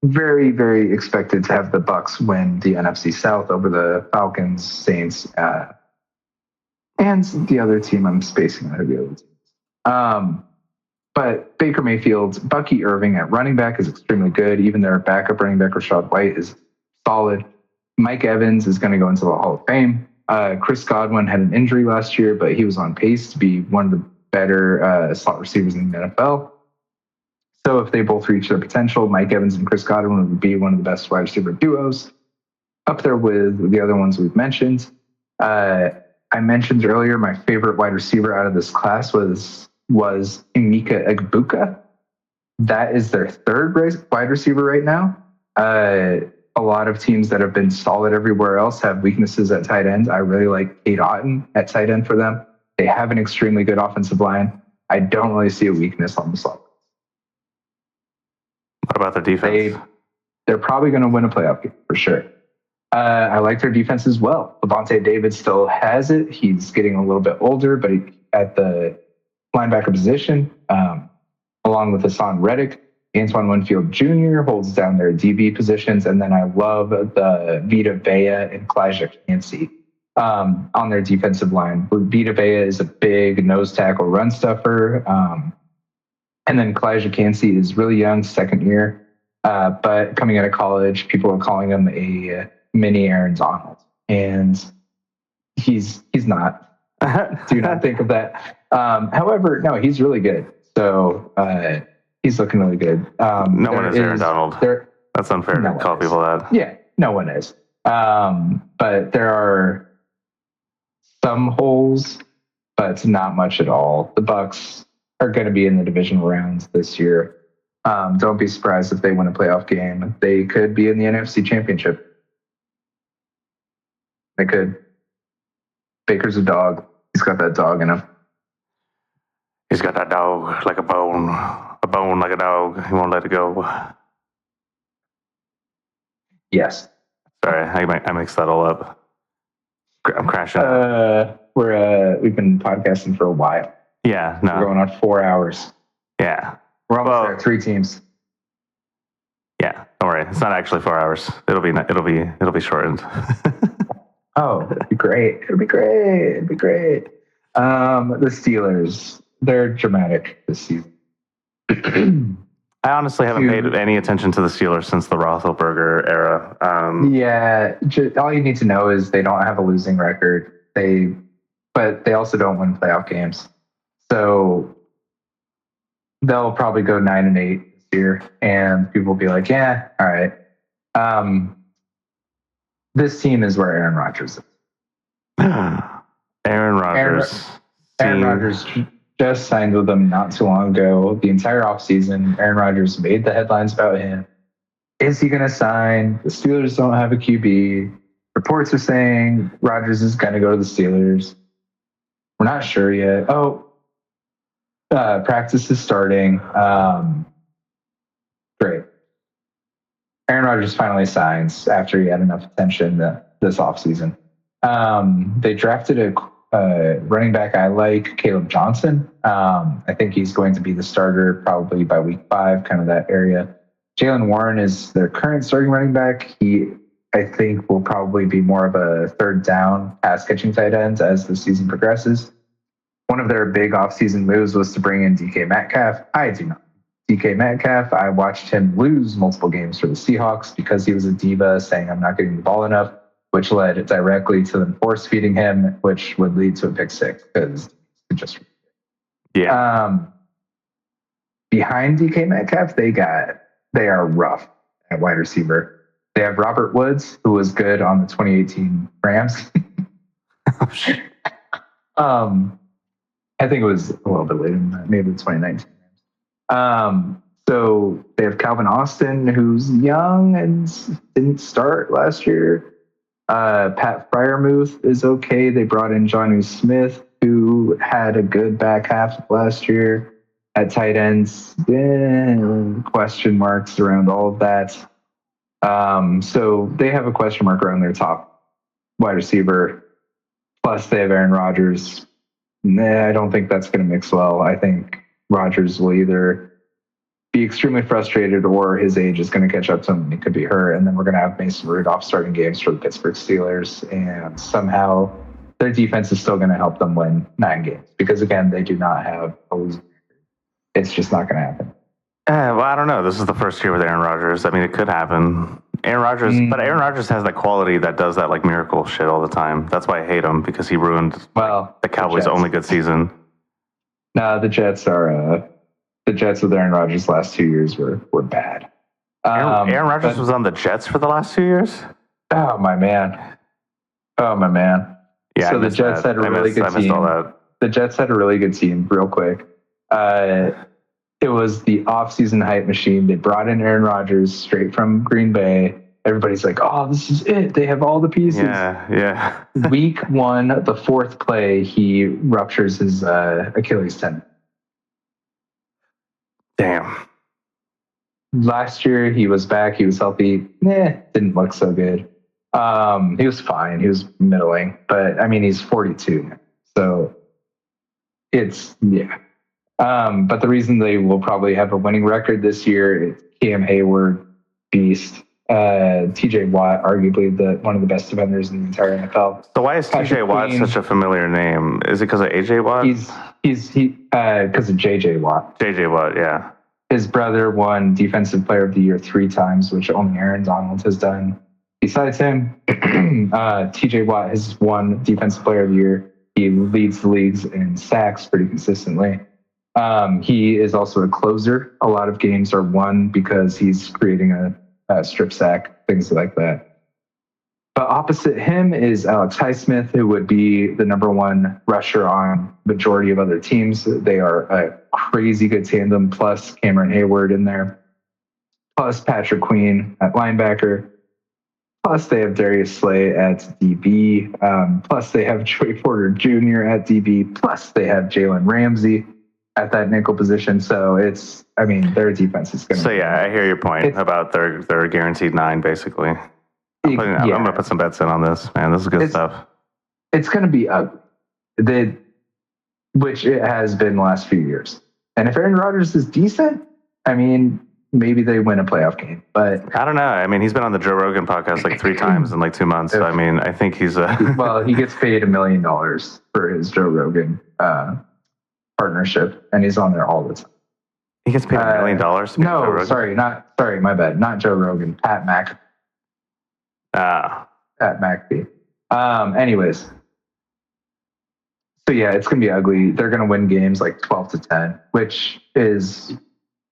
[SPEAKER 2] very, very expected to have the Bucs win the NFC South over the Falcons, Saints, and the other team. I'm spacing out of the other teams. But Baker Mayfield, Bucky Irving at running back is extremely good. Even their backup running back, Rashad White, is solid. Mike Evans is going to go into the Hall of Fame. Chris Godwin had an injury last year, but he was on pace to be one of the better slot receivers in the NFL. So if they both reach their potential, Mike Evans and Chris Godwin would be one of the best wide receiver duos, up there with the other ones we've mentioned. I mentioned earlier my favorite wide receiver out of this class was Emeka Egbuka. That is their third wide receiver right now. A lot of teams that have been solid everywhere else have weaknesses at tight end. I really like Cade Otton at tight end for them. They have an extremely good offensive line. I don't really see a weakness on the slot.
[SPEAKER 1] What about their defense?
[SPEAKER 2] They're probably going to win a playoff game for sure. I like their defense as well. Levante David still has it. He's getting a little bit older, but at the linebacker position, along with Hassan Reddick, Antoine Winfield Jr. holds down their DB positions. And then I love the Vita Vea and Kalijah Kancey on their defensive line. Vita Vea is a big nose tackle run stuffer. And then Kalijah Kancey is really young, second year. But coming out of college, people are calling him a mini Aaron Donald. And he's not. Do not think of that. However, no, he's really good. So He's looking really good.
[SPEAKER 1] No one is Aaron Donald. That's unfair to call people that.
[SPEAKER 2] Yeah, no one is. But there are some holes, but it's not much at all. The Bucs are going to be in the divisional rounds this year. Don't be surprised if they win a playoff game. They could be in the NFC Championship. They could. Baker's a dog. He's got that dog in him.
[SPEAKER 1] He's got that dog like a bone like a dog. He won't let it go.
[SPEAKER 2] Yes.
[SPEAKER 1] Sorry, I mixed that all up. I'm crashing.
[SPEAKER 2] We've been podcasting for a while.
[SPEAKER 1] Yeah, no.
[SPEAKER 2] We're going on 4 hours.
[SPEAKER 1] Yeah.
[SPEAKER 2] We're almost there. 3 teams.
[SPEAKER 1] Yeah, don't worry. It's not actually 4 hours. It'll be shortened.
[SPEAKER 2] Oh, it'd be great. It'd be great. The Steelers, they're dramatic this season.
[SPEAKER 1] I honestly haven't paid any attention to the Steelers since the Roethlisberger era.
[SPEAKER 2] All you need to know is they don't have a losing record. But they also don't win playoff games. So they'll probably go 9-8 this year, and people will be like, yeah, all right. This team is where Aaron Rodgers is.
[SPEAKER 1] Aaron Rodgers just signed with them not too long ago. The entire offseason, Aaron Rodgers made the headlines about him. Is he going to sign? The Steelers don't have a QB. Reports are saying Rodgers is going to go to the Steelers. We're not sure yet. Practice is starting. Great. Aaron Rodgers finally signs after he had enough attention this offseason. They drafted a running back I like, Caleb Johnson. I think he's going to be the starter probably by week 5, kind of that area. Jalen Warren is their current starting running back. He, I think, will probably be more of a third down pass catching tight end as the season progresses. One of their big offseason moves was to bring in DK Metcalf. I do not. DK Metcalf, I watched him lose multiple games for the Seahawks because he was a diva saying, I'm not getting the ball enough, which led directly to them force feeding him, which would lead to a pick 6 because just behind DK Metcalf, they are rough at wide receiver. They have Robert Woods, who was good on the 2018 Rams. I think it was a little bit later than that, maybe the 2019 Rams. So they have Calvin Austin, who's young and didn't start last year. Pat Freiermuth is okay. They brought in Jonnu Smith, who had a good back half of last year. At tight ends, question marks around all of that. So they have a question mark around their top wide receiver. Plus, they have Aaron Rodgers. I don't think that's going to mix well. I think Rodgers will either be extremely frustrated or his age is going to catch up to him. It could be hurt. And then we're going to have Mason Rudolph starting games for the Pittsburgh Steelers. And somehow their defense is still going to help them win 9 games. Because, again, they do not have a losing record. It's just not going to happen. Well, I don't know. This is the first year with Aaron Rodgers. I mean, it could happen. But Aaron Rodgers has that quality that does that like miracle shit all the time. That's why I hate him, because he ruined the Cowboys' only good season.
[SPEAKER 2] No, the Jets with Aaron Rodgers last 2 years were bad.
[SPEAKER 1] Aaron Rodgers was on the Jets for the last 2 years?
[SPEAKER 2] Oh, my man. Yeah, so the Jets had a really good team. All that. The Jets had a really good team, real quick. It was the offseason hype machine. They brought in Aaron Rodgers straight from Green Bay. Everybody's like, oh, this is it. They have all the pieces.
[SPEAKER 1] Yeah.
[SPEAKER 2] Week 1, the 4th play, he ruptures his Achilles tendon.
[SPEAKER 1] Damn.
[SPEAKER 2] Last year, he was back. He was healthy. Didn't look so good. He was fine. He was middling. But, I mean, he's 42. So, it's, but the reason they will probably have a winning record this year is Cam Hayward, beast. TJ Watt, arguably one of the best defenders in the entire NFL.
[SPEAKER 1] So why is TJ Watt such a familiar name? Is it because of AJ Watt?
[SPEAKER 2] He's because of JJ Watt.
[SPEAKER 1] JJ Watt, yeah.
[SPEAKER 2] His brother won Defensive Player of the Year 3 times, which only Aaron Donald has done. Besides him, TJ Watt has won Defensive Player of the Year. He leads the leagues in sacks pretty consistently. He is also a closer. A lot of games are won because he's creating a strip sack, things like that. But opposite him is Alex Highsmith, who would be the number one rusher on majority of other teams. They are a crazy good tandem, plus Cameron Hayward in there, plus Patrick Queen at linebacker, plus they have Darius Slay at DB, plus they have Joey Porter Jr. at DB, plus they have Jalen Ramsey at that nickel position. So their defense is going to.
[SPEAKER 1] So yeah, I hear your point about their guaranteed 9, basically. I'm going to put some bets in on this, man. This is good stuff.
[SPEAKER 2] It's going to be ugly, which it has been the last few years. And if Aaron Rodgers is decent, maybe they win a playoff game. But
[SPEAKER 1] I don't know. He's been on the Joe Rogan podcast like 3 times in like 2 months. So, I think he's
[SPEAKER 2] well, he gets paid $1 million for his Joe Rogan partnership, and he's on there all the time.
[SPEAKER 1] He gets paid $1 million?
[SPEAKER 2] No, sorry, my bad. Not Joe Rogan. Pat McAfee. Pat McAfee. Anyways. So yeah, it's going to be ugly. They're going to win games like 12-10, which is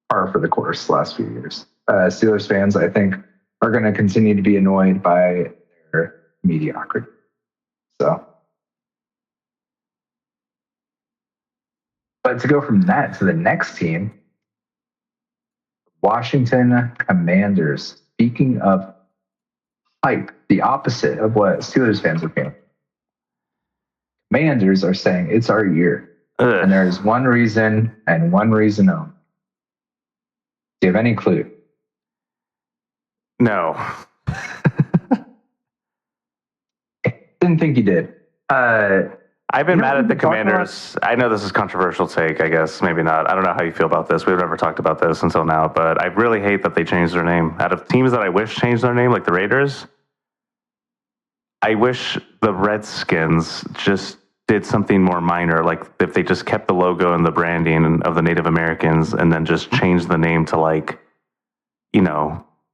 [SPEAKER 2] par for the course the last few years. Steelers fans, I think, are going to continue to be annoyed by their mediocrity. So. But to go from that to the next team, Washington Commanders. Speaking of hype, the opposite of what Steelers fans are feeling. Commanders are saying it's our year. And there is one reason and one reason only. Do you have any clue?
[SPEAKER 1] No.
[SPEAKER 2] Didn't think you did.
[SPEAKER 1] I've been mad at the Commanders. I know this is a controversial take, I guess. Maybe not. I don't know how you feel about this. We've never talked about this until now, but I really hate that they changed their name. Out of teams that I wish changed their name, like the Raiders, I wish the Redskins just did something more minor, like if they just kept the logo and the branding of the Native Americans and then just changed the name to like,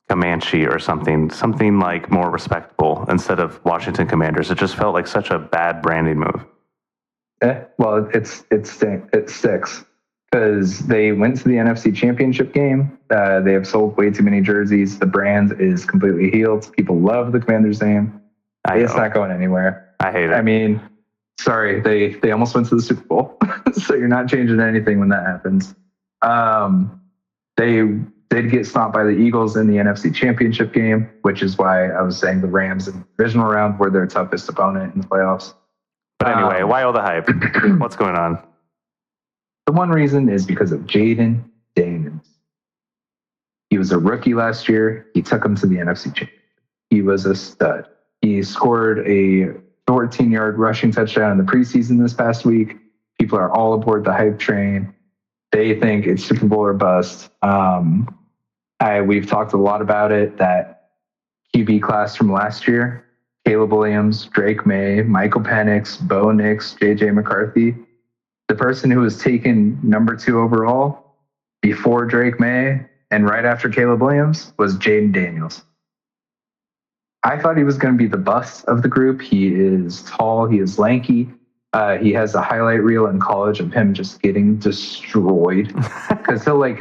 [SPEAKER 1] Comanche or something like more respectable instead of Washington Commanders. It just felt like such a bad branding move.
[SPEAKER 2] Well, it sticks because they went to the NFC Championship game. They have sold way too many jerseys. The brand is completely healed. People love the Commanders name. It's not going anywhere.
[SPEAKER 1] I hate it.
[SPEAKER 2] Sorry, they almost went to the Super Bowl, so you're not changing anything when that happens. They did get stomped by the Eagles in the NFC Championship game, which is why I was saying the Rams in the divisional round were their toughest opponent in the playoffs.
[SPEAKER 1] But anyway, why all the hype? What's going on?
[SPEAKER 2] The one reason is because of Jaden Daniels. He was a rookie last year. He took him to the NFC Championship. He was a stud. He scored a 14-yard rushing touchdown in the preseason this past week. People are all aboard the hype train. They think it's Super Bowl or bust. We've talked a lot about it, that QB class from last year. Caleb Williams, Drake May, Michael Penix, Bo Nix, J.J. McCarthy. The person who was taken number 2 overall before Drake May and right after Caleb Williams was Jaden Daniels. I thought he was going to be the bust of the group. He is tall. He is lanky. He has a highlight reel in college of him just getting destroyed because he'll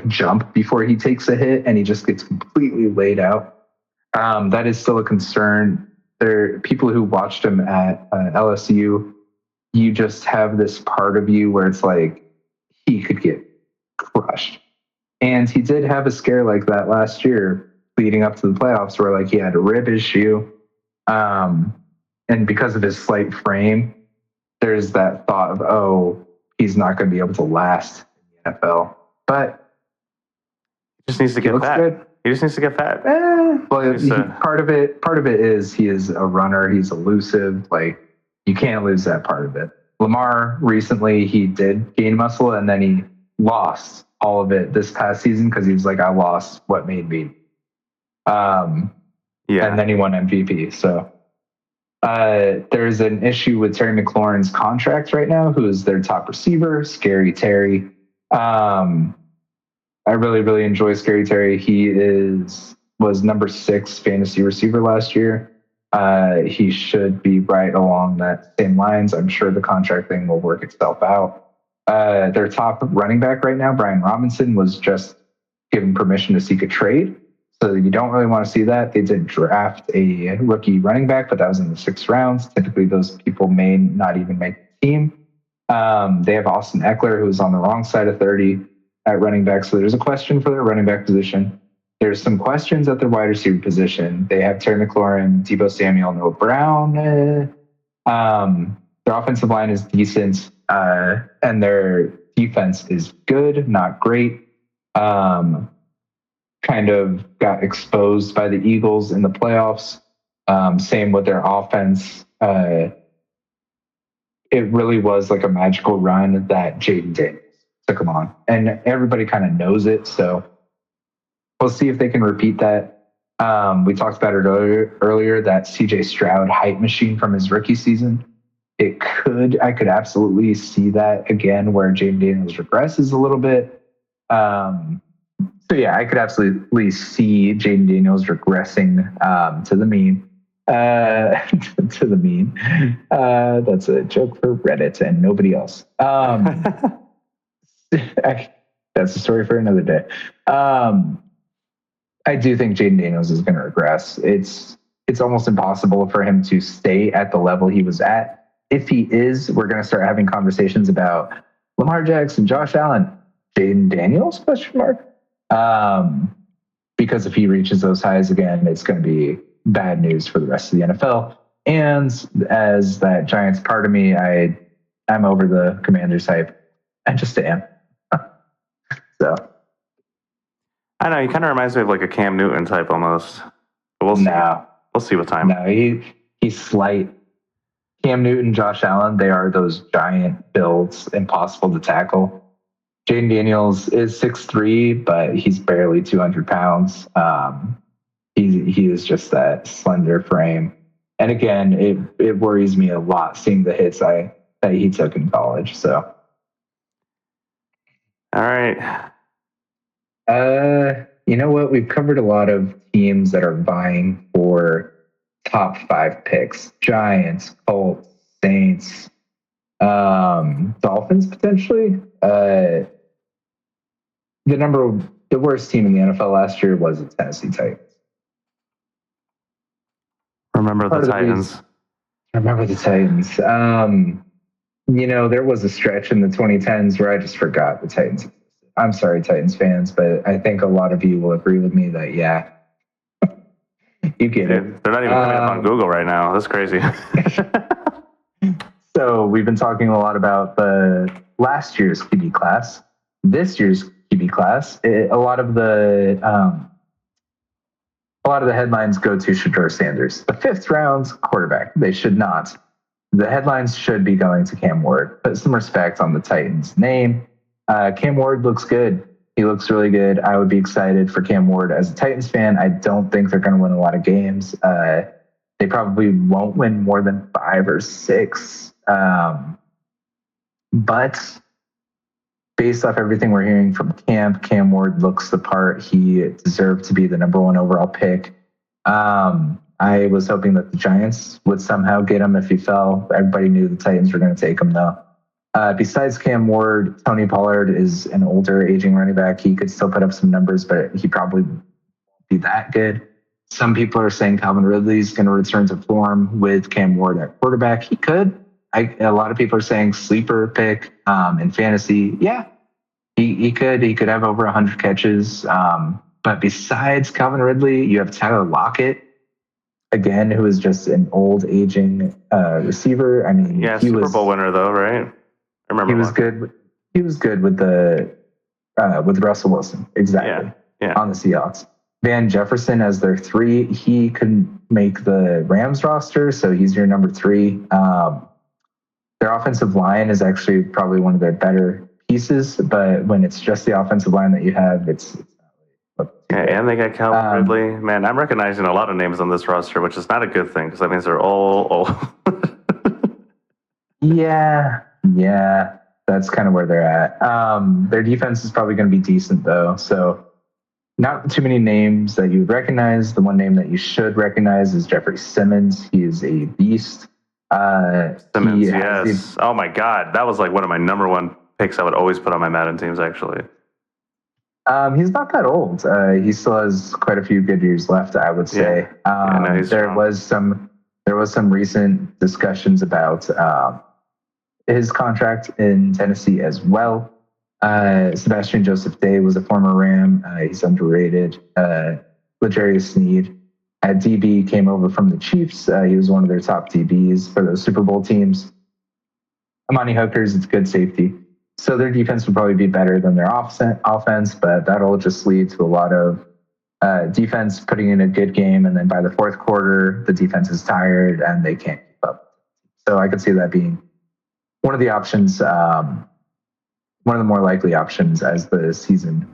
[SPEAKER 2] jump before he takes a hit and he just gets completely laid out. That is still a concern. There are people who watched him at LSU. You just have this part of you where it's like he could get crushed. And he did have a scare like that last year leading up to the playoffs where like he had to rib his shoe. And because of his slight frame, there's that thought of, he's not going to be able to last in the NFL. But
[SPEAKER 1] he just needs to get fat. Good. He just needs to get fat.
[SPEAKER 2] Part of it is he is a runner. He's elusive. Like, you can't lose that part of it. Lamar recently, he did gain muscle and then he lost all of it this past season because he was like, I lost what made me. And then he won MVP. So there's an issue with Terry McLaurin's contract right now, who is their top receiver, Scary Terry. I really, really enjoy Scary Terry. He was number 6 fantasy receiver last year. He should be right along that same lines. I'm sure the contract thing will work itself out. Their top running back right now, Brian Robinson, was just given permission to seek a trade. So you don't really want to see that. They did draft a rookie running back, but that was in the 6th rounds. Typically, those people may not even make the team. They have Austin Eckler, who's on the wrong side of 30 at running back. So there's a question for their running back position. There's some questions at their wide receiver position. They have Terry McLaurin, Deebo Samuel, Noah Brown. Their offensive line is decent, and their defense is good, not great. Kind of got exposed by the Eagles in the playoffs. Same with their offense. It really was like a magical run that Jaden Daniels took them on. And everybody kind of knows it. So we'll see if they can repeat that. We talked about it earlier, that CJ Stroud hype machine from his rookie season. I could absolutely see that again where Jaden Daniels regresses a little bit. So yeah, I could absolutely see Jaden Daniels regressing to the mean. To the mean. That's a joke for Reddit and nobody else. That's a story for another day. I do think Jaden Daniels is going to regress. It's almost impossible for him to stay at the level he was at. If he is, we're going to start having conversations about Lamar Jackson, Josh Allen, Jaden Daniels, ? Because if he reaches those highs again, it's going to be bad news for the rest of the NFL. And as that Giants part of me, I'm over the Commanders hype. I just am. So
[SPEAKER 1] I know he kind of reminds me of like a Cam Newton type almost. But we'll see.
[SPEAKER 2] No.
[SPEAKER 1] We'll see with time.
[SPEAKER 2] No, he's slight. Cam Newton, Josh Allen, they are those giant builds, impossible to tackle. Jaden Daniels is 6'3", but he's barely 200 pounds. He is just that slender frame. And again, it worries me a lot seeing the hits that he took in college. So,
[SPEAKER 1] all right.
[SPEAKER 2] You know what? We've covered a lot of teams that are vying for top 5 picks: Giants, Colts, Saints, Dolphins potentially. The worst team in the NFL last year was the Tennessee Titans.
[SPEAKER 1] Remember the Titans.
[SPEAKER 2] Remember the Titans. There was a stretch in the 2010s where I just forgot the Titans. I'm sorry, Titans fans, but I think a lot of you will agree with me that, yeah, you get it.
[SPEAKER 1] They're not even coming up on Google right now. That's crazy.
[SPEAKER 2] So we've been talking a lot about the last year's QB class, this year's QB class. A lot of the headlines go to Shedeur Sanders, the 5th round quarterback. They should not. The headlines should be going to Cam Ward. Put some respect on the Titans' name. Cam Ward looks good. He looks really good. I would be excited for Cam Ward as a Titans fan. I don't think they're going to win a lot of games. They probably won't win more than 5 or 6. But based off everything we're hearing from camp, Cam Ward looks the part. He deserved to be the number 1 overall pick. I was hoping that the Giants would somehow get him if he fell. Everybody knew the Titans were going to take him, though. Besides Cam Ward, Tony Pollard is an older, aging running back. He could still put up some numbers, but he probably won't be that good. Some people are saying Calvin Ridley's going to return to form with Cam Ward at quarterback. He could. A lot of people are saying sleeper pick in fantasy. Yeah, he could. He could have over 100 catches. But besides Calvin Ridley, you have Tyler Lockett, again, who is just an old, aging receiver. I mean,
[SPEAKER 1] yeah, Super Bowl winner though, right? I remember
[SPEAKER 2] he was good. He was good with with Russell Wilson, exactly.
[SPEAKER 1] Yeah.
[SPEAKER 2] On the Seahawks. Van Jefferson as their 3. He couldn't make the Rams roster, so he's your number 3. Their offensive line is actually probably one of their better pieces, but when it's just the offensive line that you have, it's not really.
[SPEAKER 1] And they got Calvin Ridley. Man, I'm recognizing a lot of names on this roster, which is not a good thing because that means they're all old.
[SPEAKER 2] Yeah, that's kind of where they're at. Their defense is probably going to be decent, though. So not too many names that you would recognize. The one name that you should recognize is Jeffrey Simmons. He is a beast.
[SPEAKER 1] Simmons, yes. Oh, my God. That was like one of my number 1 picks I would always put on my Madden teams, actually.
[SPEAKER 2] He's not that old. He still has quite a few good years left, I would say. There was some recent discussions about his contract in Tennessee as well. Sebastian Joseph Day was a former Ram. He's underrated. L'Jarius Sneed at DB came over from the Chiefs. He was one of their top DBs for those Super Bowl teams. Amani Hooker's it's good safety. So their defense would probably be better than their offense, but that'll just lead to a lot of defense putting in a good game, and then by the fourth quarter, the defense is tired and they can't keep up. So I could see that being one of the options, one of the more likely options as the season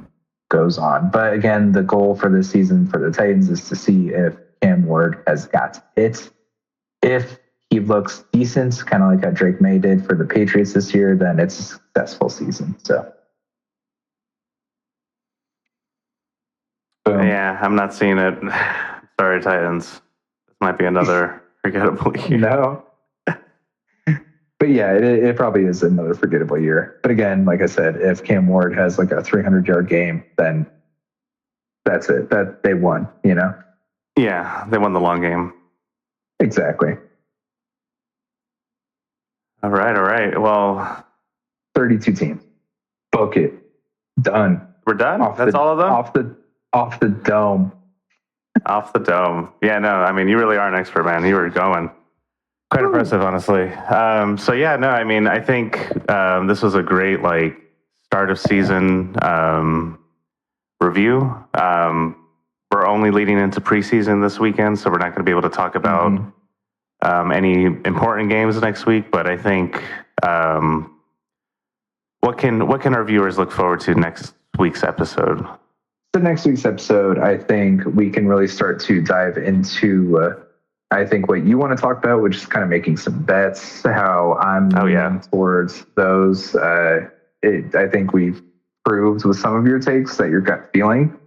[SPEAKER 2] goes on. But again, the goal for this season for the Titans is to see if Cam Ward has got it. If he looks decent, kind of like how Drake May did for the Patriots this year, then it's a successful season. So, boom.
[SPEAKER 1] Yeah, I'm not seeing it. Sorry, Titans. This might be another forgettable year.
[SPEAKER 2] No. But yeah, it probably is another forgettable year. But again, like I said, if Cam Ward has like a 300-yard game, then that's it. That they won, you know?
[SPEAKER 1] Yeah, they won the long game.
[SPEAKER 2] Exactly.
[SPEAKER 1] All right. Well,
[SPEAKER 2] 32 teams. Book it. Done.
[SPEAKER 1] We're done? That's all of them?
[SPEAKER 2] Off the dome.
[SPEAKER 1] Off the dome. Yeah, no, I mean, you really are an expert, man. You were going. Quite impressive, honestly. I think this was a great start of season review. We're only leading into preseason this weekend, so we're not going to be able to talk about any important games next week. But I think what can our viewers look forward to next week's episode?
[SPEAKER 2] So next week's episode, I think we can really start to dive into. I think what you want to talk about, which is kind of making some bets, how I'm leaning towards those. I think we've proved with some of your takes that your gut feeling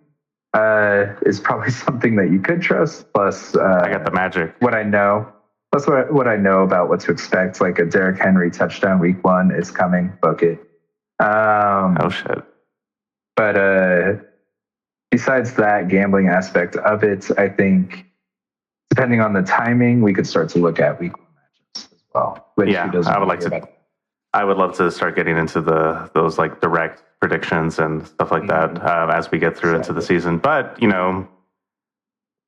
[SPEAKER 2] is probably something that you could trust. Plus,
[SPEAKER 1] I got the magic.
[SPEAKER 2] What I know. Plus, what I know about what to expect, like a Derrick Henry touchdown week 1 is coming. Book it.
[SPEAKER 1] Oh, shit.
[SPEAKER 2] But besides that gambling aspect of it, I think depending on the timing, we could start to look at week 1 matchups as well.
[SPEAKER 1] I would love to start getting into those direct predictions and stuff like that as we get through into the season. But,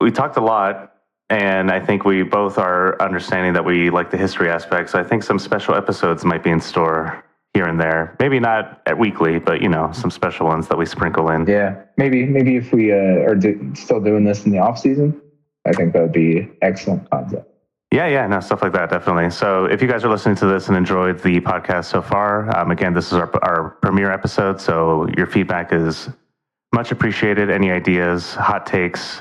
[SPEAKER 1] we talked a lot, and I think we both are understanding that we like the history aspect. So I think some special episodes might be in store here and there. Maybe not at weekly, but, some special ones that we sprinkle in.
[SPEAKER 2] Yeah, maybe if we are still doing this in the off season, I think that would be excellent content.
[SPEAKER 1] Yeah, no, stuff like that, definitely. So if you guys are listening to this and enjoyed the podcast so far, again, this is our premiere episode, so your feedback is much appreciated. Any ideas, hot takes,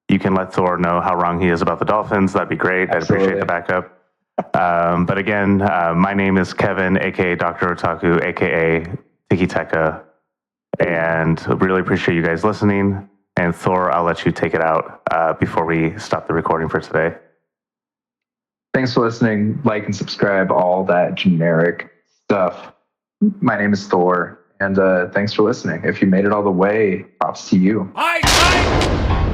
[SPEAKER 1] you can let Thor know how wrong he is about the Dolphins. That'd be great. Absolutely. I'd appreciate the backup. But again, my name is Kevin, a.k.a. Dr.Otaku, a.k.a. Tiki Tekka, and really appreciate you guys listening. And Thor, I'll let you take it out before we stop the recording for today.
[SPEAKER 2] Thanks for listening. Like and subscribe, all that generic stuff. My name is Thor, and thanks for listening. If you made it all the way, props to you.
[SPEAKER 4] Aye.